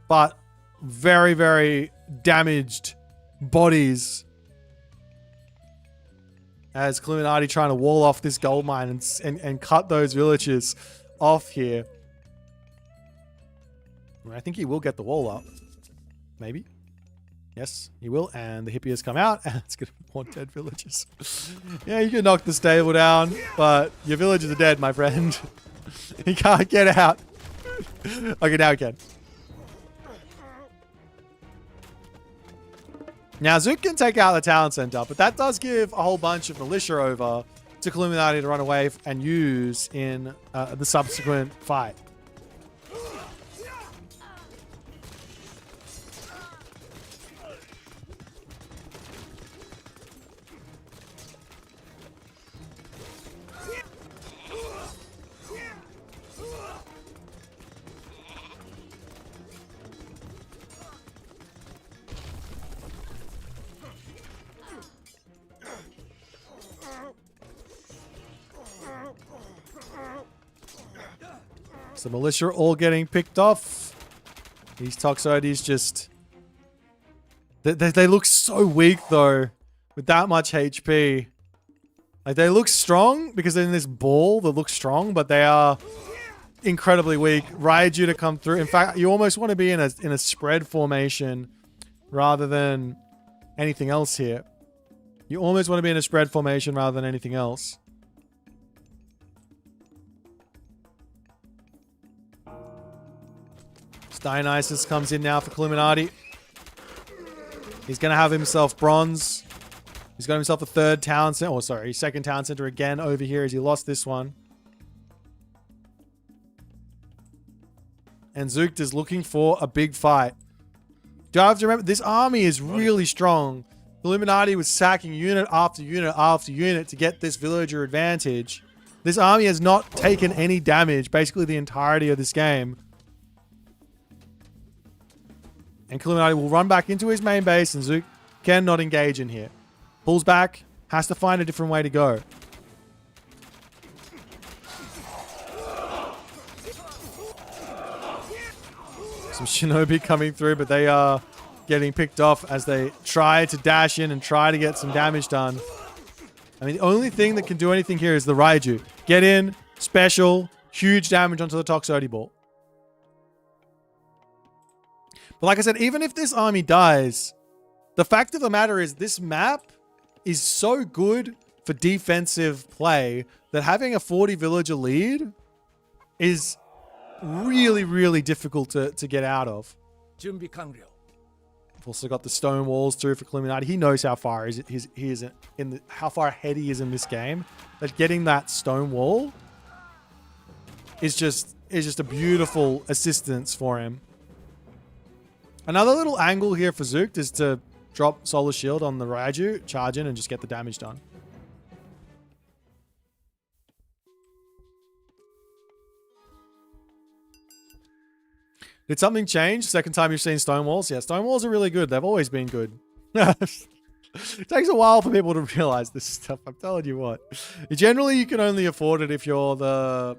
[SPEAKER 1] but very, very damaged bodies as Illuminati trying to wall off this gold mine and cut those villagers off here. I think he will get the wall up. Maybe. Yes, you will. And the hippie has come out, and it's going to be more dead villagers. Yeah, you can knock the stable down, but your villagers are dead, my friend. You can't get out. Okay, now you can. Now, Zook can take out the town center, but that does give a whole bunch of militia over to Illuminati to run away and use in the subsequent fight. The militia are all getting picked off. These Toxotes just... They look so weak, though, with that much HP. Like, they look strong because they're in this ball that looks strong, but they are incredibly weak. Raiju to come through. In fact, you almost want to be in a spread formation rather than anything else here. You almost want to be in a spread formation rather than anything else. Dionysus comes in now for Illuminati. He's going to have himself bronze. He's got himself a third town center. Oh, sorry, second town center again over here as he lost this one. And Zook is looking for a big fight. Do I have to remember, this army is really strong. Illuminati was sacking unit after unit after unit to get this villager advantage. This army has not taken any damage basically the entirety of this game. And Illuminati will run back into his main base, and Zook cannot engage in here. Pulls back, has to find a different way to go. Some shinobi coming through, but they are getting picked off as they try to dash in and try to get some damage done. I mean, the only thing that can do anything here is the Raiju. Get in, special, huge damage onto the Toxote ball. But like I said, even if this army dies, the fact of the matter is this map is so good for defensive play that having a 40 villager lead is really, really difficult to get out of. We've also got the stone walls through for Illuminati. He knows how far how far ahead he is in this game. That getting that stone wall is just a beautiful assistance for him. Another little angle here for Zook is to drop Solar Shield on the Raiju, charge in, and just get the damage done. Did something change? Second time you've seen stone walls? Yeah, stone walls are really good. They've always been good. It takes a while for people to realize this stuff. I'm telling you what. Generally, you can only afford it if you're the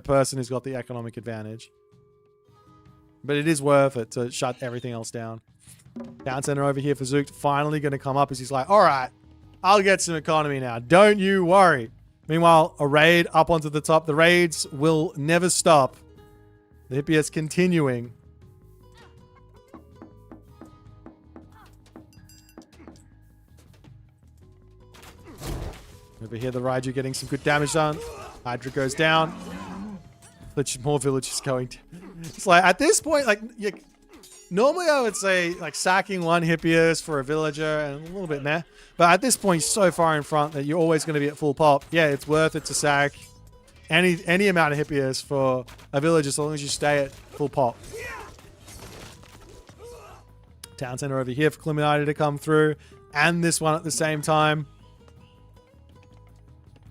[SPEAKER 1] person who's got the economic advantage. But it is worth it to shut everything else down. Town center over here for Zook finally going to come up as he's like, all right, I'll get some economy now. Don't you worry. Meanwhile, a raid up onto the top. The raids will never stop. The hippie is continuing. Over here, the Raiju getting some good damage done. Hydra goes down. More villagers going to... It's like, at this point, like, normally I would say, like, sacking one hippias for a villager and a little bit meh. But at this point, so far in front that you're always going to be at full pop. Yeah, it's worth it to sack any amount of hippias for a village as long as you stay at full pop. Town center over here for Illuminati to come through. And this one at the same time.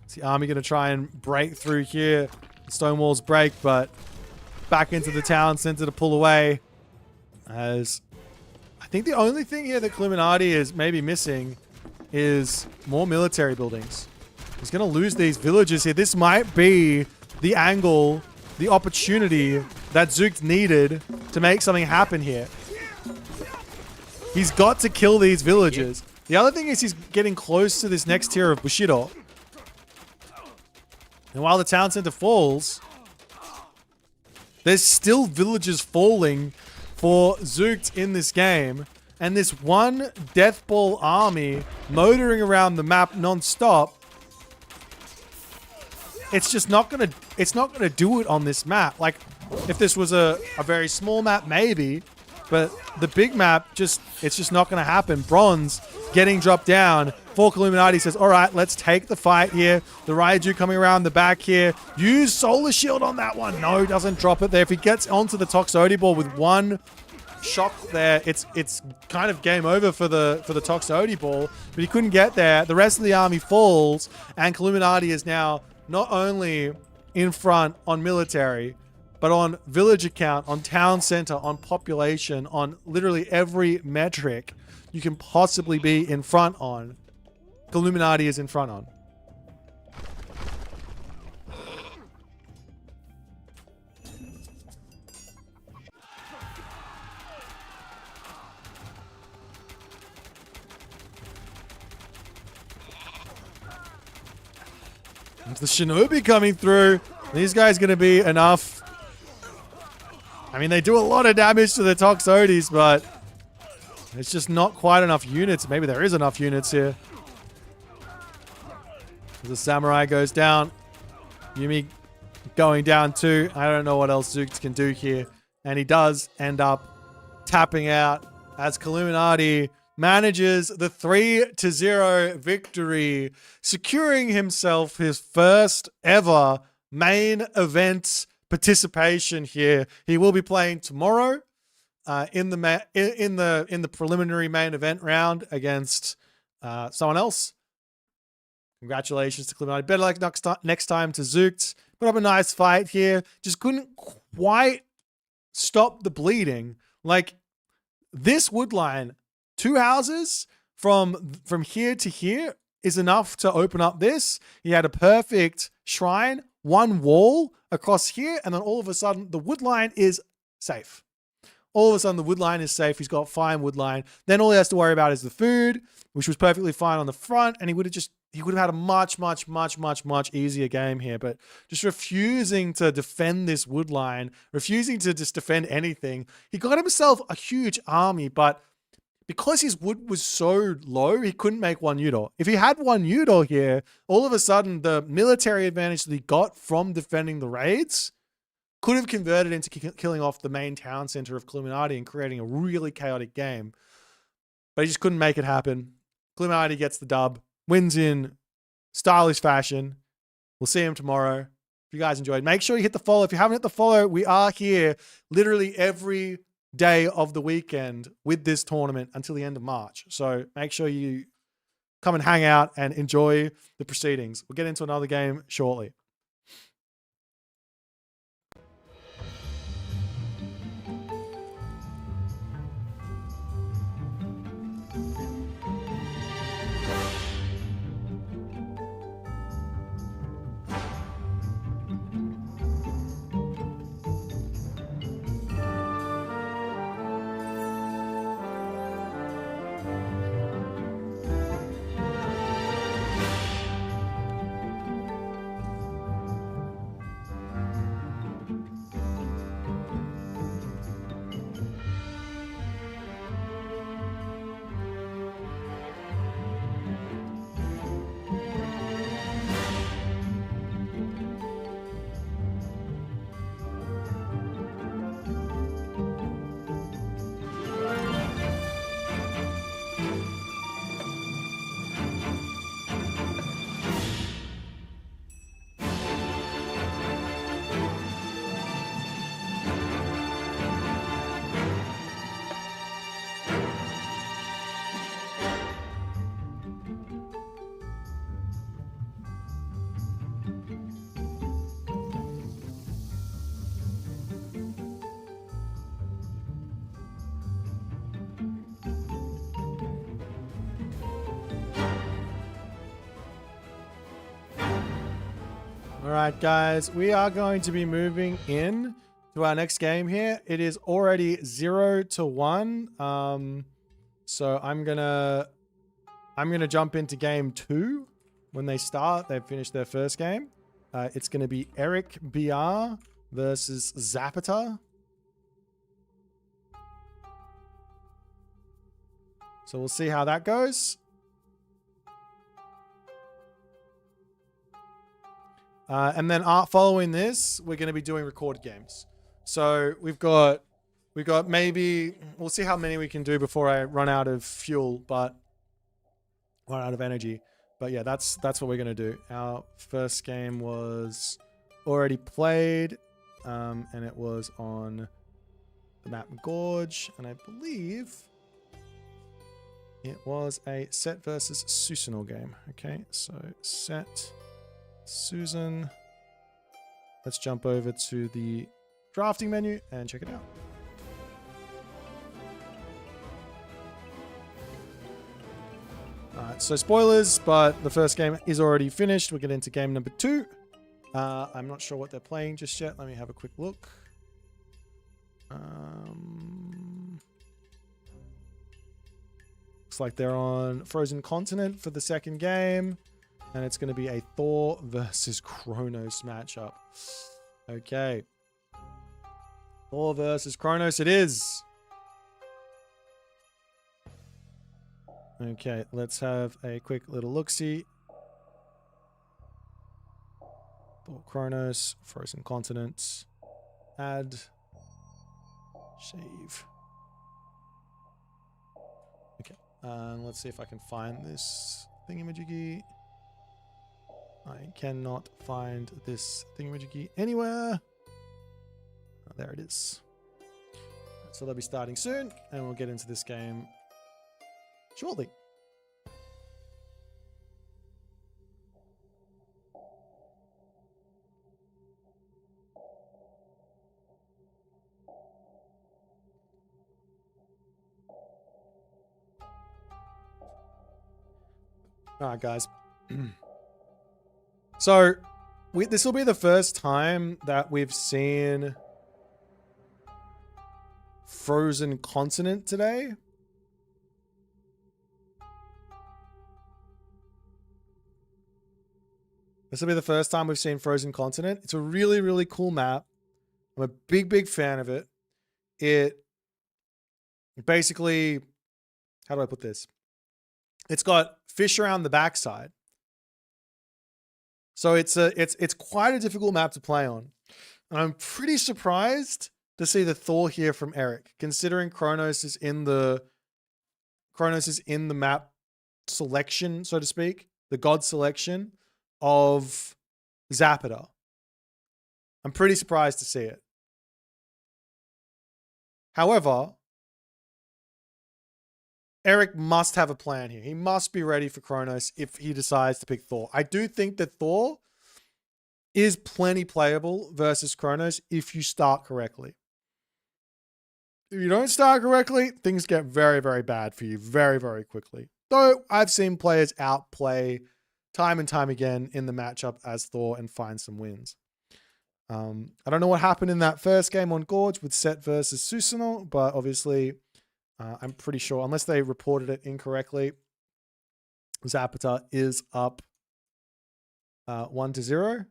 [SPEAKER 1] Is the army going to try and break through here? The stone walls break, but back into the town center to pull away. As I think the only thing here that Illuminati is maybe missing is more military buildings. He's going to lose these villages here. This might be the angle, the opportunity that Zook needed to make something happen here. He's got to kill these villagers. The other thing is he's getting close to this next tier of Bushido. And while the town center falls, there's still villagers falling for Zookt in this game. And this one Death Ball army motoring around the map non-stop, it's just not gonna do it on this map. Like, if this was a very small map, maybe, but the big map, it's just not gonna happen. Bronze getting dropped down. Fork Illuminati says, all right, let's take the fight here. The Raiju coming around the back here. Use Solar Shield on that one. No, doesn't drop it there. If he gets onto the Toxote ball with one shot there, it's kind of game over for the Toxote ball, but he couldn't get there. The rest of the army falls, and Illuminati is now not only in front on military, but on village account, on town center, on population, on literally every metric you can possibly be in front on. Illuminati is in front on. The Shinobi coming through. These guys going to be enough. I mean, they do a lot of damage to the Toxotes, but it's just not quite enough units. Maybe there is enough units here. The Samurai goes down. Yumi going down too. I don't know what else Zookt can do here. And he does end up tapping out as Illuminati manages the 3-0 victory, securing himself his first ever main event participation here. He will be playing tomorrow in the preliminary main event round against someone else. Congratulations to Illuminati. Better luck next time to Zookt. Put up a nice fight here. Just couldn't quite stop the bleeding. Like, this wood line, 2 houses from here to here is enough to open up this. He had a perfect shrine, 1 wall across here, and then all of a sudden the wood line is safe. All of a sudden the wood line is safe. He's got fine wood line. Then all he has to worry about is the food, which was perfectly fine on the front, and he would have had a much easier game here. But just refusing to defend this wood line, refusing to just defend anything, he got himself a huge army, but because his wood was so low, he couldn't make 1 Udor. If he had 1 Udor here, all of a sudden the military advantage that he got from defending the raids could have converted into killing off the main town center of Illuminati and creating a really chaotic game. But he just couldn't make it happen. Illuminati gets the dub, wins in stylish fashion. We'll see him tomorrow. If you guys enjoyed, make sure you hit the follow. If you haven't hit the follow, we are here literally every day of the weekend with this tournament until the end of March. So make sure you come and hang out and enjoy the proceedings. We'll get into another game shortly. All right, guys, we are going to be moving in to our next game here. It is already 0-1. So I'm gonna jump into game 2 when they start. They've finished their first game. It's gonna be Eric BR versus Zapata. So we'll see how that goes. And then following this, we're going to be doing recorded games. So we've got maybe, we'll see how many we can do before I run out of fuel, but run out of energy. But yeah, that's what we're going to do. Our first game was already played, and it was on the map Gorge, and I believe it was a Set versus Susanoo game. Okay, so Set, Susan. Let's jump over to the drafting menu and check it out. Alright, so spoilers, but the first game is already finished. We'll get into game number 2. I'm not sure what they're playing just yet. Let me have a quick look. Looks like they're on Frozen Continent for the second game. And it's going to be a Thor versus Kronos matchup. Okay. Thor versus Kronos it is. Okay, let's have a quick little look-see. Thor Kronos, Frozen Continent. Add. Save. Okay, let's see if I can find this thingamajiggy. I cannot find this thingamajiggy anywhere. Oh, there it is. So they'll be starting soon, and we'll get into this game shortly. All right, guys. So, this will be the first time that we've seen Frozen Continent today. This will be the first time we've seen Frozen Continent. It's a really, really cool map. I'm a big, big fan of it. It basically, how do I put this? It's got fish around the backside. So it's quite a difficult map to play on. And I'm pretty surprised to see the Thor here from Eric, considering Kronos is in the map selection, so to speak, the god selection of Zapata. I'm pretty surprised to see it. However, Eric must have a plan here. He must be ready for Kronos if he decides to pick Thor. I do think that Thor is plenty playable versus Kronos if you start correctly. If you don't start correctly, things get very, very bad for you very, very quickly. Though I've seen players outplay time and time again in the matchup as Thor and find some wins. I don't know what happened in that first game on Gorge with Set versus Susanoo, but obviously I'm pretty sure, unless they reported it incorrectly, Zapata is up 1-0.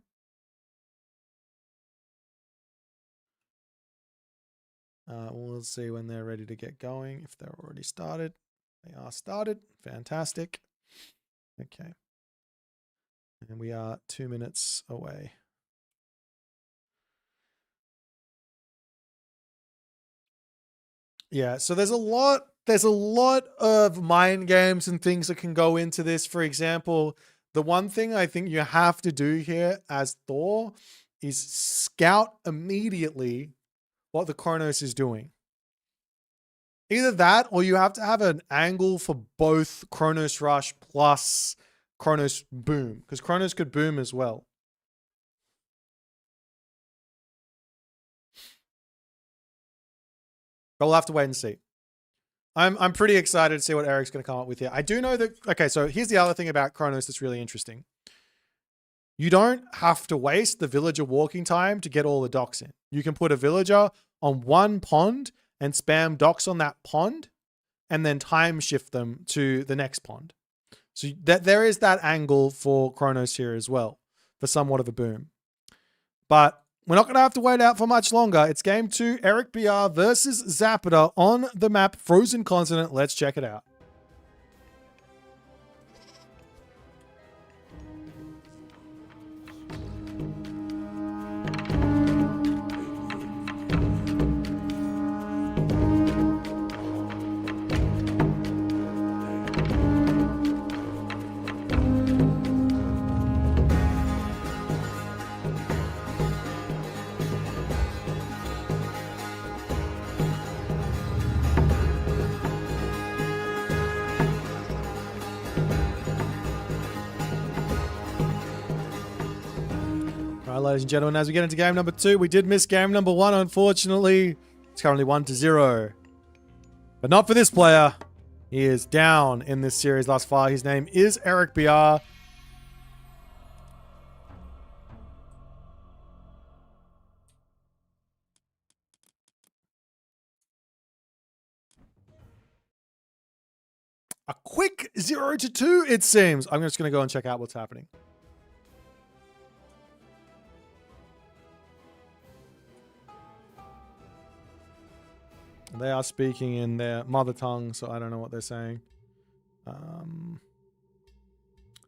[SPEAKER 1] We'll see when they're ready to get going. If they're already started. They are started. Fantastic. Okay. And we are 2 minutes away. Yeah, so there's a lot of mind games and things that can go into this. For example, the one thing I think you have to do here as Thor is scout immediately what the Kronos is doing. Either that, or you have to have an angle for both Kronos Rush plus Kronos Boom, because Kronos could boom as well. But we'll have to wait and see. I'm pretty excited to see what Eric's going to come up with here. I do know that... Okay, so here's the other thing about Kronos that's really interesting. You don't have to waste the villager walking time to get all the docks in. You can put a villager on one pond and spam docks on that pond and then time shift them to the next pond. So there is that angle for Kronos here as well, for somewhat of a boom. But we're not going to have to wait out for much longer. It's game 2, Eric BR versus Zapata on the map Frozen Continent. Let's check it out. All right, ladies and gentlemen, as we get into game number 2, we did miss game number 1, unfortunately. It's currently 1-0. But not for this player. He is down in this series thus far. His name is Eric BR. A quick 0-2, it seems. I'm just going to go and check out what's happening. They are speaking in their mother tongue, so I don't know what they're saying.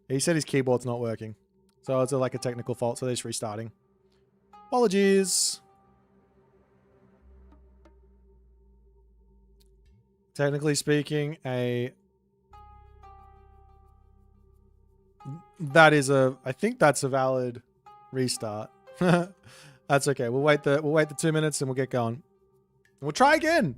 [SPEAKER 1] He said his keyboard's not working. So it's like a technical fault, so they're just restarting. Apologies. Technically speaking, I think that's a valid restart. That's okay. We'll wait the 2 minutes and we'll get going. We'll try again.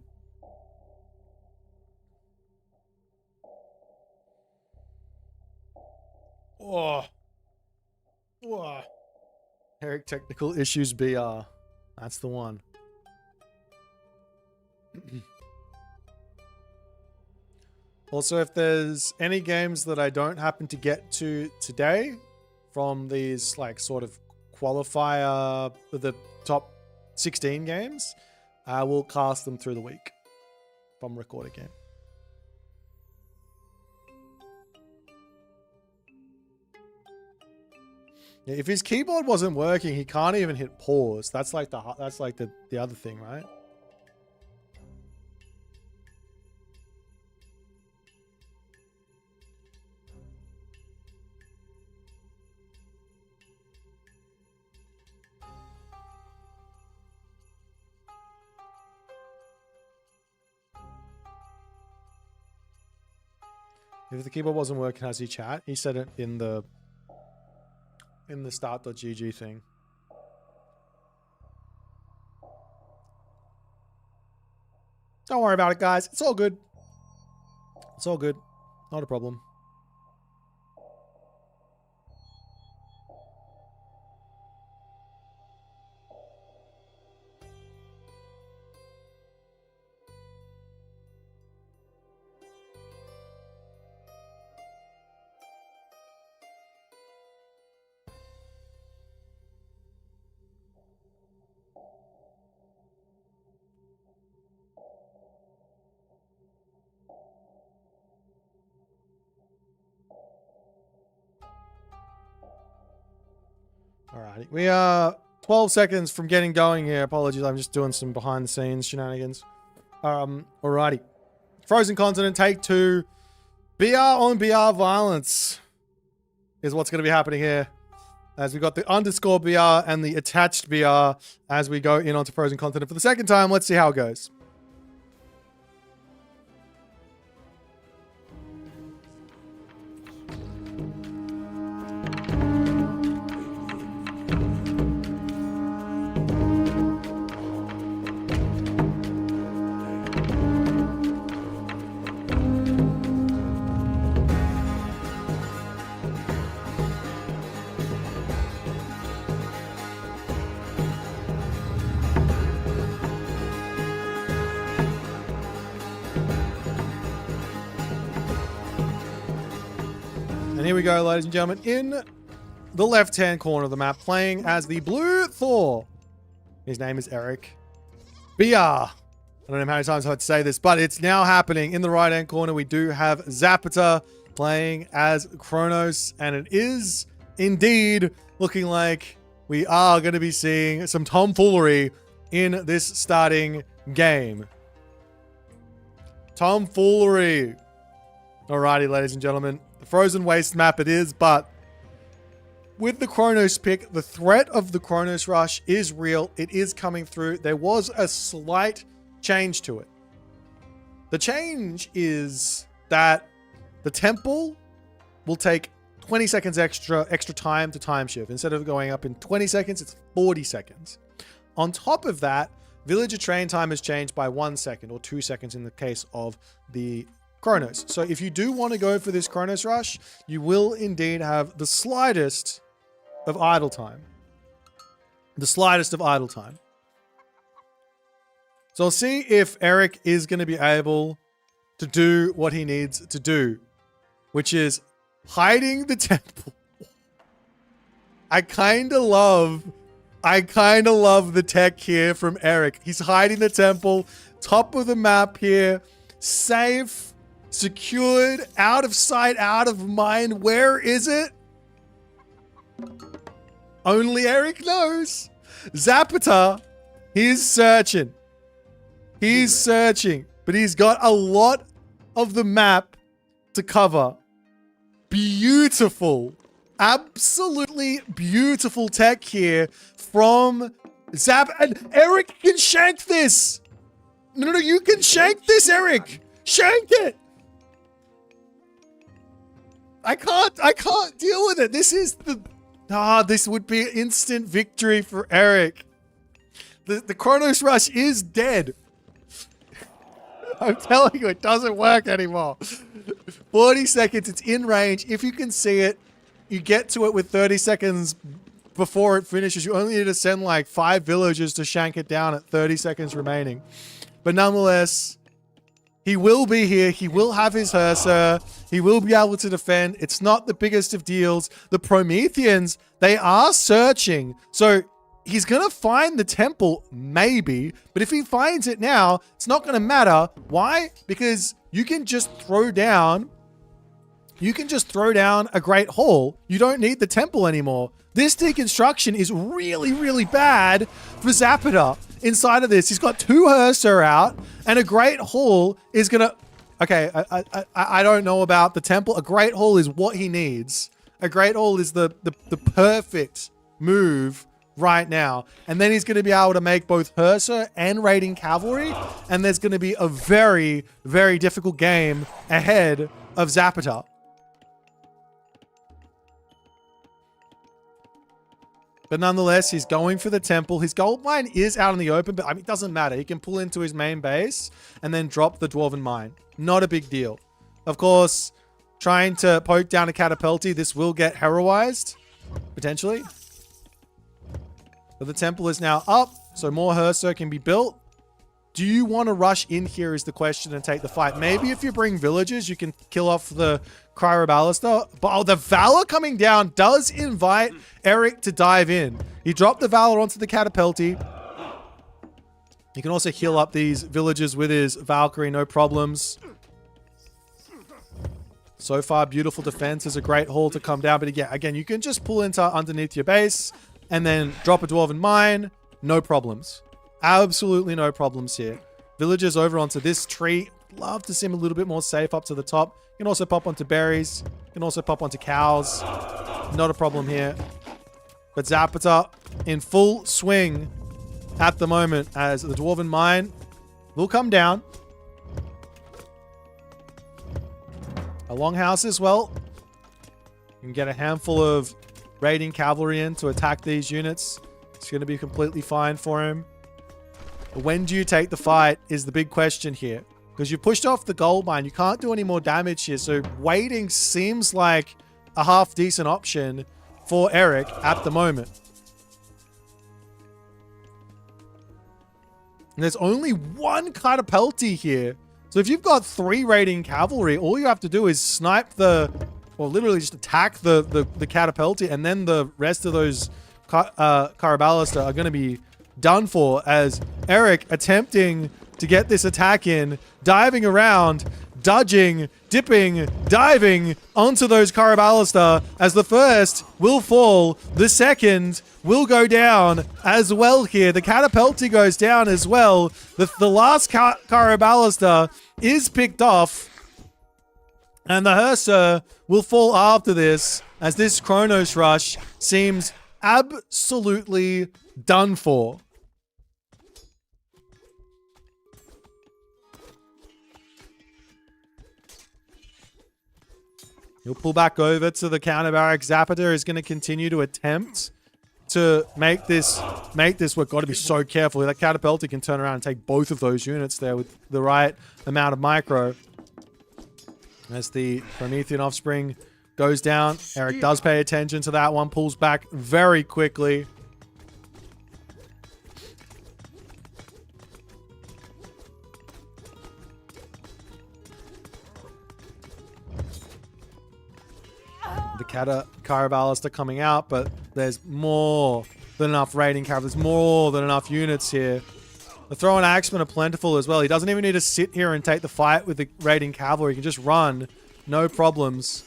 [SPEAKER 1] Oh. Eric technical issues BR. That's the one. Also, if there's any games that I don't happen to get to today from these like sort of qualifier, the top 16 games, I will cast them through the week from record again. Yeah, if his keyboard wasn't working, he can't even hit pause. That's like the other thing, right? If the keyboard wasn't working, has he chat? He said it in the start.gg thing. Don't worry about it, guys. It's all good. It's all good. Not a problem. Alrighty, we are 12 seconds from getting going here. Apologies, I'm just doing some behind the scenes shenanigans. Alrighty. Frozen Continent, take 2. BR on BR violence is what's going to be happening here. As we got the underscore BR and the attached BR as we go in onto Frozen Continent for the second time. Let's see how it goes. And here we go, ladies and gentlemen, in the left-hand corner of the map, playing as the Blue Thor. His name is Eric BR. I don't know how many times I have to say this, but it's now happening. In the right-hand corner, we do have Zapata playing as Kronos, and it is indeed looking like we are going to be seeing some tomfoolery in this starting game. Tomfoolery. Alrighty, ladies and gentlemen. The Frozen Waste map it is, but with the Kronos pick, the threat of the Kronos Rush is real. It is coming through. There was a slight change to it. The change is that the temple will take 20 seconds extra time to time shift. Instead of going up in 20 seconds, it's 40 seconds. On top of that, villager train time has changed by 1 second or 2 seconds in the case of the Kronos. So if you do want to go for this Kronos Rush, you will indeed have the slightest of idle time. the slightest of idle time. So I'll see if Eric is going to be able to do what he needs to do, which is hiding the temple. I kind of love the tech here from Eric. He's hiding the temple, top of the map here, safe, secured, out of sight, out of mind. Where is it? Only Eric knows. Zapata, he's searching. He's searching, but he's got a lot of the map to cover. Beautiful. Absolutely beautiful tech here from Zap. And Eric can shank this. No, you can shank this, Eric. Shank it. I can't deal with it. This is the... this would be an instant victory for Eric. The Chronos Rush is dead. I'm telling you, it doesn't work anymore. 40 seconds, it's in range. If you can see it, you get to it with 30 seconds before it finishes. You only need to send like 5 villagers to shank it down at 30 seconds remaining. But nonetheless, he will be here. He will have his Herser. He will be able to defend. It's not the biggest of deals. The Prometheans, they are searching. So he's going to find the temple, maybe. But if he finds it now, it's not going to matter. Why? Because you can just throw down... a Great Hall. You don't need the temple anymore. This deconstruction is really, really bad for Zapata inside of this. He's got 2 Herser out, and a Great Hall is going to... Okay, I don't know about the temple. A Great Hall is what he needs. A Great Hall is the perfect move right now. And then he's going to be able to make both Herser and raiding cavalry. And there's going to be a very, very difficult game ahead of Zapata. But nonetheless, he's going for the temple. His gold mine is out in the open, but I mean, it doesn't matter. He can pull into his main base and then drop the dwarven mine. Not a big deal. Of course, trying to poke down a catapulti, this will get heroized, potentially. But the temple is now up, so more Herser can be built. Do you want to rush in here is the question and take the fight. Maybe if you bring villagers, you can kill off the Cryoballister. But the Valor coming down does invite Eric to dive in. He dropped the Valor onto the catapulti. He can also heal up these villagers with his Valkyrie, no problems. So far, beautiful defense is a Great Hall to come down. But again, you can just pull into underneath your base and then drop a Dwarven Mine. No problems. Absolutely no problems here. Villagers over onto this tree. Love to see him a little bit more safe up to the top. You can also pop onto berries. You can also pop onto cows. Not a problem here. But Zapata in full swing at the moment as the Dwarven Mine will come down. A longhouse as well. You can get a handful of raiding cavalry in to attack these units. It's going to be completely fine for him. When do you take the fight is the big question here. Because you pushed off the gold mine. You can't do any more damage here. So waiting seems like a half decent option for Eric at the moment. And there's only 1 catapulti here. So if you've got 3 raiding cavalry, all you have to do is snipe or literally just attack the catapulti, and then the rest of those Caraballister are going to be done for, as Eric attempting to get this attack in, diving around, dodging, dipping, diving onto those Caraballister, as the first will fall, the second will go down as well here. The catapulti goes down as well. The last Caraballister is picked off, and the Herser will fall after this, as this Chronos Rush seems absolutely done for. He'll pull back over to the counter barrack. Zapata is going to continue to attempt to make this work. Got to be so careful. That catapulti can turn around and take both of those units there with the right amount of micro. As the Promethean offspring goes down, Eric does pay attention to that one. Pulls back very quickly. The caravals are coming out, but there's more than enough raiding caravals. There's more than enough units here. The throwing axemen are plentiful as well. He doesn't even need to sit here and take the fight with the raiding cavalry. He can just run. No problems.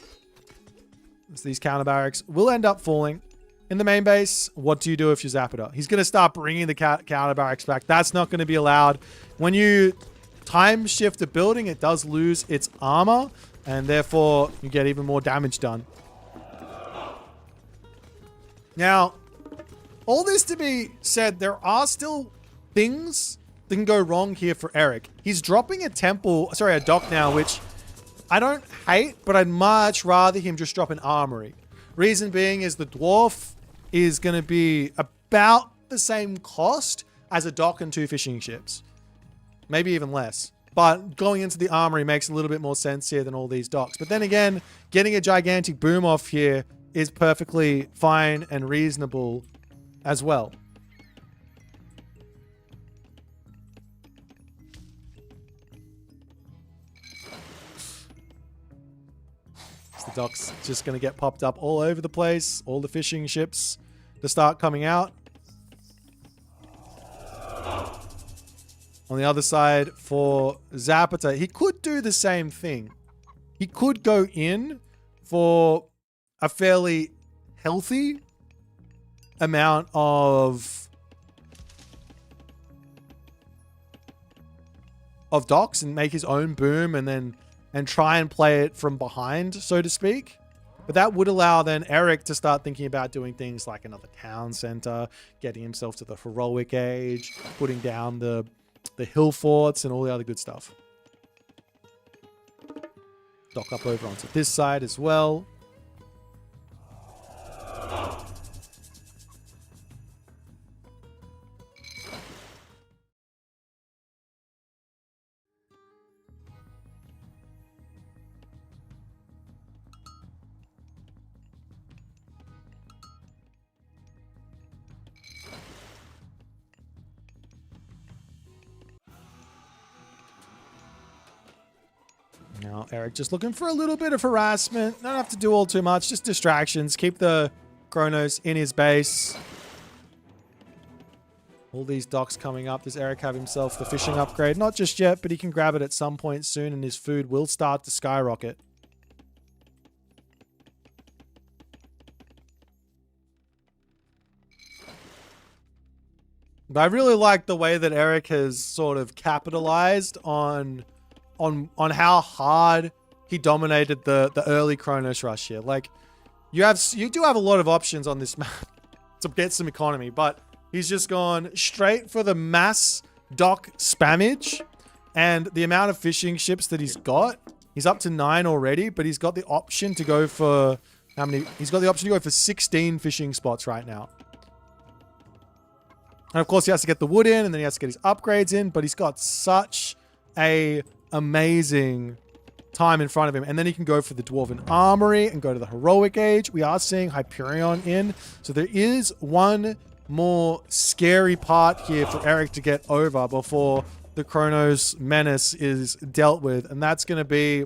[SPEAKER 1] So these counter barracks will end up falling. In the main base, what do you do if you're Zapata? He's going to start bringing the counter barracks back. That's not going to be allowed. When you time shift a building, it does lose its armor, and therefore you get even more damage done. Now, all this to be said, there are still things that can go wrong here for Eric. He's dropping a dock now, which I don't hate, but I'd much rather him just drop an armory. Reason being is the dwarf is going to be about the same cost as a dock and 2 fishing ships. Maybe even less. But going into the armory makes a little bit more sense here than all these docks. But then again, getting a gigantic boom off here is perfectly fine and reasonable as well. The dock's just going to get popped up all over the place. All the fishing ships to start coming out. On the other side for Zapata, he could do the same thing. He could go in for a fairly healthy amount of docks and make his own boom and try and play it from behind, so to speak. But that would allow then Eric to start thinking about doing things like another town center, getting himself to the heroic age, putting down the hill forts and all the other good stuff. Dock up over onto this side as well. Now, Eric just looking for a little bit of harassment. Don't have to do all too much. Just distractions. Keep the Chronos in his base. All these docks coming up. Does Eric have himself the fishing upgrade? Not just yet, but he can grab it at some point soon and his food will start to skyrocket. But I really like the way that Eric has sort of capitalized on how hard he dominated the early Chronos rush here. Like, you do have a lot of options on this map to get some economy, but he's just gone straight for the mass dock spammage, and the amount of fishing ships that he's got, he's up to 9 already, but he's got the option to go for how many? He's got the option to go for 16 fishing spots right now. And of course, he has to get the wood in, and then he has to get his upgrades in, but he's got such a amazing time in front of him. And then he can go for the Dwarven Armory and go to the Heroic Age. We are seeing Hyperion in. So there is one more scary part here for Eric to get over before the Chronos menace is dealt with. And that's going to be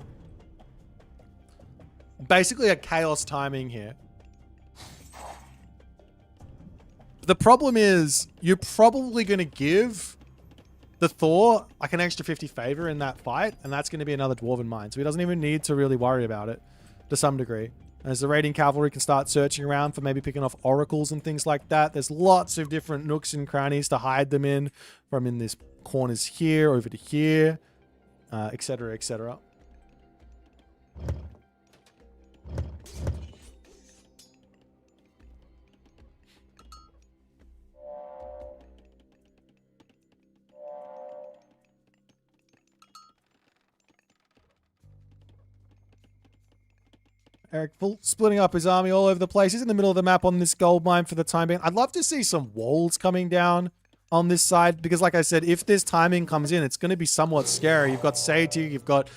[SPEAKER 1] basically a chaos timing here. The problem is you're probably going to give the Thor like an extra 50 favor in that fight, and that's going to be another Dwarven mine. So he doesn't even need to really worry about it to some degree. As the raiding cavalry can start searching around for maybe picking off oracles and things like that. There's lots of different nooks and crannies to hide them in, from in this corners here over to here, etc., etc. Eric splitting up his army all over the place. He's in the middle of the map on this gold mine for the time being. I'd love to see some walls coming down on this side, because like I said, if this timing comes in, it's going to be somewhat scary. You've got Sati, you've got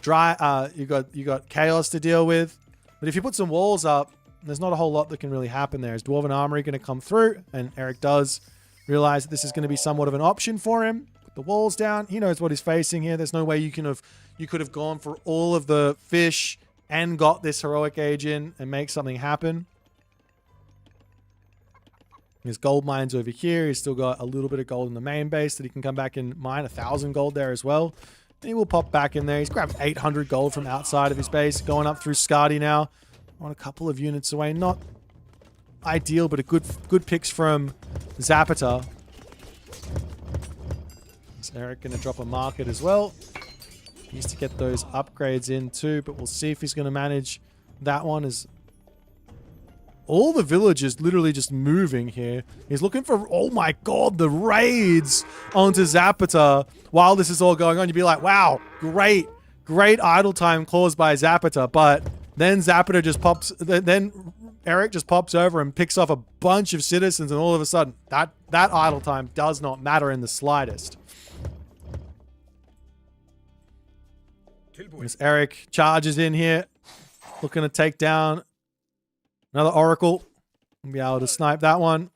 [SPEAKER 1] you got chaos to deal with. But if you put some walls up, there's not a whole lot that can really happen there. Is Dwarven Armory going to come through? And Eric does realize that this is going to be somewhat of an option for him. Put the walls down. He knows what he's facing here. There's no way you could have gone for all of the fish and got this heroic age in and make something happen. His gold mines over here. He's still got a little bit of gold in the main base that he can come back and mine 1,000 gold there as well. And he will pop back in there. He's grabbed 800 gold from outside of his base, going up through Skadi now. On a couple of units away. Not ideal, but a good picks from Zapata. Is Eric going to drop a market as well? He needs to get those upgrades in too, but we'll see if he's going to manage that one. As all the villagers literally just moving here. He's looking for, oh my god, the raids onto Zapata while this is all going on. You'd be like, wow, great idle time caused by Zapata, but then Zapata just pops, then Eric just pops over and picks off a bunch of citizens, and all of a sudden, that idle time does not matter in the slightest. As Eric charges in here, looking to take down another Oracle. We'll be able to snipe that one.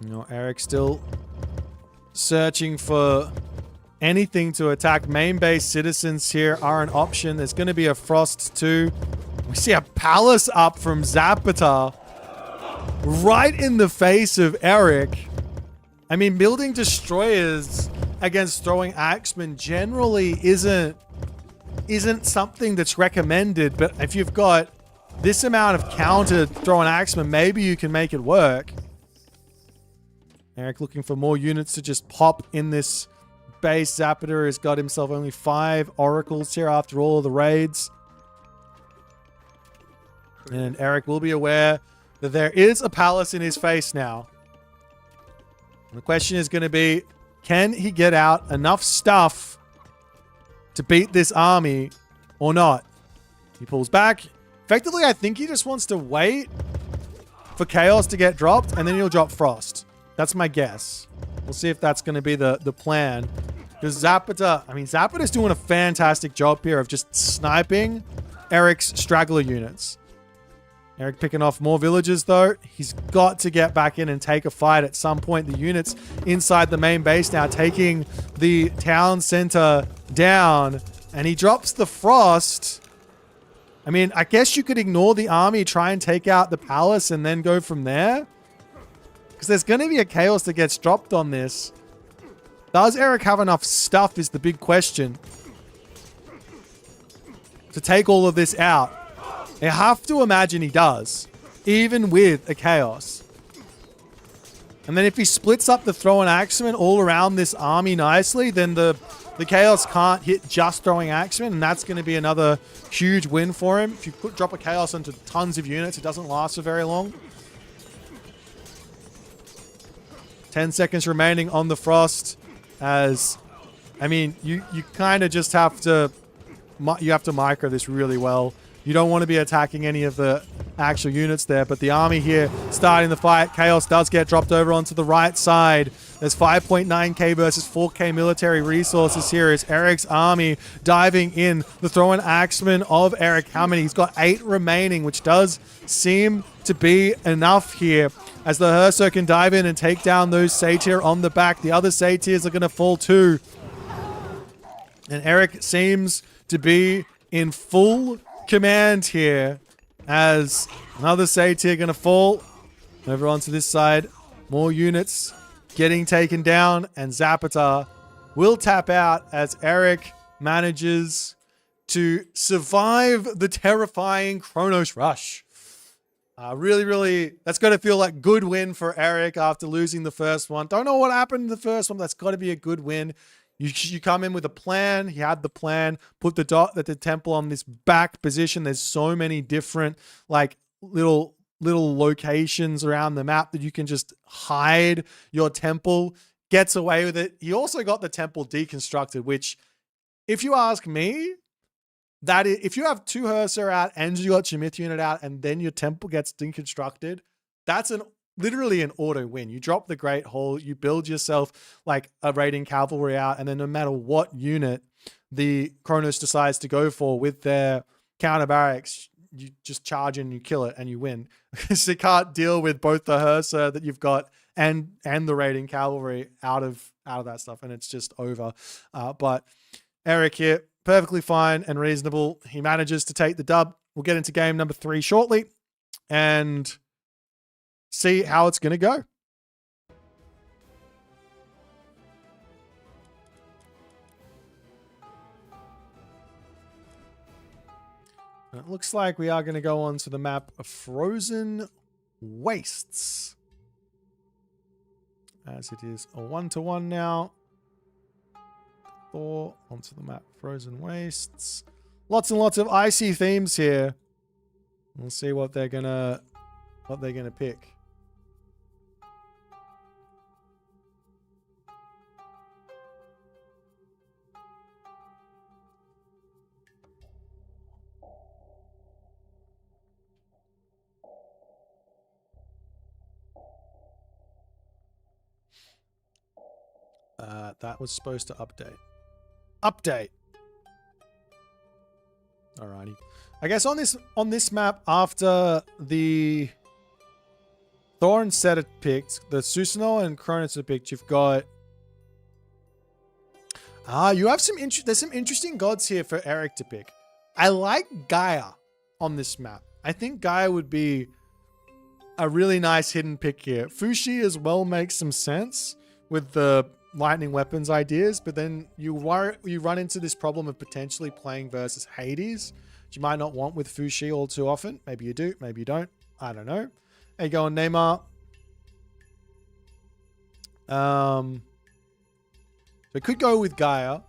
[SPEAKER 1] You know, Eric's still searching for anything to attack. Main base citizens here are an option. There's going to be a frost too. We see a palace up from Zapata right in the face of Eric. I mean, building destroyers against throwing axemen generally isn't something that's recommended, but if you've got this amount of counter throwing axemen, maybe you can make it work. Eric looking for more units to just pop in this base. Zapata has got himself only 5 oracles here after all of the raids. And Eric will be aware that there is a palace in his face now. And the question is going to be, can he get out enough stuff to beat this army or not? He pulls back. Effectively, I think he just wants to wait for Chaos to get dropped, and then he'll drop Frost. That's my guess. We'll see if that's going to be the plan. Because Zapata, I mean, Zapata's doing a fantastic job here of just sniping Eric's straggler units. Eric picking off more villagers, though. He's got to get back in and take a fight at some point. The units inside the main base now taking the town center down. And he drops the Frost. I mean, I guess you could ignore the army, try and take out the palace, and then go from there. Because there's going to be a Chaos that gets dropped on this. Does Eric have enough stuff is the big question to take all of this out. I have to imagine he does, even with a Chaos. And then if he splits up the throwing axemen all around this army nicely, then the Chaos can't hit just throwing axemen, and that's going to be another huge win for him. If you drop a Chaos into tons of units, it doesn't last for very long. 10 seconds remaining on the Frost. As, I mean, you kind of just have to, micro this really well. You don't want to be attacking any of the actual units there, but the army here starting the fight. Chaos does get dropped over onto the right side. There's 5.9k versus 4k military resources here as Eric's army diving in. The throwing axemen of Eric. How many? He's got 8 remaining, which does seem to be enough here. As the Herso can dive in and take down those Satyr on the back. The other Satyrs are going to fall too. And Eric seems to be in full command here as another Satyr going to fall over onto this side. More units getting taken down, and Zapata will tap out as Eric manages to survive the terrifying Kronos Rush. Really, that's got to feel like good win for Eric after losing the first one. Don't know what happened in the first one. That's got to be a good win. You come in with a plan. He had the plan. Put the temple on this back position. There's so many different like little locations around the map that you can just hide your temple. Gets away with it. He also got the temple deconstructed, which, if you ask me, that is, if you have 2 Herso out and you got your myth unit out and then your temple gets deconstructed, that's literally an auto win. You drop the Great Hall, you build yourself like a raiding cavalry out, and then no matter what unit the Kronos decides to go for with their counter barracks, you just charge in, you kill it, and you win. Because it can't deal with both the Hearser that you've got and the raiding cavalry out of that stuff, and it's just over. But Eric here, perfectly fine and reasonable. He manages to take the dub. We'll get into game number 3 shortly and see how it's going to go. It looks like we are going to go on to the map of Frozen Wastes, as it is a 1-to-1 now. Thor onto the map, Frozen Wastes. Lots and lots of icy themes here. We'll see what they're gonna pick. That was supposed to update. Update. Alrighty. I guess on this map, after the Thorn set it picked, the Susanoo and Cronus are picked, you've got you have there's some interesting gods here for Eric to pick. I like Gaia on this map. I think Gaia would be a really nice hidden pick here. Fushi as well makes some sense with the lightning weapons ideas, but then you run into this problem of potentially playing versus Hades, which you might not want with Fushi all too often. Maybe you do, maybe you don't. I don't know. There you go on Neymar. So it could go with Gaia.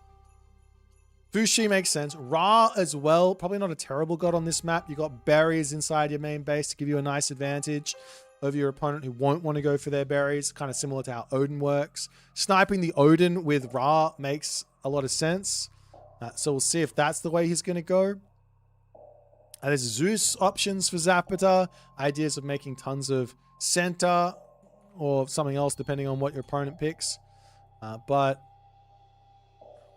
[SPEAKER 1] Fushi makes sense. Ra as well. Probably not a terrible god on this map. You got berries inside your main base to give you a nice advantage over your opponent who won't want to go for their berries. Kind of similar to how Odin works. Sniping the Odin with Ra makes a lot of sense. So we'll see if that's the way he's going to go. There's Zeus options for Zapata. Ideas of making tons of center or something else depending on what your opponent picks. But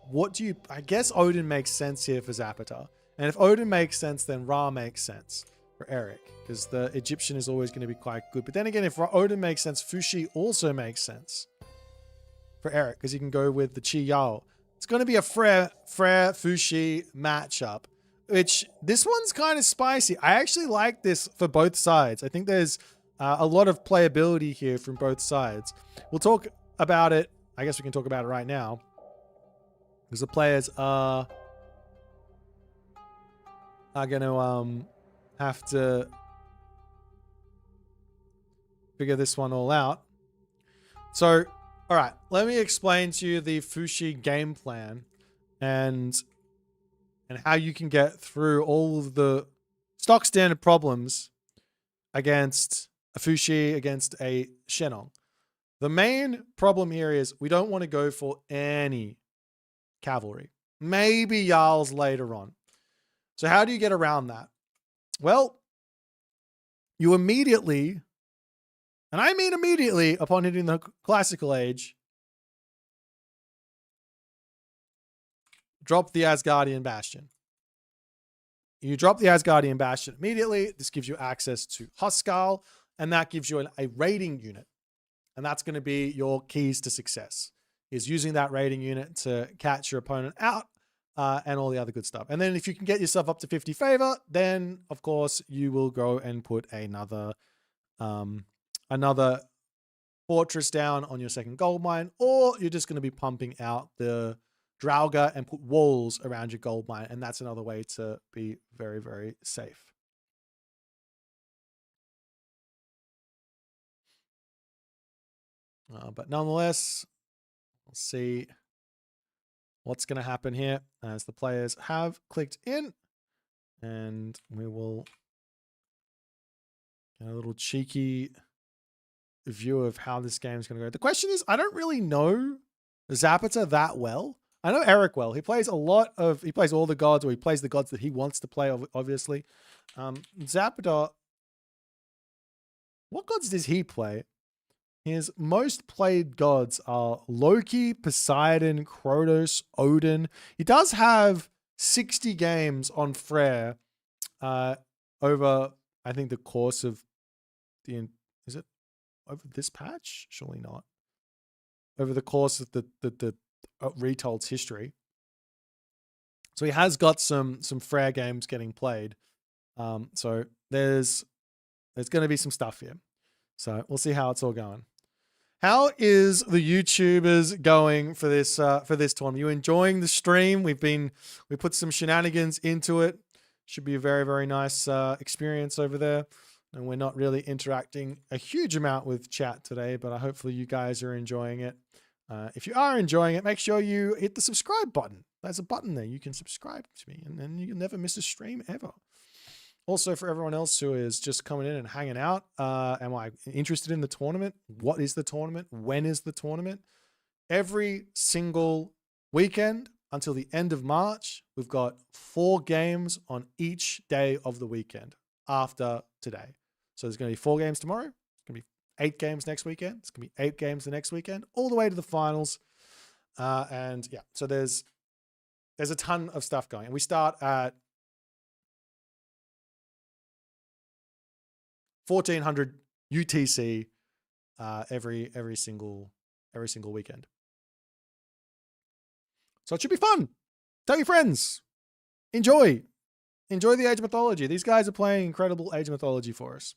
[SPEAKER 1] what do you... I guess Odin makes sense here for Zapata. And if Odin makes sense, then Ra makes sense for Eric, because the Egyptian is always going to be quite good. But then again, if Odin makes sense, Fushi also makes sense for Eric, because you can go with the Chi Yao. It's going to be a Frere Fushi matchup, which this one's kind of spicy. I actually like this for both sides. I think there's a lot of playability here from both sides. We'll talk about it. I guess we can talk about it right now, because the players are going to have to figure this one all out. So, all right, let me explain to you the Fushi game plan and how you can get through all of the stock standard problems against a Fushi, against a Shenong. The main problem here is we don't want to go for any cavalry. Maybe Jarls later on. So how do you get around that? Well, you immediately, and I mean immediately upon hitting the classical age, drop the Asgardian Bastion. You drop the Asgardian Bastion immediately. This gives you access to Huskal, and that gives you a raiding unit. And that's going to be your keys to success, is using that raiding unit to catch your opponent out. And all the other good stuff. And then if you can get yourself up to 50 favor, then of course you will go and put another fortress down on your second gold mine, or you're just going to be pumping out the Draugr and put walls around your gold mine. And that's another way to be very, very safe. But nonetheless, we'll see what's going to happen here as the players have clicked in, and we will get a little cheeky view of how this game is going to go. The question is, I don't really know Zapata that well. I know Eric well. He plays all the gods, or he plays the gods that he wants to play, obviously. Zapata, what gods does he play? His most played gods are Loki, Poseidon, Kronos, Odin. He does have 60 games on Frere over, I think, the course of is it over this patch? Surely not. Over the course of the Retold's history. So he has got some Frere games getting played. So there's going to be some stuff here. So we'll see how it's all going. How is the YouTubers going for this tournament? You enjoying the stream? We put some shenanigans into it. Should be a very, very nice experience over there. And we're not really interacting a huge amount with chat today, but hopefully you guys are enjoying it. If you are enjoying it, make sure you hit the subscribe button. There's a button there. You can subscribe to me, and then you can never miss a stream ever. Also, for everyone else who is just coming in and hanging out, am I interested in the tournament? What is the tournament? When is the tournament? Every single weekend until the end of March, we've got 4 games on each day of the weekend after today. So there's going to be 4 games tomorrow. It's going to be 8 games next weekend. It's going to be 8 games the next weekend, all the way to the finals. And yeah, so there's a ton of stuff going. And we start at 1400 UTC every single weekend. So it should be fun. Tell your friends. Enjoy the Age of Mythology. These guys are playing incredible Age of Mythology for us.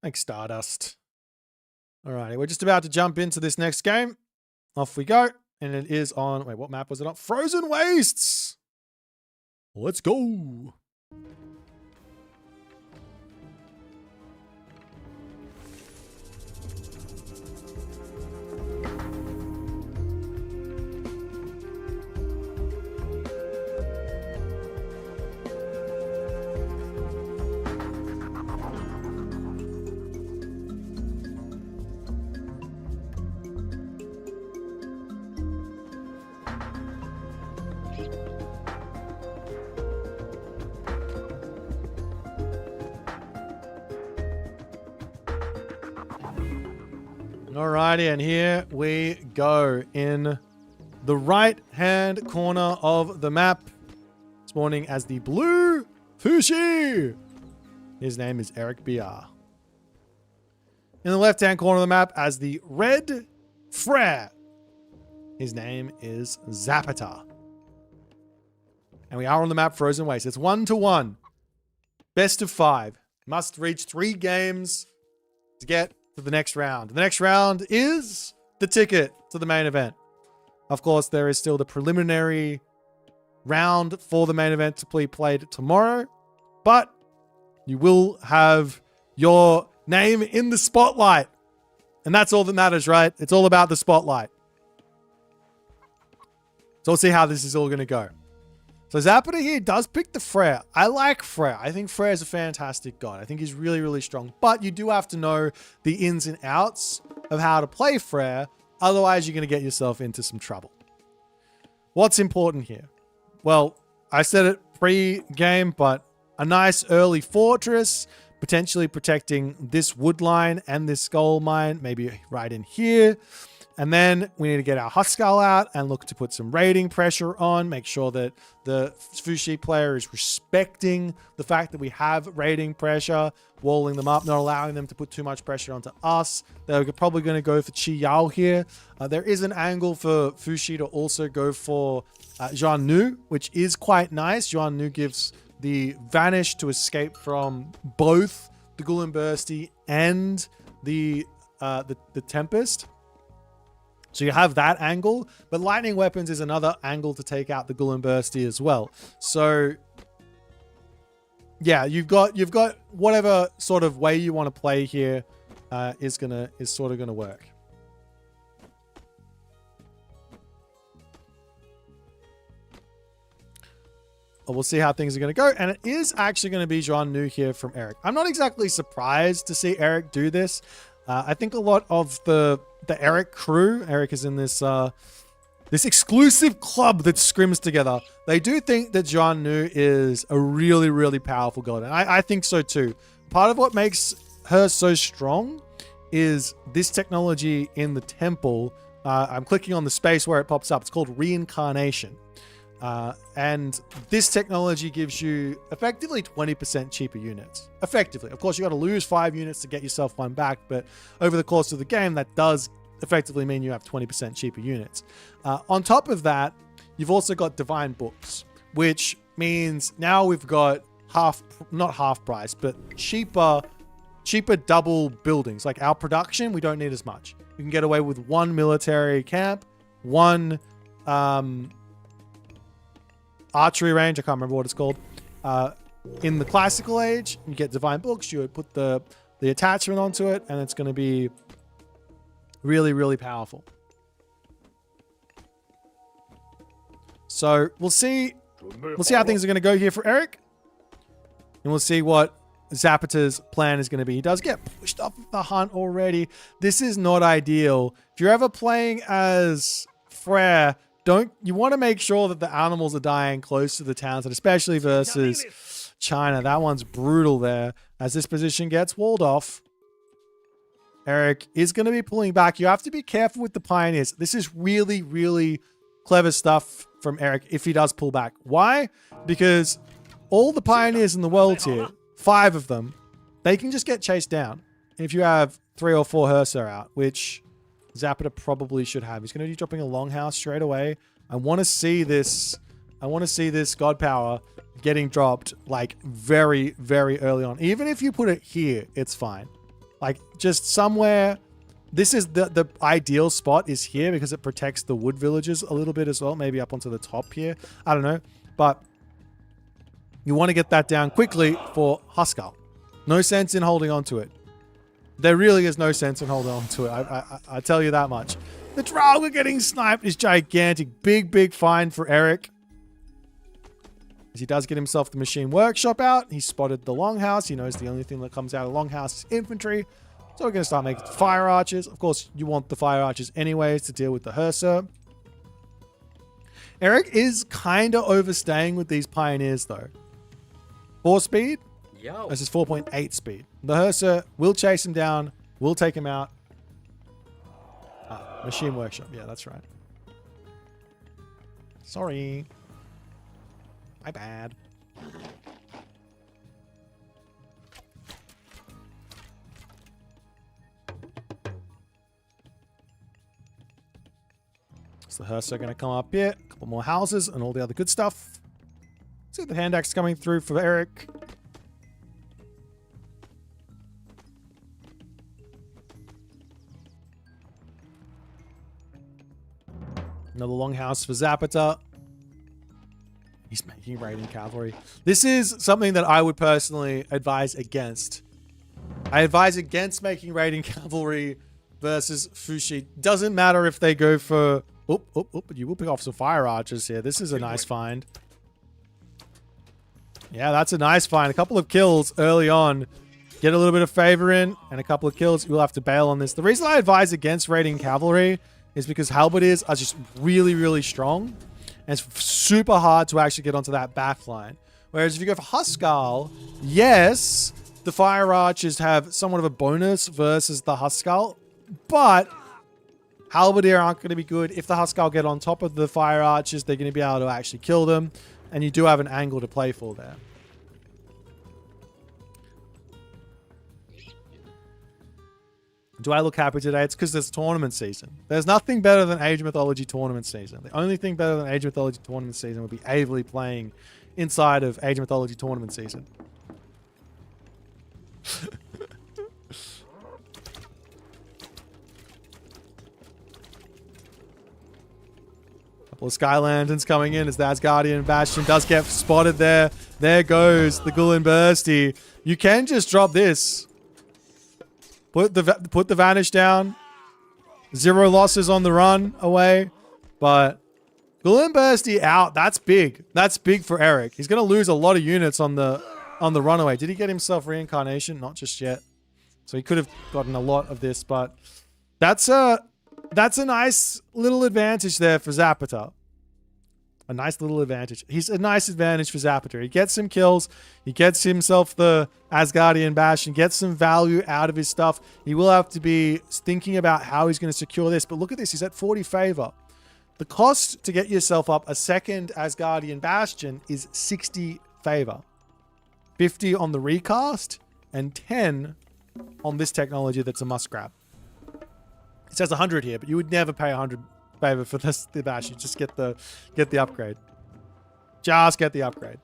[SPEAKER 1] Thanks, Stardust. All right, we're just about to jump into this next game. Off we go. And it is on, wait, what map was it on? Frozen Wastes. Let's go. Alrighty, and here we go. In the right-hand corner of the map, spawning as the blue Fushi. His name is Eric BR. In the left-hand corner of the map, as the red Frere. His name is Zapata. And we are on the map Frozen Waste. It's 1-1. Best of 5. Must reach 3 games to get to the next round. The next round is the ticket to the main event. Of course, there is still the preliminary round for the main event to be played tomorrow, but you will have your name in the spotlight. And that's all that matters, right? It's all about the spotlight. So we'll see how this is all going to go. So Zapata here does pick the Frere. I like Frere. I think Frere is a fantastic god. I think he's really, really strong. But you do have to know the ins and outs of how to play Frere. Otherwise, you're going to get yourself into some trouble. What's important here? Well, I said it pre-game, but a nice early fortress, potentially protecting this wood line and this skull mine, maybe right in here. And then we need to get our Huskell out and look to put some raiding pressure on. Make sure that the Fushi player is respecting the fact that we have raiding pressure, walling them up, not allowing them to put too much pressure onto us. They're probably going to go for Chi Yao here. There is an angle for Fushi to also go for Zhuan Nu, which is quite nice. Zhuan Nu gives the Vanish to escape from both the Ghoul and Bursty and the Tempest. So you have that angle, but lightning weapons is another angle to take out the Ghoul and Bursty as well. So yeah, you've got whatever sort of way you want to play here is sort of gonna work. We'll see how things are going to go. And it is actually going to be Zhuan Nu here from Eric. I'm not exactly surprised to see Eric do this. I think a lot of the Eric crew, Eric is in this this exclusive club that scrims together. They do think that John Nu is a really, really powerful god. And I think so too. Part of what makes her so strong is this technology in the temple. I'm clicking on the space where it pops up. It's called reincarnation. And this technology gives you effectively 20% cheaper units. Effectively. Of course, you got to lose 5 units to get yourself one back, but over the course of the game, that does effectively mean you have 20% cheaper units. On top of that, you've also got divine books, which means now we've got not half price, but cheaper double buildings. Like our production, we don't need as much. You can get away with 1 military camp, 1 archery range. I can't remember what it's called. In the classical age, you get divine books. You would put the attachment onto it, and it's going to be really, really powerful. So we'll see how things are going to go here for Eric, and we'll see what Zapata's plan is going to be. He does get pushed off of the hunt already. This is not ideal. If you're ever playing as Frere, you want to make sure that the animals are dying close to the towns, and especially versus China. That one's brutal there. As this position gets walled off, Eric is going to be pulling back. You have to be careful with the pioneers. This is really, really clever stuff from Eric if he does pull back. Why? Because all the pioneers in the world here, 5 of them, they can just get chased down. If you have 3 or 4 Hersa out, which Zapata probably should have. He's going to be dropping a longhouse straight away. I want to see this god power getting dropped like very, very early on. Even if you put it here, it's fine. Like just somewhere. This is the ideal spot is here because it protects the wood villages a little bit as well. Maybe up onto the top here. I don't know. But you want to get that down quickly for Huskar. No sense in holding on to it. There really is no sense in holding on to it. I tell you that much. The Draugr getting sniped is gigantic. Big, big find for Eric. As he does get himself the machine workshop out. He spotted the longhouse. He knows the only thing that comes out of longhouse is infantry. So we're going to start making fire archers. Of course, you want the fire archers anyways to deal with the Hersa. Eric is kind of overstaying with these pioneers though. 4 speed. This is 4.8 speed. The Hersa will chase him down. Will take him out. Machine workshop. Yeah, that's right. Sorry. My bad. So the Hersa are going to come up here. A couple more houses and all the other good stuff. See the hand axe coming through for Eric. Another longhouse for Zapata. He's making raiding cavalry. This is something that I would personally advise against. I advise against making raiding cavalry versus Fushi. Doesn't matter if they go for... but you will pick off some fire archers here. This is a nice find. Yeah, that's a nice find. A couple of kills early on. Get a little bit of favor in and a couple of kills. You'll have to bail on this. The reason I advise against raiding cavalry is because halberdiers are just really, really strong. And it's super hard to actually get onto that back line. Whereas if you go for Huskar, yes, the fire archers have somewhat of a bonus versus the Huskar. But halberdier aren't going to be good. If the Huskar get on top of the fire archers, they're going to be able to actually kill them. And you do have an angle to play for there. Do I look happy today? It's because it's tournament season. There's nothing better than Age of Mythology tournament season. The only thing better than Age of Mythology tournament season would be Avely playing inside of Age of Mythology tournament season. Couple of Sky Lanterns coming in as the Asgardian Bastion does get spotted there. There goes the Gullen Bursty. You can just drop this. Put the Vanish down. 0 losses on the run away. But Gullen Bursty out. That's big. That's big for Eric. He's going to lose a lot of units on the runaway. Did he get himself reincarnation? Not just yet. So he could have gotten a lot of this, but that's a nice little advantage there for Zapata. A nice little advantage. He's a nice advantage for Zapata. He gets some kills. He gets himself the Asgardian Bash and gets some value out of his stuff. He will have to be thinking about how he's going to secure this. But look at this. He's at 40 favor. The cost to get yourself up a second Asgardian Bastion is 60 favor. 50 on the recast and 10 on this technology that's a must grab. It says 100 here, but you would never pay 100 favor for this, the bash. You just get the upgrade. Just get the upgrade.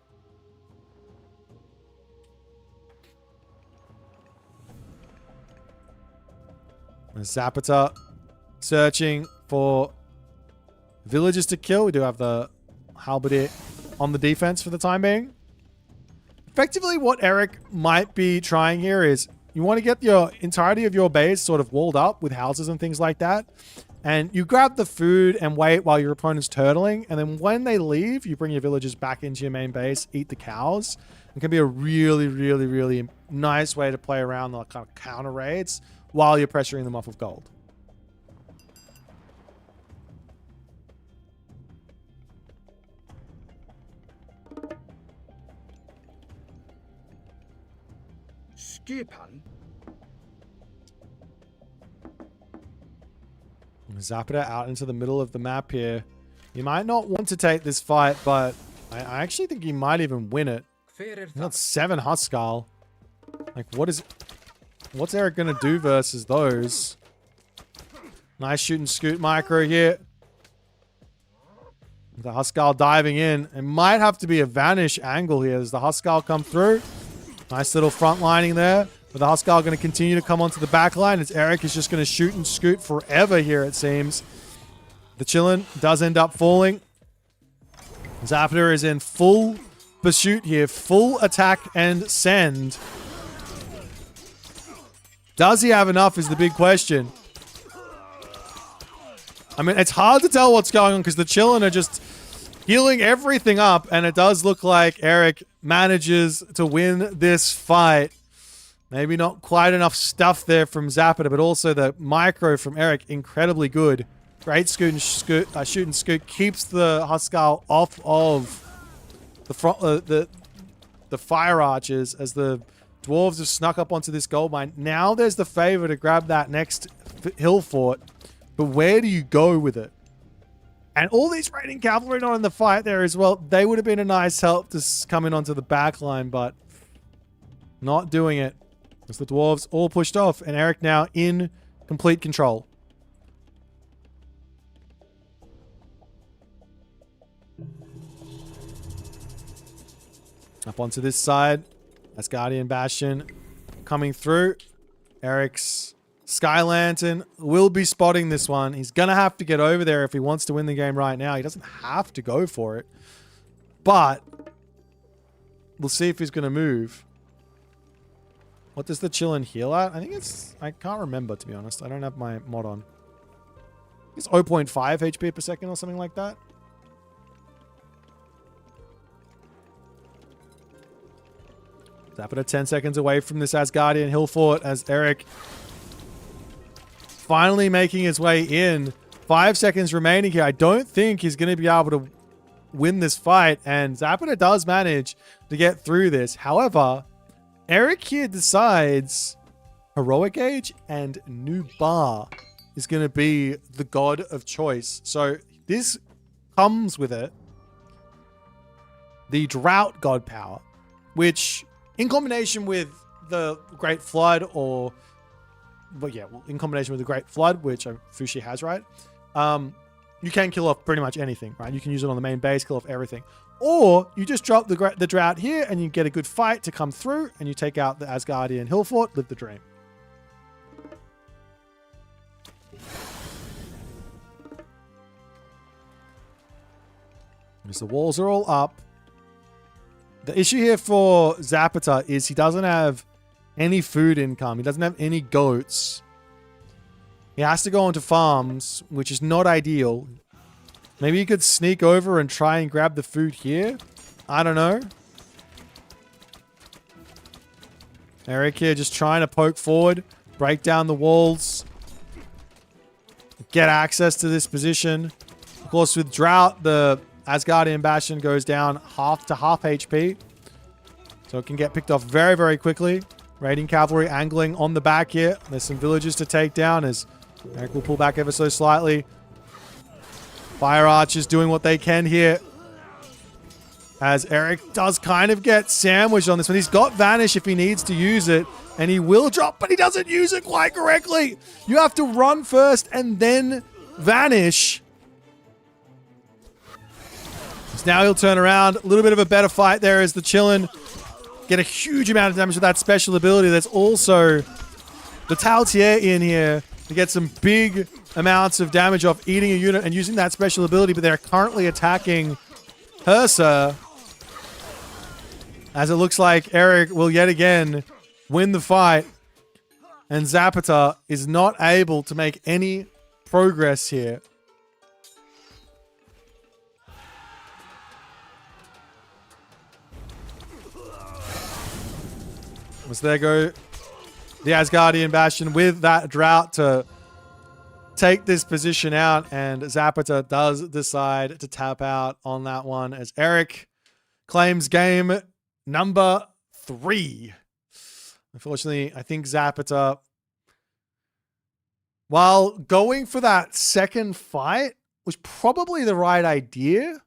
[SPEAKER 1] Zapata searching for villagers to kill. We do have the halberdier on the defense for the time being. Effectively, what Eric might be trying here is you want to get your entirety of your base sort of walled up with houses and things like that. And you grab the food and wait while your opponent's turtling. And then when they leave, you bring your villagers back into your main base, eat the cows. It can be a really, really, really nice way to play around the kind of counter raids while you're pressuring them off of gold.
[SPEAKER 2] Skipan.
[SPEAKER 1] Zapata out into the middle of the map here. He might not want to take this fight, but I actually think he might even win it. He's got 7 Huskal. Like, what's Eric gonna do versus those? Nice shoot and scoot micro here. The Huskal diving in. It might have to be a vanish angle here as the Huskal come through. Nice little front lining there. But the Huskal going to continue to come onto the back line as Eric is just going to shoot and scoot forever here, it seems. The Chillin does end up falling. Zapata is in full pursuit here. Full attack and send. Does he have enough is the big question. I mean, it's hard to tell what's going on because the Chillin are just healing everything up. And it does look like Eric manages to win this fight. Maybe not quite enough stuff there from Zapata, but also the micro from Eric, incredibly good. Great shoot and scoot keeps the Huskal off of the front, the fire archers as the dwarves have snuck up onto this gold mine. Now there's the favor to grab that next hill fort, but where do you go with it? And all these raiding cavalry not in the fight there as well. They would have been a nice help to come in onto the back line, but not doing it. As the dwarves all pushed off, and Eric now in complete control. Up onto this side. Asgardian Bastion coming through. Eric's Sky Lantern will be spotting this one. He's going to have to get over there if he wants to win the game right now. He doesn't have to go for it. But we'll see if he's going to move. What does the Chillin heal at? I think it's... I can't remember, to be honest. I don't have my mod on. It's 0.5 HP per second or something like that. Zapata 10 seconds away from this Asgardian hill fort as Eric finally making his way in. 5 seconds remaining here. I don't think he's going to be able to win this fight. And Zapata does manage to get through this. However... Eric here decides Heroic Age and New Bar is going to be the god of choice. So this comes with it the Drought God Power, which in combination with the Great Flood or... But yeah, well, in combination with the Great Flood, which Fushi has, right? You can kill off pretty much anything, right? You can use it on the main base, kill off everything. Or you just drop the Drought here and you get a good fight to come through and you take out the Asgardian hill fort, live the dream. Because the walls are all up. The issue here for Zapata is he doesn't have any food income. He doesn't have any goats. He has to go onto farms, which is not ideal. Maybe you could sneak over and try and grab the food here. I don't know. Eric here just trying to poke forward, break down the walls, get access to this position. Of course, with Drought, the Asgardian Bastion goes down half to half HP. So it can get picked off very, very quickly. Raiding Cavalry angling on the back here. There's some villages to take down as Eric will pull back ever so slightly. Fire Archers doing what they can here. As Eric does kind of get sandwiched on this one. He's got Vanish if he needs to use it. And he will drop, but he doesn't use it quite correctly. You have to run first and then Vanish. So now he'll turn around. A little bit of a better fight there as the Chillin get a huge amount of damage with that special ability. There's also the Tautier in here to get some big amounts of damage off eating a unit and using that special ability, but they're currently attacking Hersa. As it looks like Eric will yet again win the fight, and Zapata is not able to make any progress here. So there go the Asgardian Bastion with that Drought to take this position out, and Zapata does decide to tap out on that one as Eric claims game number 3. Unfortunately, I think Zapata, while going for that second fight, was probably the right idea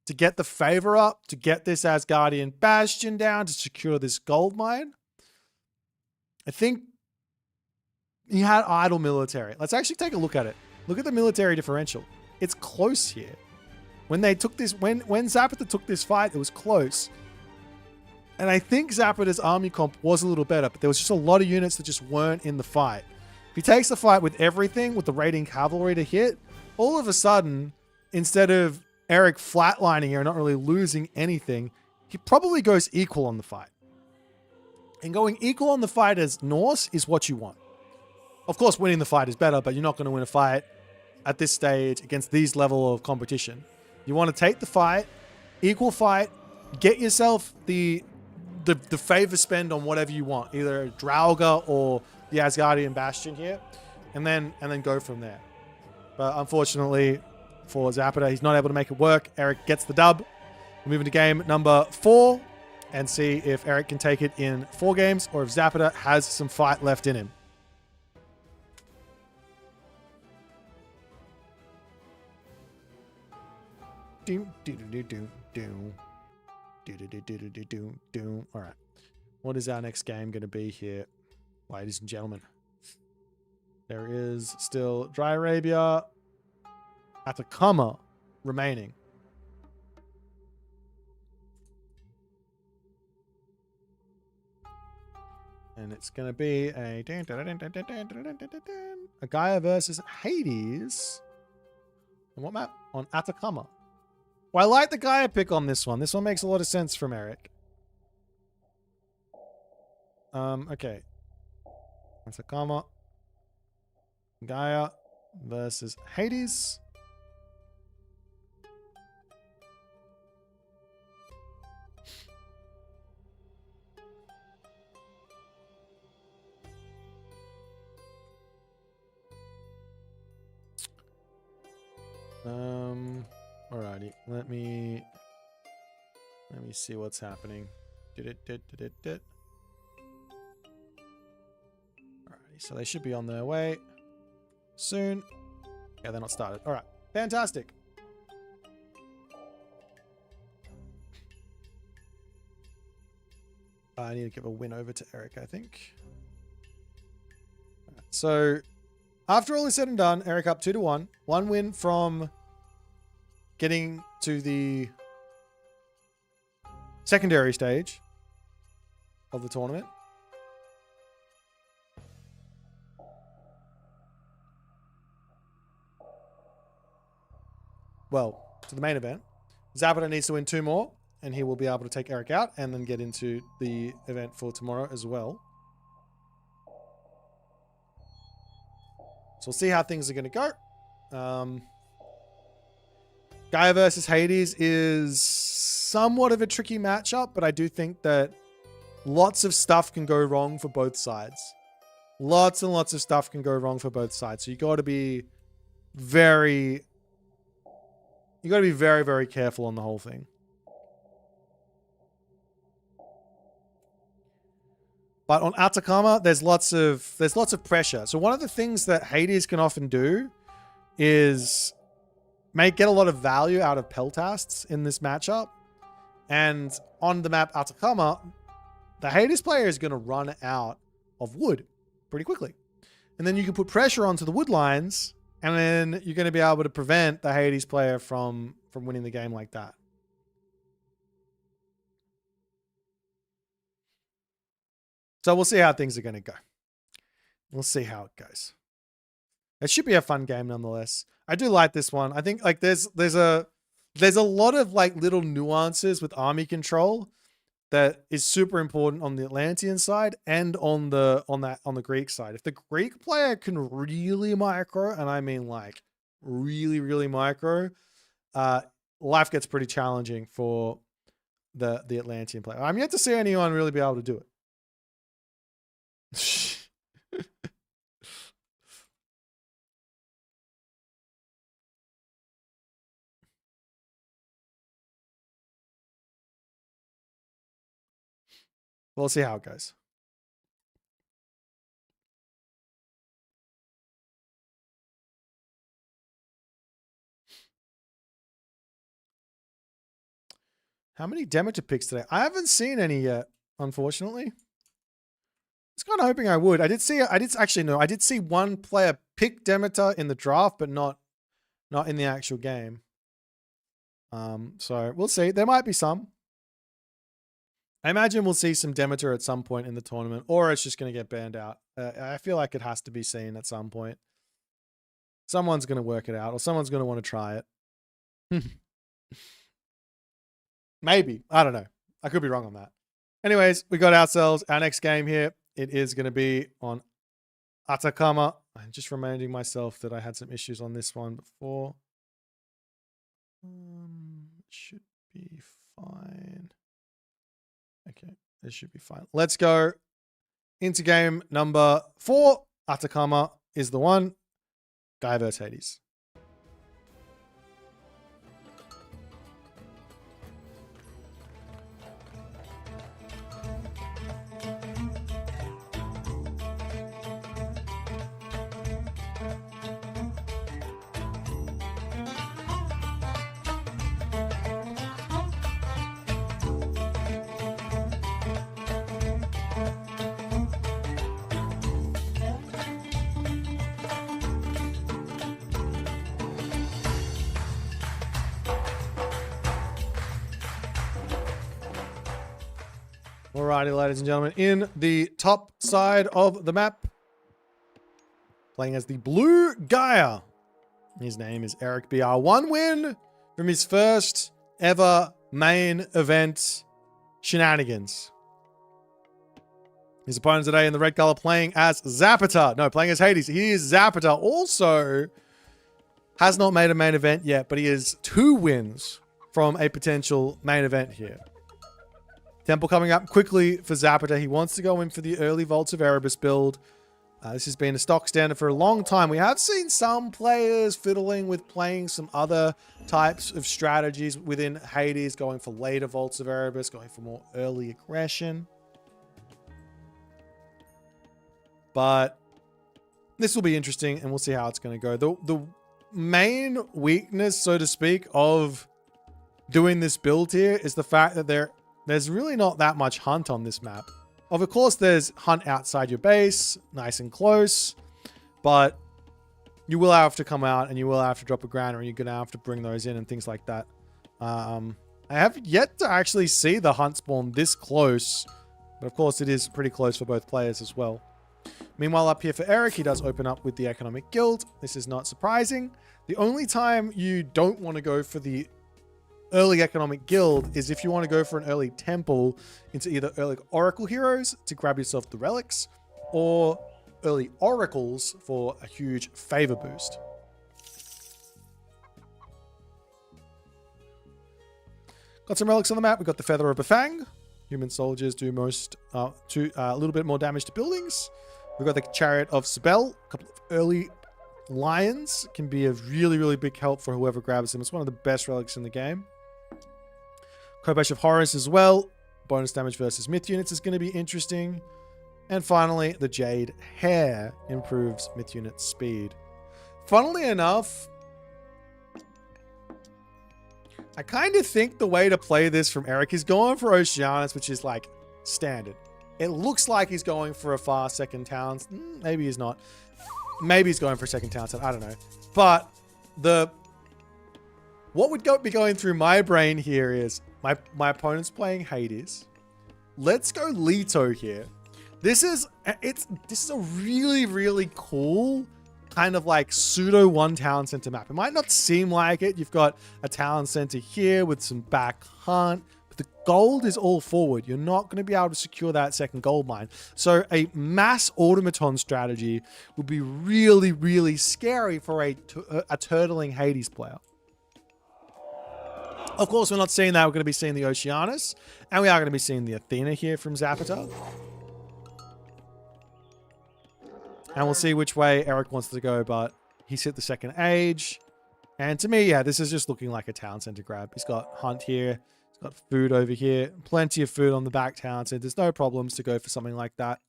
[SPEAKER 1] to get the favor up, to get this Asgardian Bastion down, to secure this gold mine. I think he had idle military. Let's actually take a look at it. Look at the military differential. It's close here. When they took this, when Zapata took this fight, it was close. And I think Zapata's army comp was a little better, but there was just a lot of units that just weren't in the fight. If he takes the fight with everything, with the raiding cavalry to hit, all of a sudden, instead of Eric flatlining here and not really losing anything, he probably goes equal on the fight. And going equal on the fight as Norse is what you want. Of course, winning the fight is better, but you're not going to win a fight at this stage against these level of competition. You want to take the fight, equal fight, get yourself the favor spend on whatever you want, either Draugr or the Asgardian Bastion here, and then go from there. But unfortunately for Zapata, he's not able to make it work. Eric gets the dub. We're moving to game number 4 and see if Eric can take it in 4 games or if Zapata has some fight left in him. All right. What is our next game going to be here, ladies and gentlemen? There is still Dry Arabia, Atacama remaining. And it's going to be a Gaia versus Hades. On what map? On Atacama. Well, I like the Gaia pick on this one. This one makes a lot of sense from Eric. Okay. Atacama. Gaia versus Hades. Alrighty, let me see what's happening. Alrighty, so they should be on their way soon. Yeah, they're not started. Alright, fantastic. I need to give a win over to Eric, I think. Alright, so after all is said and done, Eric up 2-1. 1 win from getting to the secondary stage of the tournament. Well, to the main event. Zapata needs to win 2 more, and he will be able to take Eric out and then get into the event for tomorrow as well. So we'll see how things are going to go. Gaia versus Hades is somewhat of a tricky matchup, but I do think that lots of stuff can go wrong for both sides. Lots and lots of stuff can go wrong for both sides. So you got to be very, very careful on the whole thing. But on Atacama, there's lots of pressure. So one of the things that Hades can often do is get a lot of value out of peltasts in this matchup. And on the map Atacama, the Hades player is going to run out of wood pretty quickly. And then you can put pressure onto the wood lines, and then you're going to be able to prevent the Hades player from winning the game like that. So we'll see how things are going to go. We'll see how it goes. It should be a fun game nonetheless. I do like this one. I think like there's a lot of like little nuances with army control that is super important on the Atlantean side and on the Greek side. If the Greek player can really micro, and I mean like really micro, life gets pretty challenging for the Atlantean player. I'm yet to see anyone really be able to do it. We'll see how it goes. How many Demeter picks today? I haven't seen any yet, unfortunately. I was kind of hoping I would. I did see one player pick Demeter in the draft, but not in the actual game. So we'll see. There might be some. I imagine we'll see some Demeter at some point in the tournament, or it's just going to get banned out. I feel like it has to be seen at some point. Someone's going to work it out, or someone's going to want to try it. Maybe. I don't know. I could be wrong on that. Anyways, we got ourselves our next game here. It is going to be on Atacama. I'm just reminding myself that I had some issues on this one before. It should be fine. Okay, this should be fine. Let's go into game number 4. Atacama is the one. Guy versus Hades. Alrighty, ladies and gentlemen, in the top side of the map, playing as the Blue Gaia. His name is Eric BR. 1 win from his first ever main event shenanigans. His opponent today in the red color playing as Zapata. No, playing as Hades. He is Zapata. Also has not made a main event yet, but he is 2 wins from a potential main event here. Temple coming up quickly for Zapata. He wants to go in for the early Vaults of Erebus build. This has been a stock standard for a long time. We have seen some players fiddling with playing some other types of strategies within Hades, going for later Vaults of Erebus, going for more early aggression. But this will be interesting, and we'll see how it's going to go. The main weakness, so to speak, of doing this build here is the fact that there's really not that much hunt on this map. Of course, there's hunt outside your base, nice and close, but you will have to come out and you will have to drop a grounder and you're going to have to bring those in and things like that. I have yet to actually see the hunt spawn this close, but of course it is pretty close for both players as well. Meanwhile, up here for Eric, he does open up with the Economic Guild. This is not surprising. The only time you don't want to go for the early Economic Guild is if you want to go for an early temple into either early Oracle heroes to grab yourself the relics, or early Oracles for a huge favor boost. Got some relics on the map. We've got the Feather of Bafang, Human soldiers do a little bit more damage to buildings. We've got the Chariot of Sibel. A couple of early lions can be a really, really big help for whoever grabs them. It's one of the best relics in the game. Kobash of Horus as well. Bonus damage versus myth units is going to be interesting. And finally, the Jade Hair improves myth unit speed. Funnily enough, I kind of think the way to play this from Eric is going for Oceanus, which is like standard. It looks like he's going for a fast second town. Maybe he's not. Maybe he's going for a second town set. I don't know. But what would be going through my brain here is my opponent's playing Hades. Let's go Leto here. This is a really, really cool kind of like pseudo one town center map. It might not seem like it. You've got a town center here with some back hunt, but the gold is all forward. You're not going to be able to secure that second gold mine. So a mass automaton strategy would be really, really scary for a turtling Hades player. Of course, we're not seeing that. We're going to be seeing the Oceanus, and we are going to be seeing the Athena here from Zapata. And we'll see which way Eric wants to go, but he's hit the second age. And to me, yeah, this is just looking like a town center grab. He's got hunt here. He's got food over here. Plenty of food on the back town center. There's no problems to go for something like that.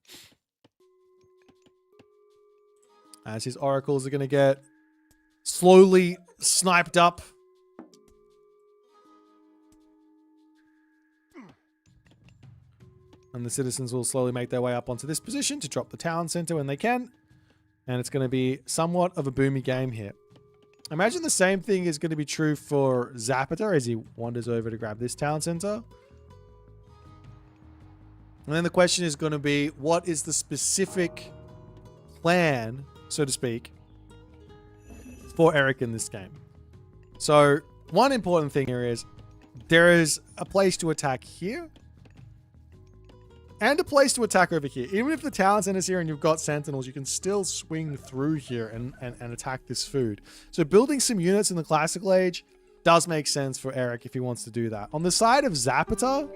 [SPEAKER 1] As his oracles are going to get slowly sniped up. And the citizens will slowly make their way up onto this position to drop the town center when they can. And it's going to be somewhat of a boomy game here. Imagine the same thing is going to be true for Zapata as he wanders over to grab this town center. And then the question is going to be, what is the specific plan, so to speak, for Eric in this game? So one important thing here is there is a place to attack here. And a place to attack over here. Even if the town center's here and you've got sentinels, you can still swing through here and attack this food. So building some units in the classical age does make sense for Eric if he wants to do that. On the side of Zapata,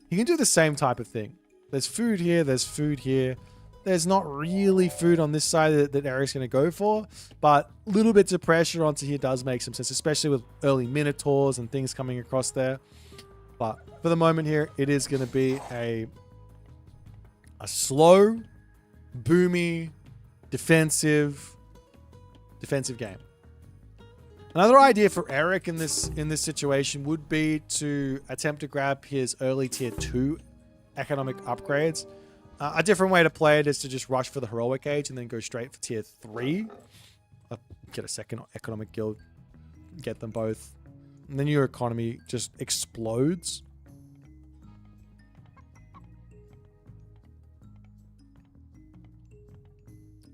[SPEAKER 1] he can do the same type of thing. There's food here, there's food here. There's not really food on this side that Eric's going to go for, but little bits of pressure onto here does make some sense, especially with early Minotaurs and things coming across there. But for the moment here, it is going to be a slow, boomy, defensive game. Another idea for Eric in this situation would be to attempt to grab his early tier 2 economic upgrades. A different way to play it is to just rush for the heroic age and then go straight for tier 3. Get a second economic guild, get them both. And then your economy just explodes.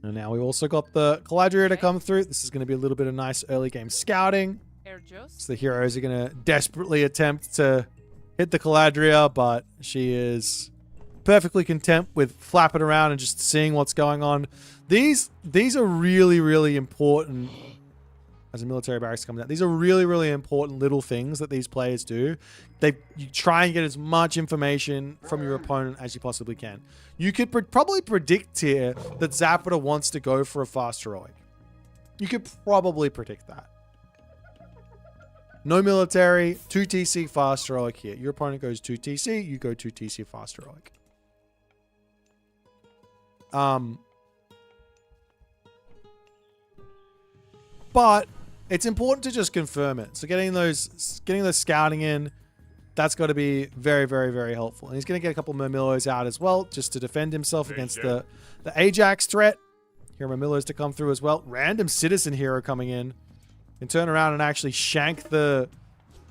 [SPEAKER 1] And now we've also got the Caladria to come through. This is going to be a little bit of nice early game scouting. So the heroes are going to desperately attempt to hit the Caladria, but she is perfectly content with flapping around and just seeing what's going on. These are really, really important. As a military barracks comes out, these are really, really important little things that these players do. You try and get as much information from your opponent as you possibly can. You could probably predict here that Zapata wants to go for a fast heroic. You could probably predict that. No military, 2 TC fast heroic here. Your opponent goes 2 TC, you go 2 TC fast heroic. But it's important to just confirm it. So getting those scouting in, that's got to be very, very, very helpful. And he's going to get a couple Murmillos out as well, just to defend himself against the Ajax threat. Here are Murmillos to come through as well. Random citizen hero coming in. Can turn around and actually shank the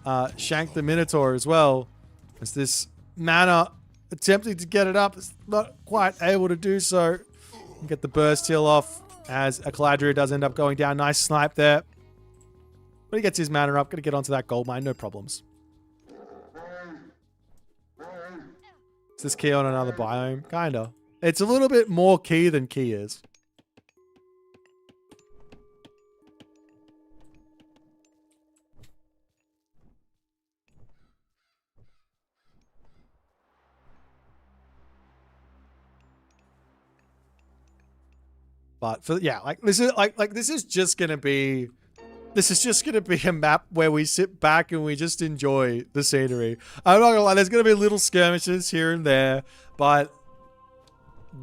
[SPEAKER 1] Minotaur as well. As this mana attempting to get it up, is not quite able to do so. Get the burst heal off. As a Caladria does end up going down. Nice snipe there. But he gets his mana up. Going to get onto that gold mine. No problems. Is this key on another biome? Kinda. It's a little bit more key than key is. But for yeah, like this is just gonna be a map where we sit back and we just enjoy the scenery. I'm not gonna lie, there's gonna be little skirmishes here and there, but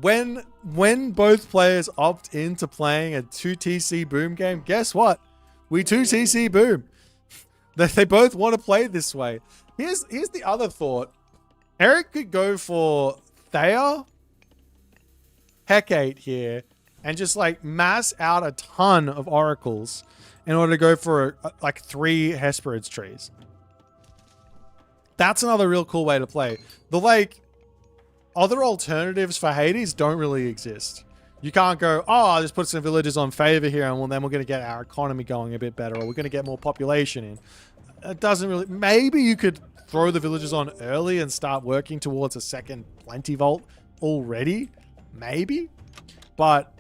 [SPEAKER 1] when both players opt into playing a 2TC boom game, guess what? We 2TC boom. They both want to play this way. Here's the other thought. Eric could go for Thea, Hecate here, and just like mass out a ton of oracles in order to go for like 3 Hesperids trees. That's another real cool way to play. The like other alternatives for Hades don't really exist. You can't go, oh, I'll just put some villagers on favor here and then we're going to get our economy going a bit better, or we're going to get more population in. It doesn't really... Maybe you could throw the villagers on early and start working towards a second plenty vault already. Maybe. But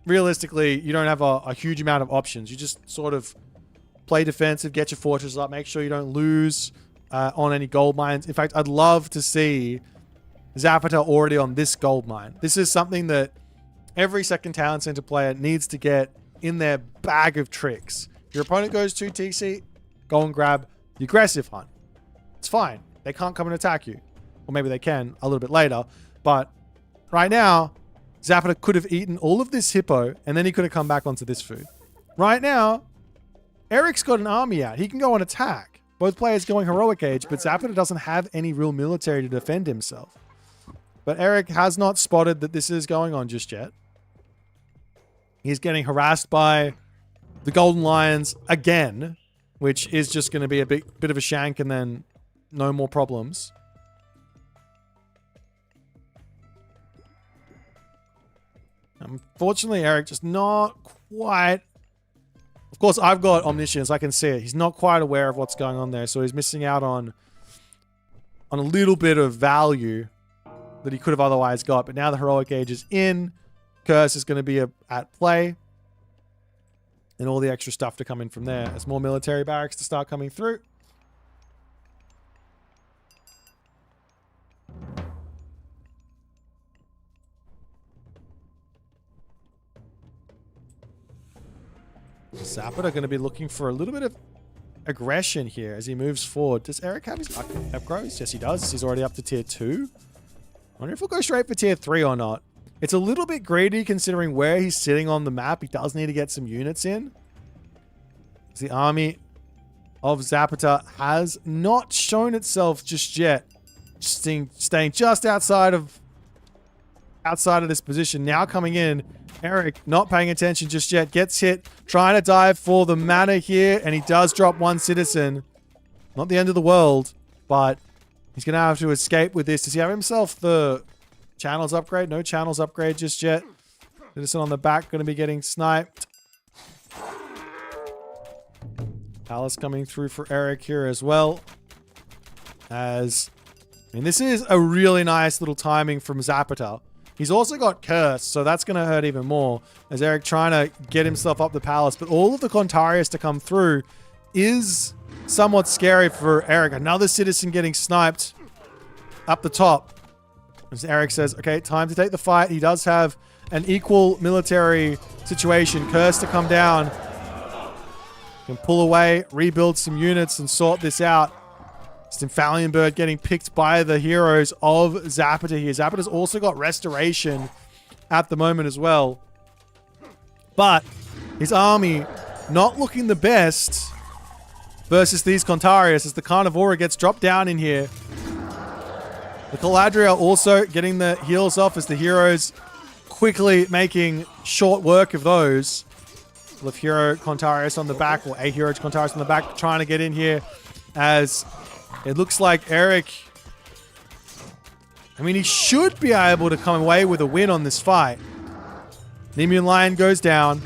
[SPEAKER 1] realistically, you don't have a huge amount of options. You just sort of play defensive, get your fortresses up, make sure you don't lose on any gold mines. In fact, I'd love to see Zapata already on this gold mine. This is something that every second town center player needs to get in their bag of tricks. Your opponent goes 2TC, go and grab the aggressive hunt. It's fine. They can't come and attack you. Or maybe they can a little bit later. But right now, Zapata could have eaten all of this hippo and then he could have come back onto this food. Right now, Eric's got an army out. He can go and attack. Both players going heroic age, but Zapata doesn't have any real military to defend himself. But Eric has not spotted that this is going on just yet. He's getting harassed by the Golden Lions again, which is just going to be a bit of a shank and then no more problems. Unfortunately, Eric just not quite... Of course, I've got omniscience. I can see it. He's not quite aware of what's going on there, so he's missing out on a little bit of value that he could have otherwise got. But now the heroic age is in. Curse is going to be at play. And all the extra stuff to come in from there. There's more military barracks to start coming through. Zapata going to be looking for a little bit of aggression here as he moves forward. Does Eric have his upgrades? Yes, he does. He's already up to tier 2. I wonder if we'll go straight for tier 3 or not. It's a little bit greedy considering where he's sitting on the map. He does need to get some units in. The army of Zapata has not shown itself just yet. Staying just outside of this position. Now coming in. Eric not paying attention just yet. Gets hit. Trying to dive for the mana here. And he does drop one citizen. Not the end of the world. But he's going to have to escape with this. Does he have himself the channels upgrade? No channels upgrade just yet. Citizen on the back going to be getting sniped. Palace coming through for Eric here as well. This is a really nice little timing from Zapata. He's also got Curse, so that's going to hurt even more as Eric trying to get himself up the palace. But all of the Qualifiers to come through is somewhat scary for Eric. Another citizen getting sniped up the top. As Eric says, okay, time to take the fight. He does have an equal military situation. Curse to come down. Can pull away, rebuild some units, and sort this out. Stymphalian Bird getting picked by the heroes of Zapata here. Zapata's also got Restoration at the moment as well. But his army not looking the best versus these Qualifiers as the Carnivora gets dropped down in here. The Caladria also getting the heals off as the heroes quickly making short work of those. With Hero Qualifiers on the back, or a Hero Qualifiers on the back, trying to get in here as it looks like Eric... he should be able to come away with a win on this fight. Nemean Lion goes down.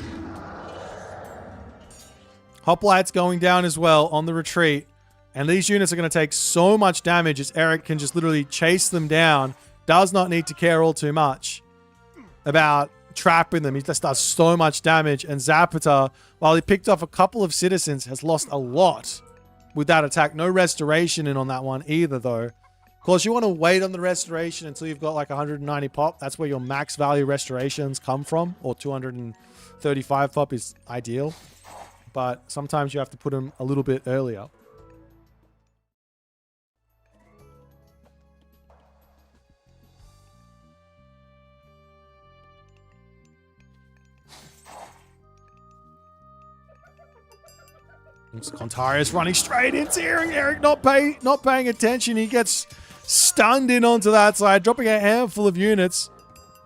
[SPEAKER 1] Hoplite's going down as well on the retreat. And these units are going to take so much damage as Eric can just literally chase them down. Does not need to care all too much about trapping them. He just does so much damage. And Zapata, while he picked off a couple of citizens, has lost a lot with that attack. No restoration in on that one either, though. Of course, you want to wait on the restoration until you've got like 190 pop. That's where your max value restorations come from, or 235 pop is ideal. But sometimes you have to put them a little bit earlier. Qualifiers running straight into Eric not paying attention. He gets stunned in onto that side, dropping a handful of units,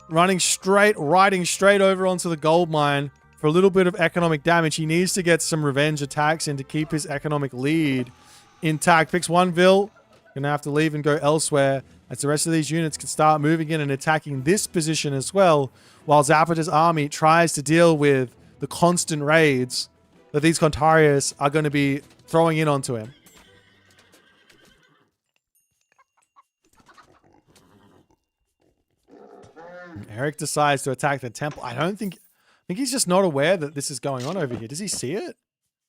[SPEAKER 1] riding straight over onto the gold mine for a little bit of economic damage. He needs to get some revenge attacks in to keep his economic lead intact. Picks one Vil, gonna have to leave and go elsewhere as the rest of these units can start moving in and attacking this position as well, while Zapata's army tries to deal with the constant raids that these Qualifiers are going to be throwing in onto him. Eric decides to attack the temple. I think he's just not aware that this is going on over here. Does he see it?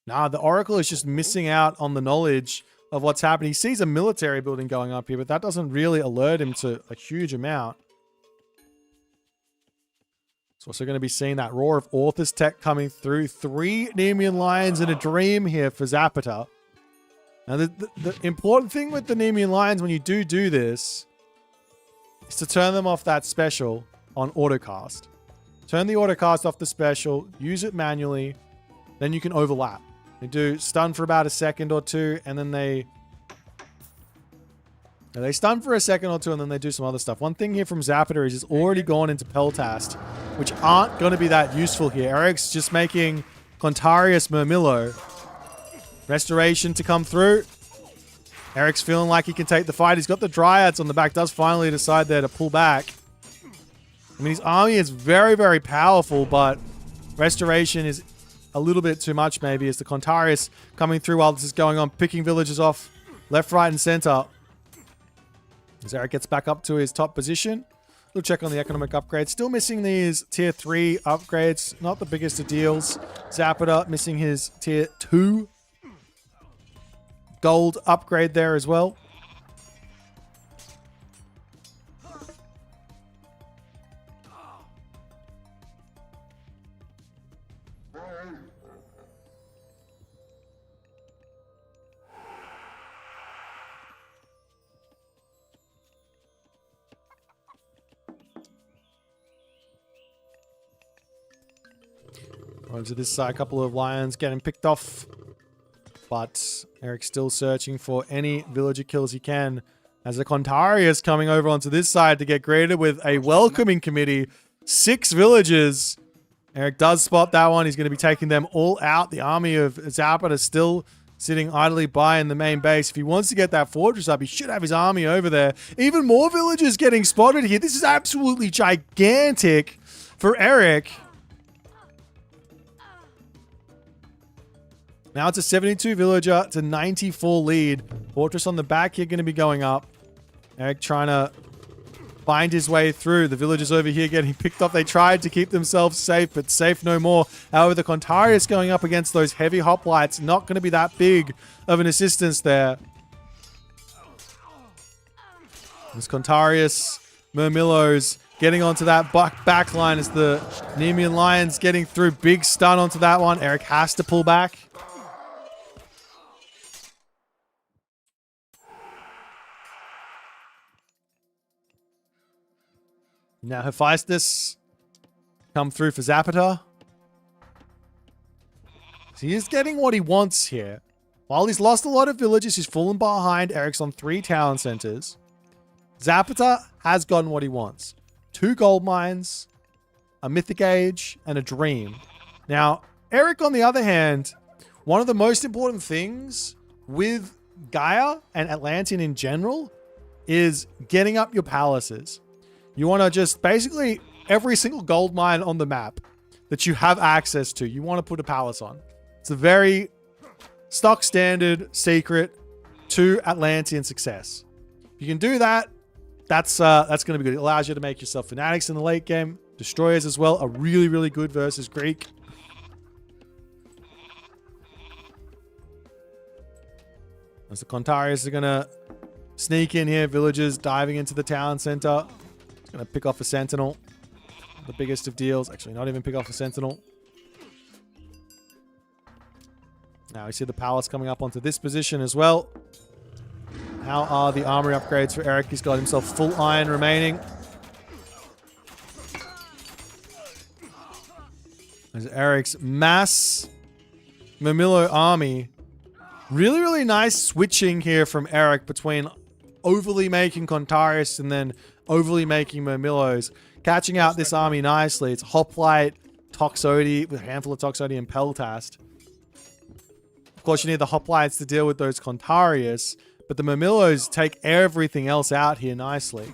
[SPEAKER 1] Nah, the Oracle is just missing out on the knowledge of what's happening. He sees a military building going up here, but that doesn't really alert him to a huge amount. It's also going to be seeing that Roar of Author's Tech coming through. 3 Nemean Lions and a Dream here for Zapata. Now, the important thing with the Nemean Lions when you do this is to turn them off that special on autocast. Turn the autocast off the special, use it manually, then you can overlap. They do stun for about a second or two, and then they stun for a second or two, and then they do some other stuff. One thing here from Zapata is he's already gone into Peltast, which aren't going to be that useful here. Eric's just making Qualifiers Murmillo. Restoration to come through. Eric's feeling like he can take the fight. He's got the Dryads on the back. Does finally decide there to pull back. I mean, his army is very, very powerful, but Restoration is a little bit too much maybe as the Qualifiers coming through while this is going on, picking villages off left, right, and center. As Eric gets back up to his top position. We'll check on the economic upgrades. Still missing these tier 3 upgrades. Not the biggest of deals. Zapata missing his tier 2 gold upgrade there as well. Onto this side, a couple of lions getting picked off. But Eric's still searching for any villager kills he can. As the Qualifiers coming over onto this side to get greeted with a welcoming committee. 6 villagers. Eric does spot that one. He's going to be taking them all out. The army of Zapata is still sitting idly by in the main base. If he wants to get that fortress up, he should have his army over there. Even more villagers getting spotted here. This is absolutely gigantic for Eric. Now it's a 72 villager to 94 lead. Fortress on the back here going to be going up. Eric trying to find his way through. The villagers over here getting picked off. They tried to keep themselves safe, but safe no more. However, the Qualifiers going up against those heavy hoplites, not going to be that big of an assistance there. This Qualifiers Murmillos getting onto that back line as the Nemean Lions getting through. Big stun onto that one. Eric has to pull back. Now Hephaestus come through for Zapata. So he is getting what he wants here. While he's lost a lot of villages, he's fallen behind. Eric's on 3 town centers. Zapata has gotten what he wants. 2 gold mines, a mythic age, and a dream. Now, Eric, on the other hand, one of the most important things with Gaia and Atlantean in general is getting up your palaces. You want to just basically every single gold mine on the map that you have access to, you want to put a palace on. It's a very stock standard secret to Atlantean success. If you can do that, that's going to be good. It allows you to make yourself fanatics in the late game. Destroyers as well are really, really good versus Greek. As the Qualifiers are going to sneak in here. Villagers diving into the town center. It's going to pick off a sentinel. The biggest of deals. Actually, not even pick off a sentinel. Now we see the palace coming up onto this position as well. How are the armory upgrades for Eric? He's got himself full iron remaining. There's Eric's mass Murmillo army. Really, really nice switching here from Eric between overly making Contarius and then overly making Murmillos. Catching out this army nicely. It's Hoplite, Toxote, with a handful of Toxote and Peltast. Of course, you need the Hoplites to deal with those Contarius, but the Murmillos take everything else out here nicely.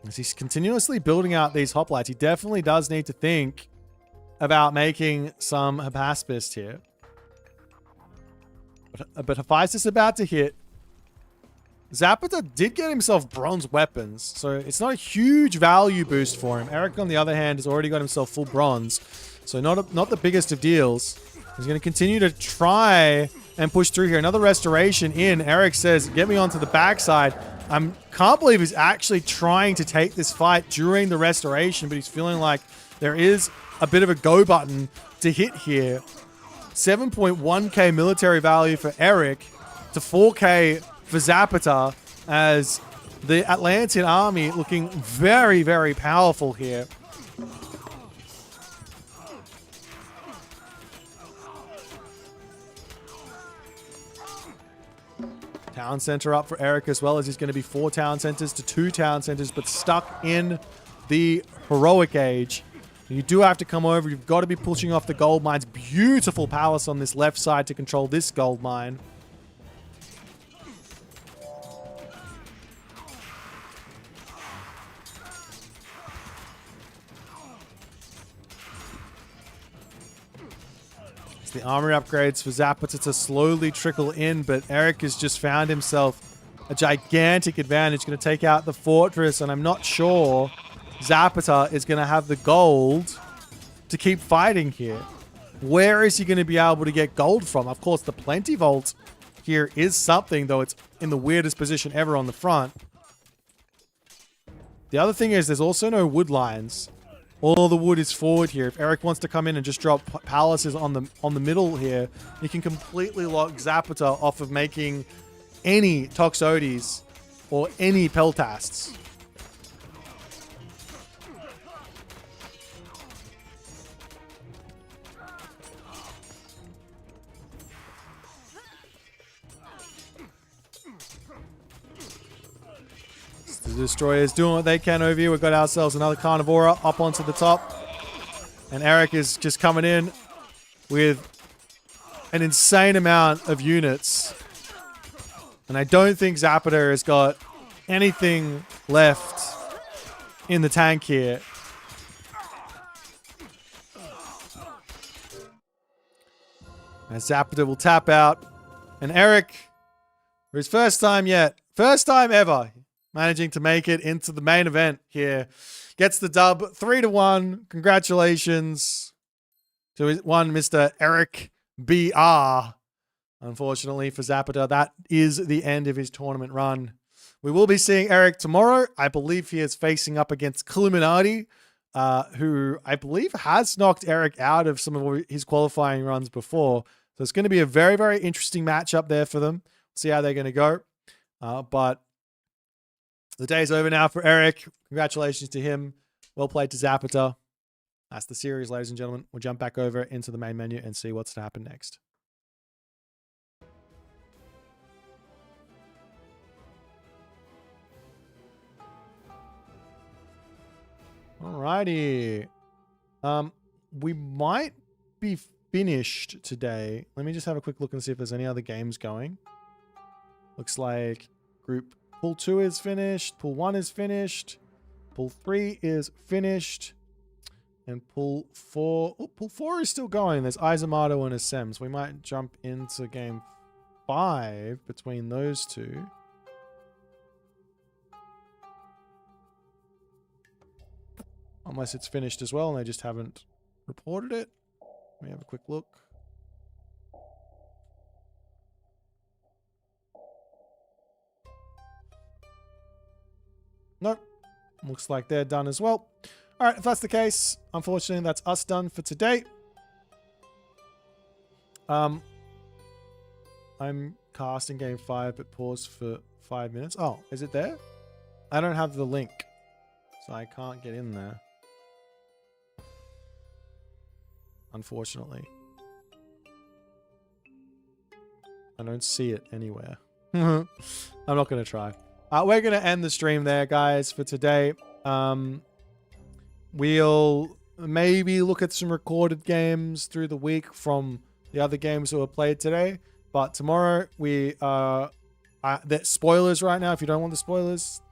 [SPEAKER 1] As he's continuously building out these Hoplites, he definitely does need to think about making some Hypaspist here. But Hephaestus is about to hit. Zapata did get himself bronze weapons, so it's not a huge value boost for him. Eric, on the other hand, has already got himself full bronze, so not the biggest of deals. He's going to continue to try and push through here. Another restoration in. Eric says, get me onto the backside. I can't believe he's actually trying to take this fight during the restoration, but he's feeling like there is a bit of a go button to hit here. 7.1k military value for Eric to 4k for Zapata, as the Atlantean army looking very, very powerful here. Town center up for Eric as well, as he's going to be 4 town centers to 2 town centers, but stuck in the heroic age. You do have to come over. You've got to be pushing off the gold mines. Beautiful palace on this left side to control this gold mine. The armory upgrades for Zapata to slowly trickle in, but Eric has just found himself a gigantic advantage. Going to take out the fortress, and I'm not sure Zapata is going to have the gold to keep fighting here. Where is he going to be able to get gold from? Of course, the Plenty Vault here is something, though it's in the weirdest position ever on the front. The other thing is there's also no wood lines. All the wood is forward here. If Eric wants to come in and just drop palaces on the middle here, he can completely lock Zapata off of making any Toxotes or any Peltasts. The destroyers doing what they can over here. We've got ourselves another Carnivora up onto the top. And Eric is just coming in with an insane amount of units. And I don't think Zapata has got anything left in the tank here. And Zapata will tap out. And Eric, for his first time ever, managing to make it into the main event here. Gets the dub 3-1. Congratulations to one Mr. Eric BR. Unfortunately for Zapata, that is the end of his tournament run. We will be seeing Eric tomorrow. I believe he is facing up against Illuminati, who I believe has knocked Eric out of some of his qualifying runs before. So it's going to be a very, very interesting matchup there for them. See how they're going to go. But the day's over now for Eric. Congratulations to him. Well played to Zapata. That's the series, ladies and gentlemen. We'll jump back over into the main menu and see what's to happen next. Alrighty. We might be finished today. Let me just have a quick look and see if there's any other games going. Looks like Pool 2 is finished. Pool 1 is finished. Pool 3 is finished. And Pool 4... Oh, Pool 4 is still going. There's Izumato and Asems. We might jump into Game 5 between those two. Unless it's finished as well and they just haven't reported it. Let me have a quick look. Nope. Looks like they're done as well. All right, if that's the case, unfortunately, that's us done for today. I'm casting game 5, but pause for 5 minutes. Oh, is it there? I don't have the link, so I can't get in there. Unfortunately. I don't see it anywhere. I'm not going to try. We're going to end the stream there, guys, for today. We'll maybe look at some recorded games through the week from the other games that were played today. But tomorrow, the spoilers right now, if you don't want the spoilers,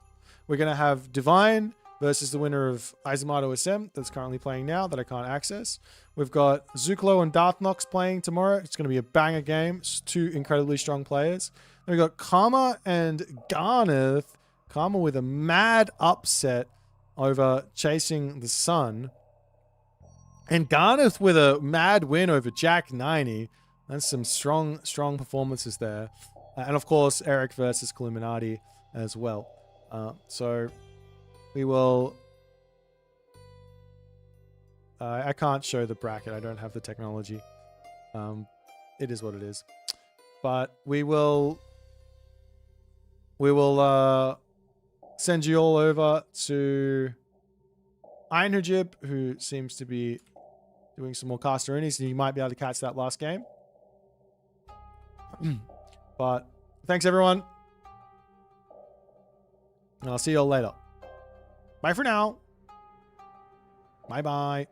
[SPEAKER 1] we're going to have Divine versus the winner of Izumato SM that's currently playing now that I can't access. We've got Zuklo and Darthnox playing tomorrow. It's going to be a banger game. It's 2 incredibly strong players. Then we've got Karma and Garneth. Karma with a mad upset over Chasing the Sun. And Garneth with a mad win over Jack 90. That's some strong performances there. And of course, Eric versus Illuminati as well. So we will... I can't show the bracket. I don't have the technology. It is what it is. But we will send you all over to Einhujib, who seems to be doing some more casteroonies, and you might be able to catch that last game. But thanks, everyone. And I'll see you all later. Bye for now. Bye-bye.